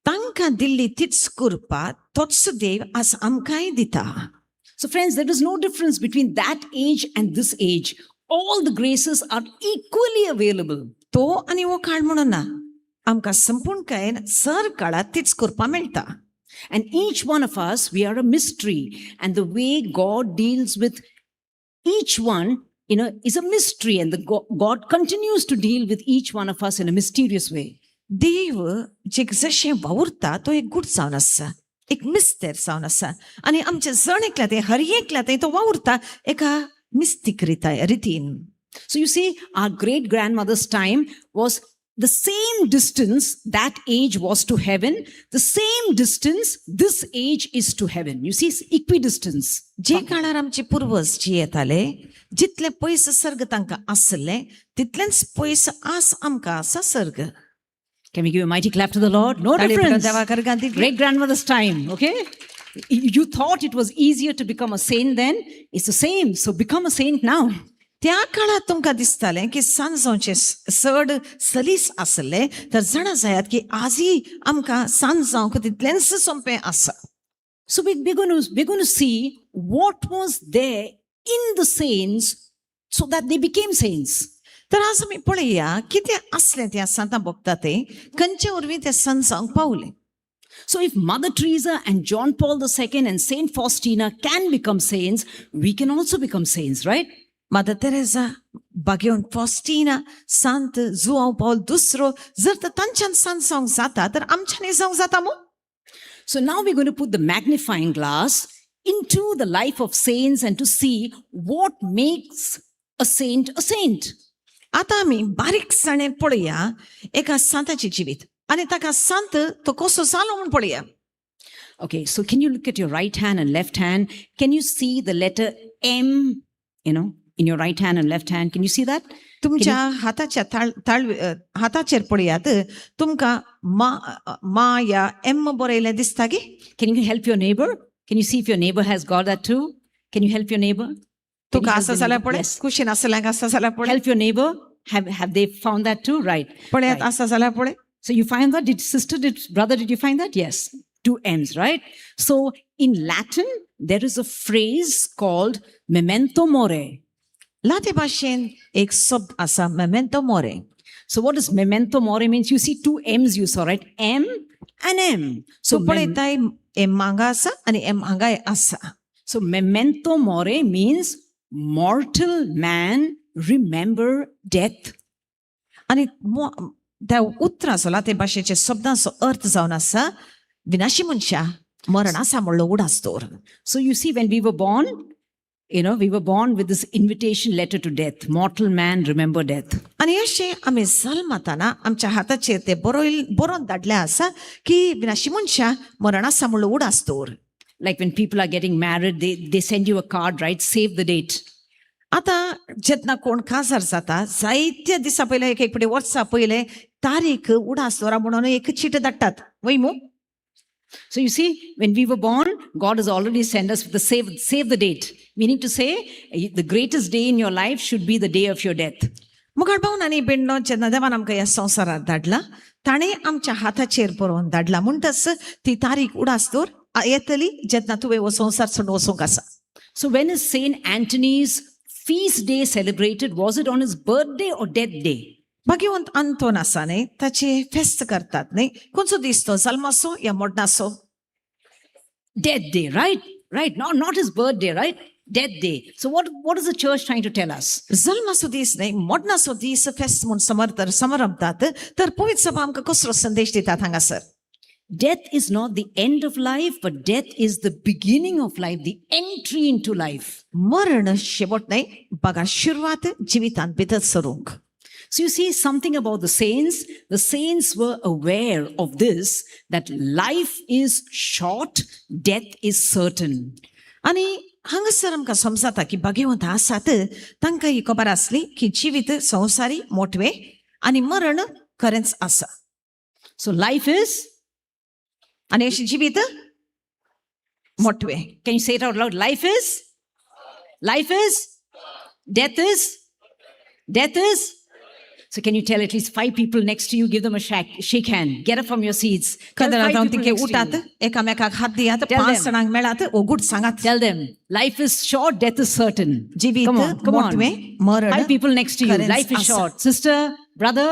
तांकां दिल्ली तीच कृपा तोच देव आज आमकांय दिता So friends, there is no difference between that age and this age. All the graces are equally available. तो आनी हो काळ म्हणून ना आमकां संपूर्ण कायेन सर काळात तीच कृपा मेळटा And each one of us, we are a mystery. And the way God deals with each one, you know, is a mystery. And God continues to deal with each one of us in a mysterious way. देव जे जशें वावुरता तो एक गूढ जावन आसा एक मिस्तेर जावन आसा आनी आमचे जण एकल्या ते हर एकल्या ते तो वावुरता एका मिस्तीक रितीन So you see, our great grandmother's time was the same distance that age was to heaven. The same distance this age is to heaven. You see, it's equidistance. जे काळार आमचे पुर्वज जियेताले जितले पयस सर्ग तांकां आसले तितलेंच पयस आस आमकां आसा सर्ग Can we give a mighty clap to the Lord? No ताळी difference. देवा करगां दितली. Great grandmother's time, okay? You thought it was easier to become a saint then. It's the same. So become a saint now. त्या काळात तुमकां दिसतालें की सांजोचे चड सलीस आसले तर जाणा जायात की आजी आमकां सांज जावंक तितलेंच सोंपें आसा So we're going to see what was there in the saints so that they became saints. तर आज आमी पळया कितें आसलें त्या सांतां भोगता तें खंयचे वरवीं ते सांज जावंक पावलें So if Mother Teresa and John Paul II and Saint Faustina can become saints, we can also become saints, right? Mother Teresa भाग्यवंत फॉस्टिना सांत जुआंव पौल दुसरो जर तर तांच्यान सांज जावंक जाता तर आमच्यानी जावंक जाता मो So now we're going to put the magnifying glass into the life of saints and to see what makes a saint a saint. आतां आमी बारीकसाणें पळया एका सांताची जिवीत आनी ताका सांत तो कसो जालो म्हूण पळया Okay, so can you look at your right hand and left hand? Can you see the letter M, you know, in your right hand and left hand. Can you see that? तुमच्या हाताच्या हाताचेर पळयात तुमकां मा या M बरयलें दिसता की Can you help your neighbor? Can you see if your neighbor has got that too? Can you help your neighbor? Can you तुका help आसा the जाल्यार neighbor? पळय Yes. कुशीन आसल्यांक आसा जाल्यार पळय Help your neighbor. Have they found that too? Right. पळयात Right. आसा जाल्यार पळय So you find that? Brother, did you find that? Yes. 2 M's, right? So in Latin, there is a phrase called memento mori. लाती भाशेन एक शब्द आसा memento more. So what does memento mori means? You see 2 M's you saw, right? M and M. So So, पळयताय M हांगा आसा आनी M हांगाय आसा. so memento mori means mortal man remember death. आनी त्या उतराचो लाती भाशेच्या शब्दाचो अर्थ जावन आसा विनाशी मनशा मरणा सांबाळ्ळो उडासतोर. So you see, when we were born, we were born with this invitation letter to death. Mortal man, remember death. आनी अशें आमी जल्मताना आमच्या हाताचेर ते बरोवन धाडलें आसा की विनाशी मनशा मरणा सांबाळ्ळो उडासतोर. Like when people are getting married, they send you a card, right? Save the date. आतां जेन्ना कोण काजार जाता जायत्या दिसा पयले एक पावटी वर्सां पयले तारीख उडासतोरा म्हणून एक चीट धाडटात वय मू. So you see, when we were born, God has already sent us with the save the date. Meaning to say, the greatest day in your life should be the day of your death. मुखार पावून आनी बेंडो जेन्ना देवान आमकां ह्या संवसारांत धाडला ताणें आमच्या हाताचेर बरोवन धाडला म्हणटच ती तारीख उडासतोर येतली जेन्ना तुवें हो संवसार सोडून वचूंक आसा. So when is Saint Anthony's feast day celebrated? Was it on his birthday or death day? भाग्यवंत आंतोन आसा न्ही ताचे फेस्त करतात न्ही खंयचो दीस तो जल्माचो या मोडणाचो. Death day, right? Right. Not his birthday, right? Death day. So what is the church trying to tell us? जल्माचो दीस न्ही मोडणाचो दीस फेस्त म्हूण समरंभतात तर पवित्र सभा आमकां कसलो संदेश दितात हांगासर. Death is not the end of life, but death is the beginning of life, the entry into life. मरण शेवट न्ही बघा सुरवात जिवितांत भितर सरूंक. So you see something about the saints. The saints were aware of this, that life is short, death is certain. आनी हांगासर आमकां समजता की भाग्यवंत आसात तांकां ही खबर आसली की जिवीत संवसारी मोटवे आनी मरण खरेंच आसा. So life is, आनी अशें जिवीत मोटवे. can you say it out loud? Life is, death is. So can you tell at least 5 people next to you, give them a shake hand, get up from your seats. Tell कदर 5 हांव people तिके next to उठात you. एकामेकाक हात दियात Tell 5 them. जाणांक मेळात ओगूट सांगात. Tell them, life is short, death is certain. जिवीत Come on. मोटवे मरण 5 people next to you, खरेंच life is आसा. short. Sister, brother,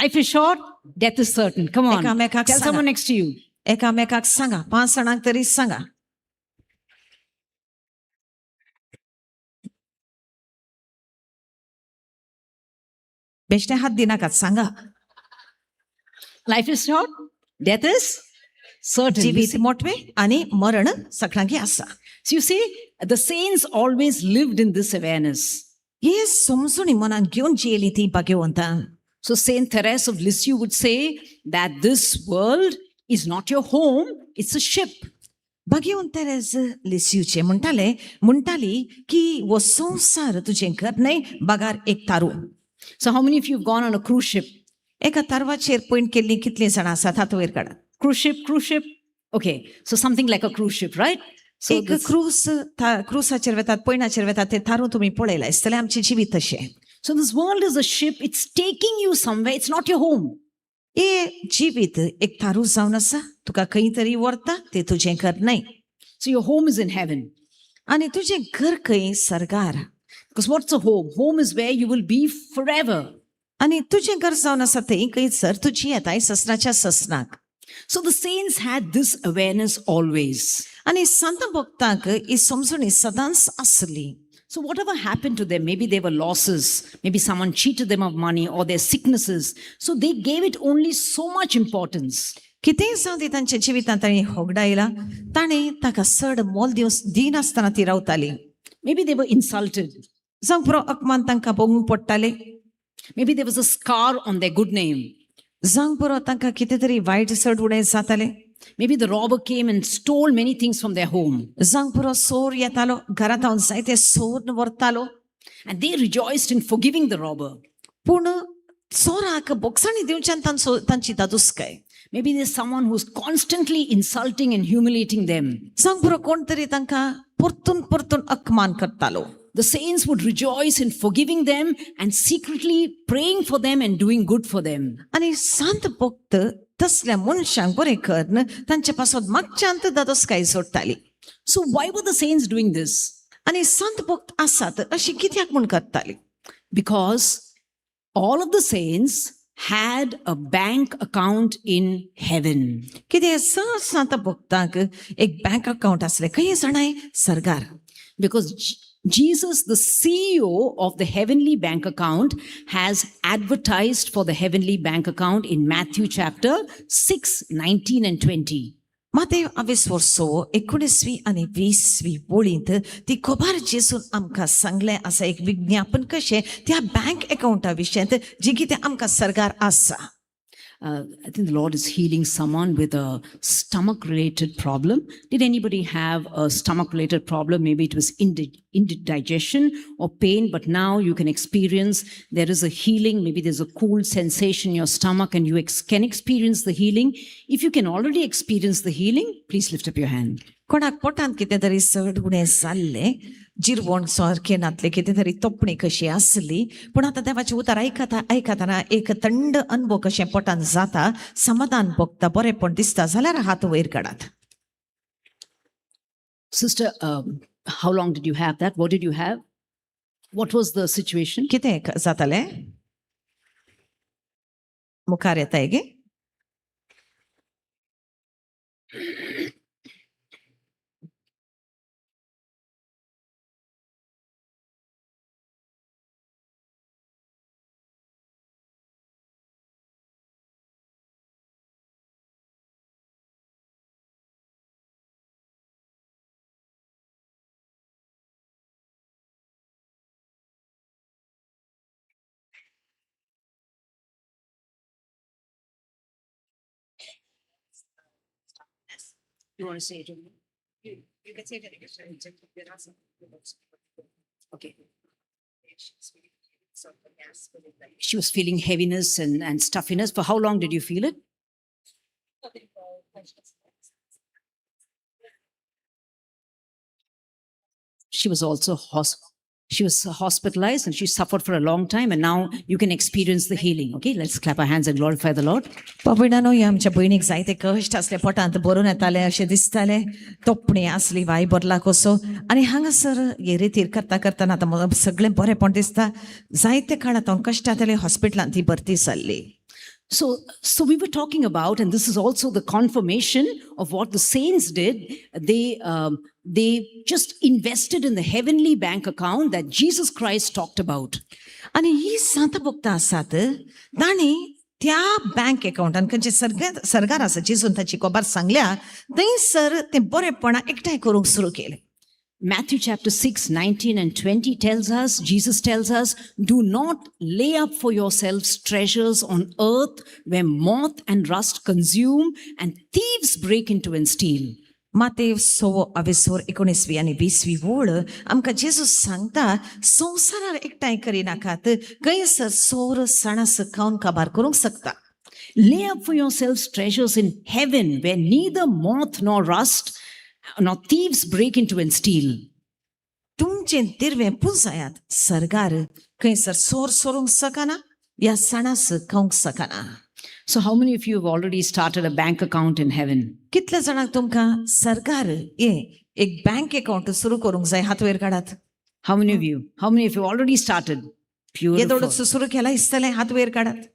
life is short, death is certain. Come on. एकामेकाक Tell Sanga. someone next to you. एकामेकाक सांगा 5 जाणांक तरी सांगा. बेश्टे हात दिनाकात सांगा. Life is short, death is certain. You जिवीत see- मोटवे आनी मरण सगळ्यांकी आसा. So you see, the saints always lived in this awareness. हे समजुनी मनान घेवन जियेली ती भाग्यवंतां. So Saint Therese of Lisieux would say that this world is not your home, it's a ship. भाग्यवंत Therese लिस्यूचे म्हणटाली की वो संवसार तुजें घर न्हय बागार एक तारू. So how many of you have gone on a cruise ship? एका तारवाचेर पॉयंट केल्ली कितलीं जाणां आसात हात वयर काडात. Cruise ship. Okay, so something like a cruise ship, right? So एक क्रुसाचेर वेतात पॉयंटाचेर वेतात ते तारू तुमी पळयला आसतलें आमचें जिवीत तशें. so this world is a ship, it's taking you somewhere, it's not your home. हे जिवीत एक तारू जावन आसा तुका खंय तरी व्हरता तें तुजें घर न्हय So your home is in heaven. आनी तुजें घर खंय Sargar. Because what's a home? Home is where you will be forever. आनी तुजें घर जावन आसा थंय खंयसर तुजी येताय ससनाच्या ससनाक. So the saints had this awareness always. आनी संत भक्तांक ही समजुनी सदांच आसली. So whatever happened to them, maybe there were losses, maybe someone cheated them of money or their sicknesses. So they gave it only so much importance. कितेंय जावं दी तांच्या जिवितांत ताणें होगडायला ताणें ताका चड मोल दिनासतना ती रावताली. Maybe they were insulted. जावं पुरो अपमान तांकां भोगूंक पडटाले. Maybe there was a scar on their good name. जावं पुरो तांकां कितें तरी वायट चड उणें जातालें. Maybe the robber came and stole many things from their home. जावं पुरो सोर येतालो घरांत हांव जायते सोर व्हरतालो. And they rejoiced in forgiving the robber. पूण चोराक बोगसाणी दिवच्यान तांची दादुसकाय. Maybe there's someone who's constantly insulting and humiliating them. जावं बरो कोण तरी तांकां परतून परतून अपमान करतालो. The saints would rejoice in forgiving them and secretly praying for them and doing good for them. आनी सांत भक्त तसल्या मनशांक बरें करन तांचे पासून मागच्यांत दादोसकाय सोडटाली. So why were the saints doing this? आनी संत भक्त आसात अशी कित्याक म्हूण करताली? Because all of the saints had a bank account in heaven. कितें संत भक्तांक एक बँक अकाउंट आसलें खंय जाणाय Sargar. Because Jesus, the CEO of the heavenly bank account, has advertised for the heavenly bank account in Matthew chapter 6, 19 and 20. मातेव 19 आनी 20 बोळींत ती खोबार जेसून आमकां सांगलें आसा एक विज्ञापन कशें त्या बँक अकाउंटा विशयांत जी कितें आमकां सरगार आसा. I think the Lord is healing someone with a stomach related problem. Did anybody have a stomach related problem? Maybe it was indigestion or pain, but now you can experience there is a healing. Maybe there's a cool sensation in your stomach and you can experience the healing. If you can already experience the healing, please lift up your hand. कोणाक पोटांत कितें तरी चड उणें जाल्लें, जिरवण सारकें नातलें, कितें तरी तोपणी कशी आसली, पूण आतां देवाचें उतर आयकतना एक थंड अनुभव कशें पोटांत जाता, समाधान भोगता, बरेंपण दिसता जाल्यार हात वयर काडात. Sister, how long did you have that? What did you have? What was the situation? कितें जातालें? मुखार येताय गे? You want to say it? You can say it again. Okay. She was feeling heaviness and stuffiness. For how long did you feel it? She was also hospitalized and she suffered for a long time, and now you can experience the healing. Okay, let's clap our hands and glorify the Lord. पविणानो ह्या आमच्या भयणीक जायते कश्ट असले, पोटांत भरून येताले अशें दिसतालें, तोपणी आसली, वाय भरला कसो, आनी हांगासर हे रितीर करता करतना आतां सगळें बरेंपण दिसता. जायते काळात हांव कश्टांतले हॉस्पिटलांत ती भरती जाल्ली. So we were talking about, and this is also the confirmation of what the saints did. They just invested in the heavenly bank account that Jesus Christ talked about. आनी ही सांत भक्तां आसात, तांणी त्या बँक अकाउंटान खंयचे सरगार आसा जेजून ताची खबर सांगल्या, थंयसर तें बरेंपणां एकठांय करूंक सुरू केलें. Matthew chapter 6, 19 and 20 tells us, Jesus tells us, do not lay up for yourselves treasures on earth where moth and rust consume and thieves break into and steal. मातेव 19 आनी 20 वोळ आमकां जेजूस सांगता, संवसारार एकठांय करिनाकात, खंयसर सोर सणस खावन काबार करूंक शकता. Lay up for yourselves treasures in heaven where neither moth nor rust nor thieves break into and steal. तुमचें दिर्वें पुंजायात, सरगार खंयसर सोर सोरूंक सकना, या सणस खावंक सकना. So how many of you have already started a bank account in heaven? कितल्या जाणांक तुमकां सरकार एक बँक अकाउंट सुरू करूंक जाय? हात वयर काडात. How many of you? How many of you have already started? Beautiful. सुरू केला दिसतलें, हात वयर काडात.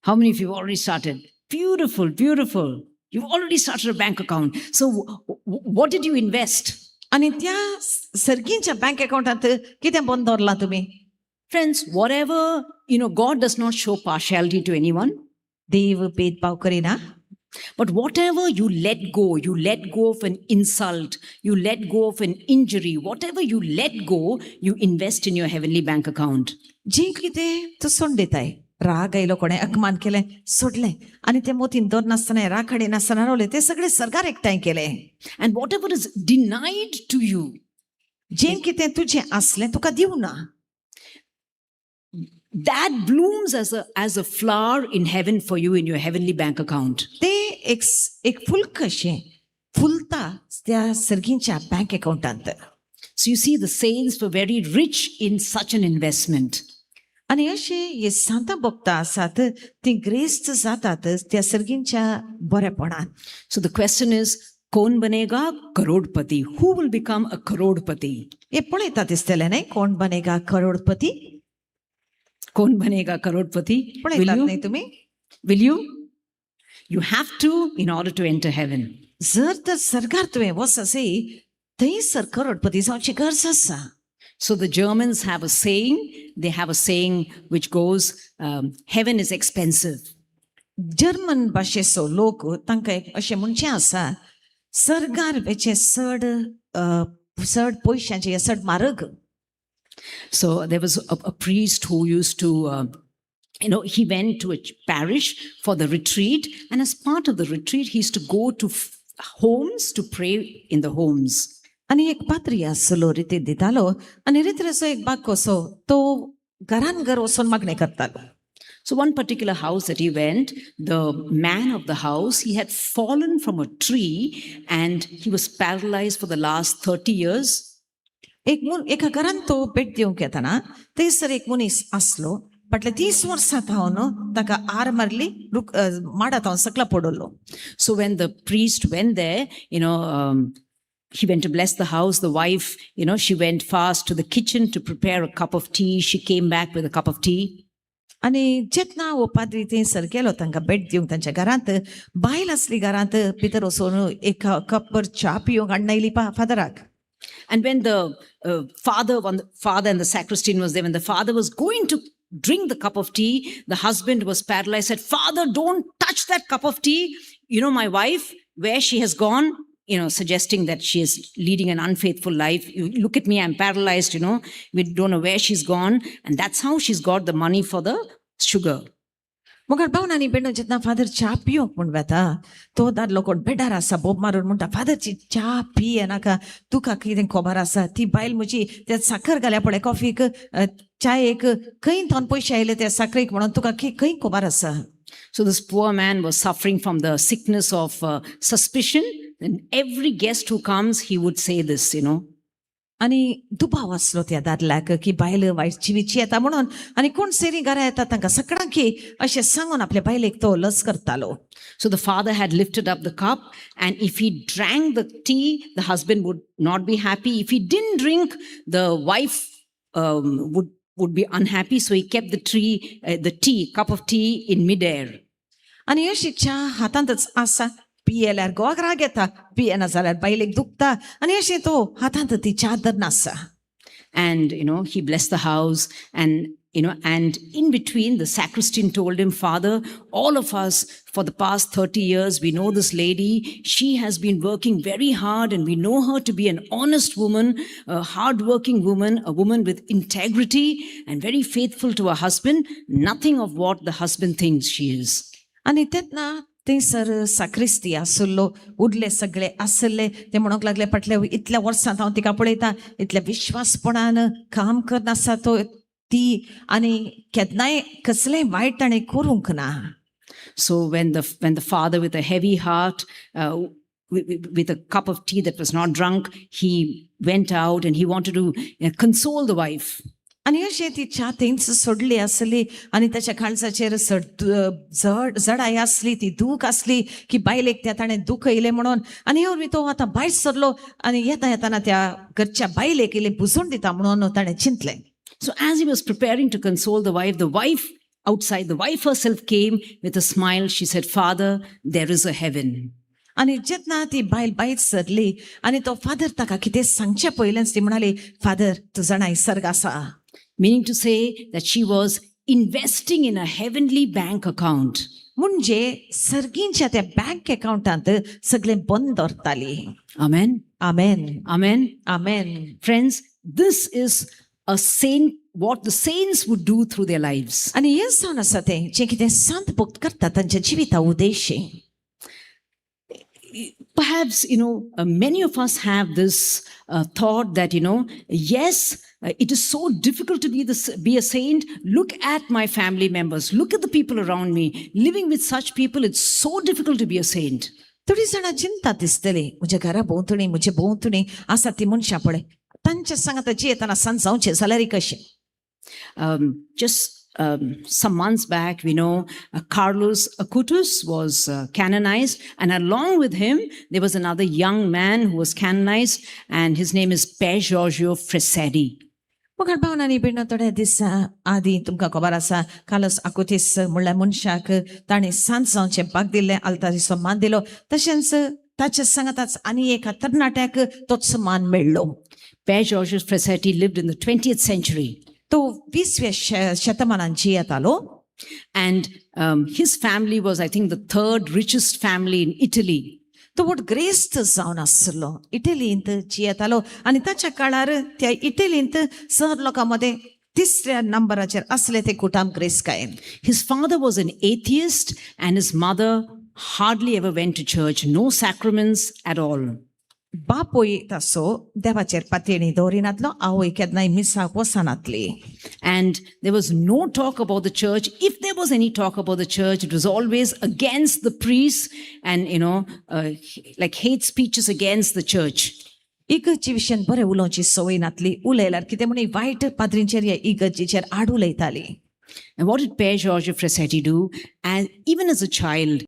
How many of you have already started? Beautiful, beautiful. You've already started a bank account. So what did you invest? आनी त्या सर्गींच्या bank अकाउंटांत कितें बंद दवरलां तुमी? Friends, whatever, God does not show partiality to anyone. देव भेदभाव करिना. But whatever you let go of an insult, you let go of an injury, whatever you let go, you invest in your heavenly bank account. जी कितें तूं सोड दिताय, राग आयलो, कोणें अपमान केलें, सोडलें, आनी तें मोतीन दवर नासतना, राग हाडी नासतना रावलें, तें सगळें सरकार एकठांय केलें. And whatever is denied to you, जें कितें तुजें आसलें तुका दिवना, that blooms as a flower in heaven for you in your heavenly bank account. ते एक फुल कशें फुलता त्या सर्गींच्या bank अकाउंटांत. So you see, the saints were very rich in such an investment. आणि अशे हे सांता भक्तां आसात ती ग्रेस्त जातात त्या सर्गींच्या बरेपणान. So the question is, कौन बनेगा करोड़पति? Who will become a करोड़पति? हे पळयता दिसतलें न्हय, कोण बनेगा करोडपती. कौन बनेगा करोड़पति? पळयतात न्हय तुमी. Will you? You have to in order to enter heaven. जर तर सरकार तुवें वचसय थंयसर करोडपती जावची गरज आसा. So the Germans have a saying. They have a saying which goes, heaven is expensive. German भाशेचो लोक तांकां एक अशें म्हणचें आसा, सरकार वेचे चड पयशांचे चड म्हारग. So there was a priest who used to, he went to a parish for the retreat. And as part of the retreat, he used to go to homes to pray in the homes. आनी एक पात्री आसलो रितीत दितालो आनी रितीचो एक भाग कसो तो घरान घर वचून मागणें करतालो. So one particular house that he went, the man of the house, he had fallen from a tree and he was paralyzed for the last 30 years. एका घरान तो भेट दिवंक येताना थंयसर एक मनीस आसलो, फाटल्या 30 वर्सां जावन ताका आर मारली, माडात हांव सकला पडलो. So when the priest went there, he went to bless the house. The wife, she went fast to the kitchen to prepare a cup of tea. She came back with a cup of tea. आनी जेन्ना हो पाद्री थंयसर गेलो तांकां भेट दिवंक तांच्या घरांत, बायल आसली घरांत, भितर वचून एक कपभर च्या पिवंक हाडून oily फादराक. And when the father and the sacristan was there, when the father was going to drink the cup of tea, the husband was paralyzed, said, "Father, don't touch that cup of tea. My wife, where she has gone," suggesting that she is leading an unfaithful life. You look at me, I'm paralyzed, we don't know where she's gone. And that's how she's got the money for the sugar. मुखार भावन आनी बेणो जेन्ना father च्या पिवंक म्हूण वेता, तो दादलो कोण बेडार आसा बोब मारून म्हणटा, फादरची च्या पिये नाका, तुका कितें खबर आसा, ती बायल म्हजी त्या साखर घाल्या पळय कॉफीक, चायेक, खंय थोन पयशे आयले त्या साखरेक म्हणून तुका खंय खबर आसा. So this poor man was suffering from the sickness of suspicion. And every guest who comes, he would say this, आनी दुबाव आसलो त्या दादल्याक की बायल वायट जिवीची येता म्हणून, आनी कोण सेरी घरा येता तांकां सगळ्यांकी अशें सांगून आपल्या बायलेक तो लज करतालो. So the father had lifted up the cup, and if he drank the tea, the husband would not be happy. If he didn't drink, the wife would be unhappy. So he kept the cup of tea in midair. आनी अशी च्या हातांतच आसा, पियेल्यार गोवाक राग येता, पियेना जाल्यार बायलेक दुखता, आनी अशें तो हातांत ती च्या धरना आसा. And, he blessed the house. And, and in between, the sacristan told him, "Father, all of us for the past 30 years, we know this lady. She has been working very hard and we know her to be an honest woman, a hardworking woman, a woman with integrity and very faithful to her husband. Nothing of what the husband thinks she is." आनी तेन्ना थंयसर साक्रिस्ती आसलो, उरले सगळे आसले, ते म्हणूंक लागले, फाटल्या इतल्या वर्सांत हांव तिका पळयता, इतल्या विश्वासपणान काम करनासा ती, आनी केन्नाय कसलेंय वायट ताणें करूंक ना. So when the father, with a heavy heart, with a cup of tea that was not drunk, he went out and he wanted to console the wife. आनी अशें ती च्या थंयच सोडली आसली, आनी ताच्या काळजाचेर जडाय आसली, ती दूख आसली की बायलेक त्या ताणें दूख येयलें म्हणून. आनी वरवीं तो आतां भायर सरलो आनी येताना त्या घरच्या बायलेक इल्लें बुजोवन दिता म्हणून ताणें चिंतलें. So as he was preparing to console the wife outside, the wife herself came with a smile. She said, "Father, there is a heaven." आनी जेन्ना ती बायल भायर सरली आनी तो फादर ताका कितें सांगचे पयलेंच ती म्हणाली, "फादर, तूं जाणाय सर्ग आसा." Meaning to say that she was investing in a heavenly bank account. म्हणजे सर्गींच्या त्या बँक अकाउंटांत सगळें बंद दवरताली. Amen. Amen, Amen. Amen. Friends, this is what the saints would do through their lives. आनी हें जावन आसा तें जें कितें सांत भक्त करता तांच्या जिविता उद्देशी. Perhaps, many of us have this thought that, yes, it is so difficult to be a saint. Look at my family members. Look at the people around me. Living with such people, it's so difficult to be a saint. थोडी जाणां चिंता दिसतली म्हज्या घरा भोंवतणी म्हजे भोंवतणी आसा ती मनशां पळय तांच्या सांगात जियेतना सान जावचें जाल्यार कशें. Just some months back, we know Carlos Acutis was canonized, and along with him, there was another young man who was canonized, and his name is Per Giorgio Frassati. मुखार भावनांनी बीण थोड्या दिसा आदी तुमकां खबर आसा कार्लोस आकुतीस म्हणल्यार मनशाक ताणें सांत जावचें भाग दिल्लें आल्तारीचो मान दिलो तशेंच ताच्या सांगाताच आनी एका तरणाट्याक तोच मान मेळ्ळो. Per Giorgio Frassati lived in the 20th century. तो 20व्या शतमानांत जियेतालो And his family was, I think, the third richest family in Italy. तो व्हड ग्रेस्त जावन आसलो इटलींत जियेतालो आनी ताच्या काळार त्या इटलींत सर लोकां मदें 3ऱ्या नंबराचेर असले ते कुटुंब ग्रेस्कायेन. His father was an atheist, and his mother hardly ever went to church, no sacraments at all. बापूय तासो देवाचेर पातयणी दवरिनातलो आवय केन्नाय मिसाक वचनातली. And there was no talk about the church. If there was any talk about the church, it was always against the priests and, like hate speeches against the church. इगर्जी विशयन बरें उलोवची संवय नातली उलयल्यार कितें म्हण वायट पाद्रींचेर ह्या इगर्जीचेर आड उलयताली. And what did Per Giorgio Frassati do? And even as a child,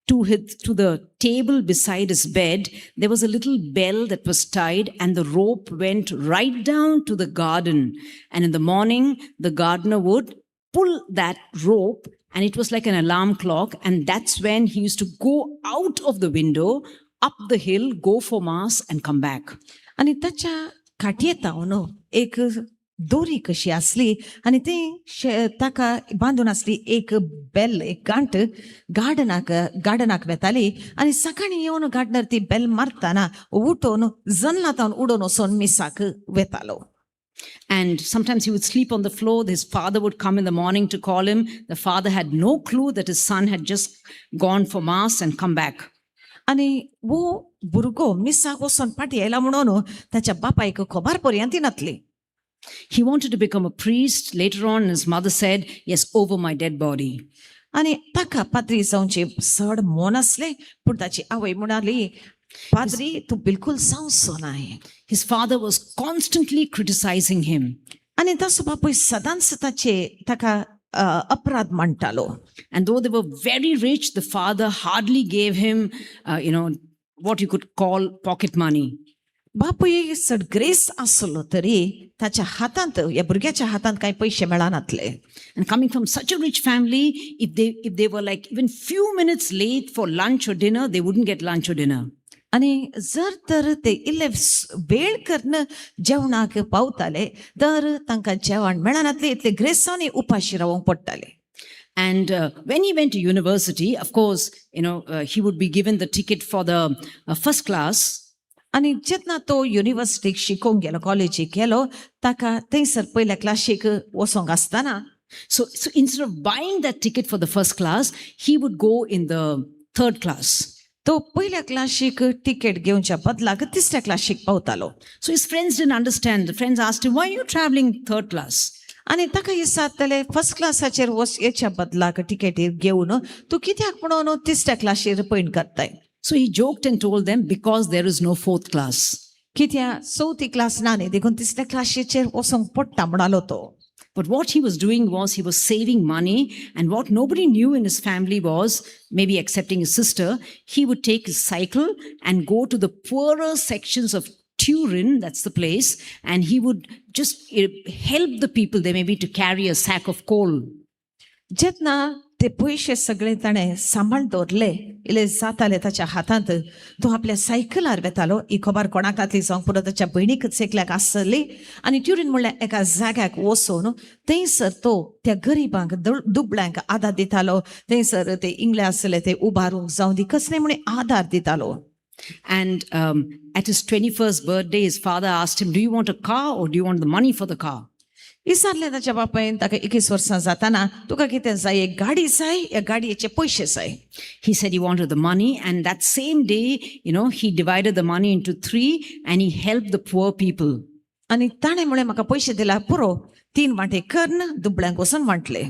to the table beside his bed, there was a little bell that was tied, and the rope went right down to the garden. And in the morning, the gardener would pull that rope, and it was like an alarm clock. And that's when he used to go out of the window, up the hill, go for mass, and come back. आनी ताच्या खाटयेतावन एक दोरी कशी आसली आनी ती ताका बांदून आसली एक बेल एक गांठ गार्डनाक वेताली आनी सकाळीं येवन गार्डनर ती बेल मारतना उठोवन जन्लातावन उडोवन वचोन मिसाक वेतालो. And sometimes he would sleep on the floor. His father would come in the morning to call him. The father had no clue that his son had just gone for mass and come back. आनी वो भुरगो मिसाक वचोन फाटीं येयला म्हणून ताच्या बापायक खबर पर्यंत नातली. He wanted to become a priest. Later on, his mother said, yes, over my dead body. आनी ताका पाद्री जावचें चड मोन आसलें पूण ताची आवय म्हणाली पाद्री तूं बिलकुल जावचो नाय. His father was constantly criticizing him. आनी ताचो बापूय सदांच ताका अपराध म्हणटालो. And though they were very rich, the father hardly gave him, what you could call pocket money. बापूय चड ग्रेस आसलो तरी ताच्या हातांत ह्या भुरग्याच्या हातांत कांय पयशे मेळनातले. And coming from such a rich family, if they were like even few minutes late for lunch or dinner, they wouldn't get lunch or dinner. आनी जर तर ते इल्ले वेळ करन जेवणाक पावताले तर तांकां जेवण मेळनातलें इतले ग्रेसांनी उपाशी रावंक पडटाले. And when he went to university, of course, he would be given the ticket for the first class. आनी जेन्ना तो युनिवर्सिटीक शिकोवंक गेलो कॉलेजीक गेलो ताका थंयसर पयल्या क्लासीक वचोंक आसतना So instead of buying that ticket for the first class, he would go in the third class. तो पयल्या क्लासीक तिकेट घेवच्या बदलाक 3ऱ्या classic पावतालो. So his friends didn't understand. The friends asked him, why are you traveling third class? आनी ताका दिसताले first क्लासाचेर येच्या बदलाक तिकेटी घेवन तूं कित्याक म्हणून 3ऱ्या क्लासीर पयण करताय. So he joked and told them, because there is no fourth class. कित्या 4थी क्लास ना न्ही देखून 3ऱ्या क्लासीचेर वचोंक पडटा म्हणालो तो. But what he was doing was he was saving money, and what nobody knew in his family was, maybe excepting his sister, he would take his cycle and go to the poorer sections of Turin, that's the place, and he would just help the people there maybe to carry a sack of coal. जेन्ना ते पयशे सगळे ताणें सांबाळून दवरले इल्ले जाताले ताच्या हातांत तो आपल्या सायकलार वेतालो. ही खबर कोणाक जातली जावंक पुरो ताच्या भयणीकच एकल्याक आसली आनी ट्युरीन म्हणल्यार एका जाग्याक वचून थंयसर तो त्या गरिबांक दुबळ्यांक आदार दितालो. थंयसर ते इंगले आसले ते उबारूंक जावं दी कसले म्हणे आदार दितालो. And at his 21st birthday, his father asked him, do you want a car or do you want the money for the car? विचारलें ताच्या बापायन ताका 21 वर्सां जाताना तुका कितें जाय, एक गाडी जाय या गाडयेचे पयशे जाय. He said he wanted the money, and that same day, he divided the money into 3 and he helped the poor people. आणि ताणेमुळे म्हाका पयशे दिला पुरो 3 वांटे कर्ण दुबळ्यांक वचून वांटले.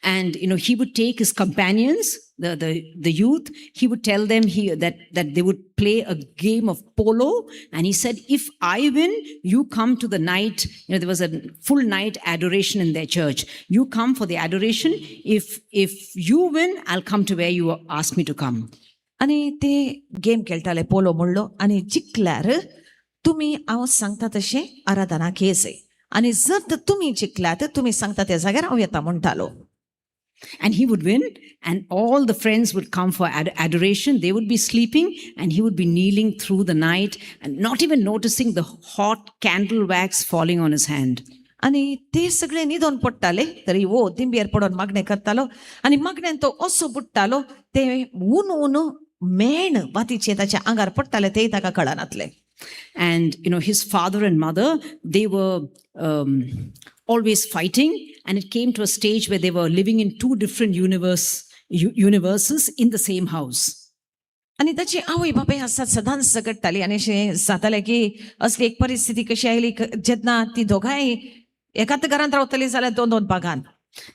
And he would take his companions, the youth. He would tell them that they would play a game of polo, and he said, "If I win, you come to the night." There was a full night adoration in their church. You come for the adoration. If you win, I'll come to where you ask me to come. आणि ते game खेळटाले पोलो म्हणलो आणि जिखल्यार तुम्ही हांव सांगता तशें आराधनाक येयचे आणि जर तुम्ही जिखल्यात तुम्ही सांगता त्या जाग्यार हांव येता म्हणटालो. And he would win, and all the friends would come for adoration. They would be sleeping, and he would be kneeling through the night and not even noticing the hot candle wax falling on his hand. आणि ते सगळे न्हिदोन पडटाले तरी वो दिंबेर पडोन मागणे करतालो आणि मागण्यान तो असो बुडटालो ते ऊन मेण वातीचे ताच्या आंगार पडटाले ते ताका कळनातले. And his father and mother, they were always fighting, and it came to a stage where they were living in two different universes in the same house. आणि ताची आवय बापाय आसात सदांच झगडटाली आणि अशें जातालें की असली एक परिस्थिती कशी आयली जेन्ना ती दोगांय एकाच घरांत रावतली जाल्यार 2-2 भागांत.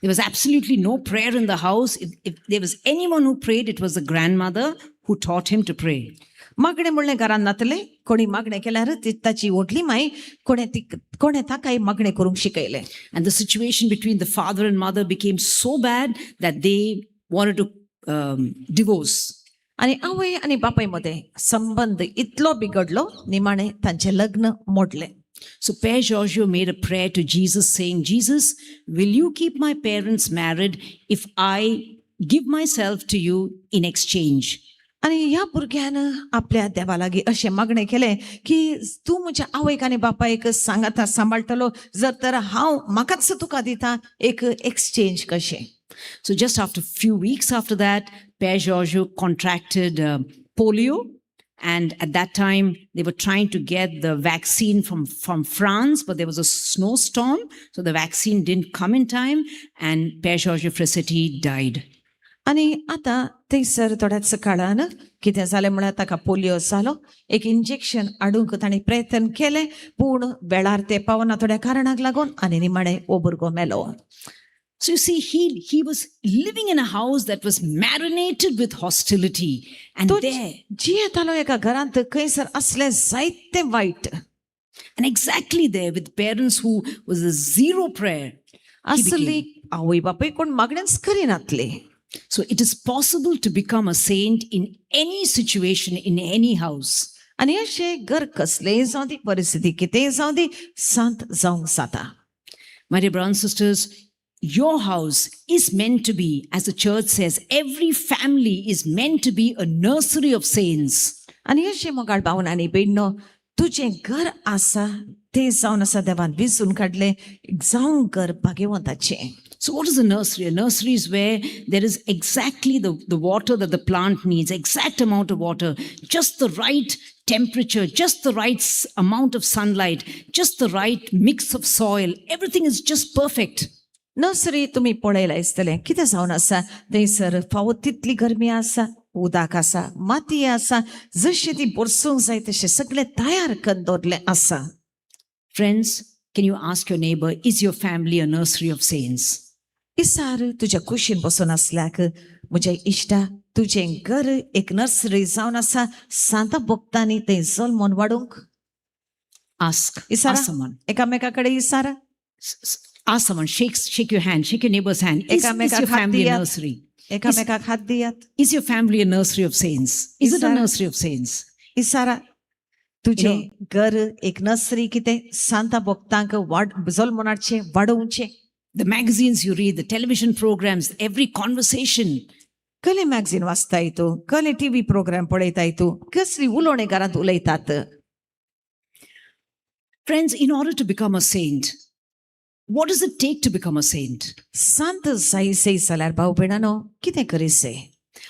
There was absolutely no prayer in the house. If there was anyone who prayed, it was the grandmother who taught him to pray. मागणे म्हणलें घरांत नातले कोणी मागणें केल्यार ताची व्हडली माय कोणे ताकाय मागणें करूंक शिकयलें. And the situation between the father and mother became so bad that they wanted to divorce. आणि आवय आणि बापाय मध्ये संबंध इतलो बिघडलो निमाणे तांचे लग्न मोडले. So Père Giorgio made a prayer to Jesus saying, "Jesus, will you keep my parents married if I give myself to you in exchange?" आणि ह्या भुरग्यान आपल्या देवा लागीं अशें मागणें केलें की तूं म्हज्या आवयक आनी बापायक सांगाता सांबाळटलो जर तर हांव म्हाकाच तुका दिता एक एक्सचेंज कशें. So just after few weeks after that, Père Giorgio contracted polio. And at that time, they were trying to get the vaccine from France, but there was a snowstorm. So the vaccine didn't come in time, and Père Giorgio Frasetti died. आणि आता थंयसर थोड्याच काळान कितें जालें म्हळ्यार ताका polio जालो. एक इंजेक्शन हाडूंक ताणें प्रयत्न केले पूण वेळार ते पावना थोड्या कारणाक लागून आनी निमाणें हो भुरगो मेलो. So you see, he was living in a house that was marinated with hostility. And तो there, जियेतालो एका घरांत खंयसर असलें जायतें वायट and exactly there with parents who was a zero prayer. असली आवय बापाय कोण मागणेच करिनातले. So it is possible to become a saint in any situation, in any house. आनी अशें घर कसलेंय जावं दी परिस्थिती कितेंय जावं दी सांत जावंक जाता. My dear brothers and sisters, your house is meant to be, as the church says, every family is meant to be a nursery of saints. आनी अशें मोगाळ भावन आनी बेडनो तुजें घर आसा तें जावन आसा देवान विंचून काडलें जावं घर भाग्यवंताचें. So what is a nursery? A nursery is where there is exactly the water that the plant needs, exact amount of water, just the right temperature, just the right amount of sunlight, just the right mix of soil. Everything is just perfect. Nursery तुमी पळयला आसतलें कितें जावन आसा थंयसर फावो तितली गरमी आसा उदक आसा माती आसा जशें ती बरसूंक जाय तशें सगळें तयार करून दवरलें आसा. Friends, can you ask your neighbor, is your family a nursery of saints? इसार तुज्या कुशीन बसून आसल्याक म्हज्या इश्टा तुजें घर एक नर्सरी जावन आसा सांता भक्तांनी तें जल्मोन वाडूंक. Ask इसारा someone. एकामेका कडेन इसारा Ask someone, shake your hand, shake your neighbor's hand. Is your family a nursery? एकामेकाक हात दियात. Is your family a nursery of saints? Is it a Sir. nursery of saints? इसारा तुजें घर एक नर्सरी कितें सांता भक्तांक जल्मोन हाडचें वाडोवचें. The magazines you read, the television programs, every conversation. कसले मॅगझीन वाचताय तूं कसले टीव्ही प्रोग्राम पळयताय तूं कसली उलोवणे घरांत उलयतात. Friends, in order to become a saint, what does it take to become a saint? सांत जायसे जाल्यार भाव भयणानो कितें करीसे.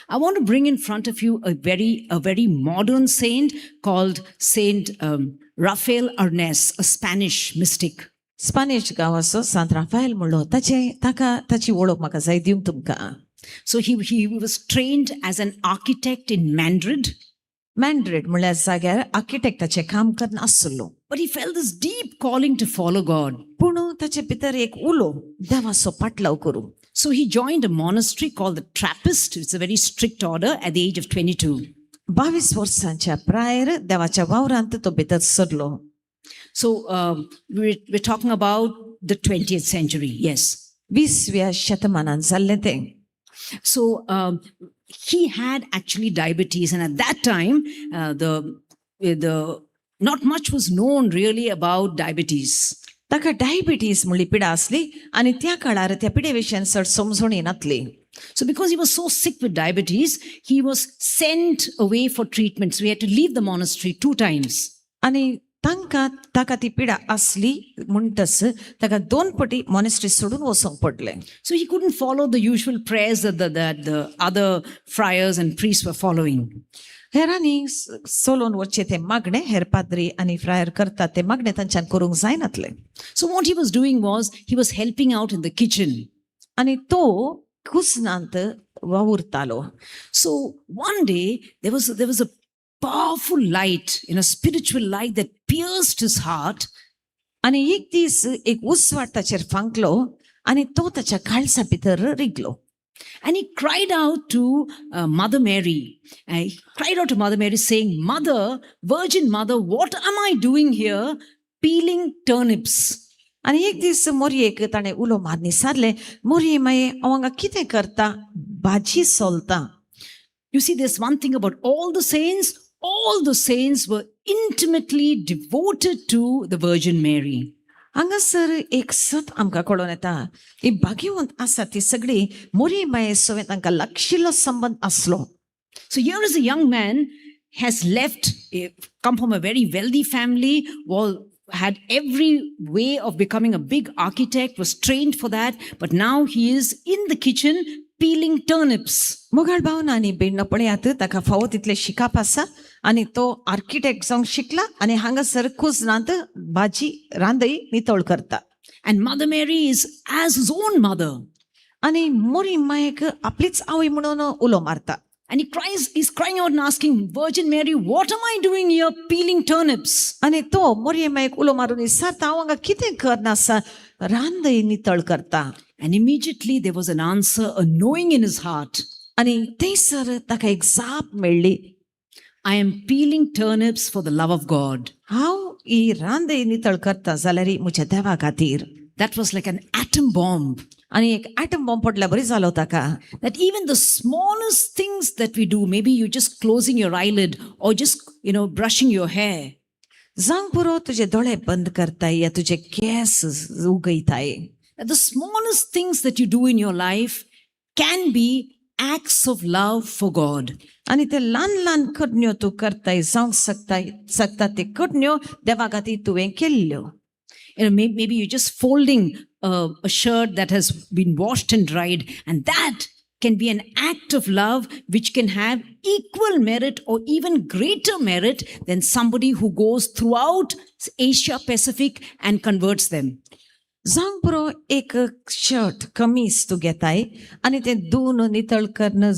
I want to bring in front of you a very modern saint called Saint Rafael Arnes, a Spanish mystic. Spanish गांवाचो सांत Raphael म्हणलो ताची वळख म्हाका जाय दिवंक तुमकां. So he was trained as an architect in Madrid. मॅन्ड्रेड म्हळ्यार जाग्यार आर्किटेक्टाचें काम करनासलो. But he felt this deep calling to follow God. पूण ताचे भितर एक उलो देवाचो पाटलाव करूं. So he joined a monastery called the Trappist. It's a very strict order at the age of 22. 22 वर्सांच्या प्रायर देवाच्या वावरांत तो भितर सरलो. So we're talking about the 20th century, yes. 20व्या शतमानांत जाल्लें तें. So he had actually diabetes, and at that time, the not much was known really about diabetes. ताका डायबिटीज म्हणली पिडा आसली आनी त्या काळार त्या पिडे विशीं चड समजून येनासली. So because he was so sick with diabetes, he was sent away for treatment. So he had to leave the monastery 2 times. आनी ताका ती पिडा आसली म्हणटच ताका 2 पटी मॉनेस्ट्री सोडून वचूंक पडलें. So he couldn't follow the usual prayers that the other friars and priests were following. हेरांनी सोलोन वचचे ते मागणे हेर पाद्री आनी फ्रायर करतात ते मागणे तांच्यान करूंक जायनातले. So what he was doing was he was helping out in the kitchen. आनी तो कुसनांत वावुरतालो. So one day there was a powerful light, a spiritual light that pierced his heart. आनी एक दीस एक उजवाड ताचेर फांकलो आनी तो ताच्या काळजा भितर रिगलो. And he cried out to Mother Mary. He cried out to Mother Mary saying, Mother, Virgin Mother, what am I doing here peeling turnips? आनी एक दीस मोरयेक ताणें उलो मारून विचारलें, मोरये माये हांव हांगा कितें करता? भाजी सोलता. You see, there's one thing about all the saints. All the saints were intimately devoted to the Virgin Mary. हांगासर एक सत आमकां कळोन येता, ही भाग्यवंत आसा ती सगळी मोरये माये सोबत तांकां लागशिल्लो संबंध आसलो. So here is a young man has left, come from a very wealthy family, had every way of becoming a big architect, was trained for that, but now he is in the kitchen peeling turnips. मोगाळ भावन आनी बेडणो पळयात ताका फावो तितले शिकाप आसा आनी तो आर्किटेक्ट जावंक शिकला आनी हांगासर कुजनांत भाजी रांदई नितळ करता. And Mother Mary is as his own mother. आनी मोरी मायेक आपलीच आवय म्हणून उलो मारता. And he's crying out and asking, Virgin Mary, what am I doing here peeling turnips? आनी तो मोरये मायेक उलो मारून विचारता, हांव हांगा कितें करनासा रांदई नितळ करता. And immediately there was an answer, a knowing in his heart. आनी थंयसर ताका एक जाप मेळ्ळी, I am peeling turnips for the love of God. हांव ही रांदई नितळ करता जाल्यार म्हज्या देवा खातीर. That was like an atom bomb. आनी एक एटम बॉम्ब पडल्या बरी जालो ताका. That even the smallest things that we do, maybe you're just closing your eyelid or just, brushing your hair. जावंक पुरो तुजे दोळे बंद करताय या तुजे case उगयताय. That the smallest things that you do in your life can be acts of love for God. आनी ते ल्हान ल्हान कडण्यो तूं करताय जावंक शकता ते कडण्यो देवा खातीर तुवें केल्ल्यो. Maybe you're just folding a shirt that has been washed and dried, and that can be an act of love which can have equal merit or even greater merit than somebody who goes throughout Asia Pacific and converts them. जावंक पुरो एक shirt कमीज तूं घेताय आनी तें धुवन नितळ करून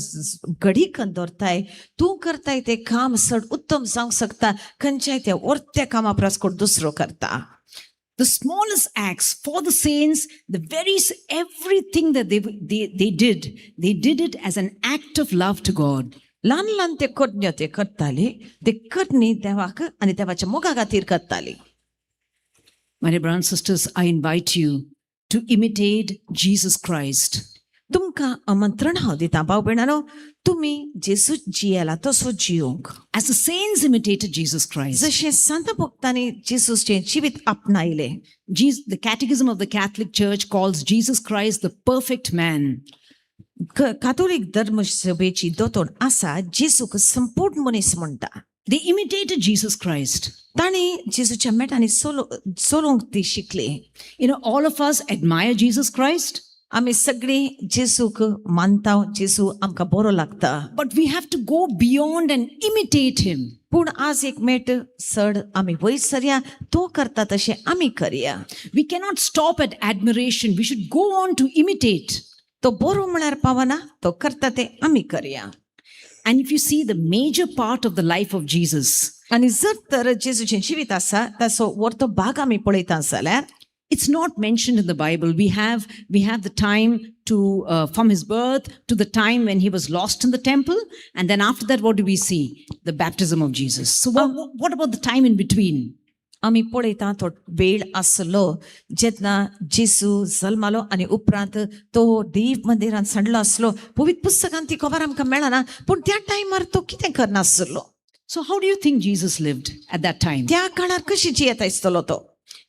घडीकन दवरताय. तूं करताय तें काम चड उत्तम जावंक शकता खंयच्याय त्या वर्त्या कामा परस दुसरो करता. The smallest acts for the saints, everything that they did it as an act of love to God. ल्हान ल्हान ते कडण्यो ते करताली, ते कडणी देवाक आनी देवाच्या मोगा खातीर करताली. My dear brothers and sisters, I invite you to imitate Jesus Christ. तुमकां आमंत्रण हांव दिता भाव भयणानो, तुमी जेजू जियेला तसो जियोंक. As the saints imitated Jesus Christ. जशें संत भक्तांनी जेजूचें जिवीत आपणायलें. The Catechism of the Catholic Church calls Jesus Christ the perfect man. कातोलीक धर्मसभेची दोतोर आसा जेजूक संपूर्ण मनीस म्हणटा. They imitated Jesus Christ. तांणी जेजूच्या मेटांनी चलोवंक ती शिकली. All of us admire Jesus Christ. आमी सगळीं जेजूक मानता, जेजू आमकां बरो लागता. But we have to go beyond and imitate him. पूण आज एक मेट चड आमी वयर या, तो करता तशें आमी करया. We cannot stop at admiration. We should go on to imitate. तो बरो म्हळ्यार पावना, तो करता ते आमी करया. And if you see the major part of the life of Jesus, आणि जर तर जेजूचें जिवीत आसा ताचो व्हडलो भाग आमी पळयता जाल्यार it's not mentioned in the Bible. We have the time to from his birth to the time when he was lost in the temple, and then after that, what do we see? The baptism of Jesus. So what about the time in between? आमी पळयता तो वेळ आसलो जेन्ना जेजू जल्मालो आनी उपरांत तो देव मंदिरांत सांडलो आसलो. पवित्र पुस्तकांत ती खबर आमकां मेळना, पूण त्या टायमार तो कितें करनासलो? So how do you think Jesus lived at that time? त्या काळार कशी जियेत आसतलो तो?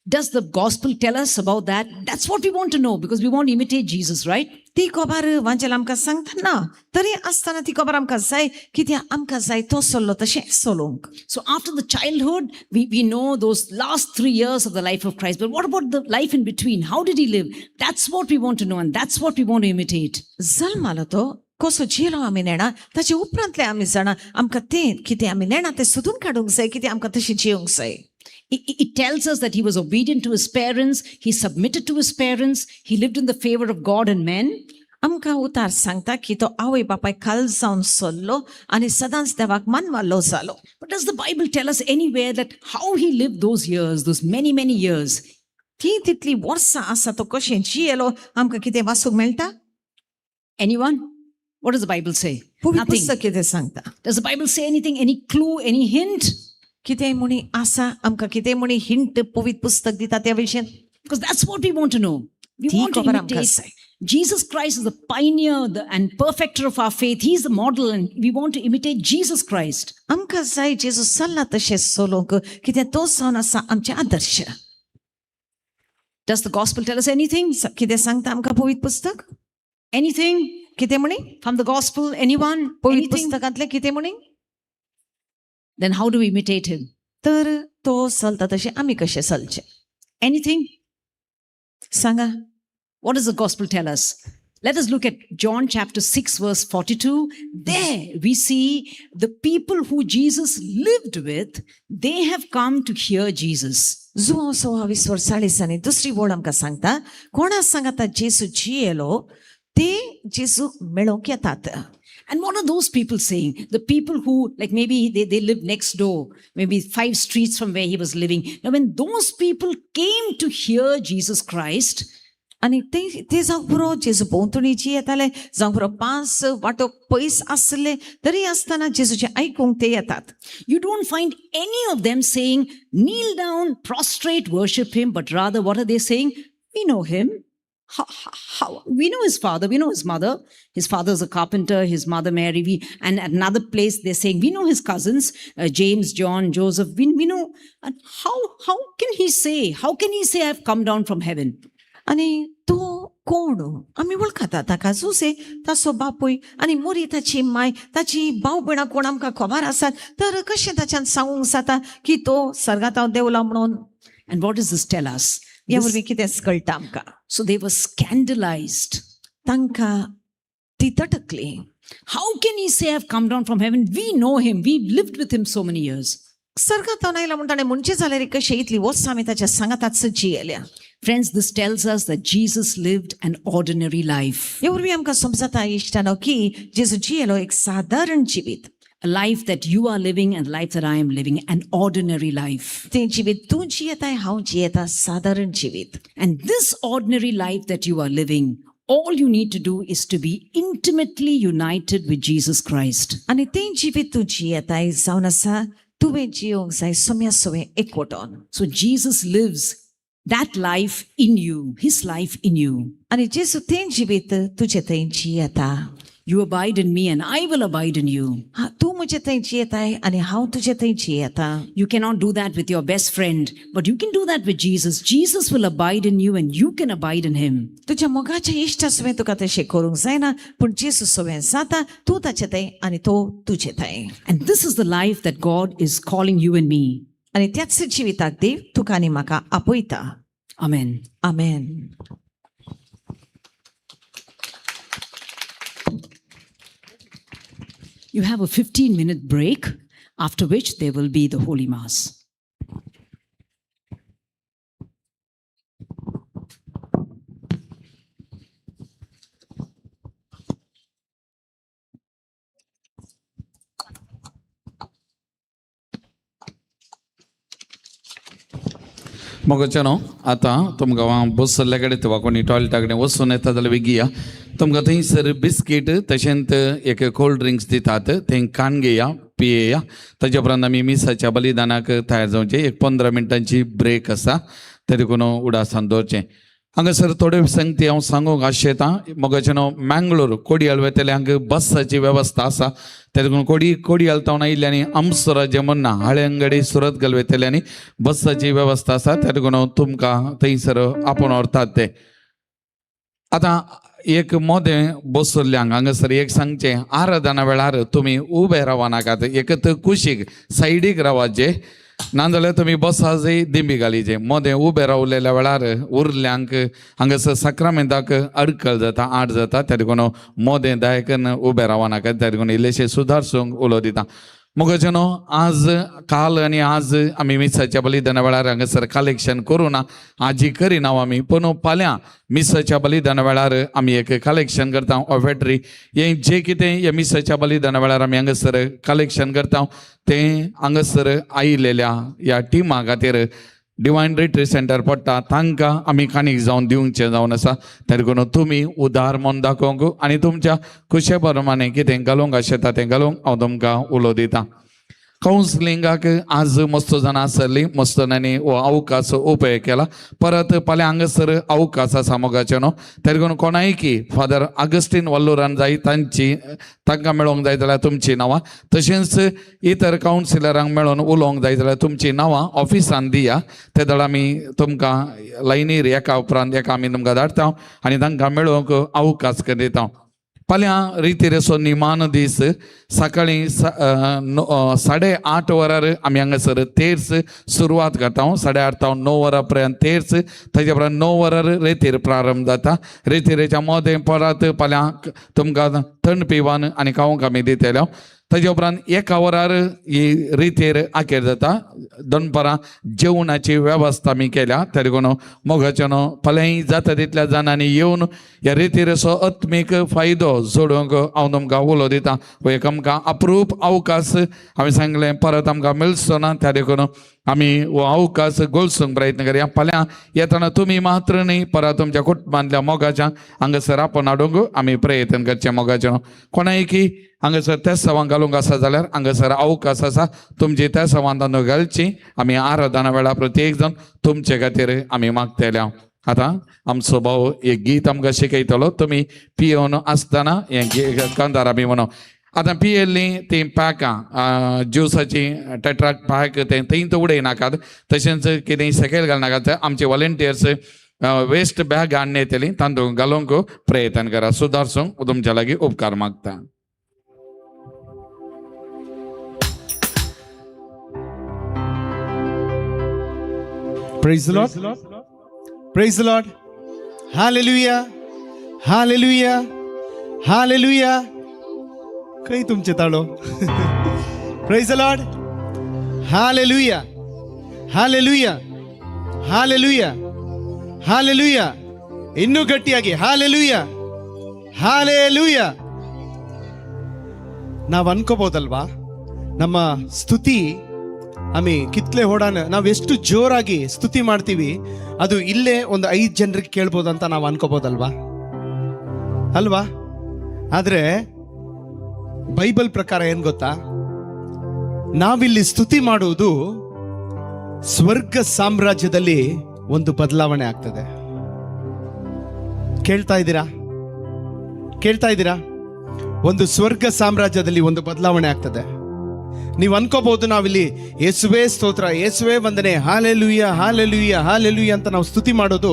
Does the gospel tell us about that? That's what we want to know because we want to imitate Jesus, right? ती खबर वांचेल आमकां सांगता ना, तरी आसतना ती खबर आमकां जाय, कित्याक आमकां जाय तो चल्लो तशें चलोवंक. So after the childhood, we know those last 3 years of the life of Christ. But what about the life in between? How did he live? That's what we want to know and that's what we want to imitate. जल्मालो तो कसो जियेलो आमी नेणा, ताचे उपरांतले आमी जाणा, आमकां तें कितें आमी नेणा तें सोदून काडूंक जाय, कितें आमकां तशें जियोंक जाय. It tells us that he was obedient to his parents, he submitted to his parents, he lived in the favor of God and men. आमकां उतार सांगता की तो आवय बापाय खाल जावन चल्लो आनी सदांच देवाक मानवालो जालो. But does the Bible tell us anywhere that how he lived those years, those many years? ती तितली वर्सां आसा तो कशें जियेलो आमकां कितें वाचूंक मेळटा? Anyone? What does the Bible say? पवित्र Nothing. पुस्तक कितें सांगता? Does the Bible say anything, any clue, any hint? कितें म्हणी आसा आमकां कितें म्हणी हिंट पवित्र पुस्तक दिता त्या विशयेन? Because that's what we want to know. We ती want to खबर आमकां imitate. जाय. Jesus Christ is the pioneer and perfecter of our faith. He's the model and we want to imitate Jesus Christ. आमकां जाय जेजू चल्ला तशें चलोवंक, कित्याक तो जावन आसा आमचे आदर्श. Does the gospel tell us anything? कितें सांगता आमकां पवित्र पुस्तक? Anything कितें म्हणी? from the gospel? Anyone? पवित्र Anything? पुस्तकांतलें कितें म्हणी? Then how do we imitate him? तर तो चलता तशें आमी कशें चलचें? Anything? Sanga. What does the gospel tell us? Let us look at John chapter 6 verse 42. There we see the people who Jesus lived with, they have come to hear Jesus. जुवां 26 वर्सांनी दुसरी वोड आमकां सांगता, कोणा सांगाता जेजू जियेलो ते जेजू मेळोवंक येतात. And what are those people saying? The people who, like maybe they live next door, maybe 5 streets from where he was living. Now, when those people came to hear Jesus Christ, आनी ते जावं पुरो जेजू भोंवतणी जियेताले, जावं पुरो 5 वाटो पयस आसले तरी आसतना जेजूचें आयकूंक ते येतात. you don't find any of them saying, kneel down, prostrate, worship him, but rather what are they saying? We know him. How? We know his father, we know his mother. His father is a carpenter, his mother Mary. And at another place they're saying, we know his cousins, James, John, Joseph. We know. And how can he say, I've come down from heaven? आनी तो कोण आमी वळखता ताका, जुसे ताचो बापूय आनी मोरी ताची माय, ताची भाव भयणां कोण आमकां खबर आसात, तर कशें ताच्यान सांगूंक जाता की तो सर्गांत हांव देवला म्हणून? And what does this tell us? ह्या वरवीं कितें कळटा आमकां? So they were scandalized. तांकां ती तटकली. How can he say, I've come down from heaven? We know him. We've lived with him so many years. सर्गांत हांव आयला म्हणटा म्हणजे जाल्यार कशें इतली वर्सां आमी ताच्या सांगाताच जियेल्या. Friends, this tells us that Jesus lived an ordinary life. ह्या वरवीं आमकां समजता इश्टानो की जेजू जियेलो एक सादारण जिवीत. A life that you are living and life that I am living, an ordinary life. तें जिवीत तूं जियेताय, हांव जियेता, सादारण जिवीत. And this ordinary life that you are living, all you need to do is to be intimately united with Jesus Christ. आनी तें जिवीत तूं जियेताय जावन आसा, तुवें जियोंक जाय Saumya सोवें एकवटोन. So Jesus lives that life in you, his life in you. आनी जेजू तें जिवीत तुजे थंय जियेता. You abide in me and I will abide in you. तूं म्हजे थंय जियेताय आनी हांव तुजे थंय जियेता. You cannot do that with your best friend, but you can do that with Jesus. Jesus will abide in you and you can abide in him. तुज्या मोगाच्या इश्टा सोवें तुका तशें करूंक जायना, पूण जेजू सोवें जाता, तूं ताचे थंय आनी तो तुजे थंय. And this is the life that God is calling you and me. आनी त्याच जिविताक देव तुका आनी म्हाका आपयता. Amen. Amen. You have a 15-minute break, after which there will be the Holy Mass. मगोचनो आता तुमकां बसले कडेन वा कोणी टॉयलेटा कडेन वचून येता जाल्यार बेगिया तुमकां थंयसर बिस्कीट तशेंच एक कोल्ड ड्रिंक्स दितात थंय कान घेया पियेया ताचे उपरांत आमी मिसाच्या बलिदानाक तयार जावचे 15 मिनटांची ब्रेक आसा ते देखून उडासान दवरचें हांगासर थोड्यो संगती हांव सांगूंक आशेता मोगाचेनो मँगलोर कोडयाल वेतल्यांक बसाची वेवस्था आसा ते देखून कोडयाल तावन आयिल्ल्यांनी आमसोरा जे म्हणना हळेंगडी सुरतगल वेतल्यांनी बसाची वेवस्था आसा ते देखून तुमकां थंयसर आपोवन व्हरतात ते आतां एक मोदें बसयल्ल्यांक हांगासर एक सांगचें आराधना वेळार तुमी उबे रावा नाकात एकत कुशीक सायडीक रावाचे नाजाल्यार तुमी बसाजय दिंबी घालीचे मोदें उबे रावलेल्या वेळार उरल्यांक हांगासर सक्रामेंताक अडखळ जाता आड जाता त्या देखून मोदें दायकन उबे रावा नाका त्या देखून इल्लेशें सुदारसूंक उलो दिता मुगोचनो आज काल आनी आज आमी मिसाच्या बलिदाना वेळार हांगासर कलेक्शन करूं ना आजी करिना आमी पूण फाल्यां मिसाच्या बलिदाना वेळार आमी एक कलेक्शन करता ऑफेटरी हें जें कितें ह्या मिसाच्या बलिदाना वेळार आमी हांगासर कलेक्शन करता तें हांगासर आयिल्ल्या ह्या टिमा खातीर डिवायन रिट्रीट सेंटर पडटा तांकां आमी काणीक जावन दिवचें जावन आसा त्या देखून तुमी उदार मन दाखोवंक आनी तुमच्या खुशे प्रमाणे कितें घालूंक आशेता तें घालूंक हांव तुमकां उलो दितां कावन्सिलिंगाक आज मस्त जाणां आसली मस्त जाणांनी हो अवकाश उपेग केला परत फाल्यां हांगासर अवकाश आसा मोगाचेनो त्या देखून कोणायकी फादर अगस्टीन वल्लुरान जाय तांकां मेळोवंक जाय जाल्यार तुमचीं नांवां तशेंच इतर कावन्सिलरांक मेळोन उलोवंक जाय जाल्यार तुमचीं नांवां ऑफिसान दिया ते दळ आमी तुमकां लायनीर एका उपरांत एका आमी तुमकां धाडटा आनी तांकां मेळोवंक अवकाश दिता फाल्यां रितीर असो निमान दीस सकाळीं 8:30 वरार आमी हांगासर तेर्स सुरवात करता 8:30 ते 9 वरां पर्यंत तेर्स ताचे उपरांत 9 वरार रेतीर प्रारंभ जाता रेतीरेच्या मोदें परत फाल्यां तुमकां थंड पिवान आनी खावंक आमी दितले ताचे उपरांत 1 वरार ही रितीर आखेर जाता दनपारां जेवणाची वेवस्था आमी केल्या त्या देखून मोगाचेनो फाल्यां जाता तितल्या जाणांनी येवन ह्या रितीर असो आत्मीक फायदो जोडूंक हांव तुमकां उलो दिता हो एक आमकां अप्रूप अवकाश हांवें सांगलें परत आमकां मेळचो ना त्या देखून आमी हो अवकाश गोळसूंक प्रयत्न करया फाल्यां येतना तुमी मात्र न्ही परत तुमच्या कुटुंबांतल्या मोगाच्या हांगासर आपोवन हाडूंक आमी प्रयत्न करचे मोगाचेनो कोणायकी हांगासर त्या सवांक घालूंक आसा जाल्यार हांगासर अवकाश आसा तुमची त्या सवां तांदूळ घालची आमी आराधना वेळा प्रत्येक जण तुमचे खातीर आमी मागतले आतां आमचो भाव एक गीत आमकां शिकयतलो तुमी पियोन आसतना हें कांतार आमी म्हणो आतां पियेल्लीं तीं पॅकां ज्युसाची टेट्राक पॅक तें थंय उडय नाकात तशेंच कितेंय सकयल घालनाकात आमचे वॉलंटियर्स वेस्ट बॅग हाडून येतलीं तांदूळ घालूंक प्रयत्न करा सुदारसूंक तुमच्या लागीं उपकार मागता Praise the Lord. Praise the Lord. Hallelujah. Hallelujah. Hallelujah. काही तुमचे ताळो Praise the Lord. Hallelujah. Hallelujah. Hallelujah. Hallelujah. ಇನ್ನೂ ಗಟ್ಟಿಯಾಗಿ Hallelujah. Hallelujah. ನಾವು ಅನ್ಕೋಬಹುದಲ್ವಾ ನಮ್ಮ ಸ್ತುತಿ ಆಮಿ ಕಿತ್ಲೆ ಹೊಡಾನ ನಾವು ಎಷ್ಟು ಜೋರಾಗಿ ಸ್ತುತಿ ಮಾಡ್ತೀವಿ ಅದು ಇಲ್ಲೇ ಒಂದು 5 ಜನರಿಗೆ ಕೇಳ್ಬೋದು ಅಂತ ನಾವು ಅನ್ಕೋಬಹುದಲ್ವಾ ಅಲ್ವಾ ಆದ್ರೆ ಬೈಬಲ್ ಪ್ರಕಾರ ಏನ್ ಗೊತ್ತಾ ನಾವಿಲ್ಲಿ ಸ್ತುತಿ ಮಾಡುವುದು ಸ್ವರ್ಗ ಸಾಮ್ರಾಜ್ಯದಲ್ಲಿ ಒಂದು ಬದಲಾವಣೆ ಆಗ್ತದೆ ಕೇಳ್ತಾ ಇದ್ದೀರಾ ಒಂದು ಸ್ವರ್ಗ ಸಾಮ್ರಾಜ್ಯದಲ್ಲಿ ಒಂದು ಬದಲಾವಣೆ ಆಗ್ತದೆ ನೀವು ಅನ್ಕೋಬಹುದು ನಾವಿಲ್ಲಿ ಯೇಸುವೇ ಸ್ತೋತ್ರ ಯೇಸುವೇ ವಂದನೆ ಹಾಲೆಲೂಯ ಹಾಲೆಲೂಯ ಹಾಲೆಲೂಯ ಅಂತ ನಾವು ಸ್ತುತಿ ಮಾಡೋದು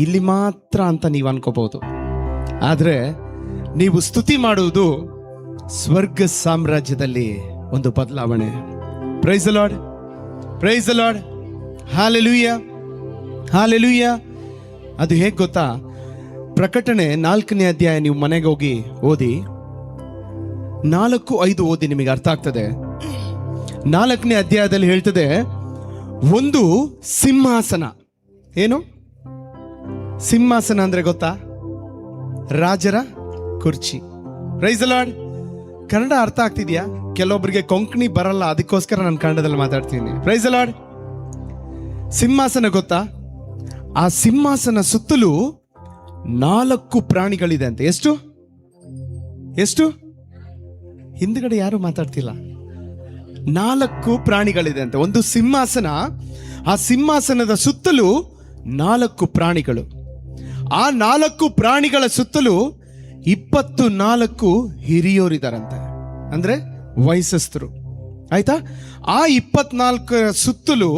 ಇಲ್ಲಿ ಮಾತ್ರ ಅಂತ ನೀವು ಅನ್ಕೋಬಹುದು ಆದ್ರೆ ನೀವು ಸ್ತುತಿ ಮಾಡುವುದು ಸ್ವರ್ಗ ಸಾಮ್ರಾಜ್ಯದಲ್ಲಿ ಒಂದು ಬದಲಾವಣೆ praise the Lord praise the Lord hallelujah hallelujah ಅದು ಹೇಗೆ ಗೊತ್ತಾ ಪ್ರಕಟಣೆ 4ನೇ ಅಧ್ಯಾಯ ನೀವು ಮನೆಗೆ ಹೋಗಿ ಓದಿ 4-5 ಓದಿ ನಿಮಗೆ ಅರ್ಥ ಆಗ್ತದೆ 4ನೇ ಅಧ್ಯಾಯದಲ್ಲಿ ಹೇಳ್ತದೆ ಒಂದು ಸಿಂಹಾಸನ ಏನು ಸಿಂಹಾಸನ ಅಂದ್ರೆ ಗೊತ್ತಾ ರಾಜರ ಕುರ್ಚಿ ಪ್ರೈಸ್ ದಿ ಲಾರ್ಡ್ ಕನ್ನಡ ಅರ್ಥ ಆಗ್ತಿದ್ಯಾ ಕೆಲವೊಬ್ಬರಿಗೆ ಕೊಂಕಣಿ ಬರಲ್ಲ ಅದಕ್ಕೋಸ್ಕರ ನಾನು ಕನ್ನಡದಲ್ಲಿ ಮಾತಾಡ್ತೀನಿ ಪ್ರೈಸ್ ದಿ ಲಾರ್ಡ್ ಸಿಂಹಾಸನ ಗೊತ್ತಾ? ಆ ಸಿಂಹಾಸನ ಸುತ್ತಲೂ 4 ಪ್ರಾಣಿಗಳಿದೆ ಅಂತೆ. ಎಷ್ಟು? ಹಿಂದ್ಗಡೆ ಯಾರು ಮಾತಾಡ್ತಿಲ್ಲ. 4 ಪ್ರಾಣಿಗಳಿದೆ ಅಂತೆ. ಒಂದು ಸಿಂಹಾಸನ, ಆ ಸಿಂಹಾಸನದ ಸುತ್ತಲೂ 4 ಪ್ರಾಣಿಗಳು. ಆ 4 ಪ್ರಾಣಿಗಳ ಸುತ್ತಲೂ 24 ಹಿರಿಯೋರಿದಾರಂತೆ, ಅಂದ್ರೆ ವಯಸ್ಸಸ್ಥರು. ಆಯ್ತಾ? ಆ 24 ಸುತ್ತಲೂ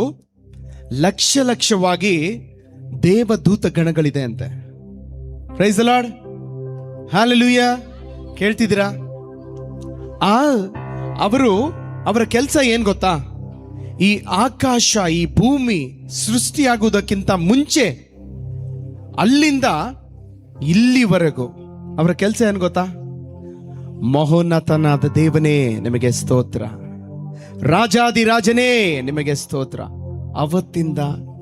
ಲಕ್ಷವಾಗಿ ದೇವದೂತ ಗಣಗಳಿದೆ ಅಂತೆ. Praise the Lord, hallelujah. ಕೇಳ್ತಿದ್ದೀರಾ? ಅವರ ಕೆಲಸ ಏನ್ ಗೊತ್ತಾ? ಈ ಆಕಾಶ, ಈ ಭೂಮಿ ಸೃಷ್ಟಿಯಾಗುವುದಕ್ಕಿಂತ ಮುಂಚೆ ಅಲ್ಲಿಂದ ಇಲ್ಲಿವರೆಗೂ ಅವರ ಕೆಲಸ ಏನ್ ಗೊತ್ತಾ? ಮಹೋನ್ನತನಾದ ದೇವನೇ ನಿಮಗೆ ಸ್ತೋತ್ರ, ರಾಜಾದಿರಾಜನೇ ನಿಮಗೆ ಸ್ತೋತ್ರ, ಅವತ್ತಿಂದ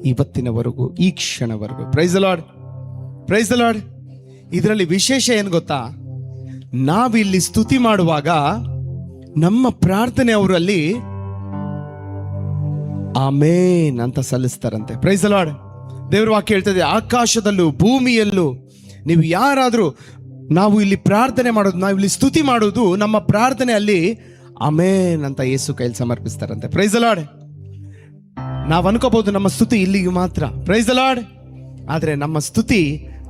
ಇವತ್ತಿನವರೆಗೂ, ಈ ಕ್ಷಣವರೆಗೂ. Praise the Lord, praise the Lord. ಇದರಲ್ಲಿ ವಿಶೇಷ ಏನ್ ಗೊತ್ತಾ? ನಾವಿಲ್ಲಿ ಸ್ತುತಿ ಮಾಡುವಾಗ ನಮ್ಮ ಪ್ರಾರ್ಥನೆ ಅವರಲ್ಲಿ ಆಮೇನ್ ಅಂತ ಸಲ್ಲಿಸ್ತಾರಂತೆ. Price the lord. ದೇವರ ವಾಕ್ಯ ಹೇಳ್ತದೆ, ಆಕಾಶದಲ್ಲೂ ಭೂಮಿಯಲ್ಲೂ ನೀವು ಯಾರಾದರೂ, ನಾವು ಇಲ್ಲಿ ಪ್ರಾರ್ಥನೆ ಮಾಡೋದು, ನಾವು ಇಲ್ಲಿ ಸ್ತುತಿ ಮಾಡೋದು, ನಮ್ಮ ಪ್ರಾರ್ಥನೆ ಅಲ್ಲಿ ಆಮೇನ್ ಅಂತ ಯೇಸು ಕೈಲಿ ಸಮರ್ಪಿಸ್ತಾರಂತೆ. Price the lord. ನಾವು ಅನ್ಕೋಬಹುದು ನಮ್ಮ ಸ್ತುತಿ ಇಲ್ಲಿಗೆ ಮಾತ್ರ, ಪ್ರೈಸ್ ದಿ ಲಾರ್ಡ್, ಆದ್ರೆ ನಮ್ಮ ಸ್ತುತಿ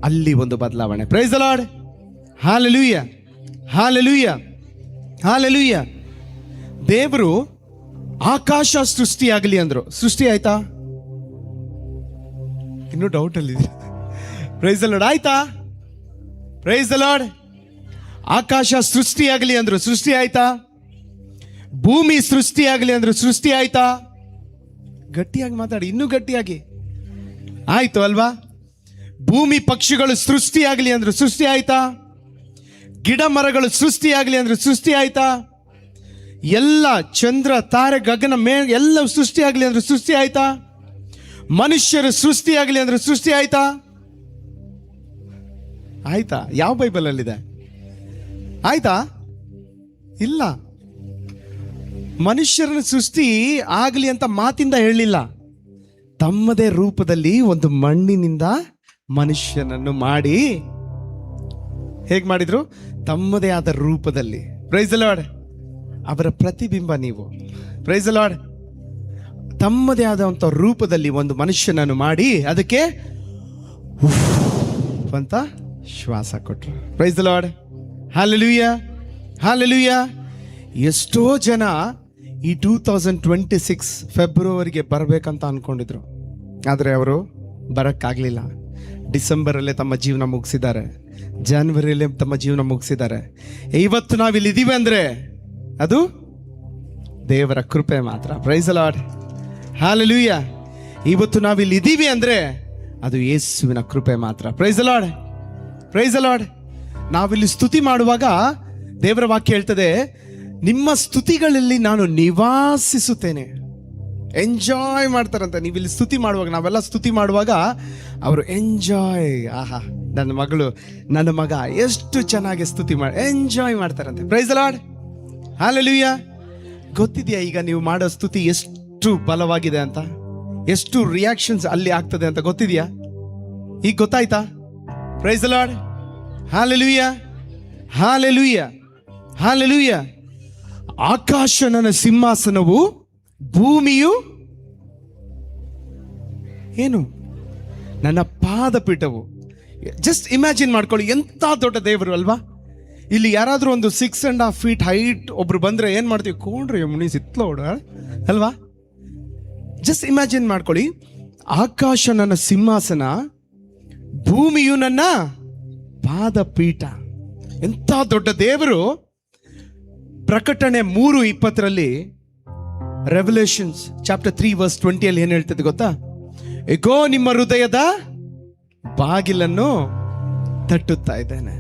ಅಲ್ಲಿ ಒಂದು ಬದಲಾವಣೆ. Praise the Lord, hallelujah, hallelujah, hallelujah. ದೇವರು ಆಕಾಶ ಸೃಷ್ಟಿಯಾಗಲಿ ಅಂದ್ರು, ಸೃಷ್ಟಿ ಆಯ್ತಾ? ಇನ್ನೂ ಡೌಟ್ ಅಲ್ಲಿ. ಪ್ರೈಸ್ ದಿ ಲಾರ್ಡ್, ಆಯ್ತಾ? Praise the Lord. ಆಕಾಶ ಸೃಷ್ಟಿಯಾಗಲಿ ಅಂದ್ರು, ಸೃಷ್ಟಿ ಆಯ್ತಾ? ಭೂಮಿ ಸೃಷ್ಟಿಯಾಗಲಿ ಅಂದ್ರು, ಸೃಷ್ಟಿ ಆಯ್ತಾ? ಗಟ್ಟಿಯಾಗಿ ಮಾತಾಡಿ, ಇನ್ನೂ ಗಟ್ಟಿಯಾಗಿ. ಆಯ್ತು ಅಲ್ವಾ? ಭೂಮಿ ಪಕ್ಷಿಗಳು ಸೃಷ್ಟಿಯಾಗಲಿ ಅಂದ್ರು, ಸೃಷ್ಟಿ ಆಯ್ತಾ? ಗಿಡ ಮರಗಳು ಸೃಷ್ಟಿಯಾಗಲಿ ಅಂದ್ರು, ಸೃಷ್ಟಿ ಆಯ್ತಾ? ಎಲ್ಲ ಚಂದ್ರ ತಾರೆ ಗಗನ ಎಲ್ಲ ಸೃಷ್ಟಿಯಾಗಲಿ ಅಂದ್ರು, ಸೃಷ್ಟಿ ಆಯ್ತಾ? ಮನುಷ್ಯರು ಸೃಷ್ಟಿಯಾಗಲಿ ಅಂದ್ರೆ ಸೃಷ್ಟಿ ಆಯ್ತಾ? ಆಯ್ತಾ? ಯಾವ ಬೈಬಲ್ ಅಲ್ಲಿದೆ? ಆಯ್ತಾ? ಇಲ್ಲ. ಮನುಷ್ಯರ ಸೃಷ್ಟಿ ಆಗಲಿ ಅಂತ ಮಾತಿಂದ ಹೇಳಿಲ್ಲ. ತಮ್ಮದೇ ರೂಪದಲ್ಲಿ ಒಂದು ಮಣ್ಣಿನಿಂದ ಮನುಷ್ಯನನ್ನು ಮಾಡಿ, ಹೇಗೆ ಮಾಡಿದ್ರು? ತಮ್ಮದೇ ಆದ ರೂಪದಲ್ಲಿ. Praise the Lord. ಅವರ ಪ್ರತಿಬಿಂಬ ನೀವು. Praise the Lord. ತಮ್ಮದೇ ಆದಂಥ ರೂಪದಲ್ಲಿ ಒಂದು ಮನುಷ್ಯನನ್ನು ಮಾಡಿ ಅದಕ್ಕೆ ಅಂತ ಶ್ವಾಸ ಕೊಟ್ಟರು. Praise the Lord, hallelujah, hallelujah. ಎಷ್ಟೋ ಜನ ಈ 2026 ಫೆಬ್ರವರಿಗೆ ಬರಬೇಕಂತ ಅನ್ಕೊಂಡಿದ್ರು, ಆದರೆ ಅವರು ಬರೋಕ್ಕಾಗಲಿಲ್ಲ. ಡಿಸೆಂಬರಲ್ಲೇ ತಮ್ಮ ಜೀವನ ಮುಗಿಸಿದ್ದಾರೆ, ಜಾನ್ವರಿಯಲ್ಲೇ ತಮ್ಮ ಜೀವನ ಮುಗಿಸಿದ್ದಾರೆ. ಇವತ್ತು ನಾವಿಲ್ಲಿದ್ದೀವಿ ಅಂದರೆ ಅದು ದೇವರ ಕೃಪೆ ಮಾತ್ರ. Praise the Lord, hallelujah. ಇವತ್ತು ನಾವಿಲ್ಲಿ ಇದ್ದೀವಿ ಅಂದರೆ ಅದು ಯೇಸುವಿನ ಕೃಪೆ ಮಾತ್ರ. Praise the Lord, praise the Lord. ನಾವಿಲ್ಲಿ ಸ್ತುತಿ ಮಾಡುವಾಗ ದೇವರ ವಾಕ್ಯ ಹೇಳ್ತದೆ, ನಿಮ್ಮ ಸ್ತುತಿಗಳಲ್ಲಿ ನಾನು ನಿವಾಸಿಸುತ್ತೇನೆ. ಎಂಜಾಯ್ ಮಾಡ್ತಾರಂತೆ. ನೀವು ಇಲ್ಲಿ ಸ್ತುತಿ ಮಾಡುವಾಗ, ನಾವೆಲ್ಲ ಸ್ತುತಿ ಮಾಡುವಾಗ ಅವರು ಎಂಜಾಯ್, ಆಹಾ ನನ್ನ ಮಗಳು ನನ್ನ ಮಗ ಎಷ್ಟು ಚೆನ್ನಾಗಿ ಸ್ತುತಿ ಎಂಜಾಯ್ ಮಾಡ್ತಾರಂತೆ. Praise the Lord, hallelujah. ಗೊತ್ತಿದೆಯಾ ಈಗ ನೀವು ಮಾಡೋ ಸ್ತುತಿ ಎಷ್ಟು ಬಲವಾಗಿದೆ ಅಂತ, ಎಷ್ಟು ರಿಯಾಕ್ಷನ್ಸ್ ಅಲ್ಲಿ ಆಗ್ತದೆ ಅಂತ ಗೊತ್ತಿದೆಯಾ? ಈಗ ಗೊತ್ತಾಯ್ತಾ? Praise the Lord, hallelujah, hallelujah, hallelujah. ಆಕಾಶ ನನ್ನ ಸಿಂಹಾಸನವು, ಭೂಮಿಯು ಏನು ನನ್ನ ಪಾದಪೀಠವು. ಜಸ್ಟ್ ಇಮ್ಯಾಜಿನ್ ಮಾಡ್ಕೊಳ್ಳಿ, ಎಂಥ ದೊಡ್ಡ ದೇವರು ಅಲ್ವಾ? ಇಲ್ಲಿ ಯಾರಾದರೂ ಒಂದು 6.5 feet ಹೈಟ್ ಒಬ್ರು ಬಂದ್ರೆ ಏನ್ ಮಾಡ್ತೀವಿ? ಕೊಂಡ್ರಿ ಮುನಿ ಸಿತ್ಲೋಡ ಅಲ್ವಾ? ಜಸ್ಟ್ ಇಮ್ಯಾಜಿನ್ ಮಾಡ್ಕೊಳ್ಳಿ, ಆಕಾಶ ನನ್ನ ಸಿಂಹಾಸನ, ಭೂಮಿಯು ನನ್ನ ಪಾದಪೀಠ. ಎಂಥ ದೊಡ್ಡ ದೇವರು. ಪ್ರಕಟಣೆ 3:20 ರೆವಲ್ಯೂಷನ್ಸ್ ಚಾಪ್ಟರ್ 3 verse 20 ಅಲ್ಲಿ ಏನ್ ಹೇಳ್ತದೆ ಗೊತ್ತಾ? ಏಕೋ ನಿಮ್ಮ ಹೃದಯದ ಬಾಗಿಲನ್ನು ತಟ್ಟುತ್ತಾ ಇದ್ದೇನೆ.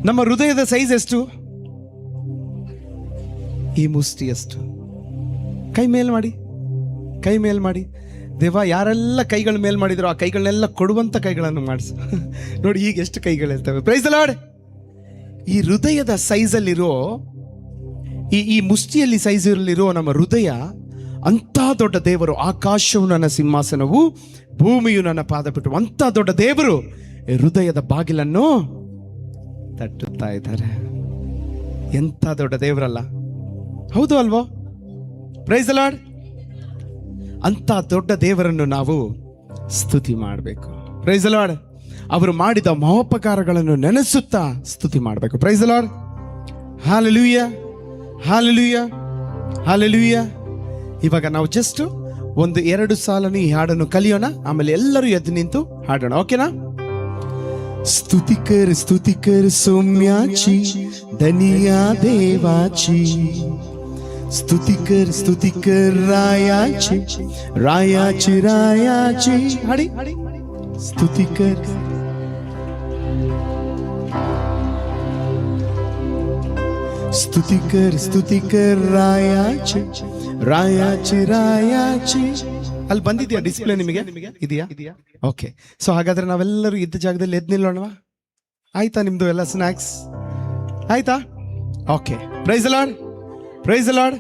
ನಮ್ಮ ಹೃದಯದ ಸೈಜ್ ಎಷ್ಟು? ಈ ಮುಷ್ಟಿಯಷ್ಟು. ಕೈ ಮೇಲ್ ಮಾಡಿ, ಕೈ ಮೇಲ್ ಮಾಡಿ. ದೇವ ಯಾರೆಲ್ಲ ಕೈಗಳ ಮೇಲ್ ಮಾಡಿದ್ರು ಆ ಕೈಗಳನ್ನೆಲ್ಲ ಕೊಡುವಂತ ಕೈಗಳನ್ನು ಮಾಡಿಸು. ನೋಡಿ ಈಗ ಎಷ್ಟು ಕೈಗಳಿರ್ತವೆ. Price the lord. ಈ ಹೃದಯದ ಸೈಜಲ್ಲಿರೋ ಈ ಮುಷ್ಟಿಯಲ್ಲಿ ಸೈಜಲ್ಲಿರೋ ನಮ್ಮ ಹೃದಯ ಅಂಥ ದೊಡ್ಡ ದೇವರು. ಆಕಾಶವು ನನ್ನ ಸಿಂಹಾಸನವು, ಭೂಮಿಯು ನನ್ನ ಪಾದಪೀಠವು. ಅಂಥ ದೊಡ್ಡ ದೇವರು ಈ ಹೃದಯದ ಬಾಗಿಲನ್ನು ತಟ್ಟುತ್ತಾ ಇದ್ದಾರೆ. ಎಂಥ ದೊಡ್ಡ ದೇವರಲ್ಲ, ಹೌದು ಅಲ್ವೋ? Price the lord. ಅಂಥ ದೊಡ್ಡ ದೇವರನ್ನು ನಾವು ಸ್ತುತಿ ಮಾಡಬೇಕು. Price the lord. ಅವರು ಮಾಡಿದ ಮಹೋಪಕಾರಗಳನ್ನು ನೆನೆಸುತ್ತಾ ಸ್ತುತಿ ಮಾಡಬೇಕು. Price the lord. Hallelujah, hallelujah, hallelujah. ಇವಾಗ ನಾವು ಜಸ್ಟ್ 1-2 ಸಾಲನ್ನು ಈ ಹಾಡನ್ನು ಕಲಿಯೋಣ, ಆಮೇಲೆ ಎಲ್ಲರೂ ಎದ್ದು ನಿಂತು ಹಾಡೋಣ. ಓಕೆನಾ? स्तुतिकर स्तुतिकर सौम्याची, धनिया देवाची. स्तुतिकर स्तुतिकर रायाची, रायाची रायाची. हाडी स्तुतिकर. ಸ್ತುತಿಕರ್ ಸ್ತುತಿಕರ್ ರಾಯಾಚಿ, ರಾಯಾಚಿ ರಾಯಾಚಿ. ಅಲ್ಲಿ ಬಂದಿದ್ಯಾ ಡಿಸ್ಪ್ಲೇ? ನಿಮಗೆ ಇದೆಯಾ? ಓಕೆ. ಸೊ ಹಾಗಾದ್ರೆ ನಾವೆಲ್ಲರೂ ಇದ್ದ ಜಾಗದಲ್ಲಿ ಎದ್ದು ನಿಲ್ಲೋಣವಾ? ಆಯ್ತಾ ನಿಮ್ದು ಎಲ್ಲ ಸ್ನ್ಯಾಕ್ಸ್ ಆಯ್ತಾ? Okay. Praise the Lord, praise the Lord.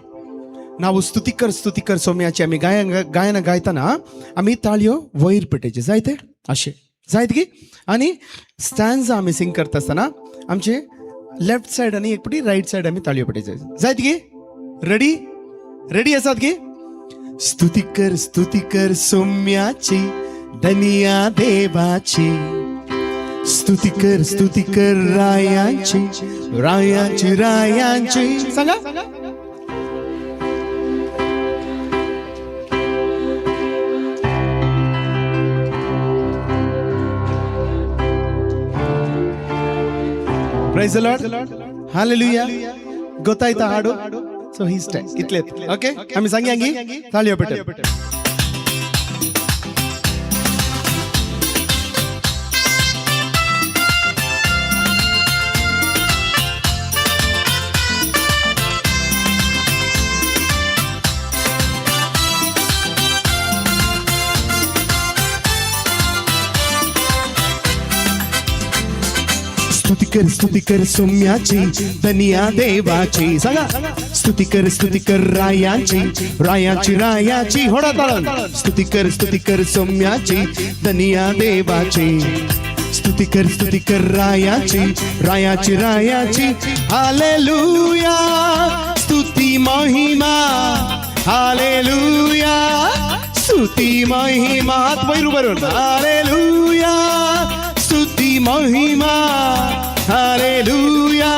ನಾವು स्तुतिकर सौम्याची आम्ही गायन गायताना आम्ही ताळयो वयर पेटायचे जायते असे जायत की. आणि स्टॅन्झा आम्ही सिंग करत असताना आमचे लेफ्ट साइड आणि एक पटी राईट साइड आम्ही ताळयो पेटायचे जायत की. रेडी रेडी असतात की? स्तुतिकर सौम्याची, धनिया देवाची. स्तुतिकर रायांची, रायांची रायांची. सांगा. Praise the Lord. हालेलुया. ಗೊತ್ತಾಯ್ತಾ ಹಾಡು? ಸೊ ಇಷ್ಟೇ ಇತ್ಲೆ. ಓಕೆ, ಆಮೇಲೆ ಸಂಗಿ ತಾಳಿಯೋ ಬಿಟ್ಟು. स्तुतिकर सौम्याची, धनिया देवाची. सांगा. स्तुतिकर रायांची, रायाची रायाची. होडा ताळण. स्तुतिकर सौम्याची, धनिया देवाची. स्तुतिकर रायाची, रायाची रायाची. हालेलुया, स्तुती महिमा. हालेलुया, स्तुती महिमा. हात वैरू बरोबर. हालेलुया, स्तुती महिमा. हालेलुया,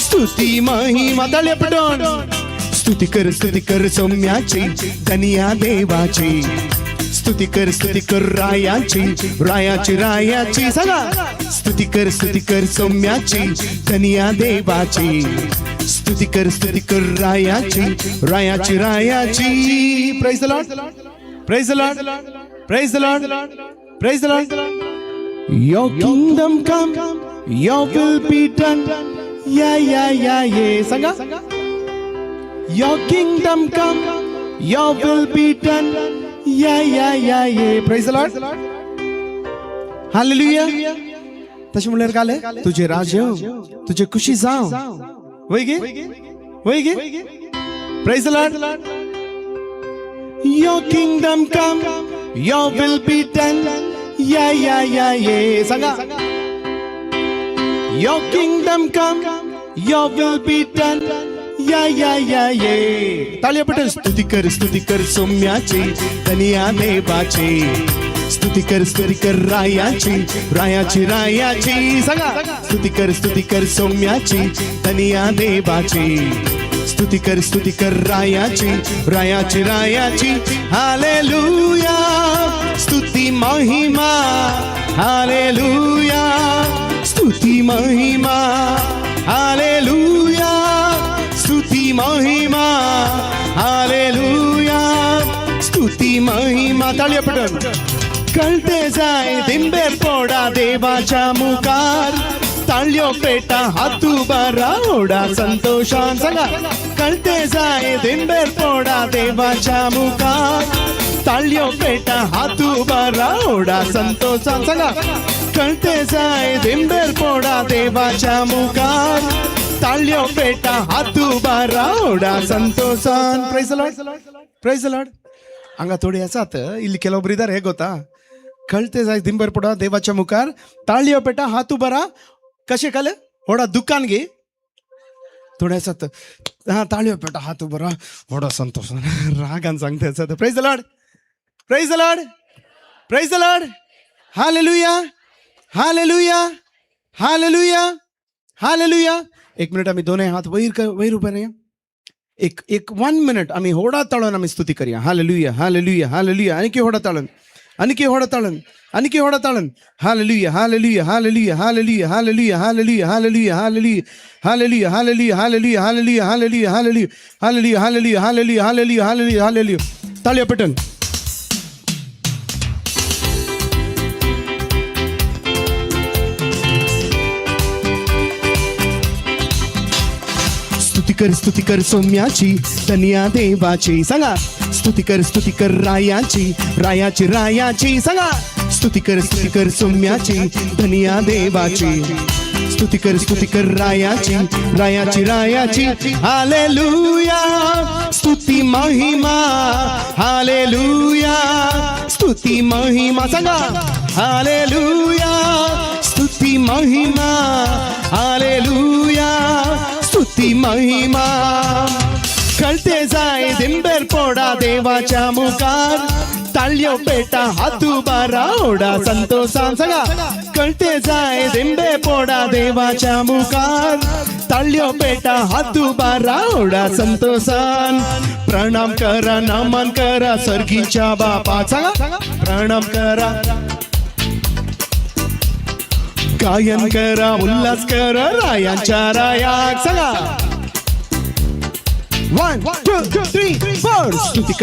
स्तुती महिमा. ताळ्या पटून. स्तुतिकर सौम्याची, धनिया देवाची. स्तुतिकर रायाची, रायाची रायाची. सांगा. स्तुतिकर सौम्याची, धनिया देवाची. स्तुतिकर रायाची, रायाची रायाची. Praise the Lord, praise the Lord, praise the Lord, praise the Lord. Your kingdom come, your will be done. Yeah. Sanga. Your kingdom come, your will be done. Yeah. Praise the Lord. Hallelujah. तशी म्हणल्यार काले तुझे राज येव, तुझे खुशी जाव. वय गे. Praise the Lord. Your kingdom come, your will be done. Yeah. Sanga. Your kingdom come, your will be done. Yeah. तालिया पटेल. स्तुतिकर सौम्याची, धनिया देवाची. स्तुतिकर रायाची, रायाची रायाची. सांगा. स्तुतिकर सौम्याची, धनिया देवाची. स्तुतिकर रायाची, रायाची रायाची. हालेलुया, स्तुति महिमा. हालेलुया, स्तुति महिमा. हालेलुया, स्तुति महिमा. हालेलुया, स्तुति महिमा. ताळ्या पटून. कळते जाय दिंबेर पोडा देवाच्या मुखार. ताळ्यो पेटा हातू बारा ओढा संतोषान. सांगा. कळते जाय दिंबेर पोडा देवाच्या मुखार. ताळ्यो पेटा हातू बारा ओढा संतोषान. सांगा. कळते जाय दिंबेर पोडा देवाच्या मुखार. ताळ्यो पेटा हात उबारा ओडा ಸಂತೋಷಾನ್ ಪ್ರೈಸ್ ದ ಲಾರ್ಡ್ ಹಂಗ थोडी याचात ಇಲ್ಲಿ ಕೆಲವೊಬ್ರು ಇದ್ದಾರೆ ಹೇಗೆ ಗೊತ್ತಾ कळते जाय दिंबर पडा देवाच्या मुखार ताळ्यो पेटा हात उबारा कसे काल होडा दुकान घे थोड्या याचात हा ताळ्यो पेटा हात उबारा होडा संतोष रागान सांगते याचात praise the Lord praise the Lord praise the Lord hallelujah hallelujah hallelujah hallelujah एक मिनिट आम्ही दोन्ही हात वैर उभे नाही एक 1 मिनिट आम्ही होडा ताळून आम्ही स्तुती करूया हालेलुया हालेलुया हालेलुया आणखी होडा ताळून आणखी होडा ताळून आणखी होडा ताळून hallelujah hallelujah hallelujah hallelujah hallelujah hallelujah hallelujah hallelujah hallelujah hallelujah hallelujah hallelujah hallelujah hallelujah hallelujah hallelujah hallelujah hallelujah hallelujah ताळ्या पटन स्तुती कर सौम्याची धनिया देवाची सांगा स्तुती कर रायाची सांगा स्तुती कर सौम्याची धनिया देवाची स्तुती कर रायाची हालेलुया स्तुती महिमा हालेलुया स्तुती महिमा सांगा हालेलुया स्तुती महिमा हालेलुया स्तुती महिमा कळते जाय दिंबेर पोडा देवाच्या मुखार ताळ्यो पेटा हात उबारा ओडा संतोषान सांगा कळते जाय दिंबे पोडा देवाच्या मुखार ताळ्यो पेटा हात उबारा ओडा संतोषान प्रणाम करा नमन करा सर्गीच्या बापा सांगा प्रणाम करा गायन करा उल्हास करा रायांच्या रायाक सांगा 1 2 3 4 स्तुती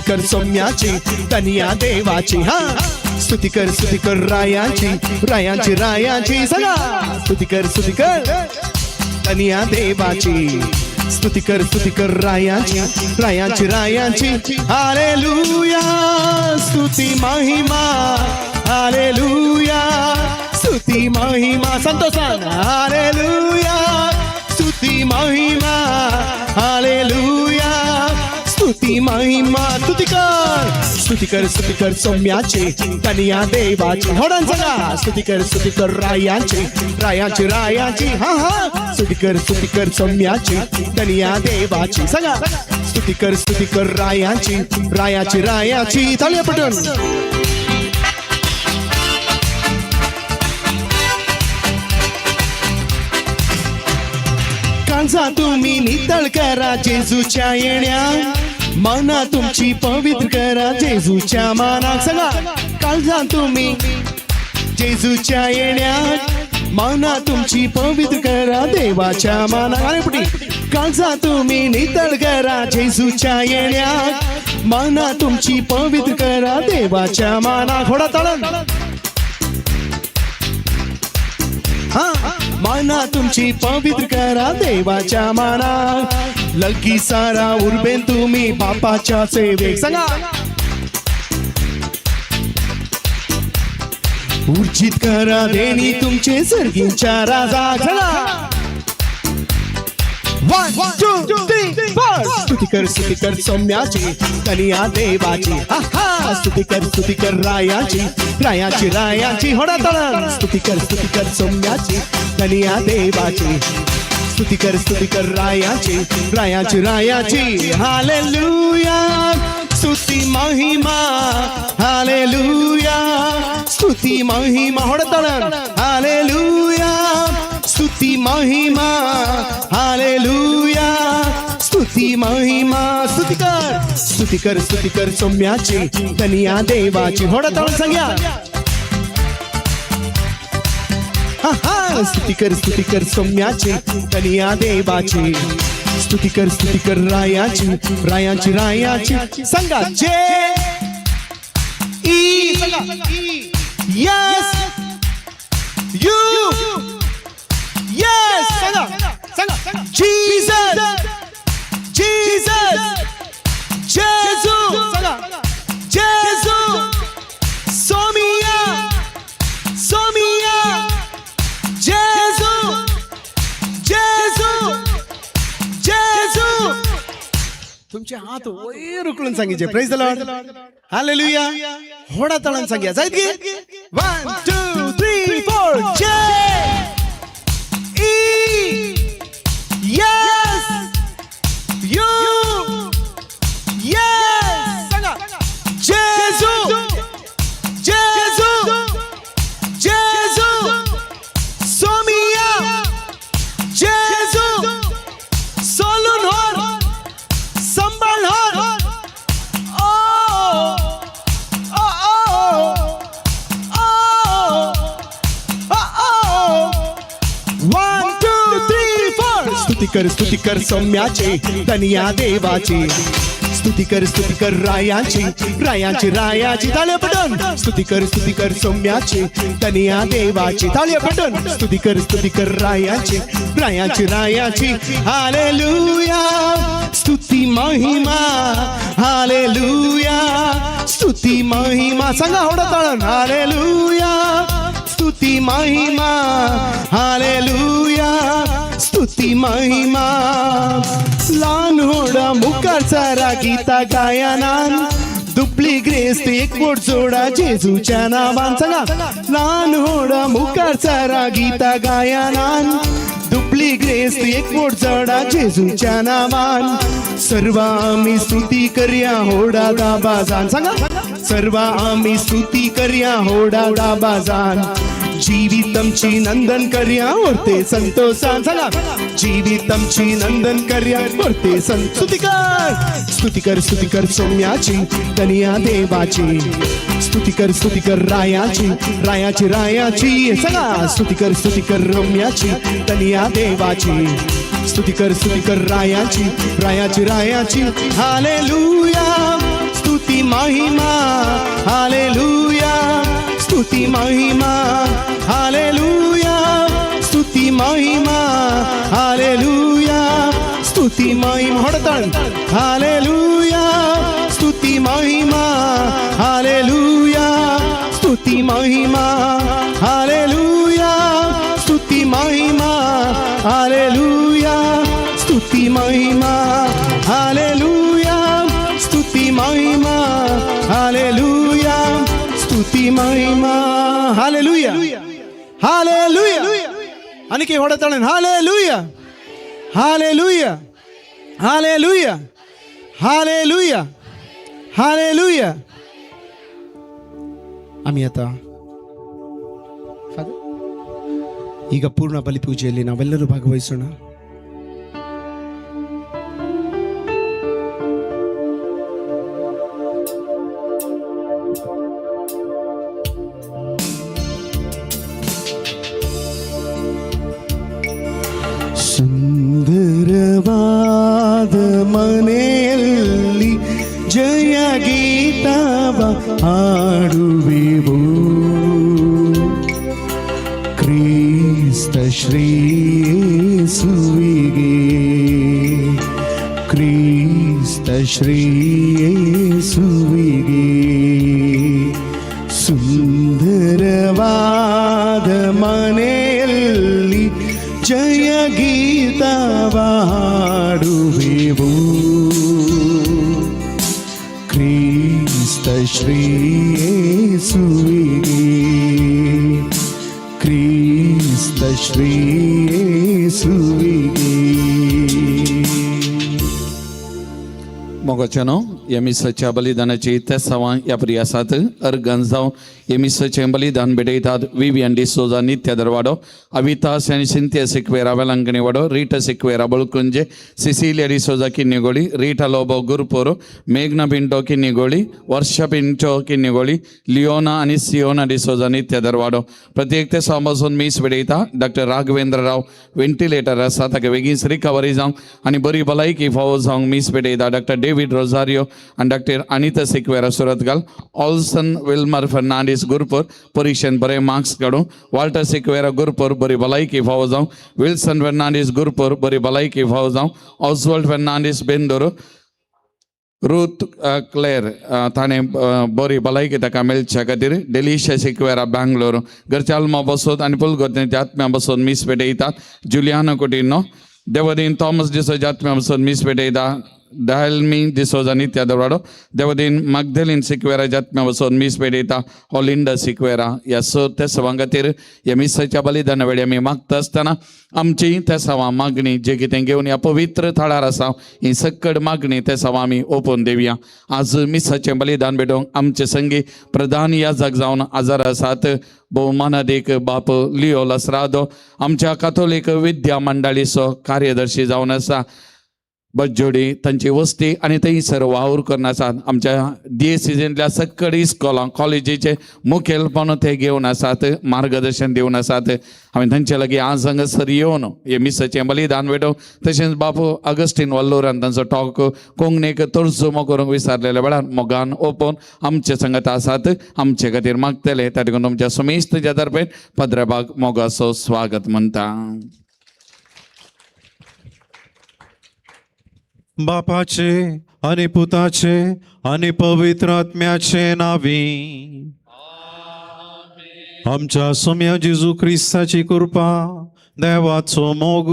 कर सौम्याची धनिया देवाची हा स्तुती कर रायाची सांगा स्तुती कर धनिया देवाची स्तुती कर रायाची हालेलुया स्तुती महिमा हालेलुया स्तुती महिमा संतोषान हालेलुया स्तुती महिमा हालेलुया स्तुती महिमा स्तुती कर सौम्याची धनिया देवाची होडन सांगा स्तुती कर रायाची हा स्तुती कर सौम्याची धनिया देवाची सांगा स्तुती कर रायाची ताळ्या पटन काळजा तुम्ही नितळ करा जेजूच्या येण्या मना तुमची पवित्र करा जेजूच्या मानाक सांगा काळजा तुम्ही जेजूच्या येण्या मना तुमची पवित्र करा देवाच्या मानाक काळजा तुम्ही नितळ करा जेजूच्या येण्या मना तुमची पवित्र करा देवाच्या मानाक होडा ताळन हा माना तुमची पवित्र करा देवाच्या माना लगी सारा उर्बेन तुम्ही बापाच्या सेवेक सांगा ऊर्जित करा देणी तुमचे सर्गींच्या राजा सांगा 1 2 3 4 स्तुती कर सौम्याची धनिया देवाची स्तुती कर रायाची होडा तळण स्तुती कर सौम्याची धनिया देवाची स्तुती कर रायाची हालेलुया स्तुती महिमा हालेलुया स्तुती महिमा होडा तळण हालेलुया स्तुती महिमा हालेलुया स्तुती महिमा स्तुती कर सौम्याची धनिया देवाची होडा तळण सांगा स्तुती कर सौम्याची धनिया देवाची स्तुती कर रायाची सांगा जे सांगा यस यू यस सांगा जीसस जेजू सांगा जेजू सोमिया जेजू तुमचे हात वयर उकळून सांगितले प्रेज द लॉर्ड हालेलुया होडा तळान सांगया जायत गे 1 2 3 4 J E S U S सांगा जेजू जेजू जेजू सोमिया जेजू सोलून होर संभाळ होर ओ ओ ओ 1 2 3 4 स्तुती कर सौम्याचे तनिया देवाची स्तुती कर रायाची रायाची ताळे पटन स्तुती कर सौम्याची तनिया देवाची ताळे पटन स्तुती कर रायाची हालेलुया स्तुती महिमा हालेलुया स्तुती महिमा सांगा होडा ताळन हालेलुया स्तुती महिमा हालेलुया स्तुती महिमा लहान होडा मुखाचा गीता गायनान दुपली ग्रेस एक बोट जोडा जेजूच्या नावान सांगा लहान होडा मुखाचा गीता गायनान दुपली ग्रेस एक बोट जोडा जेजूच्या नावान सर्व आम्ही स्तुती करया होडा दाबाजान सांगा सर्व आम्ही स्तुती करया होडा दाबाजान जीवितमची नंदन कर्या वरते संतोषान सांगा जीवितमची नंदन कर्या वरते स्तुती कर सौम्याची तनिया देवाची स्तुती कर रायाची सांगा स्तुती कर रम्याची तनिया देवाची स्तुती कर रायाची हालेलुया स्तुती महिमा हालेलुया स्तुती महिमा हालेलुया स्तुती महिमा हालेलुया स्तुती महिमा होडतान हालेलुया स्तुती महिमा हालेलुया स्तुती महिमा हालेलुया स्तुती महिमा हालेलुया स्तुती महिमा हालेलुया स्तुती महिमा हालेलुया स्तुती महिमा हालेलुया हालेलुया आणि की होडा ताळन hallelujah hallelujah hallelujah hallelujah hallelujah आम्ही आता ಈಗ ಪೂರ್ಣ ಬಲಿ ಪೂಜೆಯಲ್ಲಿ ನಾವೆಲ್ಲರೂ ಭಾಗವಹಿಸೋಣ ಸುಂದರವಾದ ಮನೆಯಲ್ಲಿ ಜಯ ಗೀತವ ಹಾಡುವೆವು ಕ್ರಿಸ್ತ ಶ್ರೀ ಯೇಸುವಿಗೆ ಕ್ರಿಸ್ತ ಶ್ರೀ ಯೇಸುವಿಗೆ ಸುಂದರವಾದ ಮನೆಯಲ್ಲಿ ಜಯ ಗೀತವ ಹಾಡುವೆವು ಕ್ರಿಸ್ತ ಶ್ರೀ ಯೇಸುವಿಗೆ ಕ್ರಿಸ್ತ ಶ್ರೀ ಯೇಸುವಿಗೆ मोगाच्यानो या मिसाच्या बलिदानाची तेसावा या प्रियासात अर्गंजाव या मिसाचे बलिदान बेडयतात विवियन डिसोजा नित्य दरवाडो अविता आणि सिंथिया सिक्वेरा वेलंकणी वाडो रीटा सिक्वेरा बळकुंजे सिसिलिया डिसोजा किन्निगोळी रीटा लोबो गुरुपोरो मेघना पिंटो किन्निगोळी वर्षा पिंटो किन्निगोळी लिओना आणि सिओना डिसोजा नित्य दरवाडो प्रत्येक तेसापासून मीस बेडयता डॉक्टर राघवेंद्रराव वेंटिलेटर आसा ताका बेगीन रिकवरी जावंक आणि बरी भलायकी फावो जावंक मीस बेडयता doctor David Rosario and Dr. Anita Sikwera Suratgal, Olson Wilmer Fernandez Gurpur, परीक्षेन बरे मार्क्स काढून वाल्टर सिक्वेरा गुरपूर बरी भलायकी फावो जावं विल्सन फर्नांडीस गुरपूर बरी भलायकी फावो जावं ऑस्वल्ड फर्नांडीस बेंदोर रूथ क्लेर ताणे बरी भलायकी ताका मेळच्या खातीर डेलिशिया सिक्वेरा बँगलोर घरच्या आल्मा बसोत आनी पुलगोत्याच्या आत्म्या बसोन मीस पेटयतात जुलियानो कुटिनो देवदीन थॉमस डिसोच्या आत्म्या बसोन मीस पेटयता Dalmi D'Souza Nitya Dorado, Devadin Magdalene Siquera Jatma was on Miss Pedita, Olinda Siquera, Yaso Tesavangatir, Yamisa Chabali Danavedi Maktastana, Amchi Tesawa Magni, Jekitengunia Povitra Talarasa, in Sakad Magni Tesawami, Open Devia, as Missa Chambali Danbedong, Amchesangi, Pradania Zagzaun, Azara Sat, बहुमानाधिक बाप लिओ लसरादो आमच्या Catholic विद्या मंडळीचो कार्यदर्शी जावन आसा बज्जोडी तांची वस्ती आनी थंय सर्व वावर करन आसात आमच्या DSCतल्या सकल इस्कॉलां कॉलेजीचे मुखेलपण ते घेवन आसात मार्गदर्शन दिवन आसात हांवें तांचे लागीं आज हांगासर येवन हे मिसाचें बलिदान वेटो तशेंच बापू अगस्टीन वल्लोरान तांचो टॉक कोंकणीक तर्जुमो करूंक विसरलेल्या वेळार मोगान ओपून आमचे संगत आसात आमचे खातीर मागतले त्या देखून तुमच्या सुमेस्तच्या तर्फे पद्रबाग मोगाचो स्वागत म्हणटा बापाचे आणि पुताचे आणि पवित्र आत्म्याचे नावी आमच्या सोम्या जेजू ख्रिस्ताची कृपा देवाचो मोग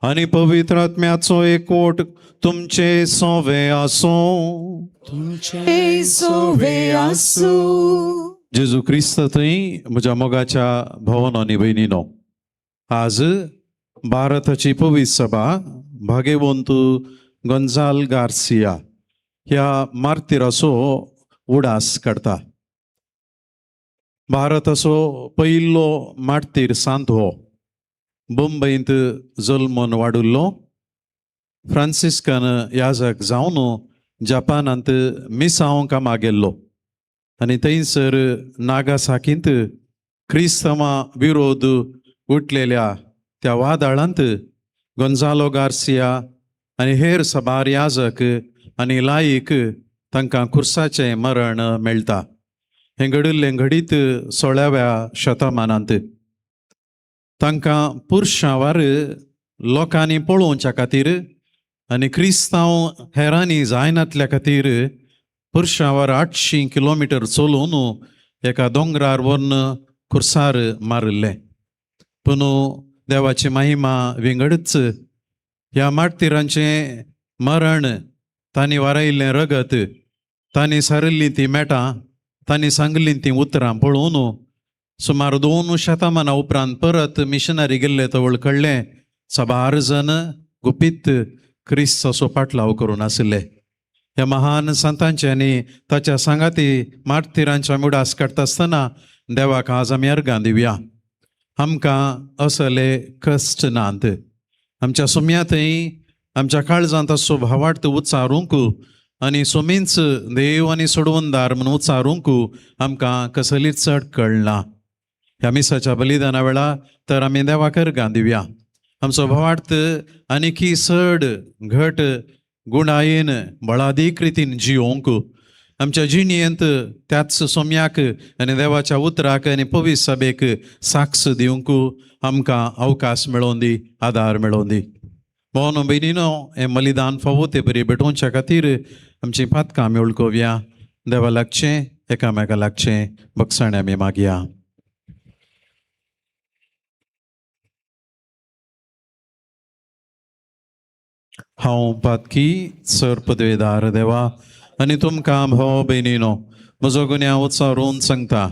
आणि पवित्र आत्म्याचो एकवट तुमचे सोवे आसो जेजू ख्रिस्त थंय म्हज्या मोगाच्या भवनांनी भयणीनो आज भारताची पवित्र सभा भाग्यवंत गोंजाल गार्सिया ह्या मार्तिराचो उडास काडटा भारताचो पयलो मार्तीर सांत हो मुंबईंत जल्मून वाडुल्लो फ्रांसिस्कन याजक जावन जपानांत मिसांव कामां गेल्लो आनी थंयसर नागासाकींत क्रिस्तमां विरोध उठलेल्या त्या वादळांत गोंजालो गार्सिया आनी हेर सबार याजक आनी लायक तांकां खुर्साचें मरण मेळटा हें घडिल्लें घडीत 16व्या शतमानांत तांकां पुरुशांवार लोकांनी पळोवच्या खातीर आनी क्रिस्तांव हेरांनी जायनातल्या खातीर पुरुशांवार 800 किलोमिटर चलून एका दोंगरार व्हरून खुर्सार मारिल्ले पूण देवाची महिमा विंगडच ह्या मार्तिरांचें मरण तांणी वारयल्लें रगत तांणी सारिल्लीं तीं मेटां तांणी सांगलीं तीं उतरां पळोवन सुमार 2 शतमानां उपरांत परत मिशनरी गेल्ले तो वळखडलें सबार जन गुपीत क्रिस्ताचो पाटलाव करून आशिल्ले ह्या महान संतांचे आनी ताच्या सांगाती मार्तिरांच्या मुडास काडटा आसतना देवाक आज आमी अर्गां दिवया आमकां असले कश्ट नात आमच्या सोम्या थंय आमच्या काळजांत असो भावार्थ उच्चारूंक आनी सोमींच देव आनी सोडवंदार म्हणून उच्चारूंक आमकां कसली चड कळना ह्या मिसाच्या बलिदाना वेळा तर आमी देवाक अर्गां दिवया आमचो भावार्थ आनीकी चड घट गुणायेन बळादीक रितीन जियोंक आमच्या जिणयेंत त्याच सोम्याक आनी देवाच्या उतराक आनी पवित्र सभेक साक्ष दिवंक आमकां अवकाश मेळोवन दी आदार मेळोवन दी भोवन भयणीनो हें बलिदान फावो ते बरी भेटोवच्या खातीर आमची पातकां आमी उळकोवया देवा लागचें एकामेका लागचें बक्षाणे आमी मागया हांव पातकी सर पदवेदार देवा आनी तुमकां भाव भयणीनो म्हजो गुन्या उच्चारून सांगता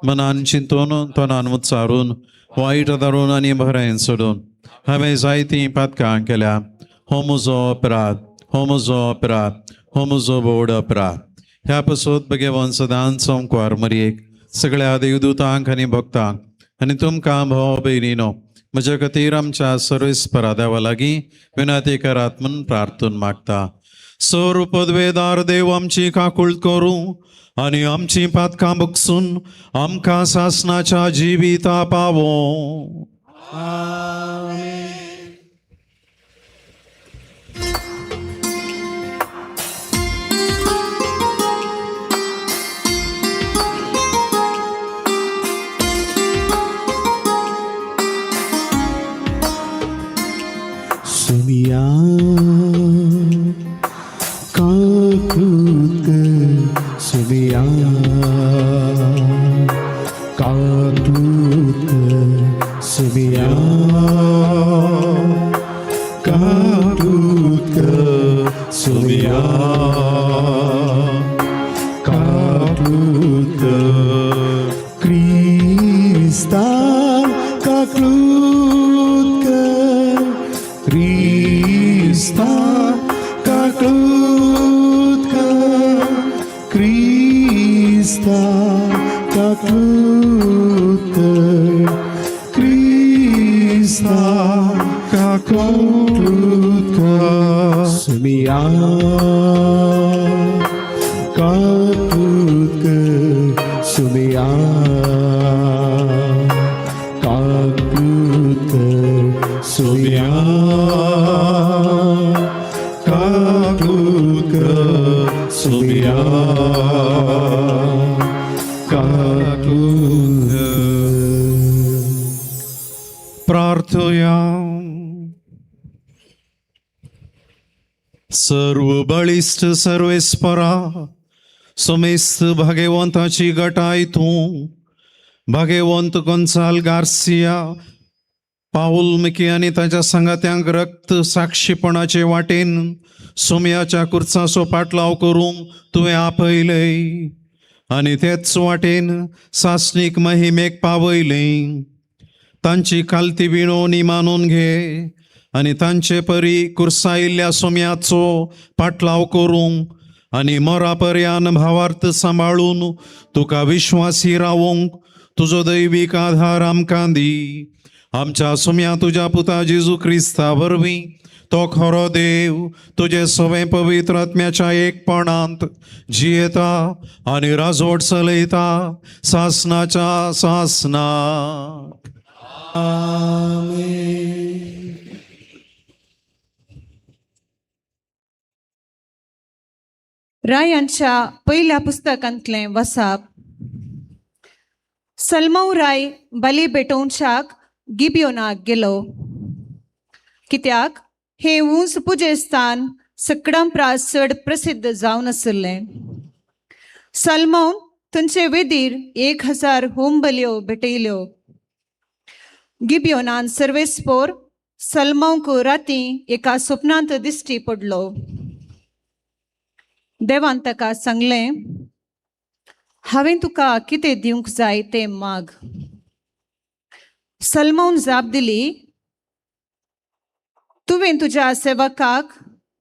मनान चिंतून तोंडान उच्चारून वायट धरून आनी बरें सोडून हांवें जायतीं पातकां केल्या हो म्हजो अपराध हो म्हजो अपराध हो म्हजो व्हड अपराध ह्या पासून भगवान सदांच सोमवार मरयेक सगळ्या देवदूतांक आनी भक्तांक आनी तुमकां भाव भयणीनो म्हजे खातीर आमच्या सर्वेस्परा देवा लागीं विनंती करात म्हूण प्रार्थून मागता सर पदवेदार देव आमची काकूळ करूं आनी आमची पातकां बगसून आमकां सासणाच्या जिविता पावो सुमिया काकूत सुमिया काकूत सुमिया Krista kakotlutka sumia kakutke sumia kakutke sumia kakutke sumia kakutke. प्रार्थया. सर्व बळिष्ठ सर्वेस्परा समेस्त भाग्यवंताची गटाय तूं भाग्यवंत गोन्साल गार्सिया पाऊल मिकी आणि ताच्या संगात्यांक रक्त साक्षीपणाचे वाटेन सोम्याच्या कुर्चाचो पाटलाव करूंक तुवें आपयलय आणि तेच वाटेन सासणीक महिमेक पावयलें. तांची कालती विणोवणी मानून घे आणि तांचे परी कुर्सायिल्ल्या सोम्याचो पाटलाव करूंक आणि मोरापर्यान भावार्थ सांबाळून तुका विश्वासी रावूंक तुजो दैवीक आधार आमकां दी. आमच्या सोम्या तुज्या पुता जेजू क्रिस्ता वरवीं तो खरो देव तुजे सवे पवित्र आत्म्याच्या एकपणांत जियेता आणि राजवट चलयता सासनाच्या सासनाक. रायांच्या पहिल्या पुस्तकांतलें वसाप. सलमौ राय बली भेटोवच्याक गिबियोनाक गेलो, कित्याक हे उंच पुजेस्थान सकडांपरा चड प्रसिद्ध जावन आशिल्लें. सलमौन थंयचे वेदीर 1000 होमबल्यो भेटयल्यो. गिबियोनान सर्वेस्पोर सलमौक रातीं एका स्वप्नांत दिश्टी पडलो. देवान ताका सांगलें, हांवें तुका कितें दिवंक जाय तें माग. सलमौन जाप दिली, तुवें तुज्या सेवकाक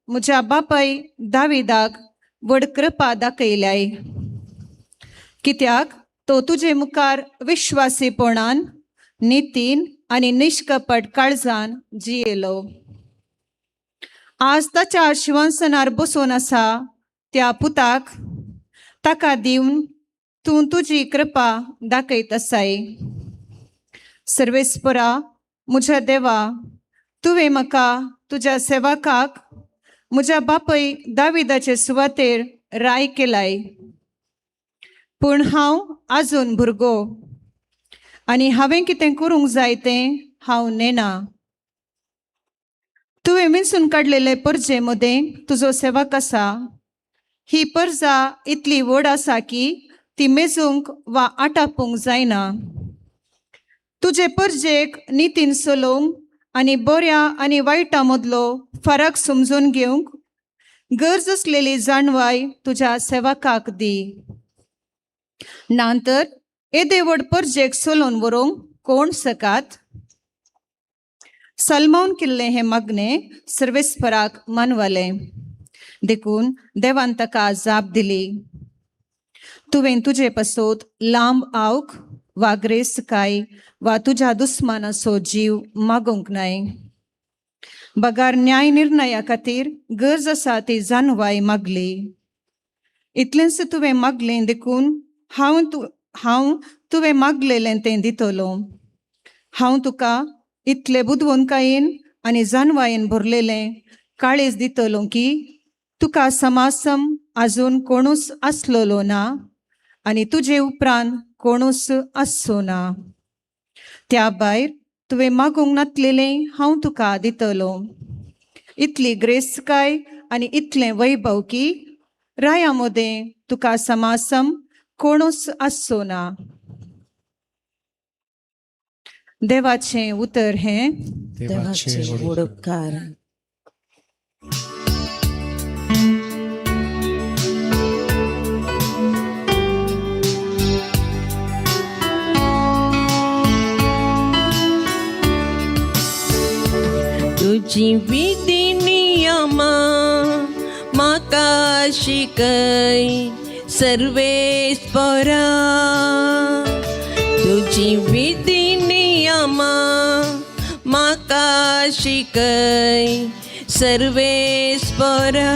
म्हज्या बापाय दाविदाक व्हड कृपा दाखयल्याय, कित्याक तो तुजे मुखार विश्वासीपणान नितीन आनी निश्कपट काळजान जियेलो. आज ताच्या शिवासनार बसून आसा त्या पुताक ताका दिवन तूं तुजी कृपा दाखयत आसाय. सर्वेस्परा म्हज्या देवा, तुवें म्हाका तुज्या सेवकाक म्हज्या बापाय दाविदाचे सुवातेर राय केलाय, पूण हांव आजून भुरगो आनी हांवें कितें करूंक जाय तें हांव नेना. तुवें विंचून काडलेले परजे मदें तुजो सेवक आसा. ही परजा इतली व्हड आसा की ती मेजूंक वा आटापूंक जायना. तुजे परजेक नितीन चलोवंक आनी बऱ्या आनी वायटा मदलो फरक समजून घेवंक गरज आसलेली जाणवाय तुज्या सेवकाक दी. नांतर येदे व्हड परजेक चलोवन व्हरूंक कोण सकात. सलमौन केल्लें हें मागणें सर्वेस्पराक मानवालें. देखून देवान ताका जाप दिली, तुवें तुजे पासोत लांब आवक वा ग्रेसकाय वा तुज्या दुस्मानाचो जीव मागूंक नाय. बगार न्याय निर्णया खातीर गरज आसा ती जाणवाय मागली. इतलेंच तुवें मागलें, देखून हांव तुवें मागलेलें तें दितलो. हांव तुका इतले बुदवंकायेन आनी जानवायेन भरलेलें काळीज दितलो की तुका समासम आजून कोणूच आसलोलो ना आनी तुजे उपरांत कोणूच आसचो ना. त्या भायर तुवें मागूंक नातलेलें हांव तुका दितलो. इतली ग्रेसकाय आनी इतलें वैभव की राया मदें तुका समासम कोणूच आसचो ना. देवाचें उतर हें देवाचे व्हड उपकार. तुझी विधी नियमा म्हाका शिकय सर्वेस्परा. तुझी विधी नियम म्हाका शिकय सर्वेस्परा.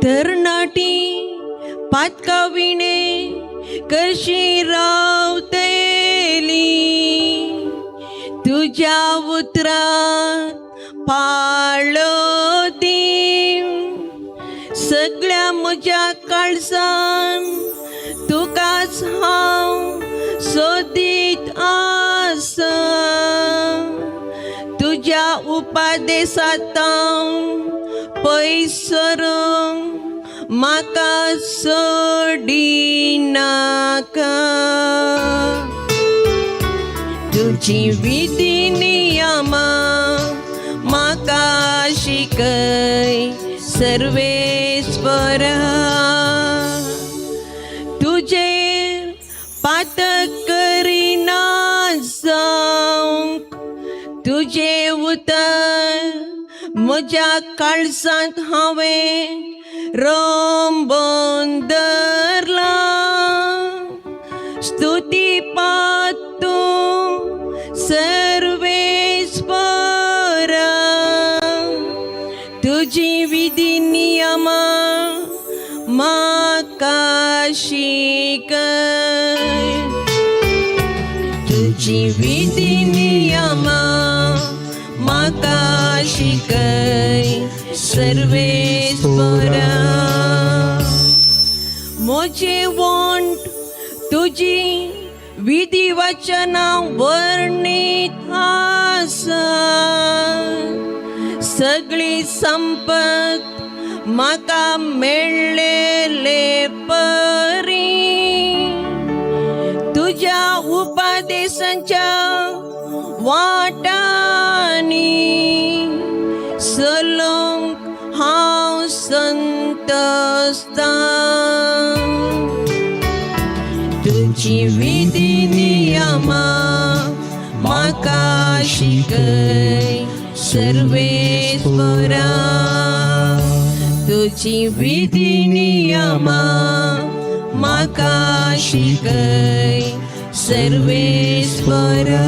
तरणाटी पातकाविणे कशी रावतली तुझ्या उतरात पाळो दी. सगळ्या म्हज्या काळजान तुकाच हांव सोदीत आसा. तुझ्या उपादेसांत पयस सरूंक म्हाका सोडी नाका. तुझी विधी नियम म्हाका शिकय सर्वेस्परा. तुजेर पातक करिना जावंक तुझे उतर म्हज्या काळजांत हांवें रोंबोन दरला. स्तुती पात तूं सर्वेस्परा. तुझी विधी नियम म्हाका शिकय. तुझी विधी नियम म्हाका शिकय सर्वेस्परा. म्हजे वोंट तुजी विधी वचना वर्णीत आसा. सगळी संपत म्हाका मेळ्ळेले परी. तुझ्या उपदेशांच्या वाटांनी चलूंक हांव संतोस्तां. तुझी विधी नियम म्हाका शिकय सर्वेस्परा. तुझी विधी नियम म्हाका शिकय सर्वेस्परा.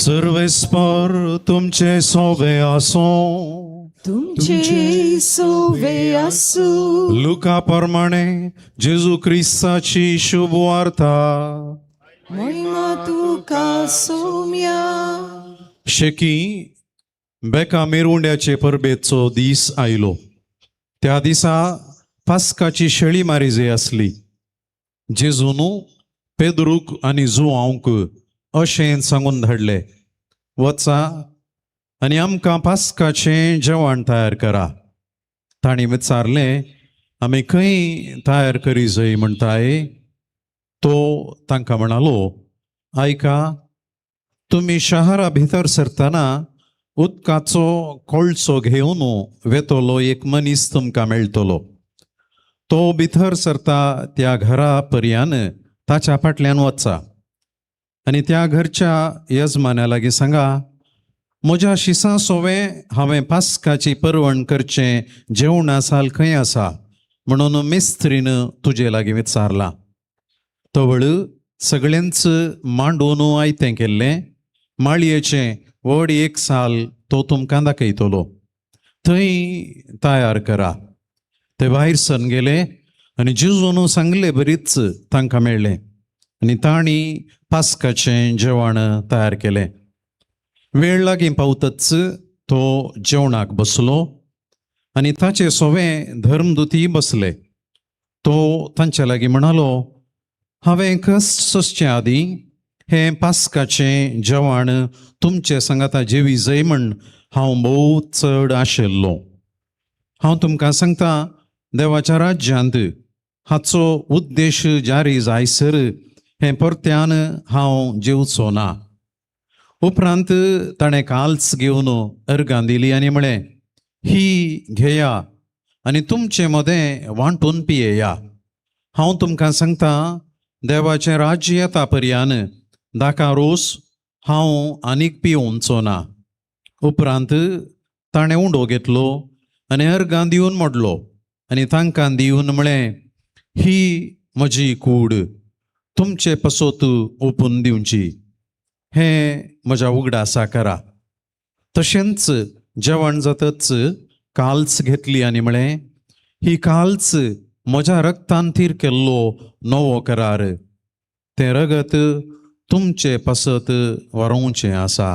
सर्वेस्पर तुमचे सोवे आसो. तुमचे सोवे आसूं. लुका प्रमाणे जेजू ख्रिस्ताची शुभ वार्ता. महिमा तुका सौम्या. शेकी बेका मिरवंड्याचे परबेचो दीस आयलो. त्या दिसा पास्काची शेळी मारिजे आसली. जेजून पेद्रूक आनी जुआंक अशें सांगून धाडले, वचा आनी आमकां पास्काचें जेवण तयार करा. तांणी विचारलें, आमी खंय तयार करी जंय म्हणटाय. तो तांकां म्हणालो, आयका, तुमी शारा भितर सरतना उदकाचो कोळसो घेवन वेतलो एक मनीस तुमकां मेळटलो. तो भितर सरता त्या घरा पर्यान ताच्या फाटल्यान वचा आनी त्या घरच्या यजमान्या लागीं सांगा, म्हज्या शिसा सोवें हांवें पास्काची परवण करचें जेवण आसाल खंय आसा म्हणून मिस्त्रीन तुजे लागीं विचारला. तवळ सगळ्यांच मांडून आयतें केल्लें माळयेचें व्हड एक साल तो तुमकां दाखयतलो. थंय तयार करा. ते भायर सन गेले आनी जेजून सांगले बरीच तांकां मेळ्ळें. आनी तांणी पास्काचें जेवण तयार केलें. वेळ लागीं पावतच तो जेवणाक बसलो आनी ताचे सवें धर्मदुती बसले. तो तांचे लागीं म्हणालो, हांवें कश्ट सोंसचे आदीं हें पास्काचें जेवण तुमचे सांगाता जेवी जय म्हण हांव भोव चड आशिल्लो. हांव तुमकां सांगता, देवाच्या राज्यांत हाचो उद्देश जारी जायसर हें परत्यान हांव जेवचो ना. उपरांत ताणें काल्स घेवन अर्गां दिली आनी म्हळें, ही घेया आनी तुमचे मदें वांटून पियेया. हांव तुमकां सांगता, देवाचें राज्य येता पर्यान दाका रोस हांव आनीक पिवोवचो ना. उपरांत ताणें उंडो घेतलो आनी अर्गां दिवन मोडलो आनी तांकां दिवन म्हळें, ही म्हजी कूड, तुमचे पसोत ओपून दिवची. हें म्हज्या उगडासा करा. तशेंच जेवण जातच काल्स घेतली आनी म्हळें, ही काल्स म्हज्या रक्तान थीर केल्लो नवो करार. तें रगत तुमचे पसत व्हरोवचें आसा.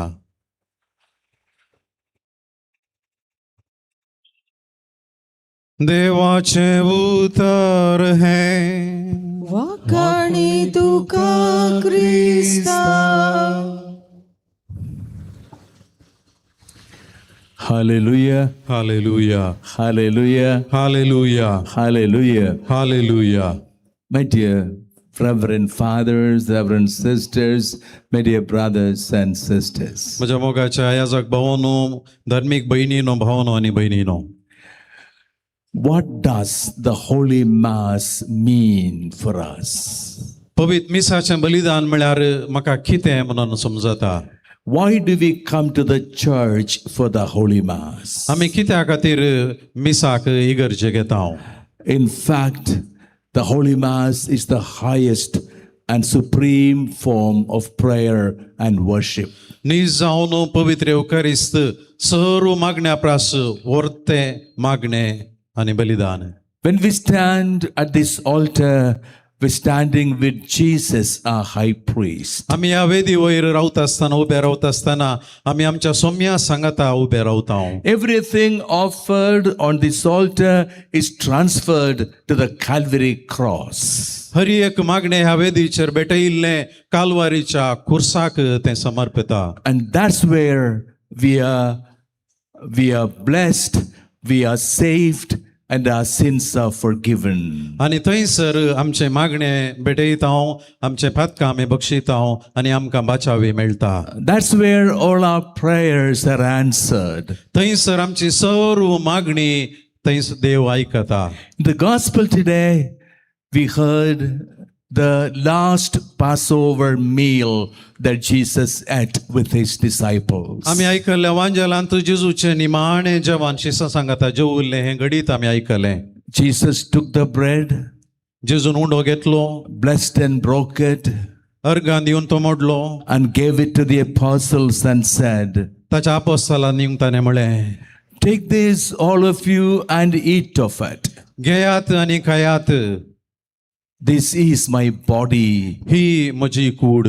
देवाचें उतर हें वाकाणी तुका Crysta. Hallelujah. Hallelujah. Hallelujah. Hallelujah. Hallelujah. Hallelujah. My dear Reverend fathers, Reverend sisters, my dear brothers and sisters. म्हज्या मोगाच्या याजक भावांनो, धार्मीक भयणीनो, भावांनो आनी भयणीनो, What does the Holy Mass mean for us? पवित्र मिसाचें बलिदान म्हळ्यार म्हाका कितें म्हणून समजता. Why do we come to the church for the Holy Mass? आमी कित्या खातीर मिसाक इगर्जेक येता? In fact, the Holy Mass is the highest and supreme form of prayer and worship. नीज जावन पवित्र एवकारिस्त सर्व मागण्या प्रास वर्ते मागणे आनी बलिदान. When we stand at this altar, we're standing with Jesus, our high priest. आमी ह्या वेदी वयर रावता आसतना, उबे रावता आसतना आमी आमच्या सोम्या सांगाता उबे रावता. Everything offered on this altar is transferred to the Calvary cross. हर एक मागणे ह्या वेदीचेर भेटयिल्लें कालवारीच्या खुर्साक तें समर्पिता. And that's where we are blessed, we are saved, and our sins are forgiven. आनी थंयसर आमचे मागणे भेटयता, आमचे पातकां आमी बक्षिता आनी आमकां बाचावी मेळटा. That's where all our prayers are answered. थंयसर आमची सर्व मागणी थंयसर देव आयकता. In the gospel today, we heard the last Passover meal that Jesus ate with his disciples. आमी आयकल्लें वांजेलांत जेजूचें निमाणें जेवण शिसां सांगाता जेवल्लें हें घडीत आमी आयकलें. Jesus took the bread, जेजून उंडो घेतलो, blessed and broke it, अर्गां दिवन तो मोडलो, and gave it to the apostles and said, ताच्या आपोस्तलांनी ताणें म्हळें, take this, all of you, and eat of it. घेयात आनी खायात, This is my body. ही म्हजी कूड.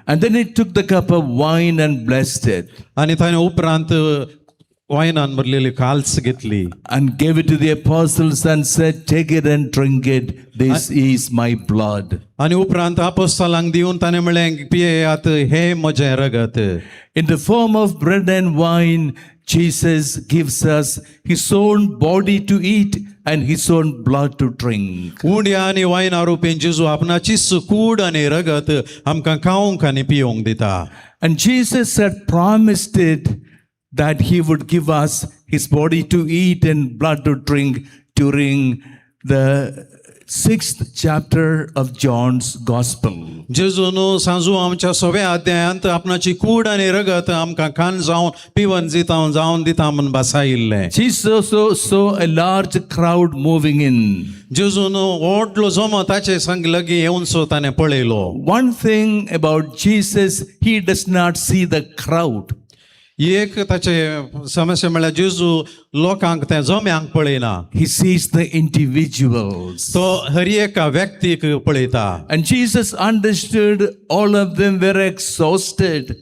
And then he took the cup of wine and blessed it, आनी ताणें उपरांत वायनान भरलेली काल्स घेतली and gave it to the apostles and said, take it and drink it. This is my blood. आनी उपरांत आपोस्तलांक दिवन ताणें म्हळें, पियेयात, हें म्हजें रगत. In the form of bread and wine, Jesus gives us his own body to eat and his own blood to drink. उंड्या आनी वायना रुपीन जेजू आपणाचीच कूड आनी रगत आमकां खावंक आनी पिवंक दिता. And Jesus had promised it that he would give us his body to eat and blood to drink during the 6th chapter of John's Gospel. जेजून सांजू आमच्या सव्या अध्यायांत आपणाची कूड आनी रगत आमकां खाण जावन पिवन जावन दिता म्हूण बसायिल्लें. Jesus also saw a large crowd moving in. जेजून व्हडलो जमो ताचे संग लागीं येवन सो ताणें पळयलो. One thing about Jesus, he does not see the crowd. एक ताचे समस्या म्हळ्यार जेजू लोकांक ते जम्यांक पळयना. He sees the individuals. तो हर एका व्यक्तीक पळयता. And Jesus understood all of them were exhausted.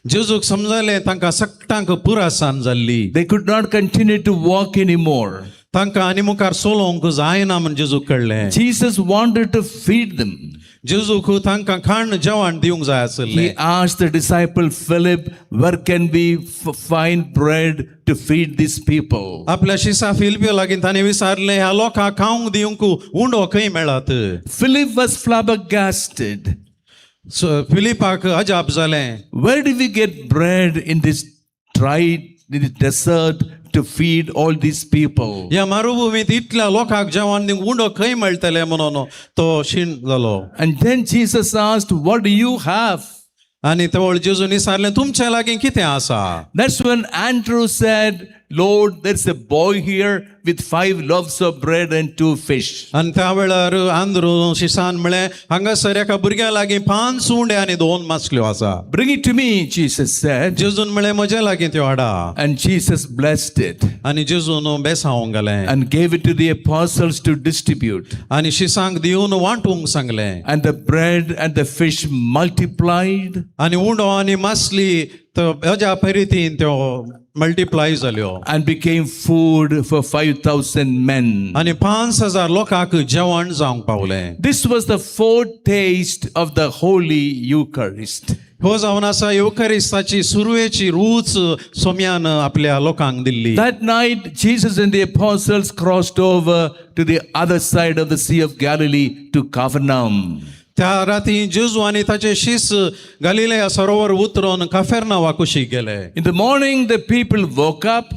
जेजूक समजलें तांकां सगळ्यांक पुरासाण जाल्ली. They could not continue to walk anymore. तांकां आनी मुखार चलोवंक जायना म्हण जेजूक कळ्ळें. Jesus wanted to feed them. जेजूक तांकां खाण जेवण दिवंक जाय आसलें. He asked the disciple Philip, where can we find bread to feed these people? आपल्या शिसा फिलिपी लागीं ताणें विचारलें ह्या लोकांक खावंक दिवंक उंडो खंय मेळत. Philip was flabbergasted. फिलिपाक अजाप जालें. Where do we get bread in this desert to feed all these people? ह्या मरुभुमीत इतल्या लोकांक जेवण दिवंक उंडो खंय मेळटलें म्हणून तो शीण जालो. And then Jesus asked, what do you have? आनी तेवळ जेजून विचारलें तुमच्या लागीं कितें आसा. That's when Andrew said, Lord, there's a boy here with 5 loaves of bread and 2 fish. आनी त्या वेळार आंद्रू शिसान म्हळें हांगासर एका भुरग्या लागीं 5 उंडे आनी 2 मासल्यो आसा. Bring it to me, Jesus said. जेजून म्हळें म्हजे लागीं त्यो हाडा. And Jesus blessed it आनी जेजून बेसावंक घालें. and gave it to the apostles to distribute. आनी शिसांक दिवन वांटूंक सांगलें. And the bread and the fish multiplied. आनी उंडो आनी मासली हेज्या परितीन त्यो मल्टिप्लाय जाल्यो. And became food for 5,000 men. आनी 5,000 लोकांक जेवण जावंक पावलें. This was the foretaste of the Holy Eucharist. हो जावन आसा युकरिस्ताची सुरवेची रूच सोम्यान आपल्या लोकांक Delhi. That night, Jesus and the apostles crossed over to the other side of the Sea of Galilee to Capernaum. त्या राती जेजू आनी ताचे शिस गलिलया सरोवर उतरून कफेर्नावा कुशीक गेले. In the morning, the people woke up.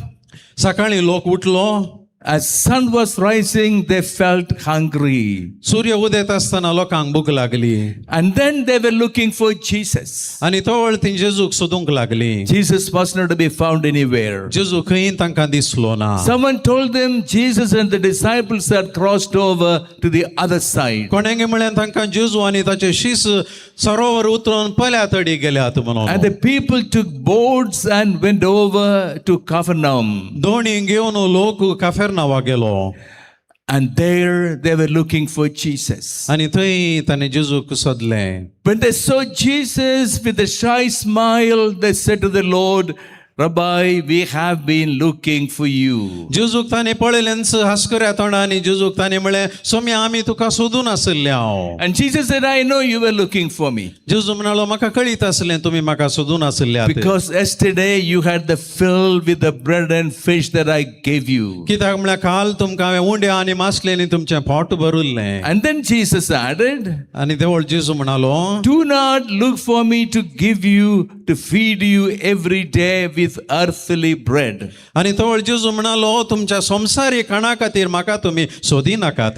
सकाळी लोक उठलो. As sun was rising, they felt hungry. सूर्य उदेत आसतना लोकांक भूक लागली. And then they were looking for Jesus. आनी तोवळ ती जेजूक सोदूंक लागली. Jesus was not to be found anywhere. जेजू खंय तांकां दिसलो ना. Someone told them Jesus and the disciples had crossed over to the other side. कोणेंगे म्हळ्यार तांकां जेजू आनी ताचे शिस सरोवर उतरून पल्या तडी गेल्यात म्हणून. And the people took boats and went over to Capernaum. दोणी घेवन लोक कफेर्नावा गेलो. And there they were looking for Jesus. आनी थंय ताणें जेजूक सोदलें. When they saw Jesus with a shy smile, they said to the Lord, Rabbi, we have been looking for you. जेजूक ताणें पळयलेंच हास्कऱ्या तोंडानी जेजूक ताणें म्हळें सोम्या आमी तुका सोदून आसले हांव. And Jesus said, I know you were looking for me. जेजू म्हणालो म्हाका कळीत आसलें तुमी म्हाका सोदून आसले. Because yesterday you had the fill with the bread and fish that I gave you. कित्याक म्हळ्यार काल तुमकां हांवें उंडे आनी मासलें तुमचें pot भरुल्लें. And then Jesus added, आनी तेवळ जेजू म्हणालो do not look for me to give you, to feed you every day with earthly bread. आनी तोवळ जेजू म्हणालो तुमच्या संसारी खाणा खातीर म्हाका तुमी सोदी नाकात.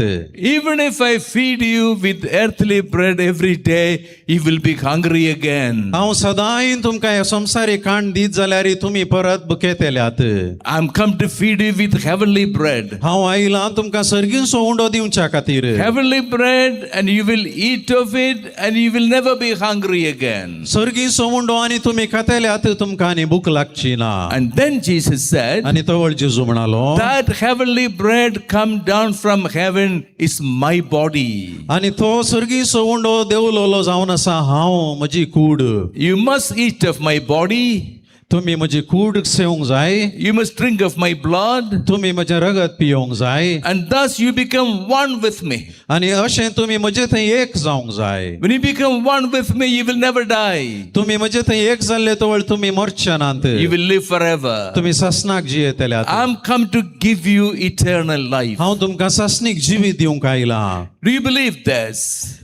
Even if I feed you with earthly bread every day, you will be hungry again. हांव सदांय तुमकां हे संसारी खाण दीत जाल्यार तुमी परत भुकेतेल्यात. I'm come to feed you with heavenly bread. हांव आयलां तुमकां सर्गीचो उंडो दिवच्या खातीर. Heavenly bread, and you will eat of it, and you will never be hungry again. सर्गीचो उंडो आनी तुमी खातेल्यात तुमकां आनी भूक लागची ना. And then Jesus said, आनी तोवळ जेजू म्हणालो that heavenly bread come down from heaven is my body. आनी तो सर्गीचो उंडो देवलोलो जावन आसा हांव म्हजी कूड. You must eat of my body. तुमी म्हजी कूड सेवंक जाय. You must drink of my blood. तुमी म्हजें रगत पियोंक जाय. And thus you become one with me. आनी अशें तुमी म्हजे थंय एक जावंक जाय. When you become one with me, you will never die. तुमी म्हजे थंय एक जाल्ले तवळ तुमी मरचे नात. You will live forever. तुमी ससनाक जियेतल्यात. I'm come to give you eternal life. हांव तुमकां ससनीक जिवीत दिवंक आयलां. Do you believe this?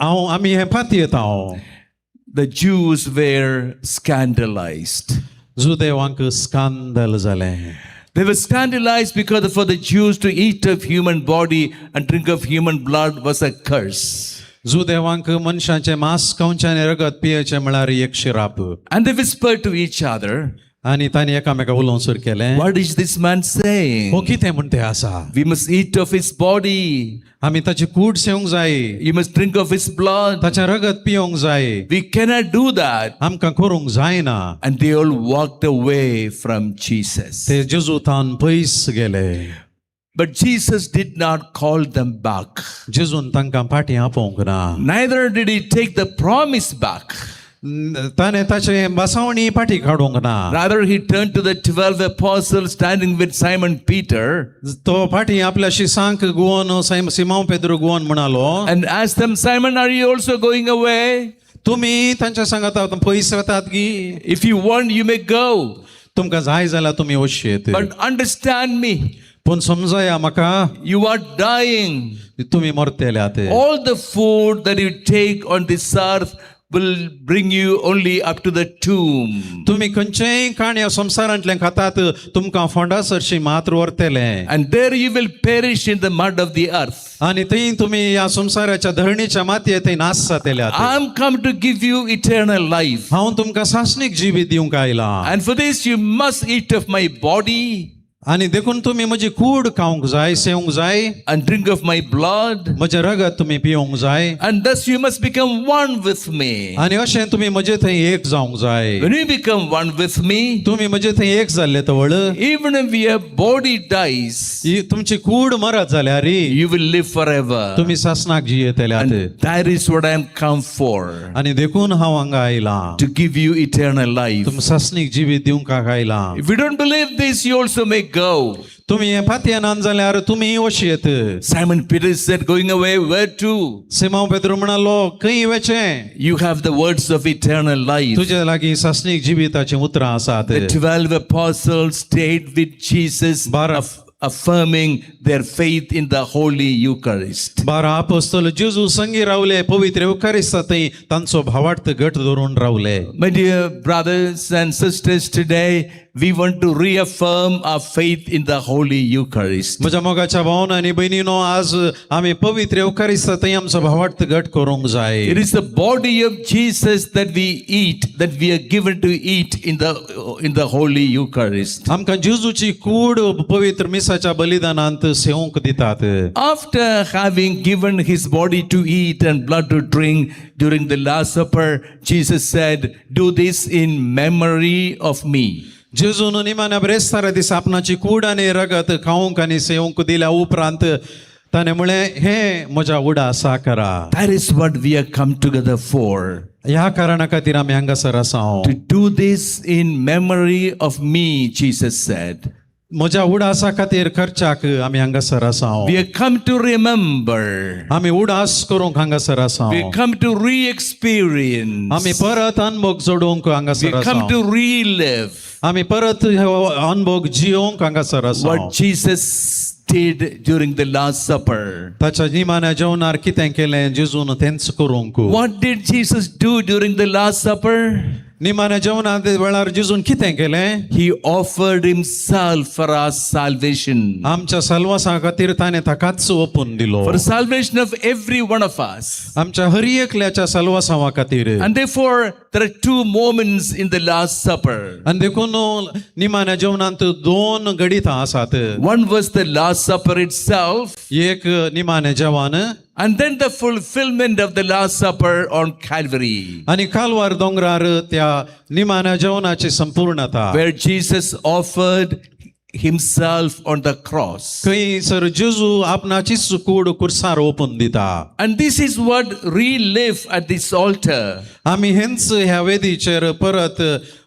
आमी हें पातयेता. The Jews were scandalized. जुदेवांक स्कांदल जालें. They were scandalized because for the Jews to eat of human body and drink of human blood was a curse. जुदेवांक मनशाचें मांस खावचें आनी रगत पियेचें म्हळ्यार एक शिराप. And they whispered to each other, आनी तांणी एकामेका उलोवंसर केलें What is this man saying? हो कितें म्हणटे आसा We must eat of his body. आमी ताची कूड सेवंक जाय You must drink of his blood. ताचें रगत पिवंक जाय We cannot do that. आमकां करूंक जायना And they all walked away from Jesus. ते जेजूतान पयस गेले But Jesus did not call them back. जेजून तांकां फाटीं आपोवंक ना Neither did he take the promise back. ताणें ताचें बसावणी फाटीं काडूंक ना Rather, he turned to the 12 apostles standing with Simon Peter तो फाटीं आपल्या शिसांक गुवन सिमांव पेद्रू गुवन म्हणालो and asked them, Simon, are you also going away? तुमी तांच्या सांगात पयस वतात की If you want, you may go. तुमकां जाय जाल्यार तुमी वचचेत But understand me, पूण समजया म्हाका you are dying. तुमी मरतेल्यात All the food that you take on this earth will bring you only up to the tomb. तुमी खंयचेय काण्या संवसारांतले खातात तुमकां फोंडा सरशी मात्र व्हरतले And there you will perish in the mud of the earth. आनी थंय तुमी ह्या संवसाराच्या धरणीच्या मातयेत थंय नास जातेल्यात I'm come to give you eternal life. हांव तुमकां सासणीक जिवीत दिवंक आयला And for this you must eat of my body आनी देखून तुमी म्हजी कूड खावंक जाय सेवंक जाय and drink of my blood. म्हजें रगत तुमी पिवंक जाय And thus you must become one with me. आनी अशें तुमी म्हजे थंय एक जावंक जाय When you become one with me, तुमी म्हजे थंय एक जाल्ले तवळ even if your body dies, तुमची कूड मरत जाल्यार you will live forever. तुमी सासणाक जियेतल्यात And that is what I am come for, आनी देखून हांव हांगा आयला to give you eternal life. तुम सासणीक जिवीत दिवंक आयला If you don't believe this, you also may go. तुमी हे फातयेनान जाल्यार तुमी वचयेत Simon Peter said, going away, where to? Simao Pedro म्हणालो खंय वचें You have the words of eternal life. तुजे लागीं सासणीक जिविताचीं उतरां आसात The 12 apostles stayed with Jesus, affirming their faith in the Holy Eucharist. 12 अपोस्तल जेजू संगी रावले पवित्र युकारिस्तांत थंय तांचो भावार्थ घट धरून रावले My dear brothers and sisters, today we want to reaffirm our faith in the Holy Eucharist. म्हज्या मोगाच्या भावांनो आनी भयणीनो आज आमी पवित्र युकारिस्तांत थंय आमचो भावार्थ घट करूंक जाय It is the body of Jesus that we eat, that we are given to eat in the Holy Eucharist. आमकां जेजूची कूड पवित्र मिसाच्या बलिदानांत सेवंक दितात After having given his body to eat and blood to drink during the Last Supper, Jesus said, do this in memory of me. जेजून निमाण्या ब्रेस्तारा दिसा आपणाची कूड आनी रगत खावंक आनी सेवंक दिल्या उपरांत ताणें म्हळें हें म्हज्या उडासा करा That is what we have come together for. ह्या कारणा खातीर आमी हांगासर आसा To do this in memory of me, Jesus said. म्हज्या उडासा खातीर खर्चाक आमी हांगासर आसा We have come to remember. आमी उडास करूंक हांगासर आसा We have come to re-experience. आमी परत अनुभव जोडूंक We हांगासर have come आसा to relive आमी परत अनुभव जियोंक हांगासर आसा what Jesus did during the Last Supper. ताच्या निमाण्या जेवणार कितें केलें जेजून तेंच करूंक What did Jesus do during the Last Supper? निमाण्या जेवणा वेळार जेजून कितें केलें He offered himself for our salvation. आमच्या सल्वासा खातीर ताणें ताकाच ओपून दिलो For the salvation of every one of us. आमच्या हर एकल्याच्या सल्वासावा खातीर And therefore, there are two moments in the Last Supper. आनी देखून निमाण्या जेवणांत दोन गडीतां आसात One was the Last Supper itself, एक निमाणें जेवण and then the fulfillment of the Last Supper on Calvary, आनी कालवार दोंगरार त्या निमाण्या जेवणाची संपूर्णता where Jesus offered himself on the cross. खंयसर जेजू आपणाचीच कूड कुर्सार ओपून दिता And this is what relive at this altar. आमी हेंच ह्या वेदीचेर परत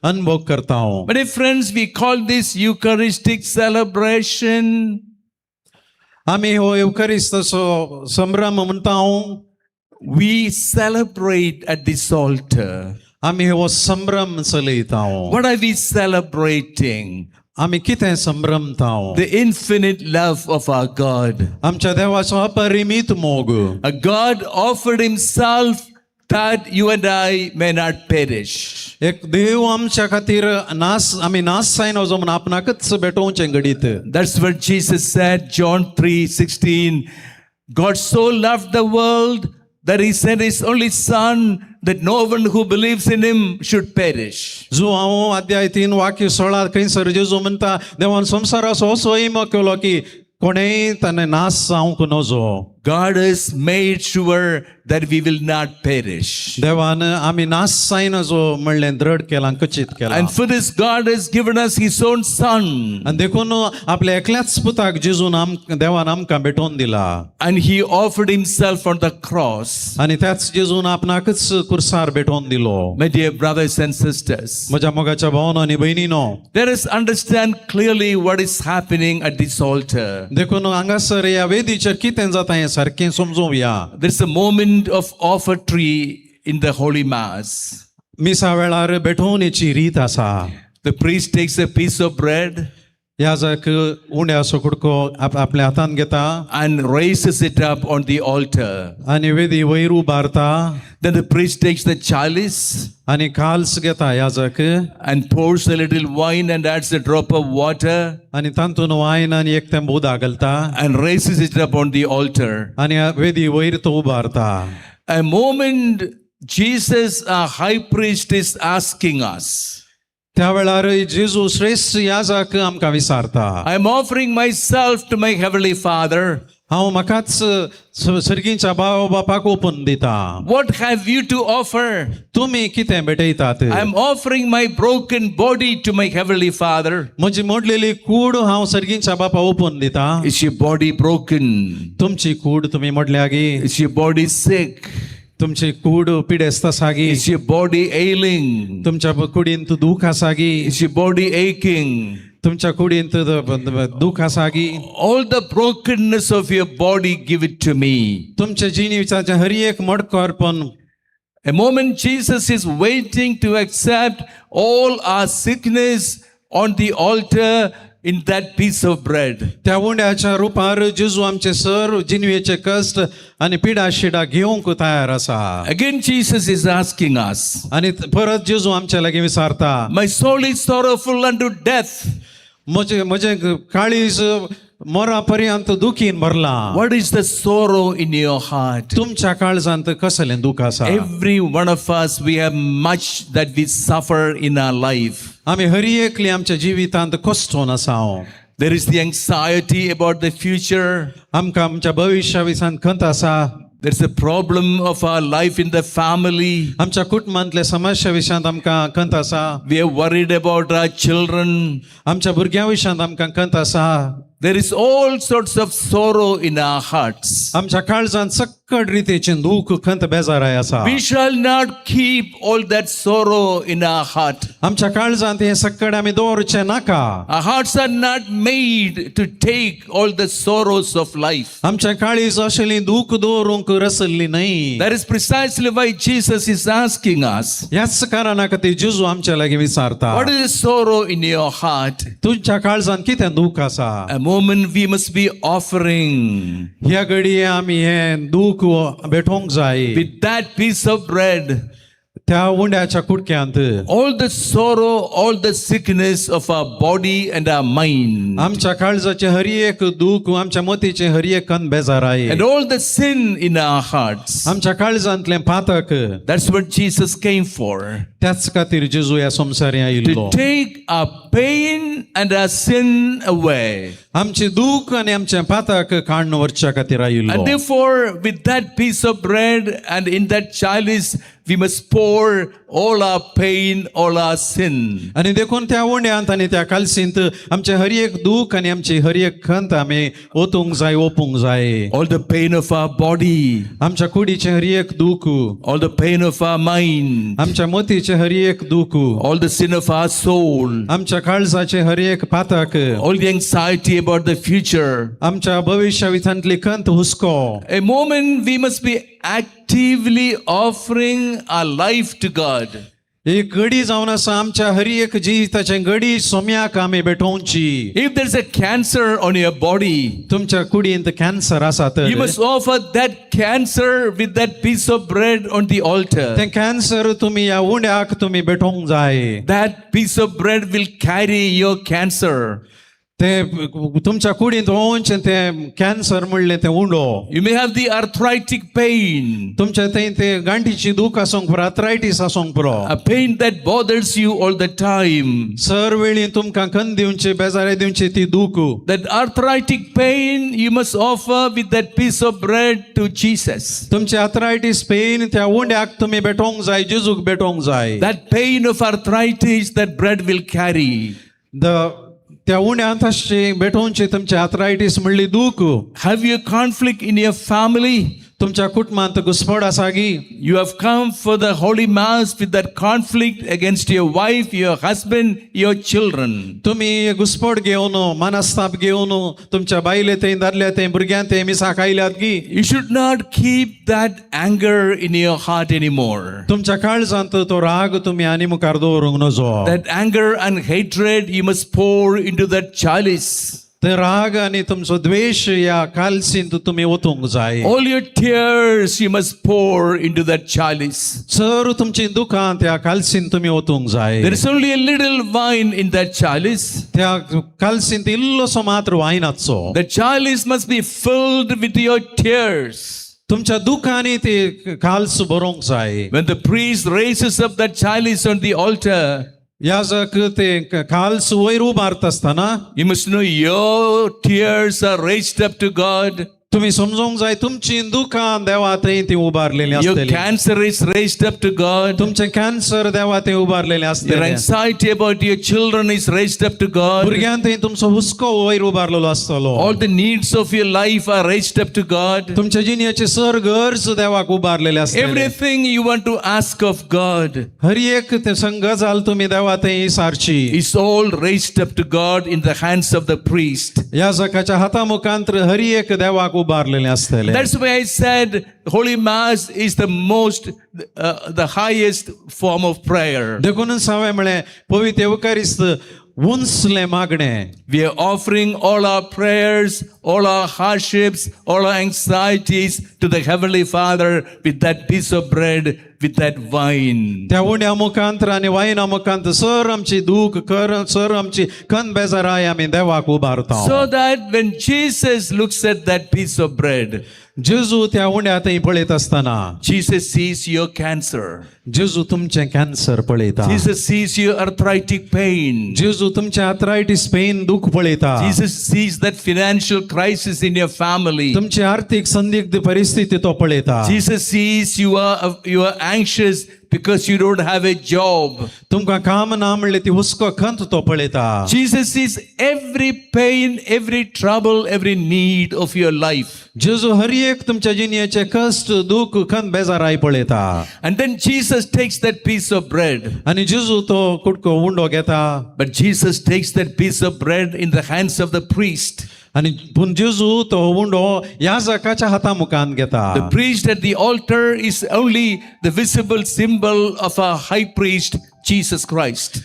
अनुभव करता But friends, we call this Eucharistic celebration. आमी हो युकारिस्ताचो संभ्रम म्हणटा We celebrate at this altar. आमी हो संभ्रम चलयता What are we celebrating? आमी कितें संभ्रमता The infinite love of our God. आमच्या देवाचो अपरिमीत मोग A God offered himself that you and I may not perish. एक देव आमच्या खातीर आमी नास जायना वचो म्हूण आपणाकच भेटोवचें घडीत That's what Jesus said, John 3:16. God so loved the world that he sent his only son, that no one who believes in him should perish. जो हांव अध्याय 3 वाक्य 16 खंयसर जेजू म्हणटा देवान संवसाराचो असो इमो केलो की कोणेय ताणें नाश जावंक नजो. God has made sure that we will not perish. देवान आमी नाश जायनजो म्हणलें दृढ केलां, खचित केलां. And for this, God has given us His own Son. आनी देखून आपल्या एकल्याच पुताक जेजून देवान आमकां भेटोवन दिला. And He offered Himself on the cross. आनी त्याच जेजून आपणाकच कुर्सार भेटोवन दिलो. My dear brothers and sisters, म्हज्या मोगाच्या भावांनो आनी भयणीनो, let us understand clearly what is happening at this altar. देखून हांगासर ह्या वेदीचेर कितें जाता हें सारकें समजूया. There's a moment of offertory in the Holy Mass. मिसा वेळार भेटोवणेची रीत आसा. The priest takes a piece of bread याजक उंड्याचो कुडको आपल्या हातान घेता and raises it up on the altar. आनी वेदी वयर उबारता. Then the priest takes the chalice आनी खाल्स घेता याजक and pours a little wine and adds a drop of water आनी तातूंत वायन आनी एक थेंब उदक घालता and raises it up on the altar. आनी वेदी वयर तो उबारता. A moment Jesus, our high priest, is asking us, त्या वेळार जेजू श्रेष्ठ याजक आमकां विचारता, I am offering myself to my heavenly Father. हांव म्हाकाच सर्गीच्या भाव बापाक ओपून दिता. What have you to offer? तुमी कितें भेटयतात? I am offering my broken body to my heavenly Father. म्हजी मोडलेली कूड हांव सर्गीच्या बापा ओपून दिता. Is your body broken? तुमची कूड तुमी मोडल्या गी. Is your body sick? तुमची कूड पिडेस्त आसा गी. Is your body ailing? तुमच्या कुडींत दूख आसा गी. Is your body aching? तुमच्या कुडींत दूख आसा गी. All the brokenness of your body, give it to me. तुमच्या जिणेचें हर एक मडकरपण. A moment Jesus is waiting to accept all our sickness on the altar in that piece of bread. त्या उंड्याच्या रुपार जेजू आमचे सर जिणवेचे कश्ट आनी पिडा शिडा घेवंक तयार आसा. Again Jesus is asking us, आनी परत जेजू आमच्या लागीं विचारता, my soul is sorrowful unto death. म्हजे काळीज मोरा पर्यंत दुखीन भरला. What is the sorrow in your heart? तुमच्या काळजांत कसलें दूख आसा? Every one of us, we have much that we suffer in our life. आमी हर एकली आमच्या जिवितांत कश्टोन आसा. There is the anxiety about the future. आमकां आमच्या भविश्या विशीं खंत आसा. There's a problem of our life in the family. आमच्या कुटुंबांतल्या समस्या विशीं आमकां खंत आसा. We are worried about our children. आमच्या भुरग्यां विशीं आमकां खंत आसा. There is all sorts of sorrow in our hearts. आमच्या काळजांत सक्कड रितीचें दूख खंत बेजाराय आसा. We shall not keep all that sorrow in our heart. आमच्या काळजांत हें सक्कड आमी दवरचें नाका. Our hearts are not made to take all the sorrows of life. आमच्या काळीज अशेलीं दूख दवरूंक रचल्लीं न्हय. That is precisely why Jesus is asking us, ह्याच कारणा खातीर जेजू आमच्या लागीं विचारता, what is the sorrow in your heart? तुमच्या काळजांत कितें दूख आसा? A moment we must be offering ह्या घडये आमी हें दूख भेटोवंक जाय. with that piece of bread त्या उंड्याच्या कुडक्यांत all the sorrow, all the sickness of our body and our mind, आमच्या काळजाचें हर एक दूख, आमच्या मतीचें हर एक खंत बेजाराय, and all the sin in our hearts. आमच्या काळजांतलें पातक. That's what Jesus came for. त्याच खातीर जेजू ह्या संवसारी आयिल्लो. To take our pain and our sin away. आमचे दूख आनी आमचें पातक काडून व्हरच्या खातीर आयिल्लो. And therefore, with that piece of bread and in that chalice, we must pour all our pain, all our sin. आनी देखून त्या उंड्यांत आनी त्या कालसींत आमचें हर एक दूख आनी आमची हर एक खंत आमी ओतूंक जाय, ओपूंक जाय. All the pain of our body, आमच्या कुडीचें हर एक दूख, all the pain of our mind, आमच्या मतीचें हर एक दूख, all the sin of our soul, आमच्या काळजाचें हर एक पातक, all the anxiety about the future. आमच्या भविश्या विशांतली खंत हुस्को. A moment we must be actively offering our life to God. एक घडी जावन आसा आमच्या हर एक जिविताचें घडी सोम्याक आमी भेटोवची. If there's a cancer on your body, तुमच्या कुडींत कॅन्सर आसा तर you must offer that cancer with that piece of bread on the altar. तें कॅन्सर तुमी ह्या उंड्याक तुमी भेटोवंक जाय. That piece of bread will carry your cancer. ते तुमच्या कुडींत वोंचे ते कॅन्सर म्हणले ते undo You may have the arthritic pain, तुमच्या थंय ते गांठीची दूख आसूंक पुरो आर्थरायटीस आसूंक पुरो a pain that bothers you all the time. Sir वेळी तुमकां खन दिवचे बेजारे दिवचे ती दूख That arthritic pain you must offer with that piece of bread to Jesus. तुमचे आर्थरायटीस पेन त्या उंड्याक तुम्ही बेटोंक जाय जेजूक बेटोंक जाय That pain of arthritis that bread will carry. त्या उंड्यात तशे बेटोवचे तुमचे आर्थरायटीस म्हणली दूख Have you conflict in your family? तुमच्या कुटुंबांत घुसपड आसा गी You have come for the Holy Mass with that conflict against your wife, your husband, your children. तुम्ही घुसपड घेवन मनस्ताप घेवन तुमच्या बायले थंय दादले थंय भुरग्यां थंय मिसाक आयल्यात गी You should not keep that anger in your heart anymore. तुमच्या काळजांत तो राग तुम्ही आनी मुखार दवरूंक नजो That anger and hatred you must pour into that chalice. ते राग आनी तुमचो द्वेष या कालसींत तुम्ही ओतूंक जाय All your tears you must pour into that chalice. Sir तुमची दुखां त्या कालसींत तुम्ही ओतूंक जाय There is only a little wine in that chalice. त्या कालसींत इल्लोसो मात्र वायनाचो The chalice must be filled with your tears. तुमच्या दुखांनी ते काल्स भरोंक जाय When the priest raises up that chalice on the altar, याजक ते काल्स वयर उबारत आसतना you must know your tears are raised up to God. तुम्ही समजूंक जाय तुमची दुखां देवा थंय ती उबारलेली Your आसतली cancer is raised up to God. तुमचे कॅन्सर देवा थंय उबारलेले Your आसतले anxiety about your children is raised up to God. भुरग्यां थंय तुमचो हुस्को वयर उबारलेलो आसतलो All the needs of your life are raised up to God. तुमच्या जिणेचे सर गरज देवाक उबारलेले आसतले Everything you want to ask of God हर एक ते गजाल तुम्ही देवा थंय Sarchi is all raised up to God in the hands of the priest. याजकाच्या हाता मुखांतर हर एक देवाक उबारलेले आसतले That's why I said Holy Mass is the most, the highest form of prayer. देखूनच हांवें म्हळें पवित्र एवकारिस्त उंचले मागणे We are offering all our prayers, all our hardships, all our anxieties to the Heavenly Father with that piece of bread, with that wine. त्या उंड्या मुखांतर आनी वायना मुखांतर sir आमची दूख sir आमची खन बेजाराय आमी देवाक उबारता So that when Jesus looks at that piece of bread, जेजू त्या उंड्या थंय पळयत आसतना Jesus sees your cancer. जेजू तुमचे कॅन्सर पळयता Jesus sees your arthritic pain. जेजू तुमचे आर्थरायटीस पेन दुख पळयता Jesus sees that financial crisis in your family. तुमची आर्थिक संदिग्ध परिस्थिती तो पळयता Jesus sees you are anxious because you don't have a job. तुमकां काम ना म्हणले ती हुस्को खंत तो पळयता Jesus sees every pain, every trouble, every need of your life. जेजू हर एक तुमच्या जिणेचे कष्ट दुख खंत बेजाराय पळयता And then Jesus takes that piece of bread. आनी जेजू तो कुडको उंडो घेता But Jesus takes that piece of bread in the hands of the priest. आनी पूण जेजू तो उंडो याजकाच्या हाता मुखांत घेता The priest at the altar is only the visible symbol of our high priest, Jesus Christ.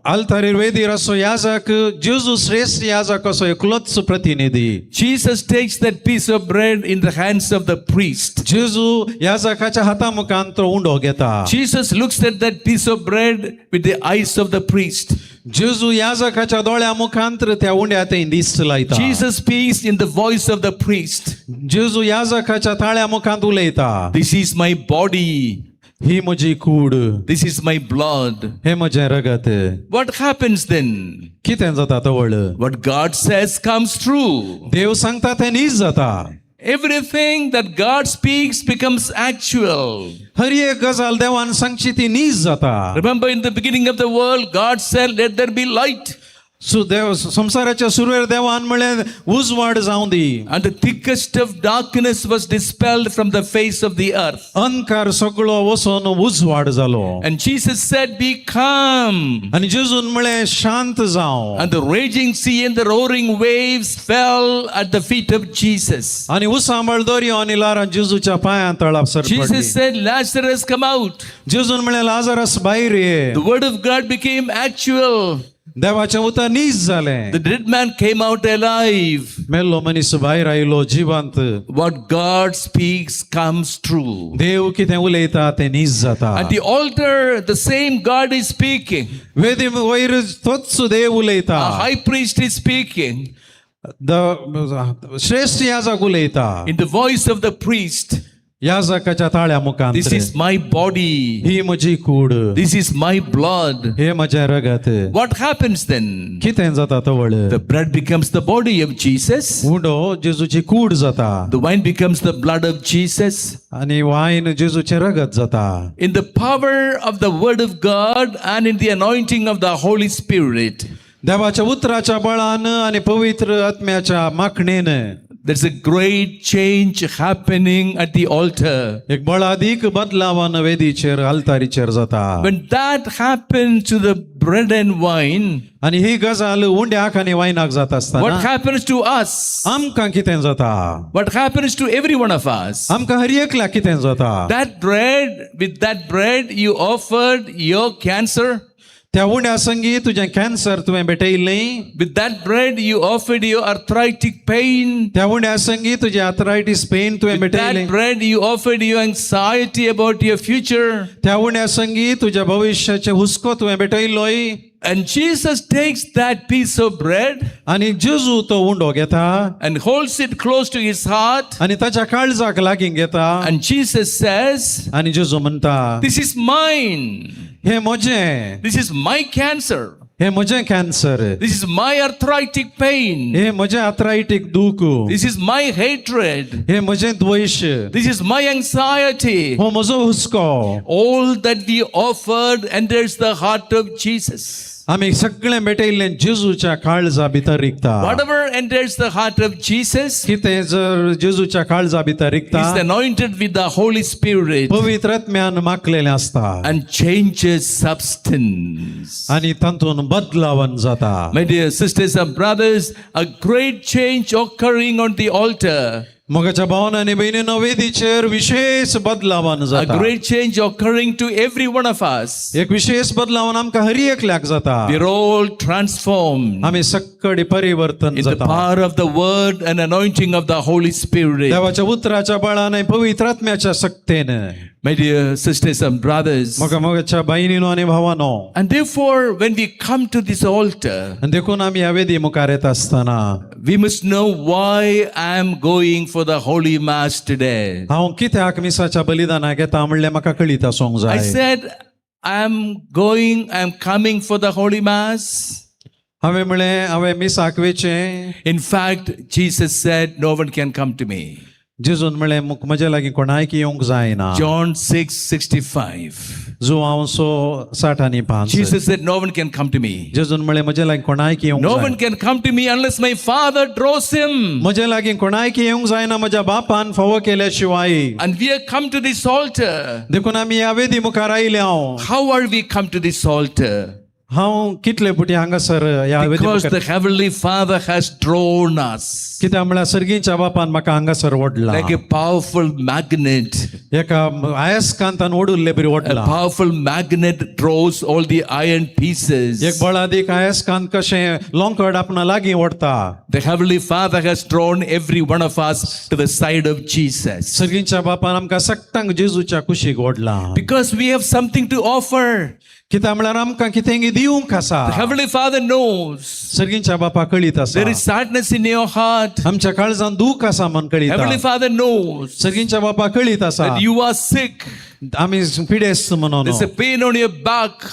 आल्तारीर वेदीर असो याजक जेजू श्रेष्ठ याजक असो एकलोच प्रतिनिधी Jesus takes that piece of bread in the hands of the priest. जेजू याजकाच्या हाता मुखांत तो उंडो घेता Jesus looks at that piece of bread with the eyes of the priest. जेजू याजकाच्या दोळ्या मुखांतर त्या उंड्या थंय दिश्ट लायता Jesus speaks in the voice of the priest. जेजू याजकाच्या ताळ्या मुखांत उलयता This is my body. ही म्हजी कूड This is my blood. हे म्हजें रगत What happens then? कितें जाता तवळ What God says comes true. देव सांगता तें न्हीज जाता Everything that God speaks becomes actual. हर एक गजाल देवान सांगची ती न्हीज जाता Remember, in the beginning of the world, God said, "Let there be light." देव संसाराच्या सुरवेर देवान म्हळें उजवाड जावं दी And the thickest of darkness was dispelled from the face of the earth. अंधकार सगळो वचोन उजवाड जालो And Jesus said, "Be calm." आनी जेजून म्हळें शांत जावं And the raging sea and the roaring waves fell at the feet of Jesus. आनी उसांबळ दर्यो आनी लारां जेजूच्या पांयां तळासर Jesus पडली said, "Lazarus, come out." जेजून म्हळें लाजरस भायर ये The word of God became actual. देवाचें उतर नीज जालें The dead man came out alive. मेल्लो मनीस भायर आयलो जिवंत What God speaks comes true. देव कितें उलयता तें नीज जाता At the altar, the same God is speaking. वेदी वयर तोच देव उलयता A high priest is speaking श्रेष्ठ याजक उलयता in the voice of the priest. याजकाच्या ताळ्या मुखांत This is my body. ही म्हजी कूड This is my blood. हे म्हजें रगत What happens then? कितें जाता तवळ The bread becomes the body of Jesus. उडो जेजूची कूड जाता The wine becomes the blood of Jesus. आनी वायन जेजूचें रगत जाता In the power of the word of God and in the anointing of the Holy Spirit, देवाच्या उतराच्या बळान आनी पवित्र आत्म्याच्या माखणेन there's a great change happening at the altar. एक बळादीक बदलावन वेदीचेर आल्तारीचेर जाता When that happens to the bread and wine, आनी ही गजाल उंड्याक आनी वायनाक जाता what आसतना happens to us? आमकां कितें जाता What happens to every one of us? आमकां हर एकल्याक कितें जाता That bread, with that bread, you offered your cancer. त्या उंड्या संगी तुजें कॅन्सर तुवें भेटयल्लें With that bread, you offered your arthritic pain. त्या उंड्या संगी तुजें आर्थरायटीस पेन तुवें With that भेटयलें bread, you offered your anxiety about your future. त्या उंड्या संगी तुज्या भविश्याचे हुस्को तुवें भेटयल्लोय And Jesus takes that piece of bread आनी जेजू तो उंडो घेता and holds it close to his heart. आनी ताच्या काळजाक लागीं घेता And Jesus says, आनी जेजू म्हणटा This is mine. हे म्हजें This is my cancer. हे म्हजें cancer This is my arthritic pain. हे म्हजें आर्थरायटीक दूख This is my hatred. हे म्हजें द्वेष This is my anxiety. हो म्हजो हुस्को All that we offered enters the heart of Jesus. आमी सगळें भेटयल्लें जेजूच्या काळजा भितर रिकता Whatever enters the heart of Jesus कितें जर जेजूच्या काळजा भितर रिकता is anointed with the Holy Spirit पवित्र आत्म्यान माखलेलें आसता and changes substance. आनी तातूंत बदलावन जाता My dear sisters and brothers, a great change occurring on the altar. मोगाच्या भावान आनी भयणीनो वेदीचेर विशेष बदलावन A जाता great change occurring to every one of us. एक विशेष बदलावन आमकां हर एकल्याक जाता We're all transformed आमी सक्कडी परिवर्तन in the जाता power of the word and anointing of the Holy Spirit. देवाच्या उतराच्या बळान आनी पवित्र आत्म्याच्या सक्तेन My dear sisters and brothers. मोगाच्या भयणीनो आनी भावानो And therefore, when we come to this altar, आनी देखून आमी ह्या वेदी मुखार येता आसतना we must know why I am going for the Holy Mass today. हांव कित्याक मिसाच्या बलिदानाक येता म्हणलें म्हाका कळीत आसूंक I जाय said, I am coming for the Holy Mass. हांवें म्हळें हांवें मिसाक वेचें In fact, Jesus said, no one can come to me. जेजून म्हळें म्हजे लागीं कोणायक येवंक जायना John 6:65. Joao 6:65 Jesus said, no one can come to me. जेजून म्हळें म्हजे लागीं कोणायक येवंक No जाय one can come to me unless my Father draws him. म्हजे लागीं कोणायक येवंक जायना म्हज्या बापान फावो केल्या शिवाय And we have come to this altar. देखून आमी ह्या वेदी मुखार आयले हांव How are we come to this altar? हांव कितले पुटी हांगासर ह्या वेदी Because मुखार the Heavenly Father has drawn us कित्याक म्हळ्यार सर्गीच्या बापान म्हाका हांगासर ओडला like a powerful magnet. एका अयस्कांतान ओडुल्ले बरी A ओडला powerful magnet draws all the iron pieces. एक बळादीक अयस्कांत कशें लोंकड आपणा लागीं ओडता The Heavenly Father has drawn every one of us to the side of Jesus. सर्गीच्या बापान आमकां सक्तांक जेजूच्या कुशीक ओडला Because we have something to offer. कित्याक म्हळ्यार आमकां कितें दिवंक आसा The Heavenly Father knows सर्गीच्या बापा कळीत आसा there is sadness in your heart. आमच्या काळजांत दूख आसा म्हण Heavenly कळीत Father knows सर्गीच्या बापा कळीत आसा that you are sick. आमी पिडेस्त म्हणून There's a pain on your back.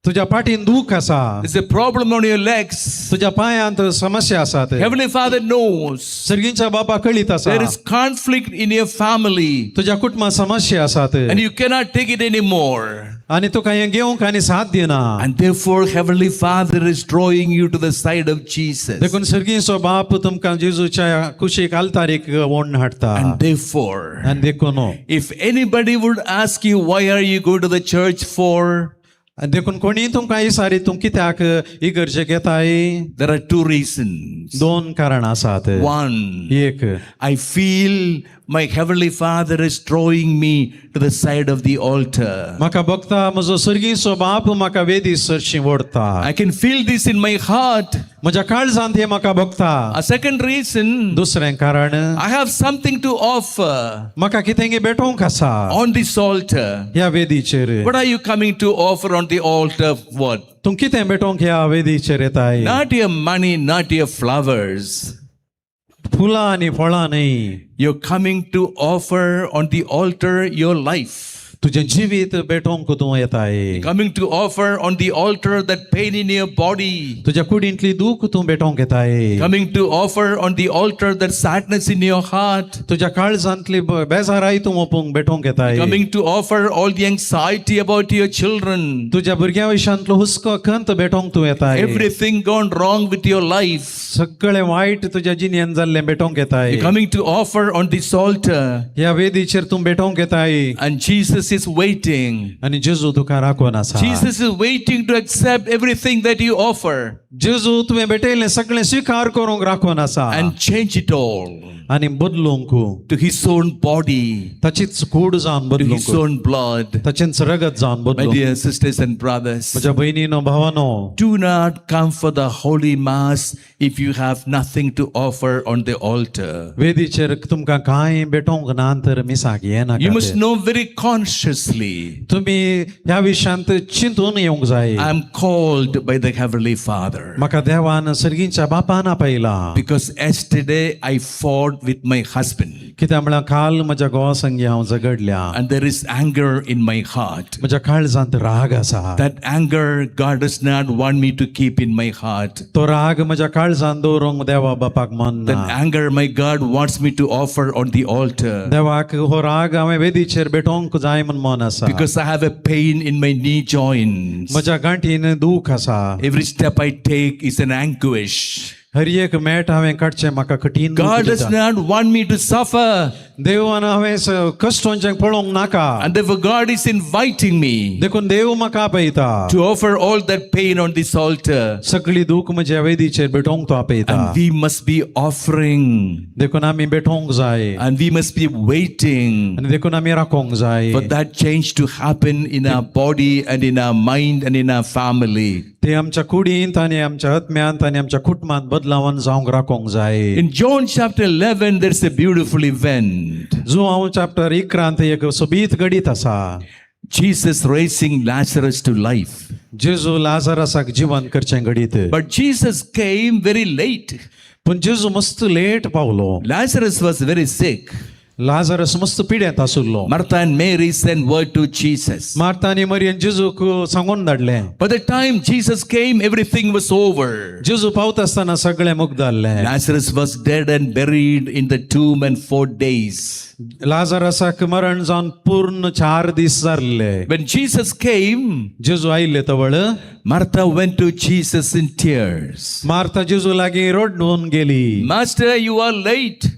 तुज्या पाठीन दूख आसा There's a problem on your legs. तुज्या पांयांत समस्या आसात Heavenly Father knows सर्गीच्या बापा कळीत आसा there is conflict in your family तुज्या कुटुंबात समस्या आसात and you cannot take it anymore. आनी तुका हें घेवंक आनी साथ दिना And therefore, Heavenly Father is drawing you to the side of Jesus. देखून सर्गीचो बाप तुमकां जेजूच्या कुशीक आल्तारीक ओडून हाडटा And therefore, आनी देखून if anybody would ask you, why are you going to the church for? आनी देखून कोणी तुमकां विचारी तूं कित्याक इगर्जेक येताय There are two reasons. दोन कारणां आसात One, एक I feel my heavenly Father is drawing me to the side of the altar. म्हाका बघता म्हजो सर्गीचो बाप म्हाका वेदी सरशी ओडता. I can feel this in my heart. म्हज्या काळजांत हे म्हाका बघता. A second reason, दुसरें कारण I have something to offer म्हाका कितें बेटोंक आसा on this altar. ह्या वेदीचेर. What are you coming to offer on the altar? What? तूं कितें बेटोंक ह्या वेदीचेर येताय? Not your money, not your flowers. फुलां आनी फळां न्ही. You're coming to offer on the altar your life. तुजें जिवीत बेटोंक तूं येताय. Coming to offer on the altar that pain in your body. तुज्या कुडींतली दूख तूं बेटोंक येताय. Coming to offer on the altar that sadness in your heart. तुज्या काळजांतली बेजाराय तूं ओपूंक बेटोंक येताय. Coming to offer all the anxiety about your children. तुज्या भुरग्यां विशयांतलो हुस्को खंत बेटोंक तूं येताय. Everything gone wrong with your life. सगळें वायट तुज्या जिणेंत जाल्लें बेटोंक येताय. You're coming to offer on this altar. ह्या वेदीचेर तूं बेटोंक येताय. And Jesus is waiting. आनी जेजू तुका राखून आसा. Jesus is waiting to accept everything that you offer जेजू तुवें बेटयलें सगळें स्वीकार करूंक राखून आसा. and change it all आनी बदलूंक to his own body, ताचीच कूड जावन to his बदलूंक own blood. ताचेंच रगत जावन My बदलूंक. dear sisters and brothers, म्हज्या भयणीनो भावानो, do not come for the holy mass if you have nothing to offer on the altar. वेदीचेर तुमकां कांय बेटोंक ना तर मिसाक येना. You must know very consciously, तुमी ह्या विशयांत चिंतून येवंक जाय. I am called by the Heavenly Father. म्हाका देवान सर्गीच्या बापान आपयला. Because yesterday I fought with my husband कित्याक म्हळ्यार काल म्हज्या घोवा संगी हांव झगडल्या. and there is anger in my heart. म्हज्या काळजांत राग आसा. That anger God does not want me to keep in my heart. तो राग म्हज्या काळजांत दवरूंक देवा बापाक मन That ना. anger my God wants me to offer on the altar. देवाक हो राग हांवें वेदीचेर बेटोंक जाय म्हण मन आसा. Because I have a pain in my knee joints. म्हज्या गांठीन दूख आसा. Every step I take is an anguish. हर एक मेट हांवें काडचें म्हाका कठीण God does दिसता. not want me to suffer. देवान हांवें कश्टांचें पळोवंक नाका. And therefore God is inviting me देखून देव म्हाका आपयता. to offer all that pain on this altar. सगळी दूख म्हज्या वेदीचेर बेटोंक तो आपयता. And we must be offering. देखून आमी बेटोंक जाय. And we must be waiting आनी देखून आमी राखोंक जाय. for that change to happen in our body and in our mind and in our family. ते आमच्या कुडींत आनी आमच्या आत्म्यांत आनी आमच्या कुटुंबांत बदलावन जावंक राखोंक जाय. In John chapter 11, there's a beautiful event. जो हांव चॅप्टर 11 एक सोबीत घडीत आसा. Jesus raising Lazarus to life. जेजू लाजारासाक जिवंत करचें घडीत. But Jesus came very late. पूण जेजू मस्त लेट पावलो. Lazarus was very sick. Lazarus मस्त पिड्यात आसुल्लो. Martha and Mary sent word to Jesus. मार्ता आनी मरियन जेजूक सांगून धाडलें. By the time Jesus came, everything was over. जेजू पावता आसतना सगळें मुग्ध जाल्लें. Lazarus was dead and buried in the tomb and 4 days. लाजारसाक मरण जावन पूर्ण 4 दीस जाल्ले. When Jesus came, जेजू आयिल्ले तवळ Martha went to Jesus in tears. Martha Jezu लागीं रडून गेली. Master, you are late.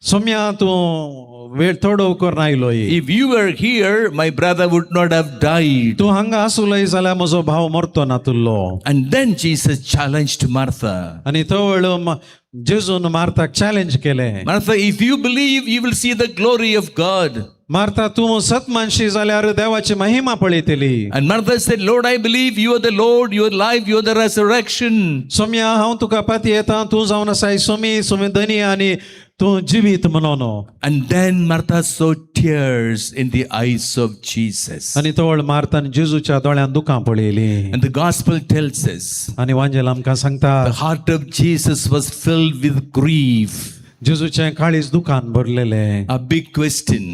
Saumya तूं वेळ थोडो करून आयलोय. If you were here, my brother would not have died. तूं हांगा आसुलोय जाल्यार म्हजो भाव मरतो नातुल्लो. And then Jesus challenged Martha. आनी तवळ जेजून मार्ताक चॅलेंज केलें. Martha, if you believe, you will see the glory of God. मार्ता तूं सत मानशी जाल्यार देवाची महिमा पळयतली. And Martha said, Lord, I believe you are the Lord, you are life, you are the resurrection. Saumya हांव तुका पाती येता. तूं जावन आसाय सोमी धनी आनी तूं जिवीत म्हणून. And then Martha saw tears in the eyes of Jesus. आनी तवळ मार्तान जेजूच्या दोळ्यान दुकां पळयलीं. And the gospel tells us आनी वांजेल आमकां सांगता the heart of Jesus was filled with grief. जेजूचें काळीज दुकान भरलेलें. A big question.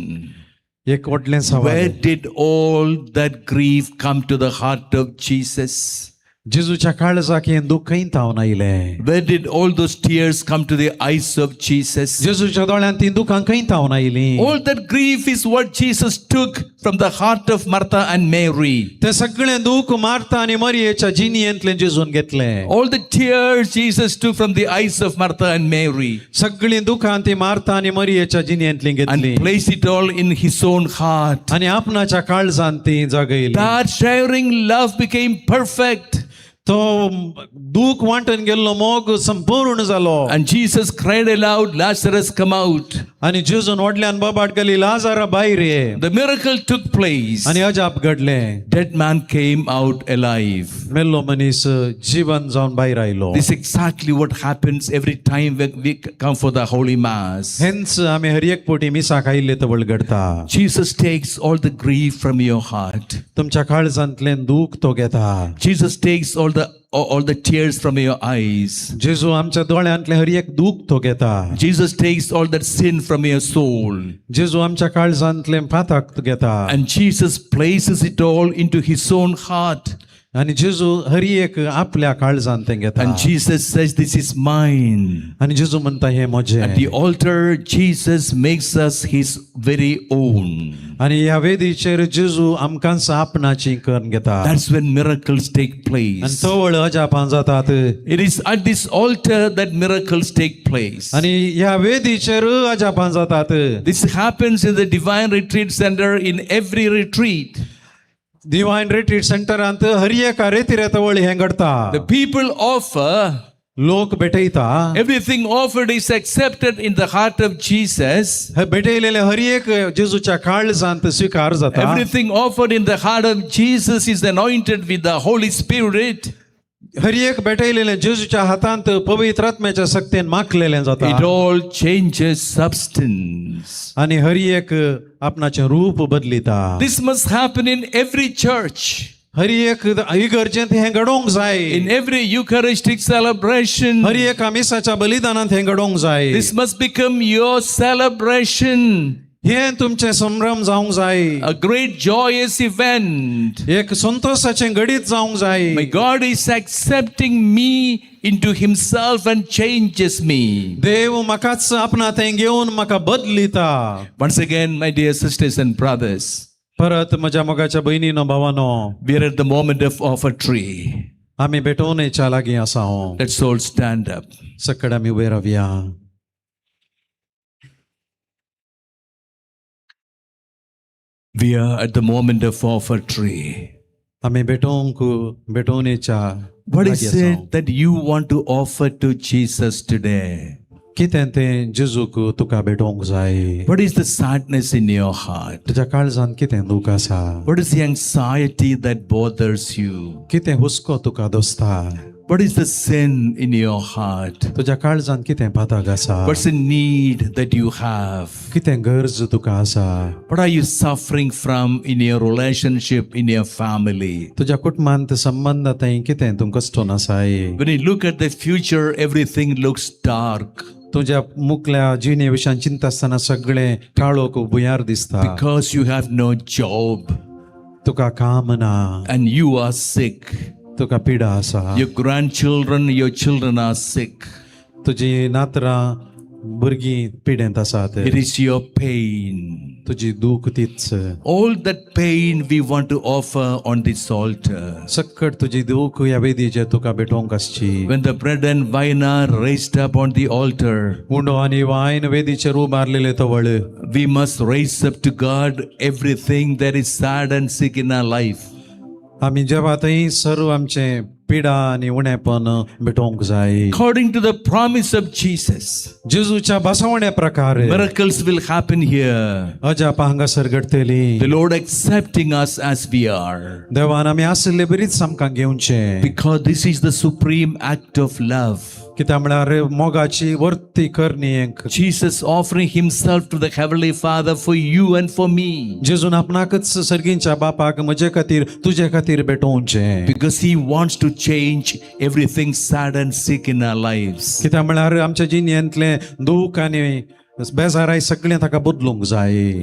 एक व्हडलें सवाल. Where did all that grief come to the heart of Jesus? जेजूच्या काळजाक हें दूख खंयत हांव आयलें. Where did all those tears come to the eyes of Jesus? जेजूच्या दोळ्यान तीं दुकां खंयत हांव आयलीं. All that grief is what Jesus took from the heart of Martha and Mary. तें सगळें दूख मार्ता आनी मरियेच्या जिणयेंतलें जेजून घेतलें. All the tears Jesus took from the eyes of Martha and Mary सगळीं दुखां ती मार्ता आनी मरियेच्या जिणयेंतलीं घेतलीं. and placed it all in his own heart. आनी आपणाच्या काळजांत तीं जगयलीं. That sharing love became perfect. तो दूख वांटून गेल्लो मोग संपूर्ण जालो. And Jesus cried aloud, Lazarus, come out. आणि जेजून व्हडल्यान बोबाट गेली लाजारा भायर ये The miracle took place. आणि अजाप घडले Dead man came out alive. मेल्लो मनीस जीवन जावन भायर आयलो This is exactly what happens every time when we come for the Holy Mass. हेंच आमी हर एक पोटी मिसाक आयिल्ले तवळ घडता Jesus takes all the grief from your heart. तुमच्या काळजांतल्यान दूख तो घेता Jesus takes all the tears from your eyes. जेजू आमच्या दोळ्यांतले हर एक दूख तो घेता Jesus takes all that sin from your soul. जेजू आमच्या काळजांतले पाताक घेता And Jesus places it all into his own heart. आणि जेजू हर एक आपल्या काळजांत ते घेता And Jesus says, this is mine. आणि जेजू म्हणता हे म्हजे At the altar, Jesus makes us his very own. आणि ह्या वेदीचेर जेजू आमकांच आपणाची करून घेता That's when miracles take आणि place. तवळ अजापां जातात It is at this altar that miracles take place. आणि ह्या वेदीचेर अजापां जातात This happens in the Divine Retreat Center in every retreat. Divine retreat सेंटरांत हर एका रेतीरेतवळ हें घडता The people offer, लोक भेटयता everything offered is accepted in the heart of Jesus. भेटयलेले हर एक जेजूच्या काळजांत स्वीकार जाता Everything offered in the heart of Jesus is anointed with the Holy Spirit. हर एक भेटयलेले जेजूच्या हातांत पवित्र आत्म्याच्या शक्तीन माखलेले जाता It all changes substance. आणि हर एक आपणाचे रूप बदलिता This must happen in every church, हर एक इगर्जेंत हें घडोवंक जाय in every Eucharistic celebration. हर एका मिसाच्या बलिदानांत हें घडोवंक जाय This must become your celebration, हें तुमचे संभ्रम जावंक जाय a great joyous event. एक संतोषाचें घडीत जावंक जाय My God is accepting me into himself and changes me. देव म्हाकाच आपणात हें घेवन म्हाका बदलिता Once again, my dear sisters and brothers, परत म्हज्या मोगाच्या भयणीनो भावानो we are at the moment of offertory. आमी भेटोवनेच्या लागीं आसा Let's all stand up. सकड आमी ube रावया We are at the moment of offertory. आमी भेटोवनेच्या What लागीं is आसां. it that you want to offer to Jesus today? कितें तें जेजूक तुका भेटोवंक जाय What is the sadness in your heart? तुज्या काळजांत कितें दूख आसा What is the anxiety that bothers you? कितें हुस्को तुका दोसता What is the sin in your heart? तुज्या काळजांत कितें पाताक आसा What's the need that you have? कितें गरज तुका आसा What are you suffering from in your relationship, in your family? तुज्या कुटुंबांत संबंधांत कितें तुमकां कश्टोन आसाय When you look at the future, everything looks dark तुज्या मुखल्या जिणे विशयान चिंता आसतना सगळें काळोख भुयार दिसता because you have no job तुका काम ना and you are sick. तुका पिडा आसा Your grandchildren, your children are sick. तुजी नातरां भुरगीं पिडेंत आसात It is your pain. तुजी दूख तीच All that pain we want to offer on this altar. सकट तुजी दूख ह्या वेदीचेर तुका भेटोवंक आसची When the bread and wine are raised up on the altar, undo आनी वायन वेदीचेर उबारलेले तवळ we must raise up to God everything that is sad and sick in our life. आमी जेवा थंय सर्व आमचे पिडा आनी उणेपण भेटोवंक जाय According to the promise of Jesus, जेजूच्या बसवण्या प्रकार miracles will happen here. अजाप हांगासर घडतली The Lord accepting us as we are. देवान आमी आसले बरीच आमकां घेवचे Because this is the supreme act of love. कित्याक म्हळ्यार मोगाची वर्ती करणी एक Jesus offering himself to the Heavenly Father for you and for me. जेजून आपणाकच सर्गींच्या बापाक म्हजे खातीर तुजे खातीर भेटोवचे Because he wants to change everything sad and sick in our lives. कित्याक म्हळ्यार आमच्या जिणेंतले दूख आनी बेजाराय सगळें ताका बदलूंक जाय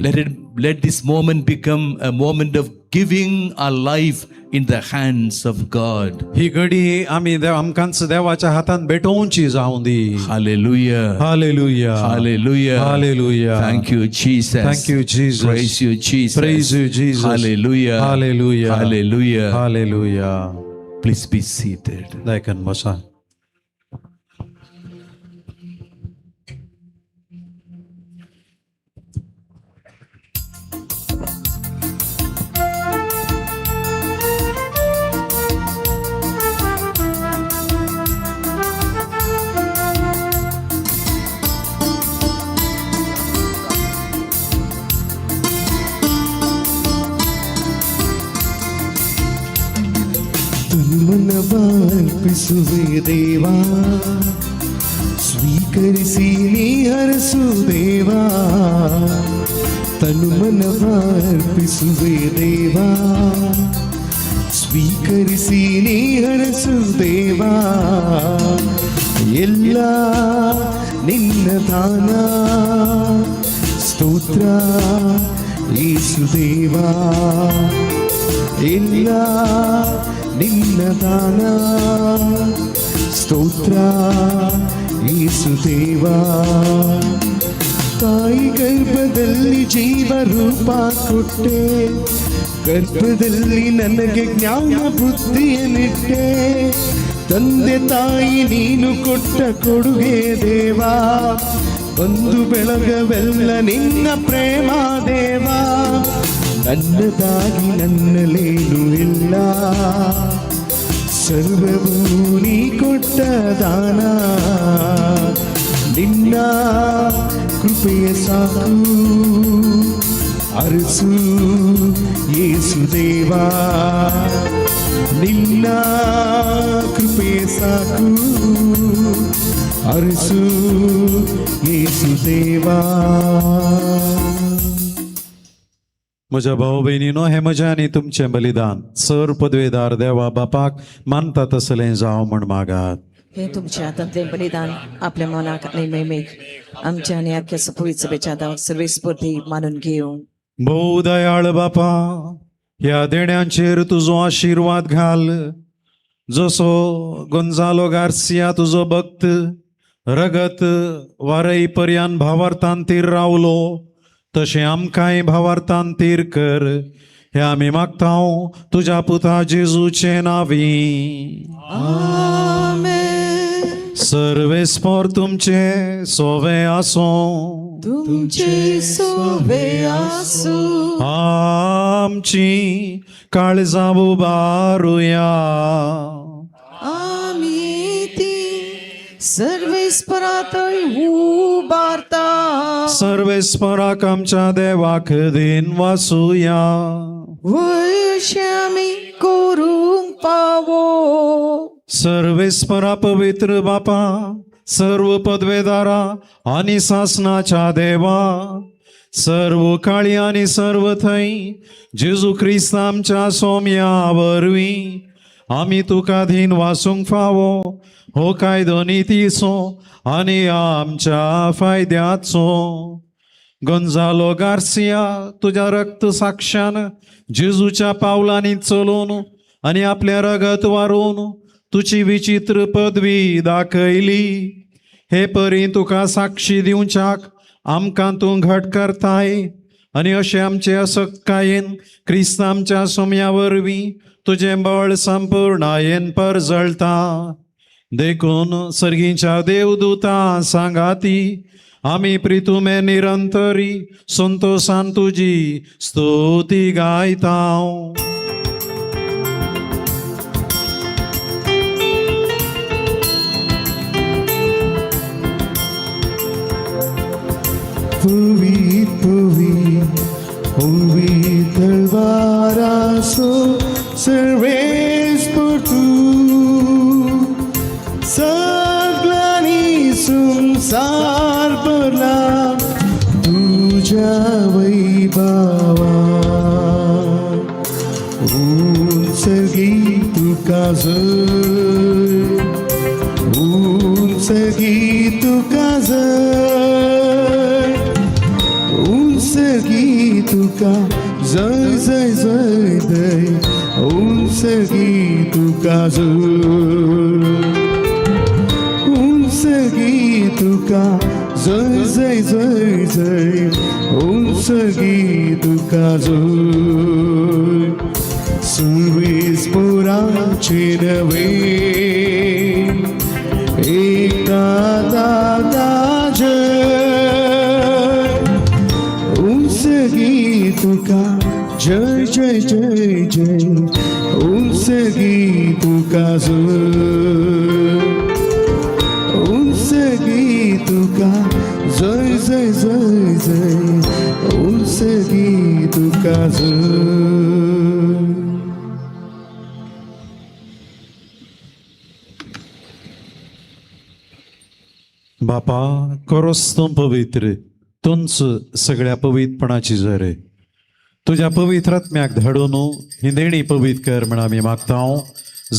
Let this moment become a moment of giving our life in the hands of God. ही घडी आमी आमकांच देवाच्या हातान भेटोवची जावं दी Hallelujah. Hallelujah Hallelujah. Hallelujah. Thank you, Jesus. Thank you, Jesus. Praise you, Jesus. Praise you, Jesus. Hallelujah. Hallelujah. Hallelujah. Hallelujah Please be seated. दायकन बसा ತನ್ಮನವಾರ್ಪಿಸುವೆ ದೇವಾ ಸ್ವೀಕರಿಸಿ ನೀ ಹರಸು ದೇವಾ ತನ್ಮನವಾರ್ಪಿಸುವೆ ದೇವಾ ಸ್ವೀಕರಿಸಿ ನೀ ಹರಸು ದೇವಾ ಎಲ್ಲ ನಿನ್ನ ದಾನ ಸ್ತೋತ್ರ ಯೇಸುದೇವಾ ಎಲ್ಲ ನಿನ್ನ ದಾನ ಸ್ತೋತ್ರ ಯೇಸುದೇವಾ ತಾಯಿ ಗರ್ಭದಲ್ಲಿ ಜೀವ ರೂಪ ಕೊಟ್ಟೆ ಗರ್ಭದಲ್ಲಿ ನನಗೆ ಜ್ಞಾನ ಬುದ್ಧಿಯನ್ನಿಟ್ಟೆ ತಂದೆ ತಾಯಿ ನೀನು ಕೊಟ್ಟ ಕೊಡುಗೆ ದೇವಾ ಒಂದು ಬೆಳಗವೆಲ್ಲ ನಿನ್ನ ಪ್ರೇಮ ದೇವಾ ನನ್ನದಾಗಿ ನನ್ನಲ್ಲೇನು ಇಲ್ಲ ಸರ್ವವೂ ನೀ ಕೊಟ್ಟ ದಾನ ನಿನ್ನ ಕೃಪೆಯ ಸಾಕು ಅರಸು ಯೇಸುದೇವಾ ನಿನ್ನ ಕೃಪೆಯ ಸಾಕು ಅರಸು ಯೇಸುदेवा म्हज्या भाऊ बहिणीनो हे म्हजें आनी तुमचें बलिदान सर पदवेदार देवा बापाक मानता तसलें जावं म्हण मागात. हे तुमच्या हातांतले बलिदान आपल्या मनाक आणि मेमेक आमच्या आणि अख्ख्या सपोळी सभेच्या दावाक सर्वेस्पर्धी मानून घेऊन भोव दयाळ बापा ह्या देण्यांचेर तुजो आशिर्वाद घाल जसो गोंजालो गार्सिया तुजो भक्त रगत वारई पर्यान भावार्थांतीर रावलो तशें आमकांय भावार्थांतीर कर हे आमी मागतांव तुज्या पुता जेजूचे नांवी. सर्वेस्पर तुमचे सोवे आसो तुमचे सोवे आसू आमची काळजां उबारुया आमी ती सर्वेस्परातय उबारता सर्वेस्पराक आमच्या देवाक दिन वासुया वयशे आमी करूंक पावो सर्वेस्परा पवित्र बापा सर्व पदवेदारा आनी सासनाच्या देवा सर्व काळी आनी सर्व थंय जेजू क्रिस्त आमच्या सोम्या वरवीं आमी तुका धीन वासूंक फावो हो कायदो नितीचो आनी आमच्या फायद्याचो. गोंजालो गार्सिया तुज्या रक्त साक्षान जेजूच्या पावलांनी चलून आनी आपलें रगत वारून तुची विचित्र पदवी दाखयली हे परी तुका साक्षी दिवच्याक आमकां तूं घट करताय आनी अशें आमचे असक्कायेन क्रिस्त आमच्या सोम्या वरवीं तुजें बळ संपूर्णायेन परजळटा. देखून सर्गीच्या देवदूतां सांगाती आमी प्रितुमे निरंतरी संतोषान तुजी स्तुती गायतांव. Puvit, puvit, puvit alvaraso, serves por tu. Saglani sumsar parla, tuja vaibhava. Unsagi tu kazar, unsagi tu kazar. Unsagi tuka zay zay zay day. Unsagi tuka zay. Unsagi tuka zay zay zay zay. Unsagi tuka zay. Service porache nave. Eka da da jay. Unsagi tuka jay jay jay jay. Unsagi tuka zay. Unsagi tuka zay zay zay zay. Unsagi tuka zay. बापा करोस तूं पवित्र तूंच सगळ्या पवित्रपणाची झर तुझ्या पवित्र आत्म्याक धाडून ही देणी पवित्र कर म्हण आमी मागता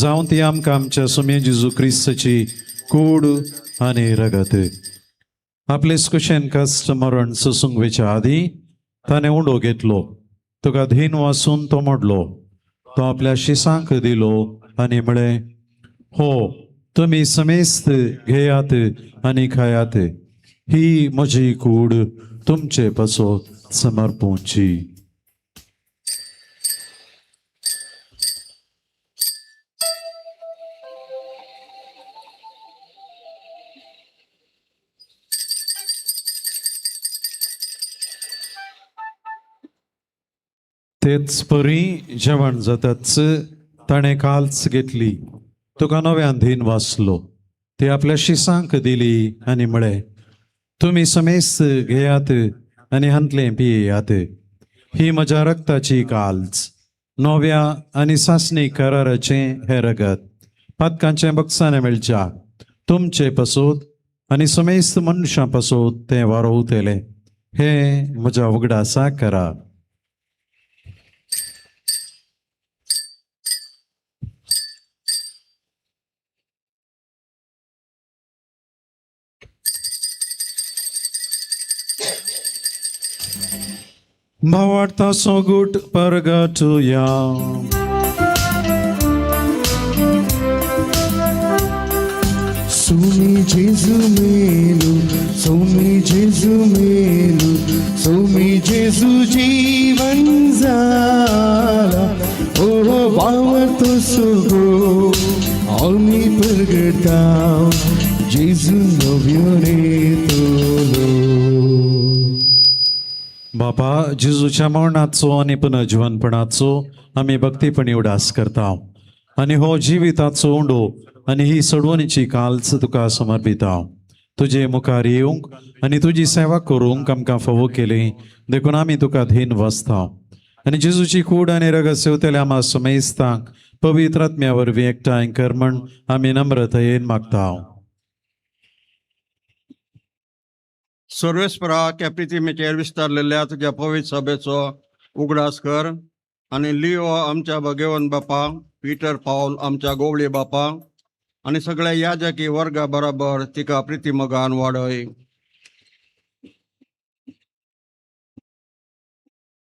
जावं ती आमकां आमच्या सुमे जेजू क्रिस्ताची कूड आनी रगत आपले कुशेन कश्ट मरण सुसुंगवेच्या आदी ताणें उंडो घेतलो तुका धीन वाचून तो मोडलो तो आपल्या शिसांक दिलो आनी म्हळें हो तुमी समेस्त घेयात आनी खायात ही म्हजी कूड तुमचे पासत समर्पूंची तेच परी जेवण जाताच ताणें काल्च घेतली तुका नव्यान धीन वाचलो ती आपल्या शिसांक दिली आनी म्हळें तुमी समेस्त घेयात आनी हांतले पियेयात ही म्हज्या रक्ताची काल्च नव्या आनी सासणी कराराचें हें रगत पातकांचें बक्षाने मेळच्या तुमचे पासत आनी समेस्त मनशां पासत तें वारोवतलें हें म्हज्या उगडासा करा भावार्था सोगूट परगटुया सोमी जेजू मेलू सोमी जेजू मेलू सोमी जेजू जीवन जाला ओ वावरतो सुगो आम्ही परगटाव जेजू नव्यो तोलो बापा जेजूच्या मरणाचो आनी पुनर्जीवनपणाचो आमी भक्तीपणी उडास करता आनी हो जिविताचो उंडो आनी ही सोडवणीची काल्च तुका समर्पिता तुजे मुखार येवंक आनी तुजी सेवा करूंक आमकां फावो केली देखून आमी तुका धीन वाचता आनी जेजूची कूड आनी रगत सेवतल्या आमा समेस्तांक पवित्र आत्म्या वरवीं एकठांय कर म्हण आमी नम्रतायेन मागता सर्वेस्परा त्या प्रितीमेचेर विस्तारलेल्या तुझ्या पवित्र सभेचो उगडास कर आनी लिओ आमच्या भगेवन बापा पिटर पावल आमच्या गोवळी बापा आनी सगळ्या याजकी वर्गा बरोबर तिका प्रितीमगान वाडय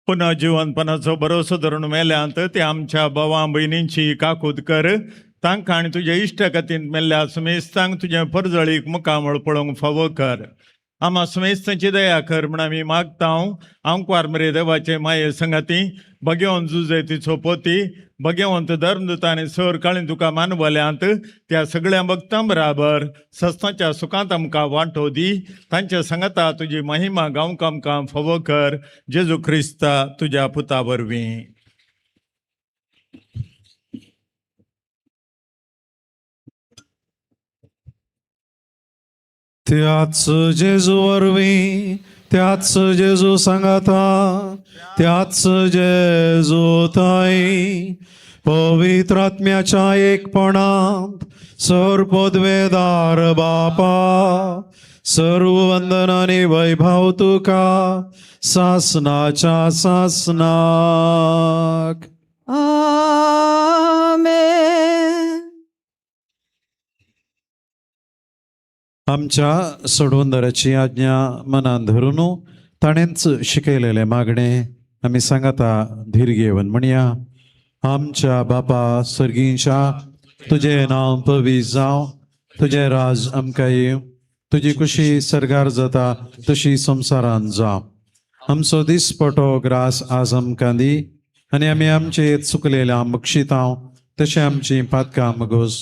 पुनर्जीवनपणाचो भरोसो धरून मेल्यांत ते आमच्या भावां भयणींची काकूद कर तांकां आनी तुज्या इश्ट गतींत मेल्ल्या समेस्तांक तुजे परजळीक मुखामळ पळोवंक फावो कर आमा समेस्तांची दया कर म्हण आमी मागता आमकां मरे देवाचे माये संगती भगेवन जुजे तिचो पोती भगेवंत धर्मदूत आनी सर काळी तुका मानवल्यांत त्या सगळ्या भक्तां बराबर सस्तांच्या सुखांत आमकां वांटो दी तांच्या संगता तुजी महिमा गावंक आमकां फावो कर जेजू क्रिस्ता तुज्या पुता वरवीं त्याच जेजू वरवीं त्याच जेजू सांगाता त्याच जेजू थंय पवित्र आत्म्याच्या एकपणांत सर पदवेदार बापा सर्व वंदन आनी वैभव तुका सासनाच्या सासनाक आमेन. आमच्या सोडवंदराची आज्ञा मनान धरून ताणेंच शिकयलेले मागणे आमी सांगता धीर घेवन म्हणया आमच्या बापा सर्गीच्या तुझे नांव पवित्र जावं तुझे राज आमकां येवं तुजी खुशी सरगार जाता तशी संवसारान जावं आमचो दिसपटो ग्रास आज आमकां दी आनी आमी आमचे चुकलेल्या बक्षिता तशें आमची पातकां मगोस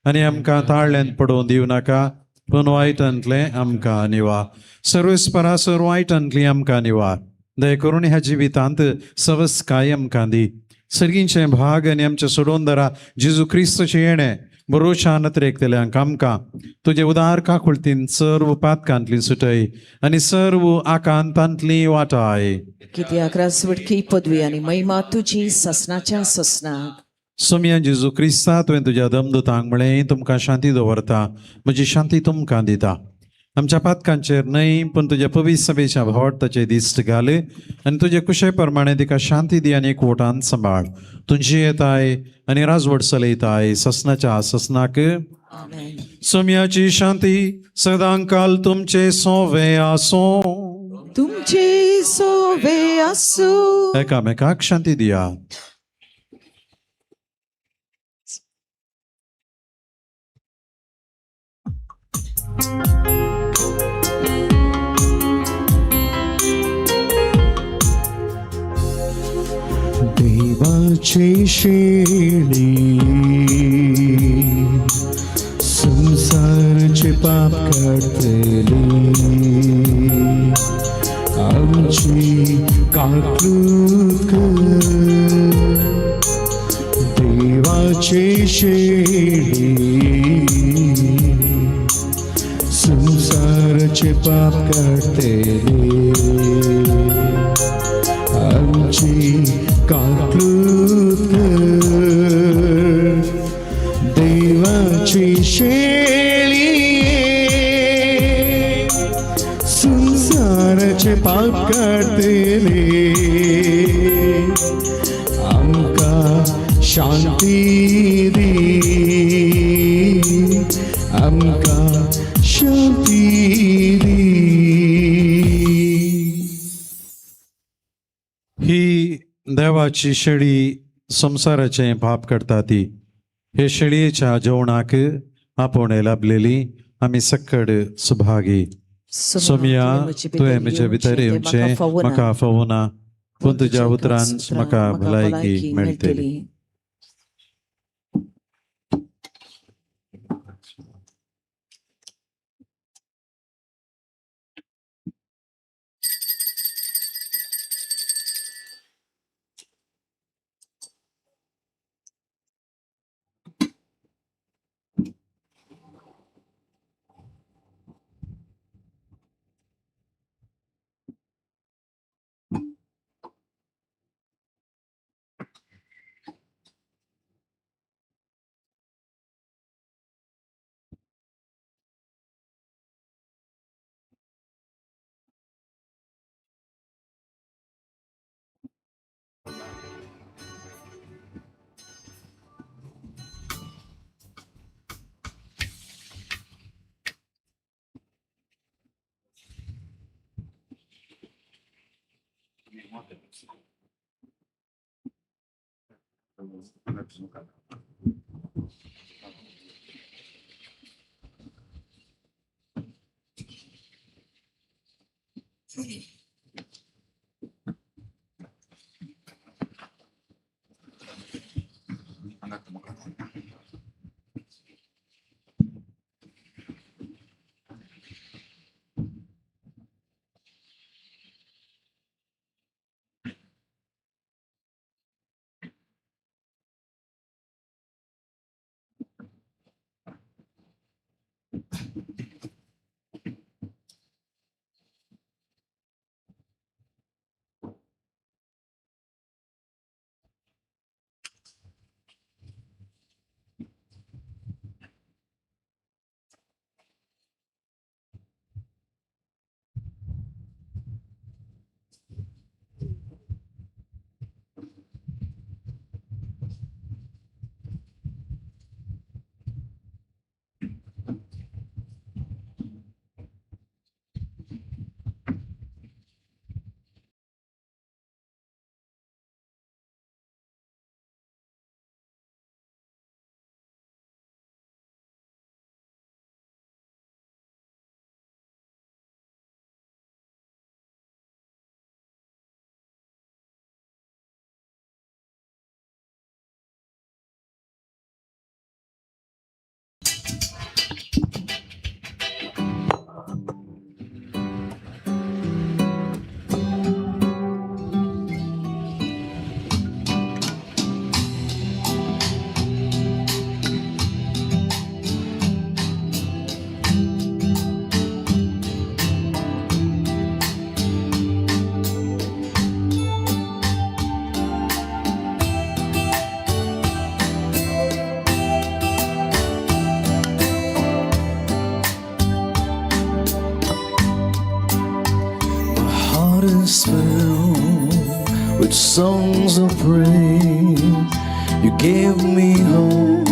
आनी आमकां ताळ्यान पडोवन दिवं नाका पूण वायटांतले आमकां निवा सर्वेस्परा सर वायटांतली आमकां निवा दय करून ह्या जिवितांत सवस्काय आमकां दी सर्गींचे भाग आनी आमच्या सोडवंदरा जेजू क्रिस्तचे येणे बरोशा नत्रेकतल्यांक आमकां तुजे उदार काकुळतीन सर्व पातकांतली सुटय आनी सर्व आकांतांतली वाटाय कित्याक रासवडकी पदवी आनी महिमा तुजी ससनाच्या ससनाक सोम्या जेजू क्रिस्ता तुवें तुज्या दमदूतांक म्हळें तुमकां शांती दवरता म्हजी शांती तुमकां दिता आमच्या पातकांचेर न्हय पूण तुज्या पवित्र सभेच्या भोवट ताचे दिश्ट घाल आनी तुजे कुशे प्रमाणे तिका शांती दी आनी एकवटान सांबाळ तुजी येताय आनी राजवट चलयताय ससनाच्या ससनाक सोम्याची शांती सदांकाल तुमचे सोवे आसो तुमचे सोवे असो. एकामेकाक शांती दिया. देवाचे शेळी संसारचे पाप काढतली आमची काकूक देवाचे शेळी संसारचे पाप काढतली आमची काकूक देवाची शेळी संसाराचे पाप काढतले आमका शांती दी आमका शांती दी. ही देवाची शेळी संसाराचे पाप करता ती हे शेळयेच्या जेवणाक आपण लाभलेली आमी सक्कड सुभागी. सोमिया तुवें म्हजे भितर येवचें म्हाका फोवना पूण तुज्या उतरान म्हाका भलायकी मेळटली. filled with songs of praise. You gave me hope,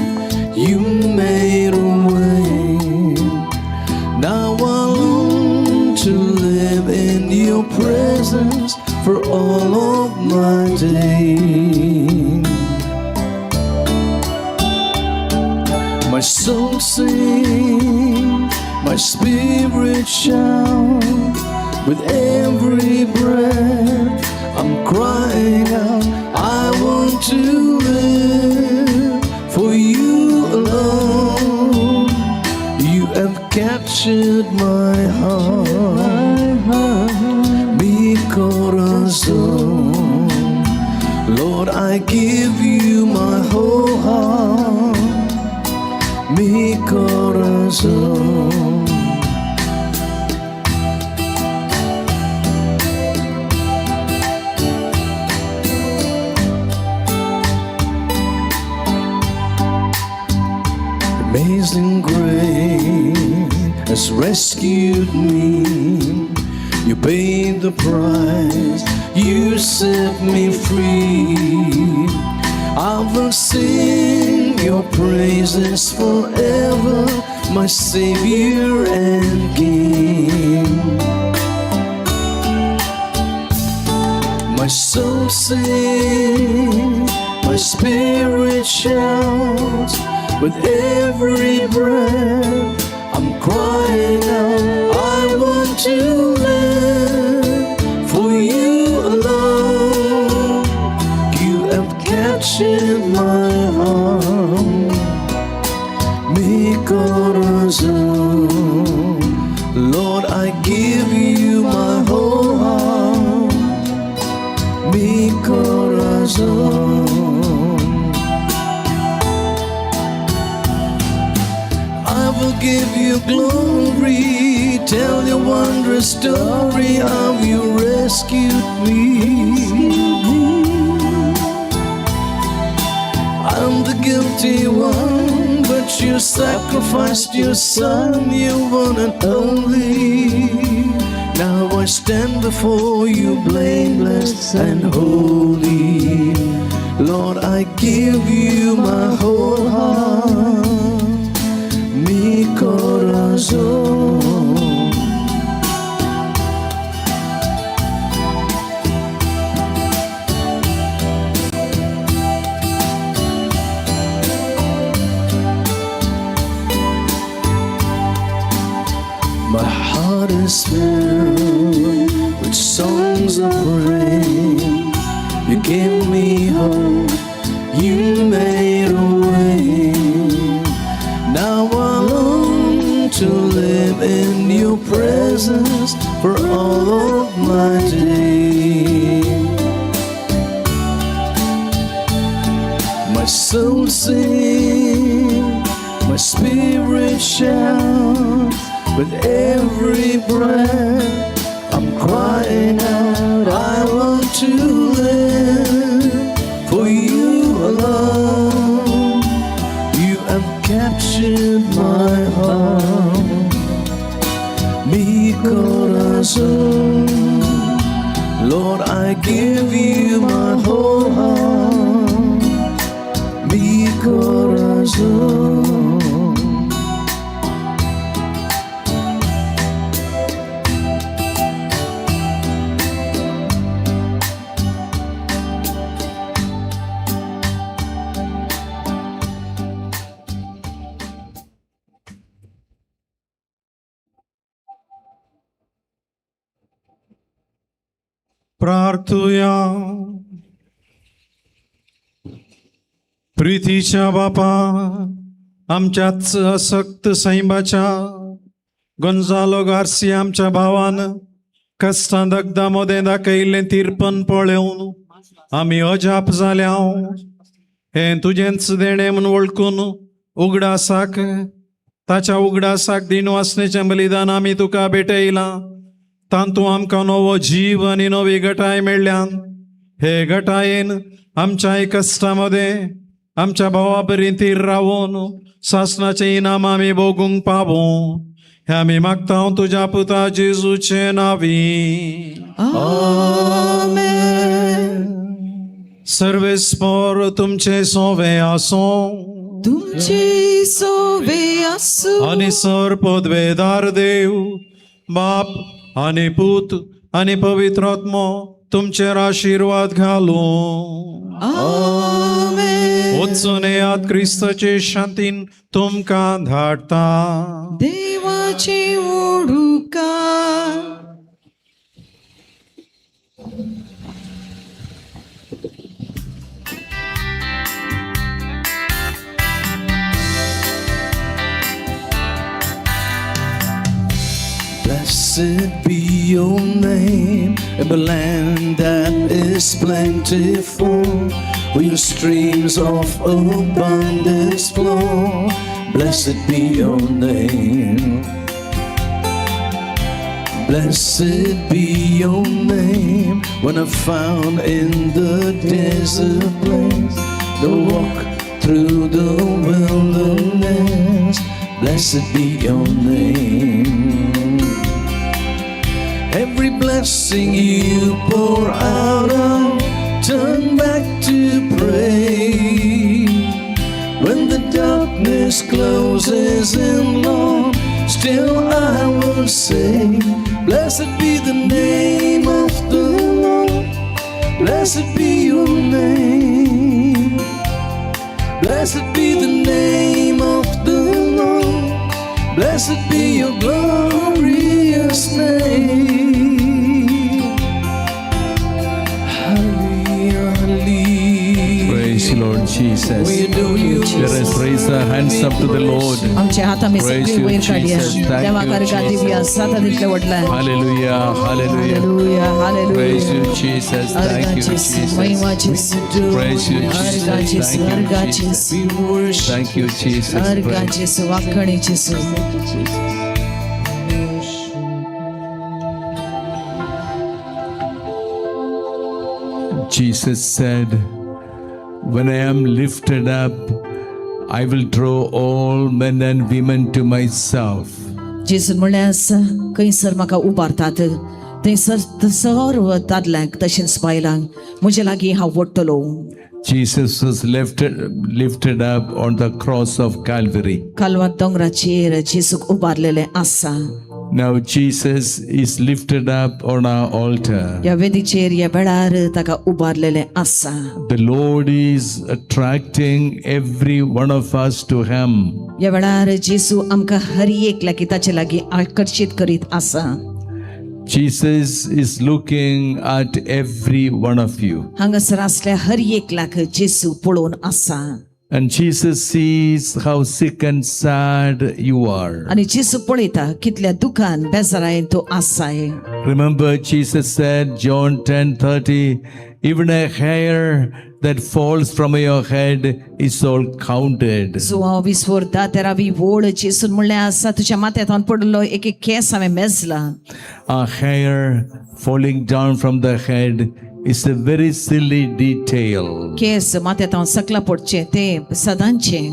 you made a way. Now I long to live in your presence for all of my days. My soul sings, my spirit shouts, with every breath I'm crying out, I want to live for you alone. You have captured my heart, mi corazón. Lord, I give you my whole heart, mi corazón. Amazing grace has rescued me. You paid the price, you set me free. I will sing your praises forever, my Savior and King. My soul sings, my spirit shouts, with every breath I'm crying out, I want to live for you alone. You have captured my heart, mi corazón. Lord, I give you my whole heart, mi corazón. I will give you glory, tell your wondrous story, how you rescued me. I'm the guilty one, but you sacrificed your son, your one and only. Now I stand before you blameless and holy. Lord, I give you my whole heart, mi corazón. My heart is filled with songs of praise. You gave me hope, you made a way. Now I long to live in your presence for all of my days. My soul sings, my spirit shouts, with every breath I'm crying out, I want to live for you alone. You have captured my heart, mi corazón. Lord, I give you my whole heart, mi corazón. प्रार्थूया. प्रीतीच्या बापा, आमच्याच असक्त सैमाच्या Gonzalo Garcia आमच्या भावान कष्टां दगदामध्ये दाखयल्लें तिरपण पळोवन आमी अजाप जाल्या. हें तुजेंच देणें म्हूण वळखून उगडासाक ताच्या उगडासाक दिन वासनेचें बलिदान आमी तुका भेटयलां. तांतूं आमकां नवो जीव आनी नवी गटाय मेळ्ळ्यान. हे गटायेन आमच्या कश्टामध्ये आमच्या भावा बरी तीर रावून सासणाचें इनाम आमी भोगूंक पावूं. हे आम्ही मागता तुझ्या पुता जेजूचे नावी. सर्वेस्पर तुमचे सोवे आसो तुमची सोवे असो आणि सर्पद्वेदार देव बाप आणि पूत आणि पवित्र आत्मा तुमचेर आशीर्वाद घालो. वचून यात क्रिस्ताचे शांतीन तुमकां धाडता. देवाची ओढुका. Blessed be your name in the land that is plentiful, where your streams of abundance flow. Blessed be your name. Blessed be your name when I'm found in the desert place, the walk through the wilderness. Blessed be your name. Every blessing you pour out, I'll turn back to pray. When the darkness closes in, Lord, still I will say, blessed be the name of the Lord. Blessed be your name. Blessed be the name of the Lord. Blessed be your glorious name. Hallelujah, hallelujah. Praise Lord Jesus. We adore you, Let us raise our hands up to the Lord. आमच्या हातामध्ये Praise सगळी you, वैर काढूया. Jesus. Thank देवा you, करगा Jesus. Divya सातानीतल्या वडलाय. Hallelujah, hallelujah. Hallelujah Praise hallelujah. you, Jesus. Thank you, Jesus. महिमा जेसू. Praise you, अर्गा Jesus. जेसू Thank अर्गा you, Jesus. जेसू Thank you, Jesus. अर्गा Praise- जेसू वाकणी जेसू. Jesus said, when I am lifted up, I will draw all men and women to myself. जेसून म्हणल्यास खंयसर म्हाका उबारतात थंयसर सर्व दादल्यांक तशेंच बायलांक म्हजे लागीं हांव ओडटलो. Jesus was lifted up on the cross of Calvary. Kalwar दोंगराचेर जेसूक उबारलेले आसा. Now Jesus is lifted up on our altar. ह्या वेदीचेर ह्या वेळार ताका उबारलेले आसा. The Lord is attracting every one of us to Him. ह्या वेळार जेसू आमकां हर एक लागीं ताचे लागीं आकर्षीत करीत आसा. Jesus is looking at every one of you. हांगासर आसल्या हर एकल्याक जेसू पळोवन आसा. And Jesus sees how sick and sad you are. आनी जेसू पळयता कितल्या दुखान बेजारायन तूं आसाय. Remember, Jesus said, John 10:30, even a hair that falls from your head is all counted. Joao 20:13 वोळ जेसून म्हणलें आसा तुज्या माथ्यांतल्यान पडलो एक एक केस हांवें मेजला. A hair falling down from the head is a very silly detail. केस माथ्यांतल्यान सकला पडचे तें सदांचें.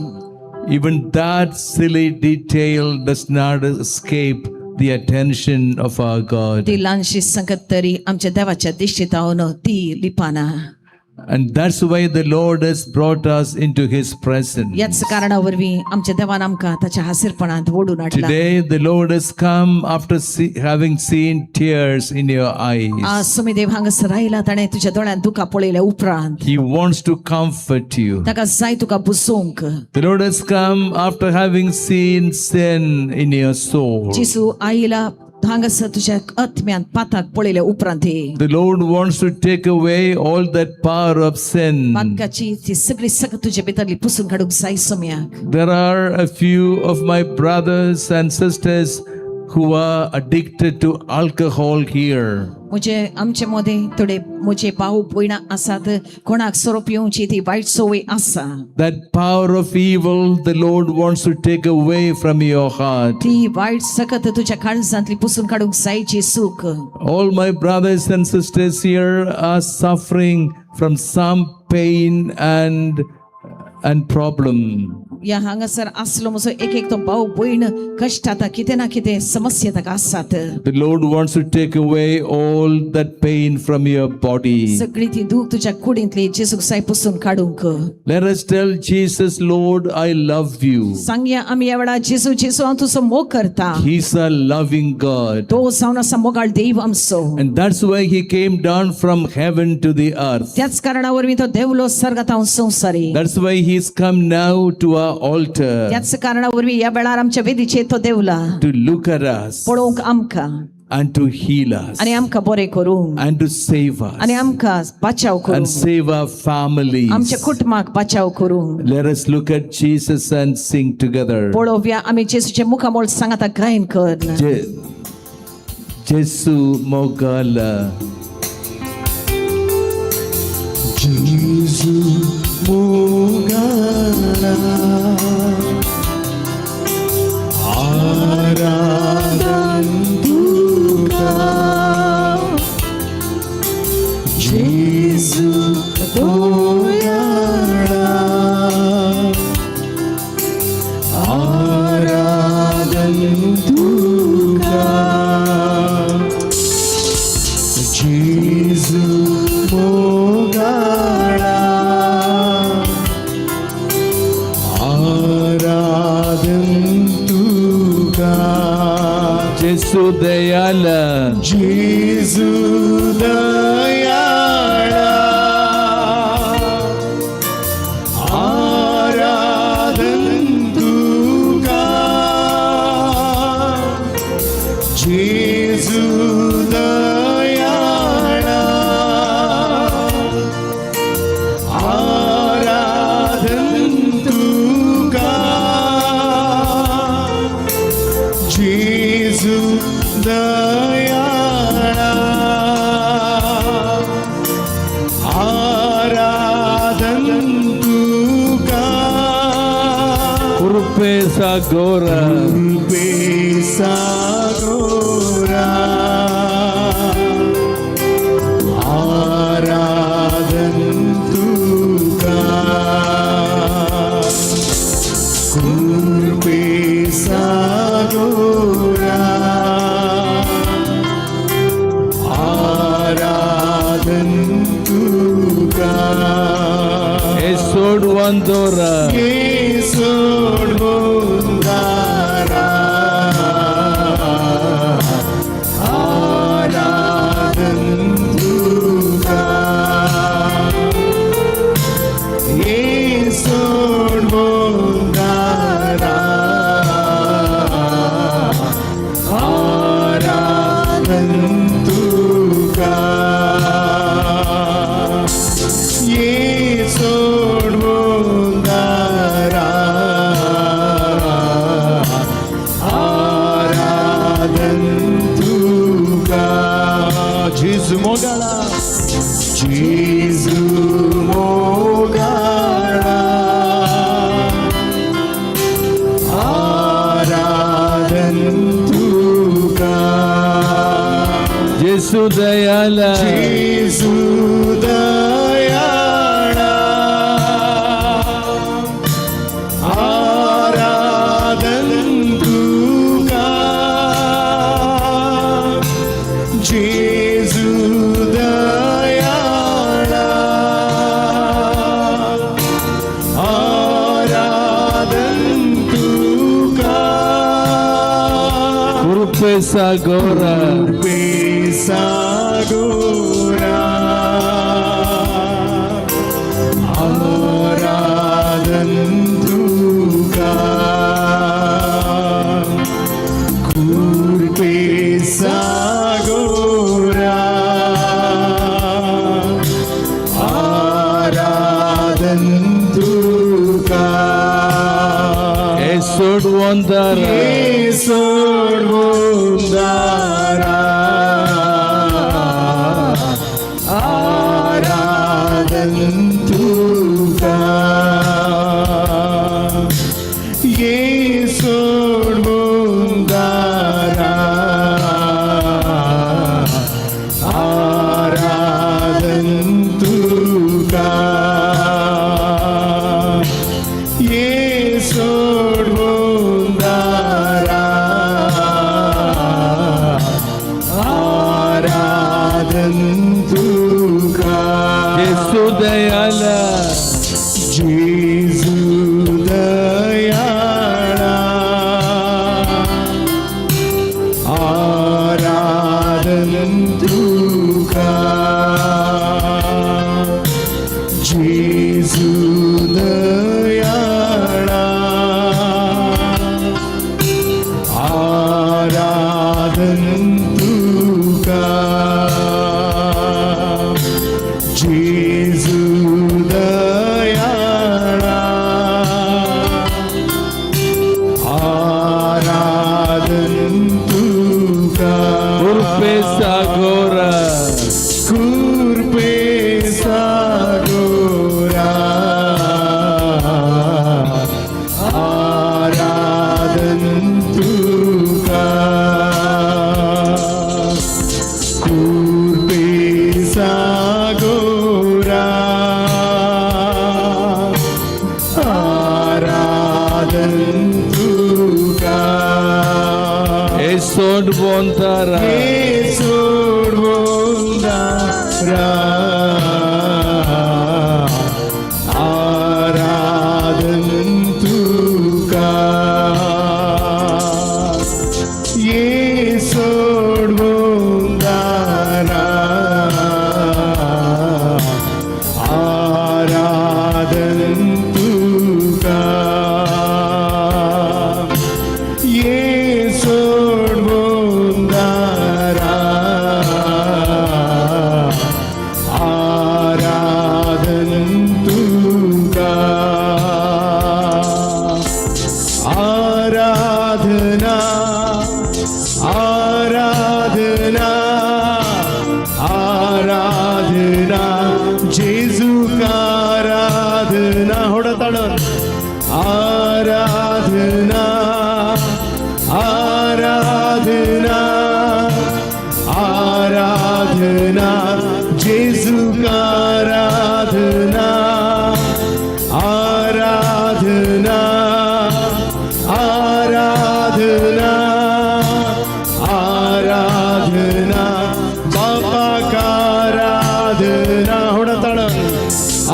Even that silly detail does not escape the attention of our God. ती ल्हानशी संगत तरी आमच्या देवाच्या दिश्टीत हांव ती लिपाना. And that's why the Lord has brought us into His presence. याच कारणा वरवीं आमच्या देवान आमकां ताच्या हासीरपणांत ओडून हाडला. Today the Lord has come after having seen tears in your eyes. आज सुमी देव हांगासर आयला ताणें तुज्या दोळ्यांत दुखां पळयल्या उपरांत He wants to comfort you. ताका जाय तुका बुसोवंक. The Lord has come after having seen sin in your soul. जेसू आयला हांगासर तुज्या आत्म्यांत पाताक पळयल्या उपरांत The Lord wants to take away all that power of sin. पातकाची ती सगळी सकत तुजे भितरली पुसून काडूंक जाय सुम्याक. There are a few of my brothers and sisters who are addicted to alcohol here. म्हणजे आमचे मदें थोडे म्हजे भाऊ भयणां आसात कोणाक सोरो पिवची ती वायट सवय आसा. That power of evil the Lord wants to take away from your heart. ती वायट सकत तुज्या काळजांतली पुसून काडूंक जाय जेसूक. All my brothers and sisters here are suffering from some pain and problem. या हांगासर आसलो म्हजो एक तो भाव भयण कश्ट आता कितें ना कितें समस्या ताका आसात. The Lord wants to take away all that pain from your body. सगळी ती दूख तुज्या कुडींतली जेजू साय पुसून काडूंक. Let us tell Jesus, Lord, I love you. सांगया आमी ह्या वेळा जेजू जेजू हांव तुजो मोग करता. He's a loving God. तो जावन आसा मोगाळ देव आमचो. And that's why he came down from heaven to the earth. त्याच कारणा वरवीं तो देवलो सर्गात हांव संवसारी. That's why he's come now to our altar त्याच कारणा वरवीं ह्या वेळार आमच्या वेदीचेर तो देवला. to look at us पळोवंक आमकां and to heal us आनी आमकां बरें करूंक and to save us आनी आमकां बचाव and करूंक save our families. आमच्या कुटुंबाक बचाव करूंक. Let us look at Jesus and sing together. पळोवया आमी जेजूचे मुखामोळ सांगाता गायन कर. Jesu mogala. जेजू मोगाला आराधन तुका जेजू मोगाला आराधन तुका जेजू मोगाला आराधन तुका Jesu dayala. जेजू दयाळा आराधन तुका जेजू दयाळा आराधन तुका जेजू दयाळा आराधन तुका Kurpe sagora. बेसागोरा आराधन तुका बेसागोरा आराधन तुका Esod vandora. येसूड बोंदारा आराधन तुका येसूड बोंदारा आराधन तुका येसूड बोंदारा आराधन तुका जेजू मोगाला जेजू मोगाला आराधन तुका Jesu dayala. जेजू दयाळा आराधन तुका जेजू दयाळा आराधन तुका Kurpe sagora. बेसागोरा आराधन तुका बेसागोरा आराधन तुका Esod vandara. येसूड बोंदारा आराधन तुका येसूड बोंदारा आराधन तुका येसूड सोडून दारा आराधन तुका येशू दयाला जेजू दयाळा आराधन तुका जेजू दयाळा आराधन तुका जेजू दयाळा आराधन तुका कृपे सागोरा कृपे सागोरा आराधन तुका कृपे सागोरा आराधन तुका येसोड बोंतारा आराधन तुका ये सोडून दारा आराधन तुका ये सोडून दारा आराधन तुका आराधना आराधना आराधना जेजू का आराधना होडताडन आराधना आराधना आराधना जेजू का आराधना आराधना आराधना आराधना बापा का आराधना होडताडन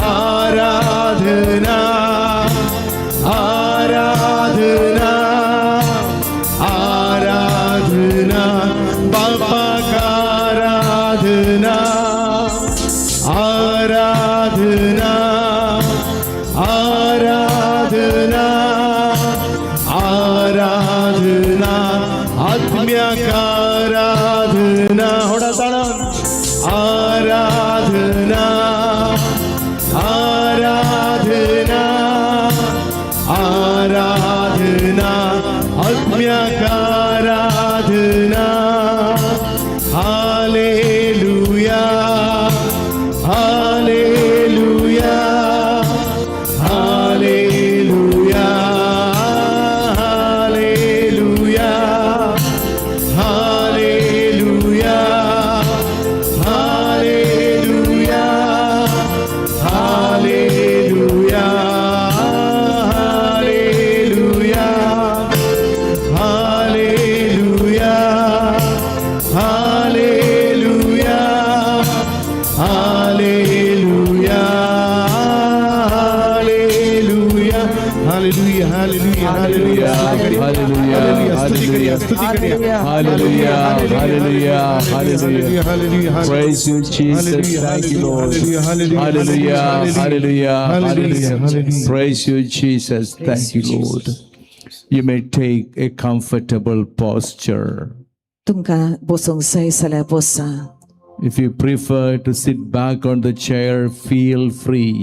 आराधना आराधना आराधना बापा का आराधना आराधना आराधना आराधना आत्म्या का आराधना होडताडन आराधना आराधना आराधना आत्म्या का आराधना hallelujah hallelujah hallelujah hallelujah hallelujah hallelujah hallelujah hallelujah hallelujah hallelujah hallelujah hallelujah hallelujah hallelujah स्तुति करिए स्तुति करिए Hallelujah, hallelujah, hallelujah. Hallelujah Praise you, Jesus. Thank you, Lord. Hallelujah, hallelujah, hallelujah. Praise you, Jesus. Thank you, Lord. You may take a comfortable posture. तुमकां बसूंक जाय जाल्यार बसा. If you prefer to sit back on the chair, feel free.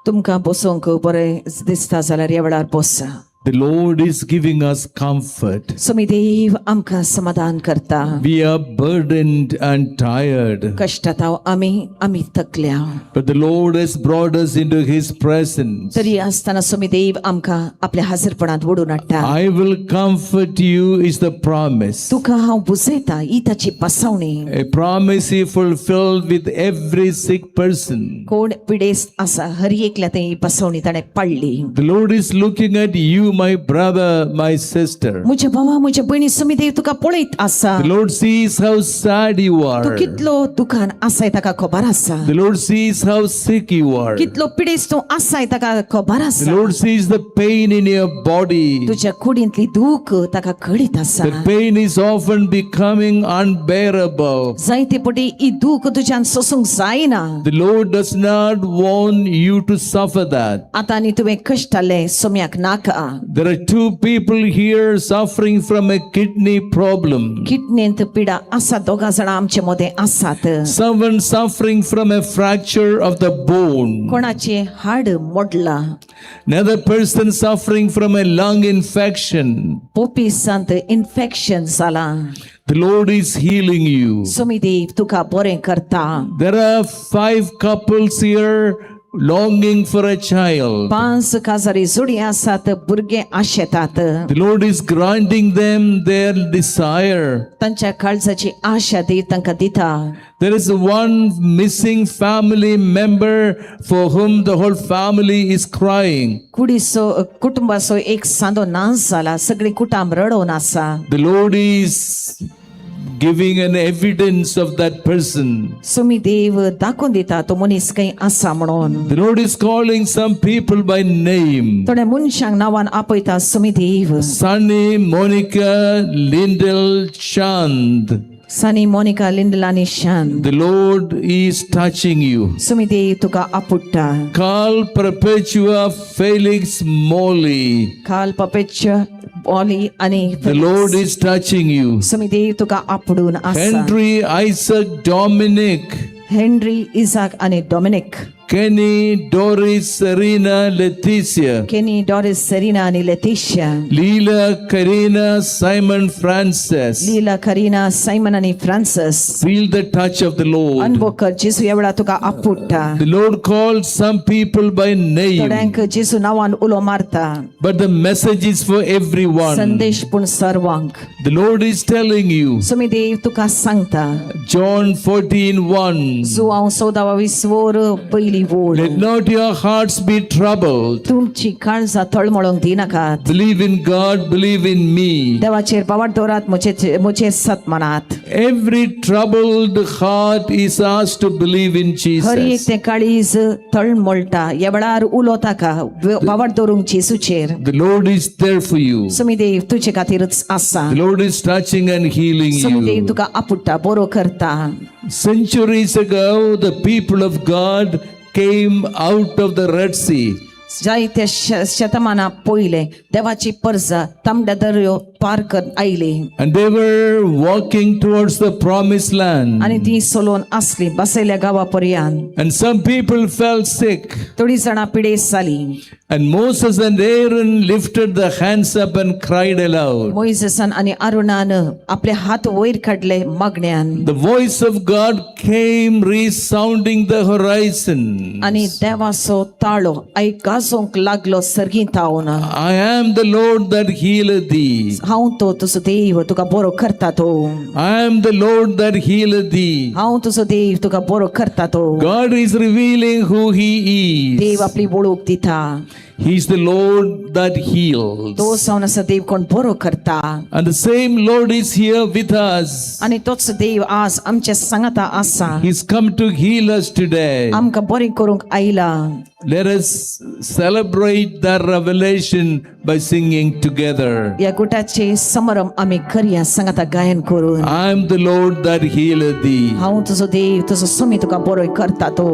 तुमकां बसूंक बरें दिसता जाल्यार ह्या वेळार बसा. The Lord is giving us comfort. Sumi देव आमकां समाधान करता. We are burdened and tired, कष्टात आमी थकल्या. but the Lord has brought us into His presence. तरी आसतना सुमी देव आमकां आपल्या हाजीरपणांत ओडून हाडटा. I will comfort you is the promise. तुका हांव बुजयता ही ताची पासवणी. A promise He fulfilled with every sick person. कोण पिडेस्त आसा हर एकल्या ते ही पासवणी ताणें पाळली. The Lord is looking at you, my brother, my sister. म्हज्या भावा म्हज्या भयणी सुमी देव तुका पळयत आसा. The Lord sees how sad you तू are. कितलो दुखान आसाय ताका खबर आसा. The Lord sees how sick you are. कितलो पिडेस्त तूं आसाय ताका खबर The आसा. Lord sees the pain in your body. तुज्या कुडींतली दूख ताका कळीत आसा. The pain is often becoming unbearable. जायते पटी ही दूख तुज्यान सोसूंक जायना. The Lord does not want you to suffer that. आतां आनी तुवें कश्टाले सोम्याक नाका. There are two people here suffering from a kidney problem. किडनींत पिडा आसा. दोगा जाणां आमचे मदें आसात. Someone suffering from a fracture of the bone. कोणाचे हाड मोडला. Another person suffering from a lung infection. पोपिसांत इन्फेक्शन जाला. The Lord is healing you. सुमी देव तुका बरें करता. There are 5 couples here longing for a child. 5 काजारी जोडी आसात. भुरगे आशेतात. The Lord is granting them their desire. तांच्या काळजाची आशा देव तांकां दिता. There is one missing family member for whom the whole family is crying. कुटुंबाचो एक सांदो नाश जाला. सगळी कुटुंब रडोवन आसा. The Lord is giving an evidence of that person. Sumi देव दाखोवन दिता तो मनीस खंय आसा म्हणून. The Lord is calling some people by name. थोड्या मनशांक नांवान आपयता सुमी देव. Sunny, Monica, Lindell, Chand. Sunny Monika लिंडलानी शान. The Lord is touching you. सुमी देव तुका आपुट्टा. Carl Perpetua Felix Molly. काल पपेच बॉली आणि The Lord is touching you. सुमी देव तुका आपुडून आसा. Henry Isaac Dominic. Henry Isaac आणि Dominic. Kenny, Doris, Serena, Leticia. Kenny, Doris, Serena आणि Leticia. Leela, Karina, Simon, Francis. Leela, Karina, Simon आणि Francis. Feel the touch of the Lord. अनुभव कर जेसू एवढा तुका आपुट्टा. The Lord called some people by name, थोड्यांक जेसू नावान उलो मारता. but the message is for everyone. संदेश पूण सर्वांक. The Lord is telling you, सुमी देव तुका सांगता. John 14:1. जुआंव 14:20 पयली वोड. Let not your hearts be troubled. तुमची काळजां तळमळोंक दिनाकात. Believe in God, believe in me. देवाचेर बावर दवरात. मुझे सत मनात. Every troubled heart is asked to believe in हर एक Jesus. ते काळीज तळमळटा. ह्या वेळार उलो ताका बावर दवरूंक जेसूचेर. The Lord is there for you. सुमी देव तुजे खातीरच आसा. The Lord is touching and healing Sumi Dev you. तुका आपुट्टा बरो करता. Centuries ago, the people of God came out of the Red Sea. जायत्या शतमाना पयले देवाची परजा तांबड्या दर्यो पार कर oily. And they were walking towards the promised land. आणि ती सोलोन आसली बसयल्या गावा पर्यंत. And some people fell sick. थोडी जाणां पिडेस जाली. And Moses and Aaron lifted their hands up and cried aloud. मोइसेसान आणि आरोनान आपले हात वयर काडले मागण्यान. The voice of God came resounding the horizon. आणि देवाचो ताळो आयकाजोंक लागलो सर्गीतावन. I am the Lord that healeth thee. हांव तो तुजो देव तुका बरो करता तो. I am the Lord that healeth thee. हांव तुजो देव तुका बरो करता तो. God is revealing who He is. देव आपली वळख दिता. He is the Lord that heals. तो जावन आसा देव कोण बरो करता. And the same Lord is here with us. आणि तोच देव आज आमच्या सांगाता आसा. He's come to heal us today. आमकां बरें करूंक आयला. Let us celebrate that revelation by singing together. या गुटाचे समारंभ आमी करया सांगाता गायन करून. I am the Lord that healeth thee. हांव तुजो देव तुजो स्वामी तुका बरो करता तो.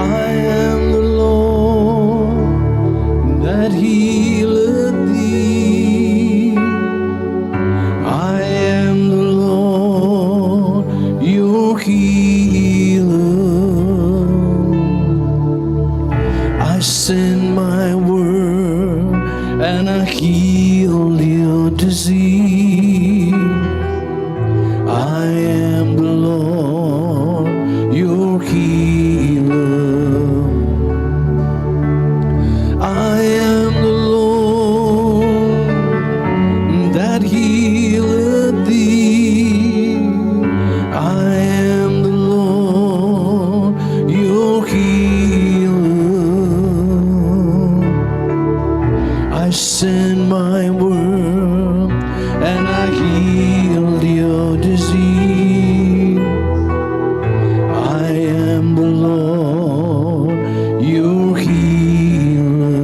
I am the Lord that healeth thee. I am the Lord your healer. healer. I sent my word and I healed your disease. I am the Lord, your healer. I am the Lord that healeth thee. I am the Lord, your healer. I sent my word and I healed your disease. I am the Lord, your healer.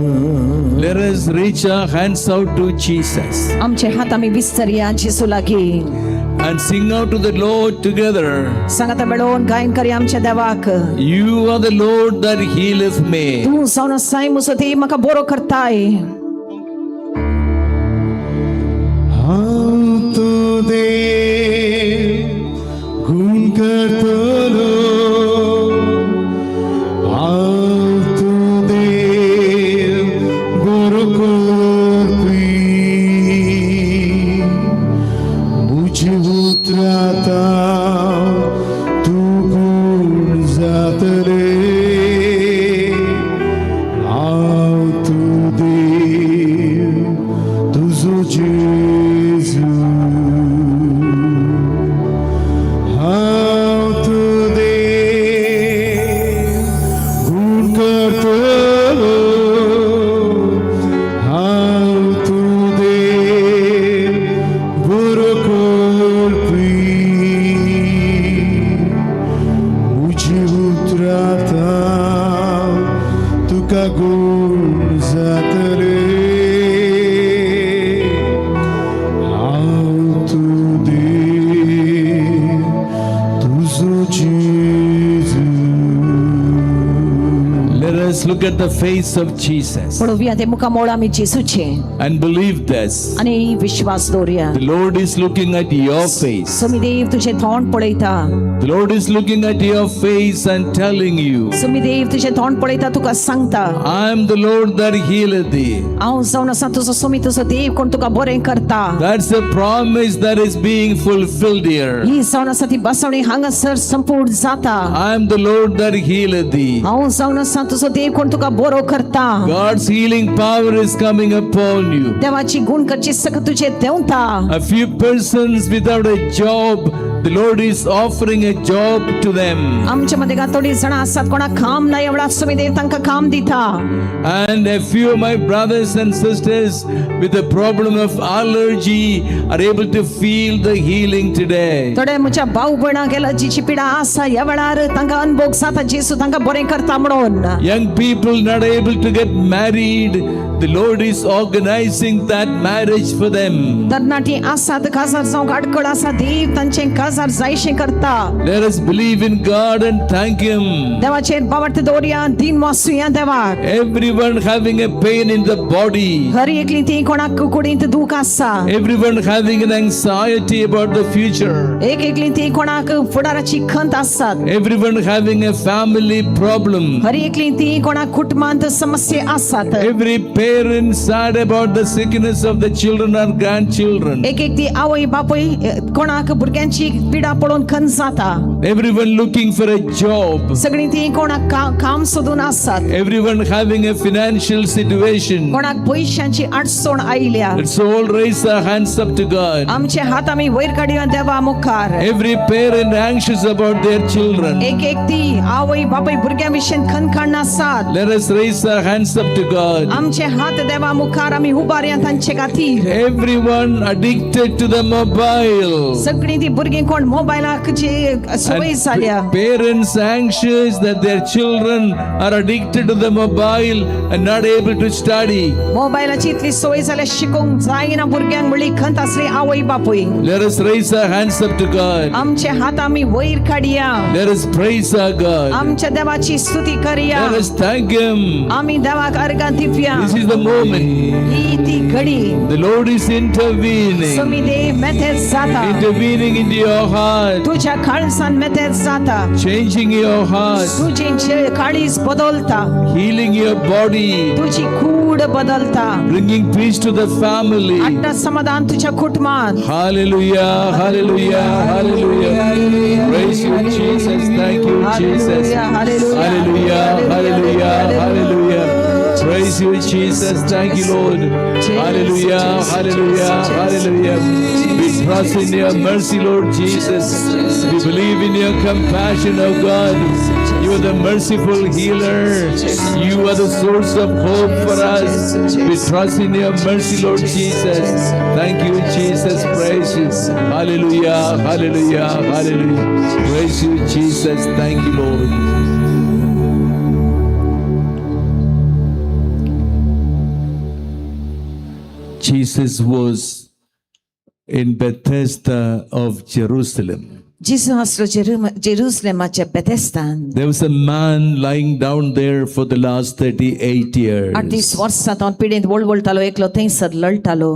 Let us reach our hands out to Jesus आमचे हात आम्ही विस्तरिया जेसू लागी and sing out to the Lord together. सांगत मिळून गायन करी आमच्या देवाक. You are the Lord that healeth me. तू जावन साई मुसती म्हाका बरो करताय. हांव तुदेव गुण करतलो. हांव तुदेव बरो करपी. मुझे उतराता तू गुण जातले. हांव तुदेव तुझो जेजू. हांव तुदेव गुण करतलो. हांव तुदेव बरो करपी. मुझे उतराता तुका गुण जातले. हांव तुदेव तुझो जेजू. Let us look at the face of Jesus पळोवया ते मुखामोळ आमी जेसूचे and believe this. आणि विश्वास दवरया. The Lord is looking at your face. सुमिदेव तुझे तोंड पळयता. The Lord is looking at your face and telling you, सुमिदेव तुझे तोंड पळयता तुका सांगता. I am the Lord that healeth thee. हांव जावन आसा तुजो सुमी तुजो देव कोण तुका बरें करता. That's a promise that is being fulfilled here. ही जावन आसा ती बसवणी हांगासर संपूर्ण जाता. I am the Lord that healeth thee. हांव जावन आसा तुजो देव कोण तुका बरो करता. God's healing power is coming upon you. देवाची गुण करची सक तुझे देवता. A few persons without a job, the Lord is offering a job to them. आमच्या मध्ये का थोडी जण आसात कोणा काम नाही एवढा सुमिदेव तांका काम दिता. And a few of my brothers and sisters with the problem of allergy are able to feel the healing today. थोडे म्हज्या भाऊ भयणां गेला जीची पिडा आसा ह्या वेळार तांकां अनुभव जाता जेसू तांकां बरें करता म्हणून. Young people not able to get married, the Lord is organizing that marriage for them. तरणाटी आसात काजार जावंक आडकळ आसा देव तांचें काजार जायशें करता. Let us believe in God and thank Him. देवाचेर बावट दवरया दिन वासुया देवाक. Everyone having a pain in the body. हर एकली ती कोणाक कुडींत दूख आसा. Everyone having an anxiety about the future. एक एकली ती कोणाक फुडाराची खंत आसात. Everyone having a family problem. हर एकली ती कोणाक कुटुंबांत समस्या आसात. Every parent sad about the sickness of the children or grandchildren. एक एक ती आवय बापूय कोणाक भुरग्यांची पिडा पळोवन खंत जाता. Everyone looking for a job. सगळी ती कोणाक काम सोदून आसात. Everyone having a financial situation. कोणाक पयशांची अडचण आयल्या. Let's all raise our hands up to God. आमचे हात आमी वयर काडया देवा मुखार. Every parent anxious about their children. एक एक ती आवय बापूय भुरग्यां विशीं खणखण आसात. Let us raise our hands up to God. आमचे हात देवा मुखार आमी उबारया तांचे खातीर. Everyone addicted to the mobile. सगळी ती भुरगीं कोण मोबायलाक जी सवय जाल्या. And parents anxious that their children are addicted to the mobile and not able to study. मोबायलाची इतली सवय जाल्या शिकूंक जायना भुरग्यांक म्हणली खंत आसली आवय बापूय. Let us raise our hands up to God. आमचे हात आमी वयर काडया. Let us praise our God. आमच्या देवाची स्तुती करया. Let us thank Him. आमी देवाक अर्घा Divya. This is the moment. ही ती घडी The Lord is intervening. सुमिदेव मेथेर जाता. Intervening into your your heart, तुझ्या काळजान मेतेर जाता, changing your heart, तुझी काळीज बदलता, healing your body, तुझी कूड बदलता, bringing peace to the family. अट्टा समाधान तुझ्या कुटुंबात. Hallelujah, hallelujah, hallelujah. Praise you, Jesus. Thank you, Jesus. Hallelujah, hallelujah, hallelujah. Praise you, Jesus. Thank you, Lord. Hallelujah, hallelujah, hallelujah. We trust in your mercy, Lord Jesus. We believe in your compassion, oh God. You are the merciful healer. You are the source of hope for us. We trust in your mercy, Lord Jesus. Thank you, Jesus. Praise you. Hallelujah, hallelujah, hallelujah. Praise you, Jesus. Thank you, Lord. Jesus was in Bethesda of Jerusalem. जिसू असलो जेरुसलेमाच्या बेथेस्तान There was a man lying down there for the last 38 years. 38 वर्सां तो पिडेंत वळवळटालो एकलो थंयसर लळटालो.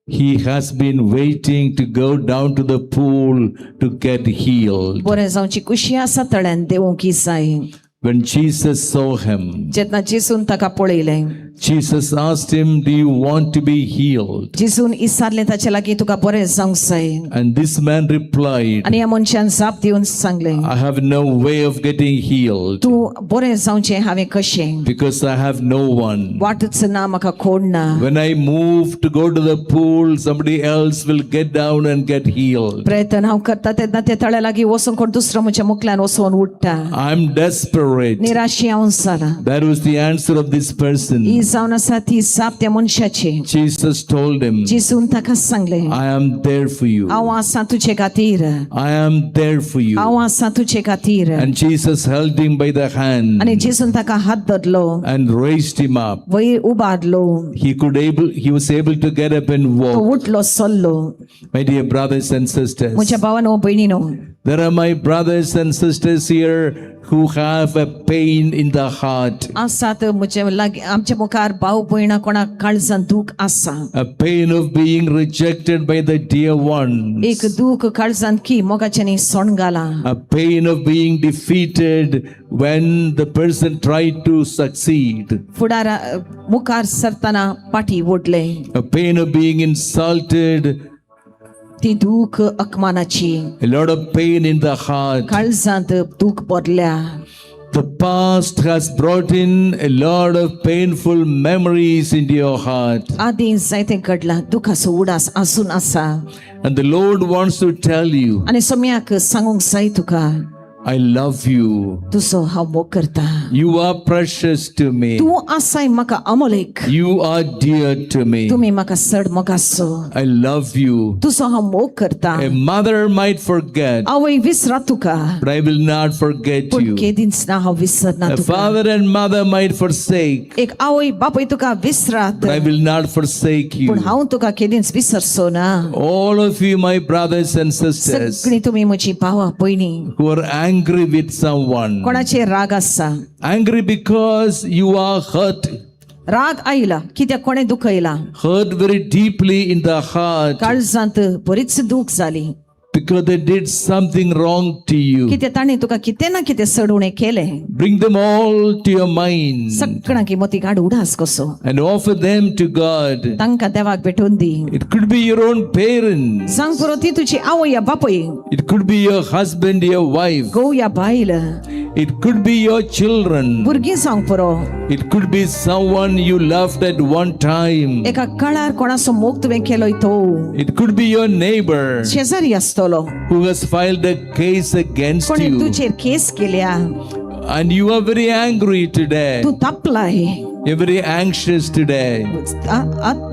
He has been waiting to go down to the pool to get healed. बरें जावची कुशी आसा तळ्यान देवूंक जाय. When Jesus saw him, जेन्ना जेसून ताका पळयलें, Jesus asked him, "Do you want to be healed?" जेसून इसारलें ताचे लागीं तुका बरें जावंक जाय. And this man replied, आनी ह्या मनशान जाप दिवन सांगलें, "I have no way of getting healed तूं बरें जावचें हांवें कशें, because I have no one. वाटच ना, म्हाका कोण ना. When I move to go to the pool, somebody else will get down and get healed. प्रयत्न हांव करता तेन्ना ते तळ्या लागीं वचून कोण दुसरो म्हज्या मुखल्यान वचून उठटा. I'm desperate." निराशी हांव जाला. That was the answer of this person. ही जावन आसा ती जाप त्या मनशाची. Jesus told him, जेसून ताका सांगलें, "I am there for you. हांव आसां तुजे खातीर, I am there for you." हांव आसां तुजे खातीर. And Jesus held him by the hand आनी जेसून ताका हात धरलो, and raised him up. वयर उबारलो, He was able to get up and तो walk. उठलो, चल्लो. My dear brothers and sisters, म्हज्या भावानो भयणीनो, there are my brothers and sisters here who have a pain in the heart, आसात म्हजे लागीं आमच्या मुखार भाव भयणां कोणाक काळजान दूख आसा. a pain of being rejected by the dear ones, एक दूख काळजान की मोगाच्यानी सोण घाला. a pain of being defeated when the person tried to succeed, फुडार मुखार सरतना पाटी ओडले. a pain of being insulted, ती दूख अकमानाची. a lot of pain in the heart. काळजांत दूख भरल्या. The past has brought in a lot of painful memories into your heart. आदी जायते घडला, दुखाचो उडास आसून आसा. And the Lord wants to tell you, आनी सोम्याक सांगूंक जाय तुका, I love you. तुजो हांव मोग करता. You are precious to me. तूं आसाय म्हाका अमोलेक. You are dear to me. तुमी म्हाका चड मोगाचो. I love you. तुजो हांव मोग करता. A mother might forget, आवय विसरा तुका, but I will not forget पूण you. केदींच ना हांव विसरना A तुका. father and mother might forsake, एक आवय बापूय तुका विसरात, but I will not forsake पूण you. हांव तुका केदींच विसरचो ना. All of you, my brothers and sisters, सगळीं तुमी म्हजी भावां भयणी, who are angry with someone, कोणाचेर राग आसा, angry because you are hurt राग आयला कित्याक कोणें दुखयला, hurt very deeply in the heart काळजांत बरीच दूख जाली because they did something wrong to you. कित्याक ताणें तुका कितें ना कितें सडुणें केलें. Bring them all to your mind सगळ्यांकी मोती काड उडास कसो and offer them to God. तांकां देवाक भेटून दी. It could be your own parents, सांग पुरो ती तुजी आवय या बापूय, it could be your husband, your wife, घोव या बायल, it could be your children, भुरगीं सांग पुरो, it could be someone you loved at one time, एका काळार कोणाचो मोग तुवें केलोय तो, it could be your neighbor शेजारी आसतलो who has filed a case against कोणें you, तुजेर केस केल्या, and you are very angry today, तूं तापलाय, you're very anxious today,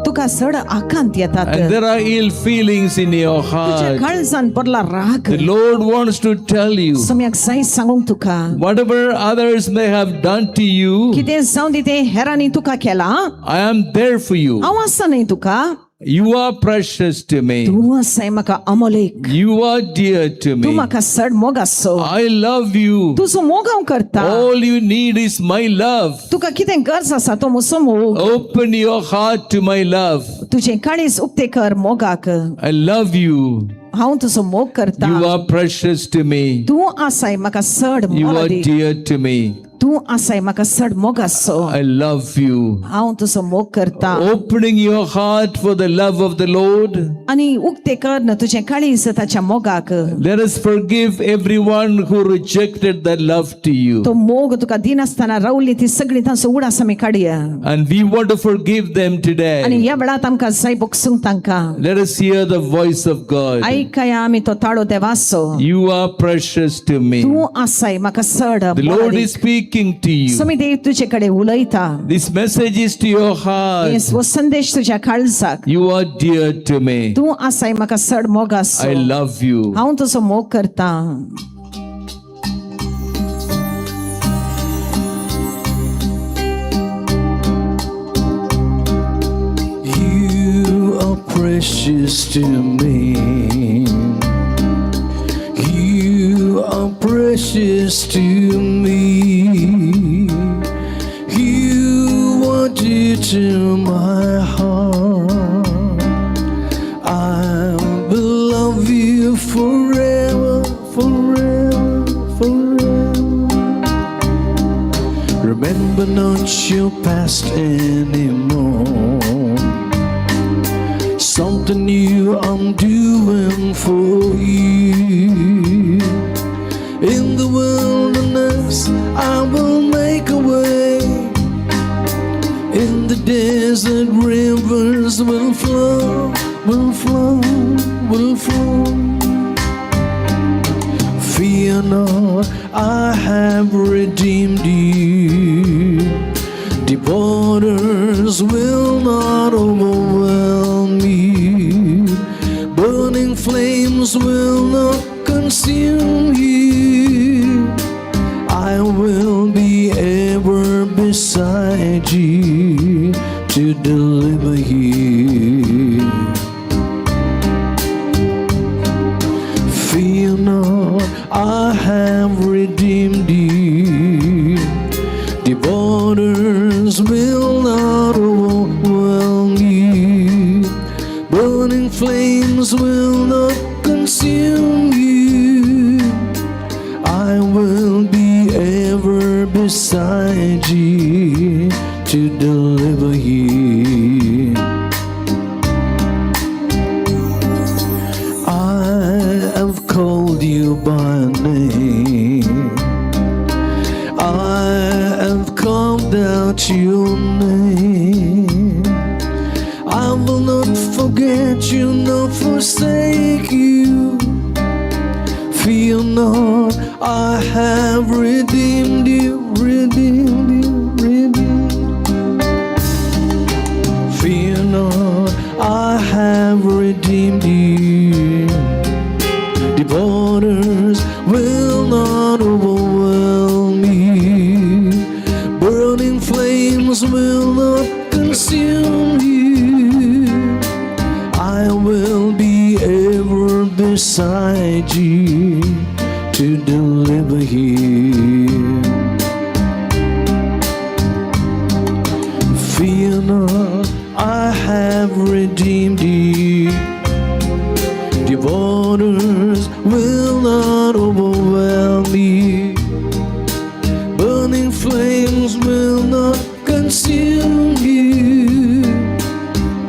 तुका चड आकांत येतात, and there are ill feelings in your तुज्या heart. काळजान भरला राग. The Lord wants to tell you, सम्याक जाय सांगूंक तुका, whatever others may have done to you, कितें जावं दी तें हेरांनी तुका केलां, I am there for you. हांव आसा न्ही तुका, You are precious to me. तूं आसाय म्हाका अमोलेक, You are dear to तूं me. म्हाका चड मोग आसो, I love you. तुजो मोग हांव करता. All you need is my love. तुका कितें गरज आसा तो म्हजो मोग. Open your heart to my love. तुजें काळीज उक्तें कर मोगाक. I love you. हांव तुजो मोग करता You are precious to me. तूं आसाय म्हाका चड You mole are the. dear to me. तूं आसाय म्हाका चड मोगासो I love you. हांव तुजो मोग करता Opening your heart for the love of the Lord. आनी उक्ते कर न तुजें काळीज ताच्या मोगाक Let us forgive everyone who rejected that love to you. तो मोग तुका दिनासतना रावली ती सगळी तांचो उडास आमी काडया And we want to forgive them आनी today. ह्या वेळार आमकां जाय बोगसूंक तांकां Let us hear the voice of God. आयकया आमी तो ताळो देवाचो You are precious to me. तूं आसाय म्हाका चड The mole Lord the. is speaking to you. समी देव तुजे कडेन उलयता This message is to your heart. हो संदेश तुज्या काळजाक You are dear to me. तूं आसाय म्हाका चड मोगासो I love you. हांव तुजो मोग करता You are precious to me. You are precious to me. You are dear to my heart. I will love you forever, forever, forever. Remember not your past anymore. Something new I'm doing for you. In the wilderness I will make a way. In the desert rivers will flow, will flow, will flow. Fear not, I have redeemed you. The waters will not overwhelm you. Burning flames will not consume you. I will be ever beside you to deliver you. Fear not, I have redeemed you. The waters will not overwhelm you. Burning flames will not consume you. I will be ever beside you to deliver you. I have called you by name. I have called out your name. I will not forget you, nor forsake you. Fear not, I have redeemed you, redeemed you, redeemed you. Fear not, I have redeemed you. The waters will not overwhelm you. Burning flames will not consume you. I will be ever beside you to deliver you. Fear not, I have redeemed you. The waters will not overwhelm you. Burning flames will not consume you.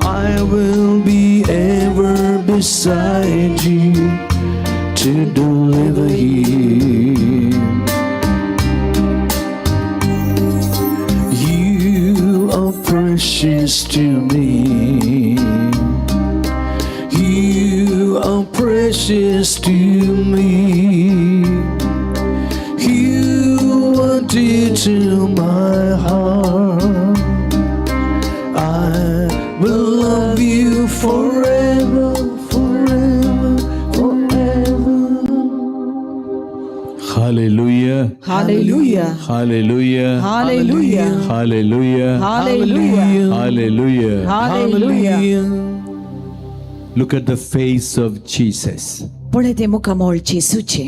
I will be ever beside you to deliver you. You are precious to me. You are precious to me. You are dear to my heart. I will love you forever, forever, forever. Hallelujah. Hallelujah. Hallelujah. Hallelujah. Hallelujah. Hallelujah. Hallelujah. Hallelujah. Look at the face of Jesus. पळय ते मुखामोळ जेसूचे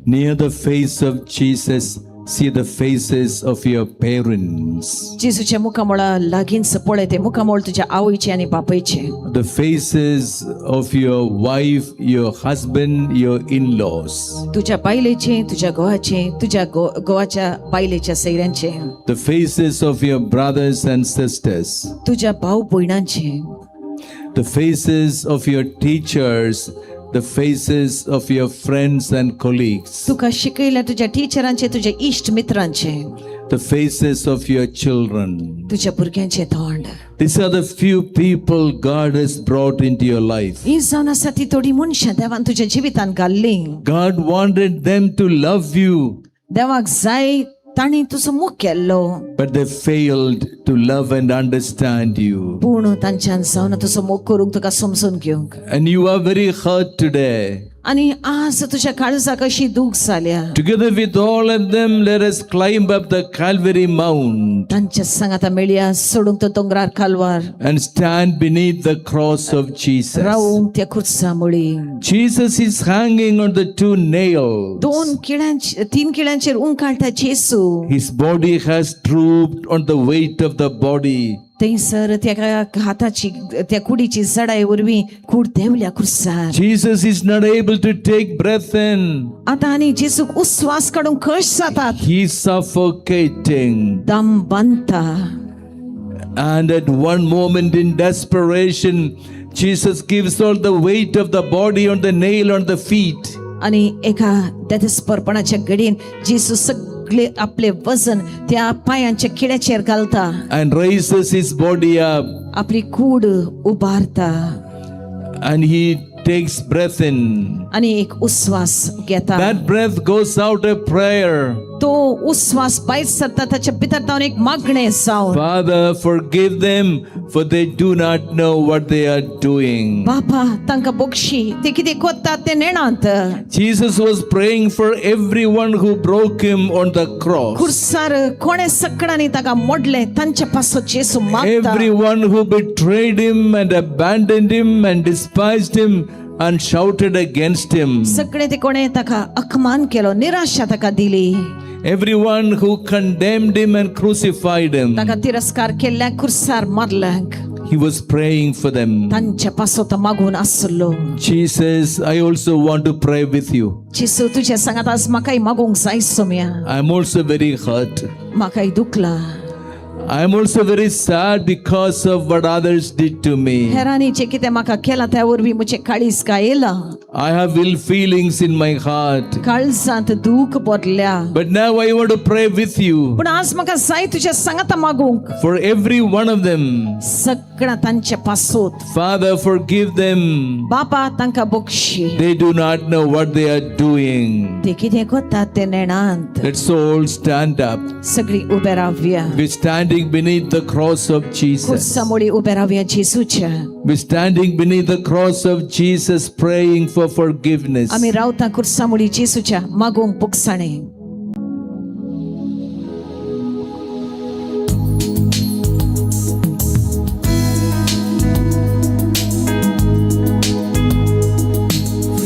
Near the face of Jesus, see the faces of your parents, जेजूच्या मुखामोळा लागींच पळय ते मुखामोळ तुझ्या आवयचे आणि बापयचे. the faces of your wife, your husband, your in-laws, तुझ्या बायलेचे, तुझ्या गोवाचे, तुझ्या गोवाच्या बायलेच्या सैऱ्यांचे, the faces of your brothers and sisters, तुझ्या भाऊ भयणांचे, the faces of your teachers, the faces of your friends and colleagues, तुका शिकयल्या तुझ्या टिचरांचे, तुझ्या इश्ट मित्रांचे, the faces of your children. तुझ्या भुरग्यांचे तोंड. These are the few people God has brought into your life. ही जावन आसा ती थोडी मनशां देवान तुझ्या जिवितान घाल्ली. God wanted them to love you, देवाक जाय ताणी तुजो मुख केल्लो, but they failed to love and understand you. पूण तांच्यान जावन तुजो मुख करूंक तुका समजून घेवंक. And you are very hurt today. आणि आज तुझ्या काळजाक अशी दूख जाल्या. Together with all of them, let us climb up the Calvary Mount तांच्या सांगाता मेळया सोडूंक तो दोंगरार Kalwar and stand beneath the cross of Jesus. रावूंक त्या खुर्सा मुळी. Jesus is hanging on the two nails. तीन किळ्यांचेर उंकाळटा जेसू. His body has drooped on the weight of the body. थंयसर त्या हाताची त्या कुडीची जडाय वरवीं कूड देवल्या खुर्सार. Jesus is not able to take breath in. आता आनी जेसूक उस्वास काडूंक कश जातात. He is suffocating. दम बांदता. And at one moment in desperation, Jesus gives all the weight of the body on the nail on the feet. आणि एका देदस्परपणाच्या घडीन जेसू सगळे आपले वजन त्या पायांच्या किड्याचेर घालता. And raises his body up. आपली कूड उबारता. And he takes breath in. आणि एक उस्वास घेता. That breath goes out a prayer. तो उस्वास भायर सरता ताच्या भितर तावन एक मागणें जावन. Father, forgive them, for they do not know what they are doing. बापा तांकां बक्षी ते कितें कोत्तात ते नेणांत. Jesus was praying for everyone who broke him on the cross. खुर्सार कोणे सकडांनी ताका मोडले तांचे पासो जेसू मागता. Everyone who betrayed him and abandoned him and despised him and shouted against him. सगळे ते कोणे ताका अपमान केलो, निराशा ताका दिली. Everyone who condemned him and crucified him. ताका तिरस्कार केल्ल्या खुर्सार मारल्यांक. He was praying for them. तांच्या पासो तो मागून आसलो. Jesus, I also want to pray with you. जेसू तुझे सांगात आज म्हाकाय मागूंक जाय Saumya. I'm also very hurt. म्हाकाय दुखला. I'm also very sad because of what others did to me. हेरांनीचे कितें म्हाका केला त्या वरवीं म्हजे काळीज गायला. I have ill feelings in my heart. काळजांत दूख भरल्या. But now I want to pray with you. पूण आज म्हाका जाय तुझे सांगाता मागूंक. For every one of them. सगळ्या तांच्या पासोत. Father, forgive them. बापा तांकां Bakshi. They do not know what they are doing. ते कितें कोत्तात ते नेणांत. Let's all stand up. सगळी उबे रावया. We're standing beneath the cross of Jesus. खुर्सामुळी उबे रावया जेसूच्या. We're standing beneath the cross of Jesus praying for forgiveness. आमी रावता खुर्सामुळी जेसूच्या मागूंक बुकसाणे.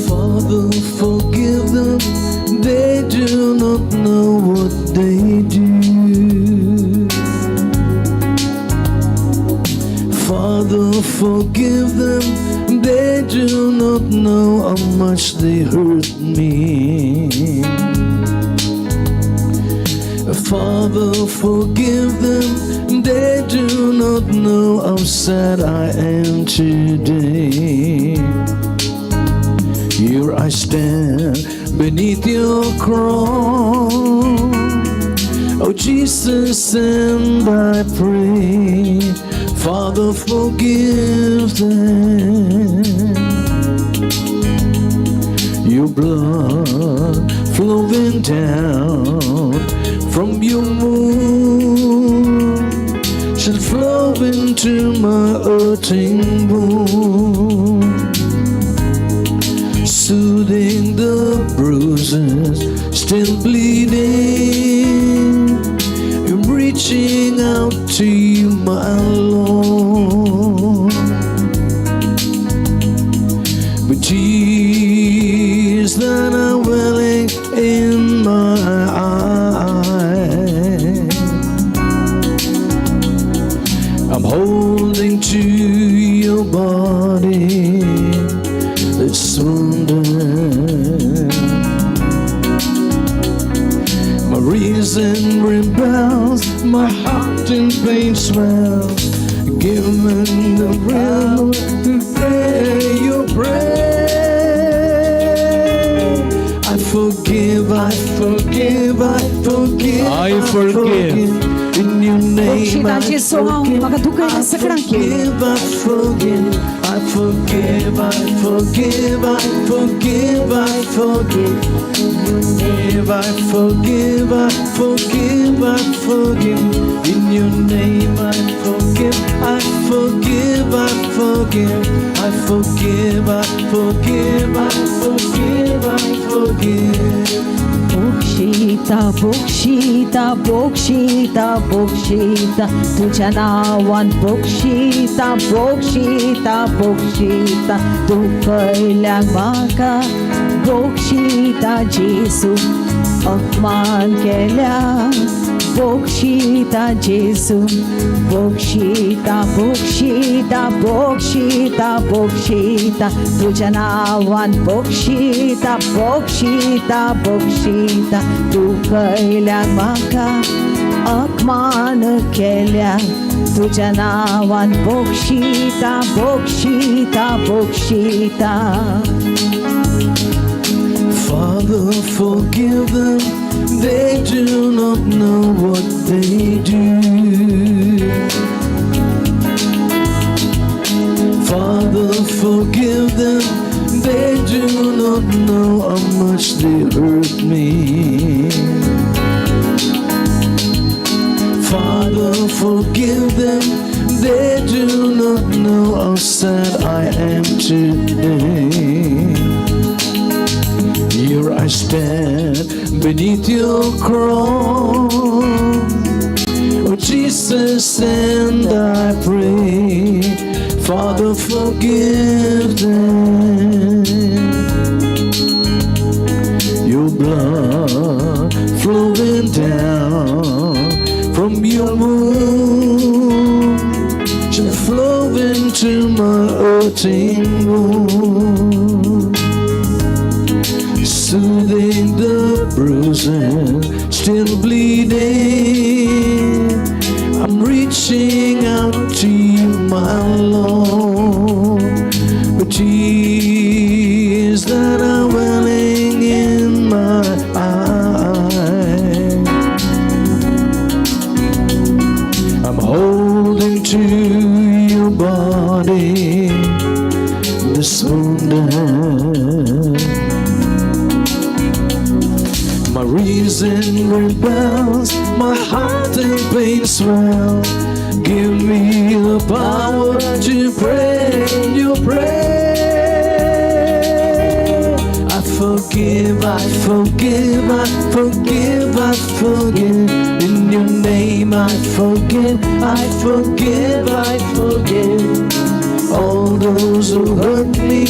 Father, forgive them, they do not know what they do. Father, forgive them, they do not know how much they hurt me. Father, forgive them, they do not know how sad I am today. Here I stand beneath your cross, oh Jesus, and I pray, Father, forgive them. Your blood flowing down from your wound shall flow into my hurting wound, soothing the bruises still bleeding, reaching out to you, my Lord. With tears that are welling in my eyes, reason rebels, my heart in pain swells. Give me the will to pray your prayer. I forgive, I forgive, I forgive, I forgive. In your name I Mga dugay na sa forgive, I forgive, I forgive, I forgive, I forgive, I forgive. In your name I forgive, I forgive, I forgive. In your name I forgive, I forgive, I forgive, I forgive, I forgive, I forgive, I forgive. Bokshita, Bokshita, Bokshita, Bokshita, तुझ्या नावान Bokshita, Bokshita, Bokshita, तू कळल्याक म्हाका Bokshita, जेसू अपमान केल्या Bokshita, जेसू Bokshita, Bokshita, Bokshita, Bokshita, तुझ्या नावान Bokshita, Bokshita, Bokshita, तू कळल्याक म्हाका अपमान केल्या तुझ्या नावान Bokshita, Bokshita, Bokshita. Father, forgive them, they do not know what they do. Father, forgive them, they do not know how much they hurt me. Father, forgive them, they do not know how sad I am today. Here I stand beneath your cross, oh Jesus, and I pray, Father, forgive them. Your blood flowing down from your wound shall flow into my hurting wound, soothing the bruising, still bleeding. I'm reaching out to you, my Lord, but tears that are welling in my eyes. I'm holding to your body, this wounded. My reason rebels, my heart in pain swells. Give me the power to pray your prayer. I forgive, I forgive, I forgive, I forgive. In your name I forgive, I forgive, I forgive. All those who hurt me,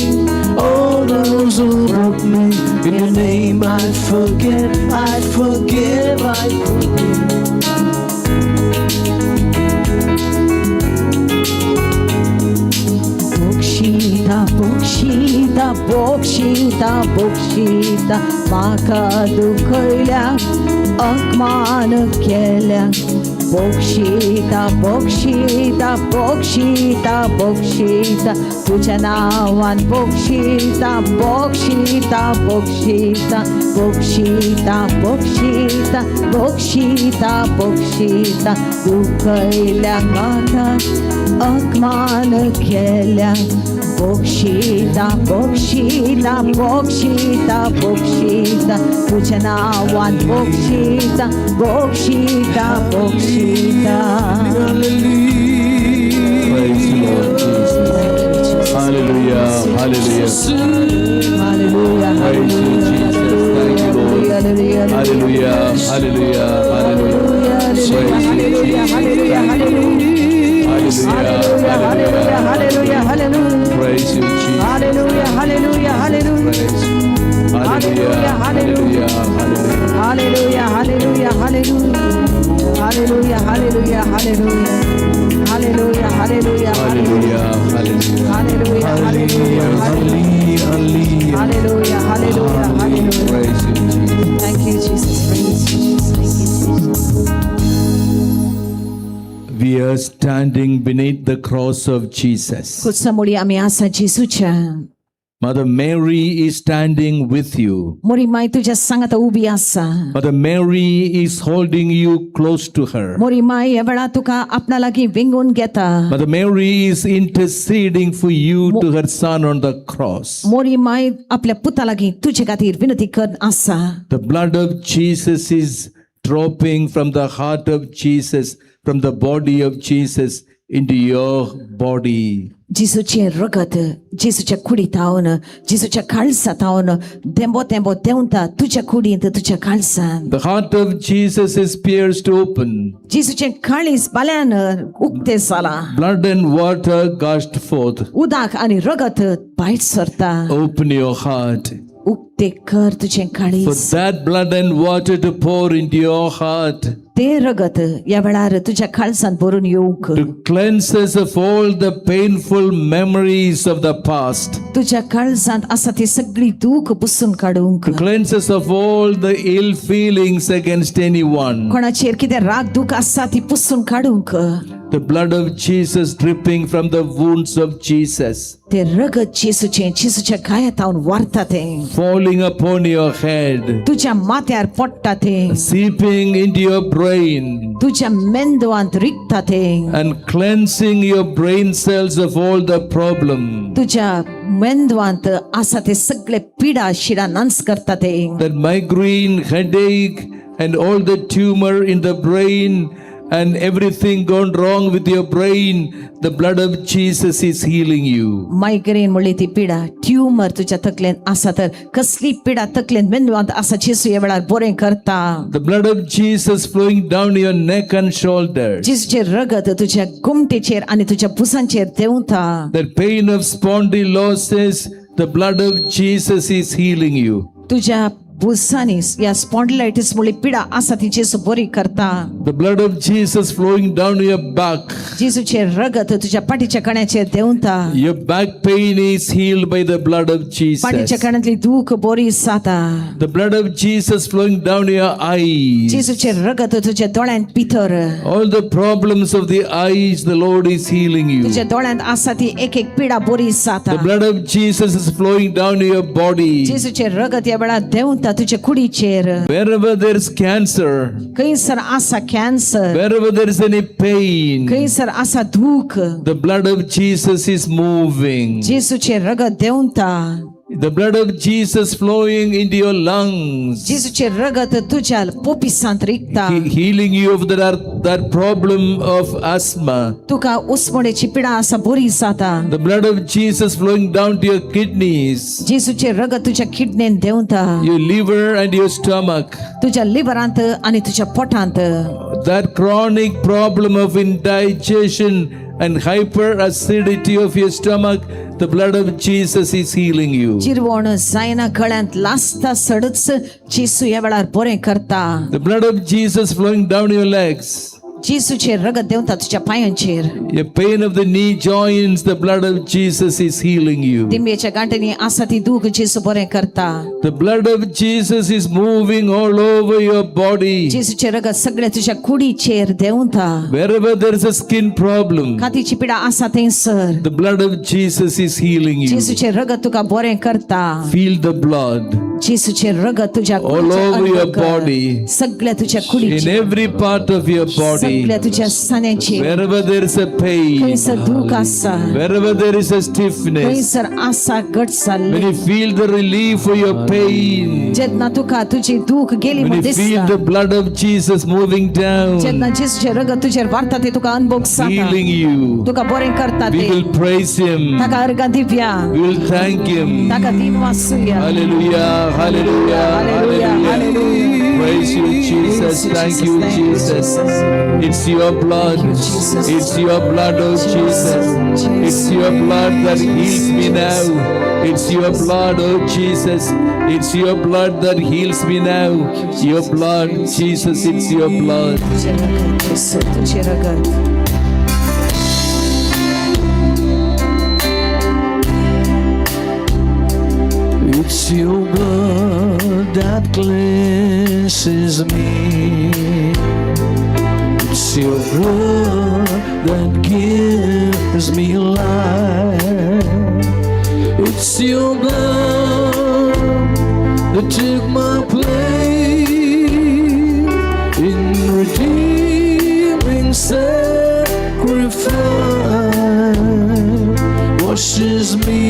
all those who hurt me. In your name I forgive, I forgive, I forgive. Bokshita, Bokshita, Bokshita, Bokshita, म्हाका दुखयल्या अपमान केल्या Bokshita, Bokshita, Bokshita, Bokshita, तुझ्या नावान Bokshita, Bokshita, Bokshita, Bokshita, Bokshita, Bokshita, Bokshita, तू कळल्याक म्हाका अपमान केल्या Bokshita, Bokshita, Bokshita, Bokshita, तुझ्या नावान Bokshita, Bokshita, Bokshita. Praise the Lord Jesus. Hallelujah. Hallelujah. Hallelujah. Praise you, Jesus. Thank you, Lord. Hallelujah. Hallelujah. Hallelujah. Hallelujah. Praise you, Hallelujah. Jesus. Hallelujah. Hallelujah. Hallelujah. Hallelujah. Praise you, Jesus. Hallelujah. Hallelujah. Hallelujah. Praise. Hallelujah. Hallelujah. Hallelujah. Hallelujah, Hallelujah. hallelujah, hallelujah, hallelujah, hallelujah, hallelujah, hallelujah, hallelujah, Hallelujah. Hallelujah. hallelujah, hallelujah, hallelujah, hallelujah, hallelujah, hallelujah. Praise you, Jesus. Thank you, Jesus. Praise you, Jesus. We are standing beneath the cross of Jesus. कुचमुळी आम्ही आसा जेसूच्या. Mother Mary is standing with you. Mori my तुझ्या सांगात उभी आसा. Mother Mary is holding you close to her. Mori my ह्या वेळा तुका आपणा लागीं विंगून घेता. Mother Mary is interceding for you to her son on the cross. Mori my आपल्या पुता लागीं तुजे खातीर विनंती करन आसा. The blood of Jesus is dropping from the heart of Jesus, from the body of Jesus into your body. जेसूचे रगत जेसूच्या कुडीत हावन जेसूच्या काळसात हावन देंबो देंवता तुझ्या कुडींत तुझ्या काळसान. The heart of Jesus is pierced open. जेसूचे काळीस Balyan उक्ते जाला. Blood and water gushed forth. उदक आणि रगत भायर सरता. Open your heart उक्ते कर तुझे for काळीस. that blood and water to pour into your heart, ते रगत या वेळार तुझ्या काळसान भरून येऊक. to cleanse us of all the painful memories of the past, तुझ्या काळजांत आसा ती सगळी दुःख पुसून काढूंक. to cleanse us of all the ill feelings against anyone. कोणाचेर कितें राग दुःख आसा ती पुसून काढूंक. The blood of Jesus dripping from the wounds of Jesus, ते रगत जेसूच्या गायात हावन वारता ते. falling upon your head, तुझ्या माथ्यार पडटा ते. seeping into your brain, तुझ्या मेंदवांत रिगता ते. and cleansing your brain cells of all the problem. तुझ्या मेंदवांत आसा ते सगळे पिडा शिडा नाश करता ते. That migraine, headache, and all the tumor in the brain, and everything gone wrong with your brain, the blood of Jesus is healing you. Migraine म्हणली ती पिडा ट्यूमर तुझ्या तकलेन आसा तर कसली पिडा तकलेन मेंदवांत आसा जेसू ह्या वेळार बरें करता. The blood of Jesus flowing down your neck and shoulders. जेसूचे रगत तुझ्या गुमटेचेर आणि तुझ्या भुसांचेर देंवता. That pain of spondylosis, the blood of Jesus is healing you. तुझ्या भुसांनी या स्पॉन्डिलायटिस मुळे पिडा आसा ती जेसू बरी करता. The blood of Jesus flowing down your back. जेसूचे रगत तुझ्या पाठीच्या कण्याचेर देंवता. Your back pain is healed by the blood of पाठीच्या Jesus. कण्यातली दुःख बरी जाता. The blood of Jesus flowing down your eyes. जेसूचे रगत तुझ्या दोळ्यांत भितर. All the problems of the eyes, the Lord is healing you. तुझ्या दोळ्यांत आसा ती एक पिडा बरी जाता. The blood of Jesus is flowing down your body. जेसूचे रगत या वेळा देंवता तुझ्या कुडीचेर. Wherever there is cancer, खंयसर आसा cancer. wherever there is any pain, खंयसर आसा दुःख. the blood of Jesus is moving. जेसूचे रगत देंवता. The blood of Jesus flowing into your lungs, जेसूचे रगत तुझ्या पोपिसांत रिगता. healing you of that problem of asthma. तुका उस्मोडेची पिडा आसा बरी जाता. The blood of Jesus flowing down to your kidneys, जेसूचे रगत तुझ्या किडनेन देंवता. your liver and your stomach. तुझ्या लिव्हरांत आणि तुझ्या पोटांत. That chronic problem of indigestion and hyperacidity of your stomach, the blood of Jesus is healing you. चिरवण जायना गळ्यांत लासता सडच जेसू या वेळार बरें करता. The blood of Jesus flowing down your legs. जेसूचे रगत देंवता तुझ्या पायांचेर. Your pain of the knee joints, the blood of Jesus is healing you. दिंबेच्या गांठींनी आसा ती दुःख जेसू बरें करता. The blood of Jesus is moving all over your body. जेसूचे रगत सगळे तुझ्या कुडीचेर देंवता. Wherever there is a skin problem, खातीची पिडा आसा थंयसर. the blood of Jesus is healing you. जेसूचे रगत तुका बरें करता. Feel the blood जेसूचे रगत तुझ्या all over your body, सगळ्या तुझ्या in कुडीचेर. every part of your body. सगळ्या तुझ्या सान्याचेर. Wherever there is a pain, खंयसर दुःख आसा. wherever there is a stiffness, खंयसर आसा घट when जाल्ली. you feel the relief for your pain, जेन्ना तुका तुजी दुःख गेली when म्हूण you feel दिसता. the blood of Jesus moving जेन्ना down, जेसूचे रगत तुजेर वारता ते तुका अनुभव जाता. healing you, तुका बरें करता we ते. will praise Him. ताका अर्घ Divya. We will thank Him. ताका दिन वासूया. Hallelujah, hallelujah, hallelujah. Praise you, Jesus. Thank you, Jesus. It's your blood. It's your blood, oh Jesus. It's your blood that heals me now. It's your blood, oh Jesus. It's your blood that heals me now. Your blood, Jesus, it's your blood. तुझे रगत जेसू तुझे रगत. It's your blood that cleanses me. It's your blood that gives me life. It's your blood that took my place in redeeming sacrifice, washes me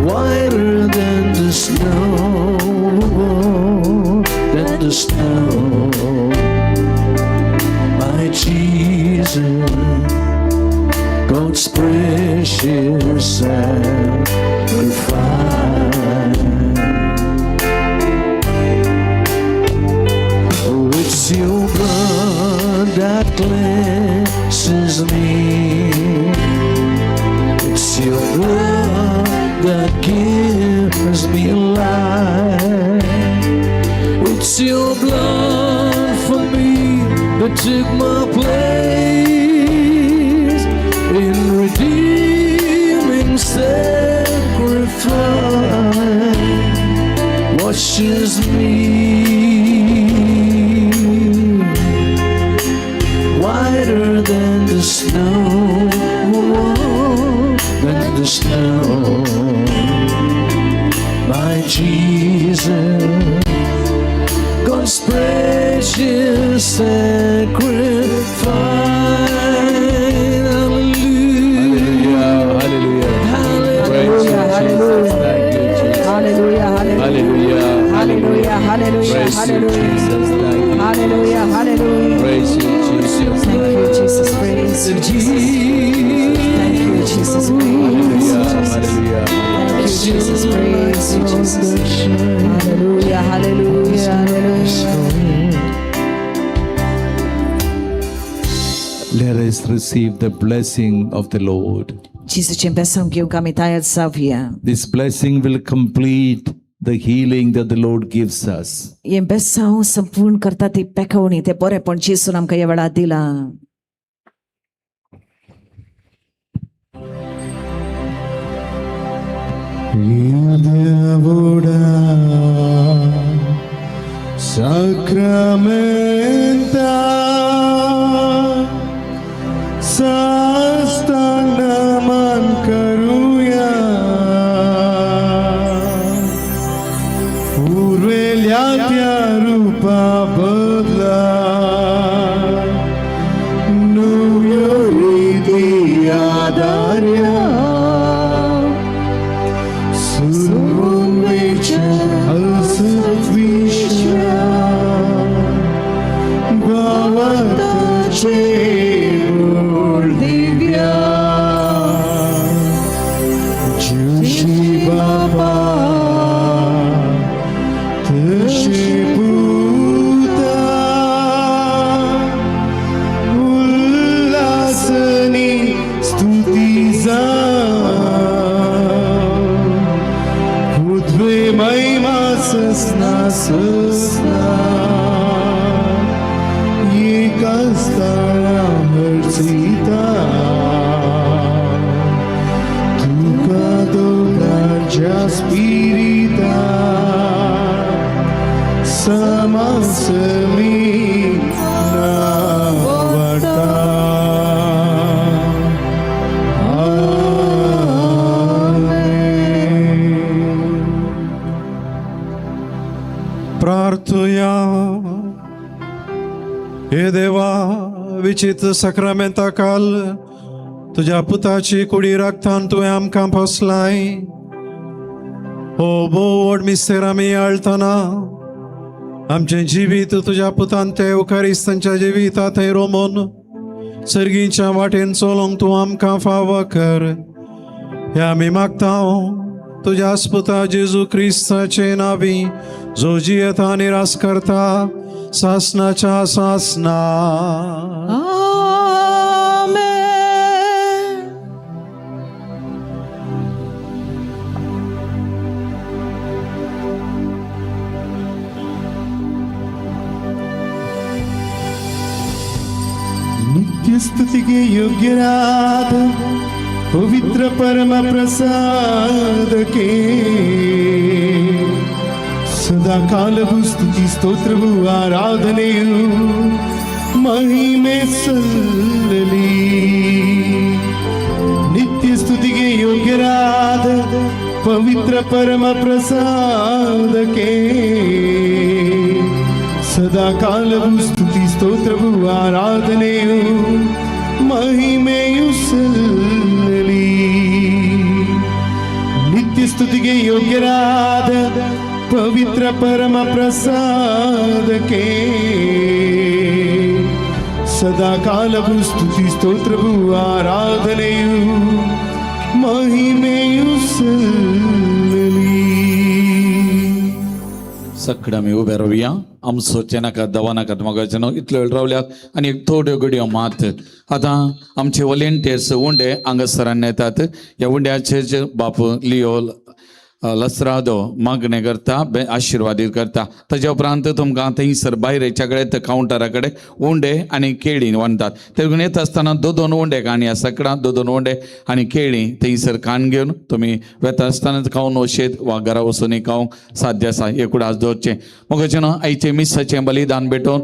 whiter than the snow, than the snow. My Jesus, God's precious sacrifice. Oh, it's your blood that cleanses me. It's your blood that gives me life. It's your blood for me that took my place in redeeming sacrifice, washes me whiter than the snow, than the snow. My Jesus, God's precious sacrifice. Hallelujah, hallelujah. Praise you, Jesus. Thank you, Jesus. Praise you, Jesus. Thank you, Jesus. Praise you, Jesus. Thank you, Jesus. Praise you, Jesus. Hallelujah, hallelujah, hallelujah. Let us receive the blessing of the Lord. Jezusie bênção que o caminho salvia. This blessing will complete the healing that the Lord gives us. ये bênção संपूर्ण करता ती पेखवणी ते बरे पण जेसून आमकां ह्या वेळार दिला. దేవుడా sacramenta sastanaman karuya urvelia rupa badla nu yoridi adarya प्रार्थया हे देवा विचित्र सक्रामेंता काल तुझ्या पुताची कुडी रक्तान तुवें आमकां पोसलाय. हो बोड मिस्तेर आमी आळतना आमचें जिवीत तुझ्या पुतान ते उकारिस्तांच्या जिविता थंय रोमोन सर्गीच्या वाटेन चलोंक तूं आमकां फाव कर. हे आमी मागता तुझ्या पुता जेजू क्रिस्ताचे नावी जो जियेता आनी रास करता सासनाच्या सासना. ನಿತ್ಯ ಸ್ತುತಿಗೆ ಯೋಗ್ಯರಾದ ಪವಿತ್ರ ಪರಮ ಪ್ರಸಾದಕ್ಕೆ ಸದಾ ಕಾಲವು ಸ್ತುತಿ ಸ್ತೋತ್ರವು ಆರಾಧನೆಯು ಮಹಿಮೆ ಸಲ್ಲಲಿ. ನಿತ್ಯ ಸ್ತುತಿಗೆ ಯೋಗ್ಯರಾದ ಪವಿತ್ರ ಪರಮ ಪ್ರಸಾದಕ್ಕೆ ಸದಾ ಕಾಲವು ಸ್ತುತಿ ಸ್ತೋತ್ರವು ಆರಾಧನೆಯು ಮಹಿಮೆಯು ಸಲ್ಲಲಿ. ನಿತ್ಯ ಸ್ತುತಿಗೆ ಯೋಗ್ಯರಾದ ಪವಿತ್ರ ಪರಮ ಪ್ರಸಾದಕ್ಕೆ ಸದಾ ಕಾಲವು ಸ್ತುತಿ ಸ್ತೋತ್ರವು ಆರಾಧನೆಯು ಮಹಿಮೆಯು ಸಲ್ಲಲಿ. सकडा आमी उबे रावया. आमचो नाका दवा नाका मोगाचें इतलो वेळ रावल्यात आनी एक थोड्यो घडयो मात. आतां आमचे वॉलेंटियर्स उंडे हांगासरान येतात. ह्या उंड्याचेर बाप लिओ लसरादो मागणें करता, आशिर्वादीत करता. ताच्या उपरांत तुमकां थंयसर भायरेच्या कडेन कावंटरा कडेन उंडे आनी केळीं वांटतात. ते करून येता आसतना दोन उंडे काणी आसा सकडा दोन उंडे आनी केळीं थंयसर कान घेवन तुमी वेता आसतना खावन वशेत वा घरा वचून खावंक साध्य आसा. एक उडास दवरचें मोगाचें न्हू. आयचे मिसाचें बलिदान भेटोवन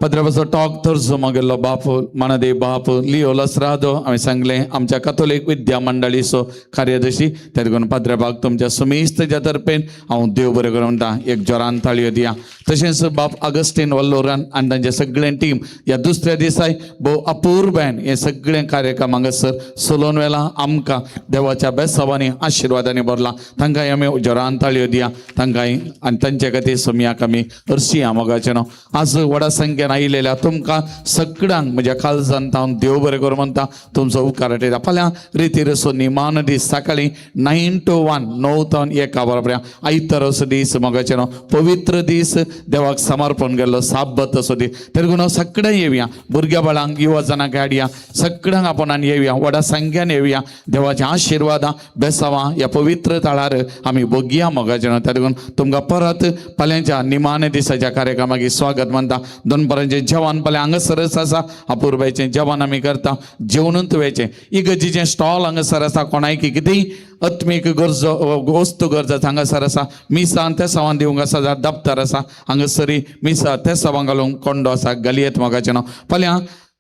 पद्रपाचो टॉक थरचो मागेलो बाप मानदे बाप लिओ लसरादो हांवें सांगलें आमच्या कथोलीक विद्या मंडळीचो कार्यदर्शी. ते देखून पद्रपाक तुमच्या सुमेस्तच्या तर्फेन हांव देव बरें करूं म्हणटा. एक जोरान ताळयो दिया. तशेंच बाप अगस्टीन वल्लोरान आनी तांचें सगळें टीम ह्या दुसऱ्या दिसाय भोव अपूर्वान हें सगळें कार्यक्रम हांगासर चलोवन व्हेलां. आमकां देवाच्या बेसावांनी आशिर्वादांनी भरलां. तांकांय आमी जोरान ताळयो दिया. तांकांय आनी तांचे खातीर सुमयाक आमी हरशीं मोगाचें न्हू. आज व्हडा संख्येन आयिल्ल्या तुमकां सगळ्यांक म्हज्या काळजांत हांव देव बरें करूं म्हणटा. तुमचो उपकार आठयता. फाल्यां रितीर असो निमान दीस सकाळीं 9 to 1 9 to 1 बरोबर आयतार असो दीस मोगाचें न्हू. पवित्र दीस देवाक समर्पण केल्लो साबत असो दीस. ते देखून सगळ्यांक येवया. भुरग्या बाळांक युवा जनांक हाडया. सगळ्यांक आपुणान येवया. व्हडा संख्येन येवया. देवाच्या आशिर्वादां बेसावां ह्या पवित्र ताळार आमी भोगया मोगाचें न्हू. ते देखून तुमकां परत फाल्यांच्या निमाणे दिसाच्या कार्यक्रमाक स्वागत म्हणटा. दनपारांचें जेवण फाल्यां हांगासरच आसा. अपुर्बायेचें जेवण आमी करता. जेवणूच तुवेचें इगर्जीचें स्टॉल हांगासर आसा. कोणाय कितेंय आत्मीक गरजो वस्तू गरजा हांगासर आसा. मिसां ते सवां दिवंक आसा जाल्यार दफ्तर आसा हांगासरी मिसां ते सवां घालूंक कोंडो आसा. घालयेत मोगाचें न्हू. फाल्यां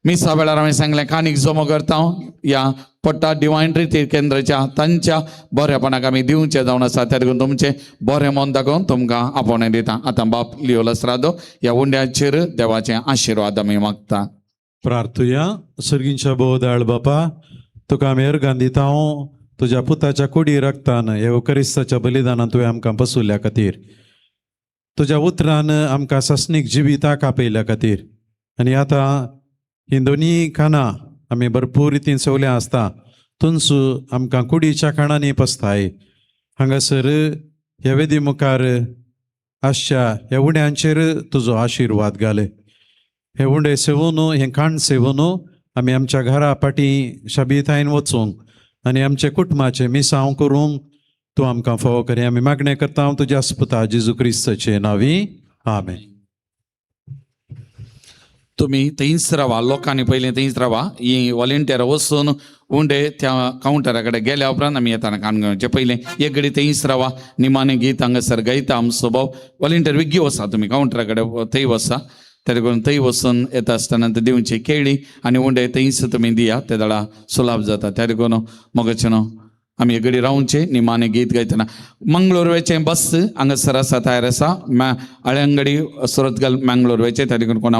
मिसा वेळार हांवें सांगलें कानीक जमो करता ह्या पट्टा डिवायन रिट्रीट केंद्राच्या तांच्या बरेपणाक आमी दिवचें जावन आसा. त्या देखून तुमचें बरें मन दाखोवन तुमकां आपोवणें दिता. आतां बाप लिओ लसरादो ह्या उंड्याचेर देवाचें आशिर्वाद आमी मागता. प्रार्थुया. सर्गींच्या बोधाळ बापा तुका आमी अर्गां दिता. तुज्या पुताच्या कुडी रक्तान येवकरिस्ताच्या बलिदानान तुवें आमकां पसुल्ल्या खातीर, तुज्या उतरान आमकां सस्नीक जिविताक आपयल्या खातीर आनी आतां ही दोनी खाणां आमी भरपूर रितीन सवल्या आसता. तुनसू आमकां कुडीच्या खाणांनी पसताय. हांगासर ह्या वेदी मुखार आसच्या ह्या उड्यांचेर तुजो आशिर्वाद घाल. हे उंडे सेवून हें खाण सेवून आमी आमच्या घरा फाटीं शाबितायेन वचूंक आनी आमचे कुटुंबाचे मिसांव करूंक तूं आमकां फोव करी. आमी मागणें करता तुज्या पुता जेजू क्रिस्ताचे नांवी. आमेन. तुमी थंयच रावा. लोकांनी पयलीं थंयच रावा. ही वॉलेंटियरां वचून उंडे त्या कावंटरा कडेन गेल्या उपरांत आमी येताना कान घेवचें. पयलें एक घडी थंयच रावा. निमाणें गीत हांगासर गायता आमचो भाव. वॉलेंटियर विगी वचा. तुमी कावंटरा कडेन थंय वचा. ते करून थंय वचून येता आसतना दिवची केळी आनी उंडे थंयच तुमी दिया. ते दाडा सुलाभ जाता. त्या देखून मोगाचें न्हू. आमी एक घडी रावचें निमाणें गीत गायतना. मंगळूर वेचें बस हांगासर आसा तयार आसा. आळ्यांगडी सुरतगल मंगळूर वेचें. त्या देखून कोणा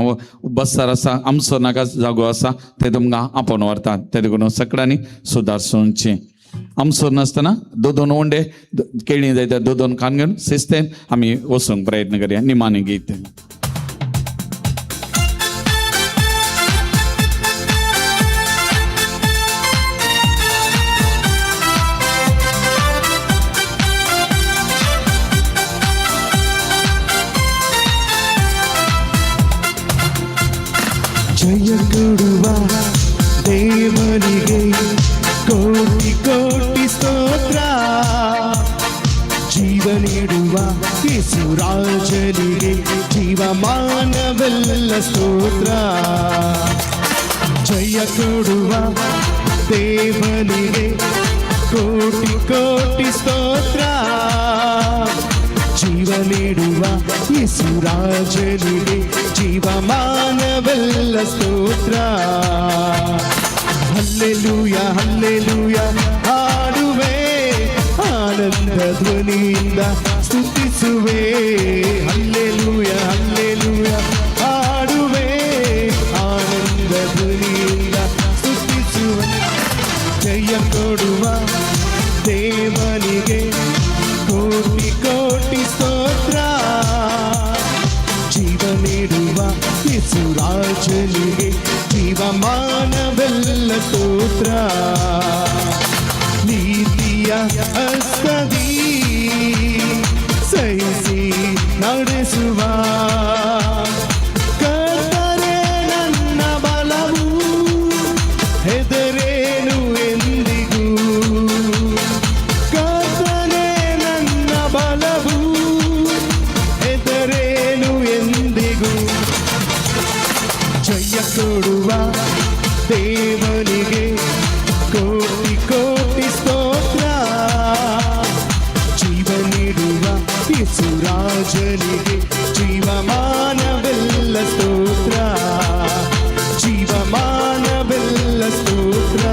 बसार आसा आमचो नाका जागो आसा ते तुमकां आपोवन व्हरतात. ते देखून सगळ्यांनी सुदारचें. आमचो नासतना दोन उंडे केळीं जायता दोन खाण घेवन शिस्तेन आमी वचूंक प्रयत्न करया. निमाणें गीत. ಜಯ ಕೊಡುವ ದೇವನಿಗೆ ಕೋಟಿ ಕೋಟಿ ಸ್ತೋತ್ರ. ಜೀವ ನೀಡುವ ಯೇಸುರಾಜನಿಗೆ ಜೀವಮಾನವೆಲ್ಲ ಸ್ತೋತ್ರ. ಜಯ ಕೊಡುವ ದೇವನಿಗೆ ಕೋಟಿ ಕೋಟಿ ಸ್ತೋತ್ರ. ಜೀವ ನೀಡುವ ಯೇಸು ರಾಜನಿಗೆ ಜೀವಮಾನವೆಲ್ಲ ಸ್ತೋತ್ರ. ಹಲ್ಲೆಲೂಯ ಹಲ್ಲೆಲೂಯ ಹಾಡುವೆ, ಆನಂದ ಧ್ವನಿಯಿಂದ ಸ್ತುತಿಸುವೆ. ಹಲ್ಲೆಲೂಯ ಹಲ್ಲೆಲೂಯ ಹಾಡುವೆ, ಆನಂದ ಧ್ವನಿಯಿಂದ ಸ್ತುತಿಸುವೆ. ಜಯ ಕೊಡುವ ದೇವನಿಗೆ ಕೋಟಿ ಕೋಟಿ ಸ್ತೋತ್ರ. ಜೀವ ನೀಡುವ ಯೇಸು ರಾಜನಿಗೆ ಜೀವಮಾನವೆಲ್ಲ ಸ್ತೋತ್ರ. ನೀತಿಯ ಹಸ್ತದಿ ಸಹಿಸಿ ನಡೆಸುವ ಕರ್ತನೇ ನನ್ನ ಬಲವು, ಹೆದರೇನು ಎಂದಿಗೂ. ಕರ್ತನೇ ನನ್ನ ಬಲವು, ಹೆದರೇನು ಎಂದಿಗೂ. ಜಯ ಕೊಡುವ ದೇವನಿಗೆ ಕೋಟಿ ಕೋಟಿ ಸ್ತೋತ್ರ. ಜೀವ ನೀಡುವ ಯೇಸು ರಾಜನಿಗೆ ಜೀವಮಾನವೆಲ್ಲ ಸ್ತೋತ್ರ. ಜೀವಮಾನವೆಲ್ಲ ಸ್ತೋತ್ರ.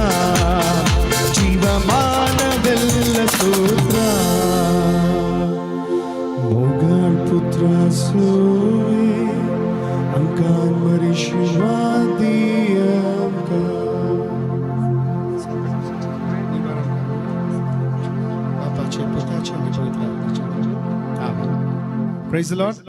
ಜೀವಮಾನವೆಲ್ಲ ಸ್ತೋತ್ರ. मोगल पुत्र सोए अंकान मरीशिवा दिया का. Praise the Lord.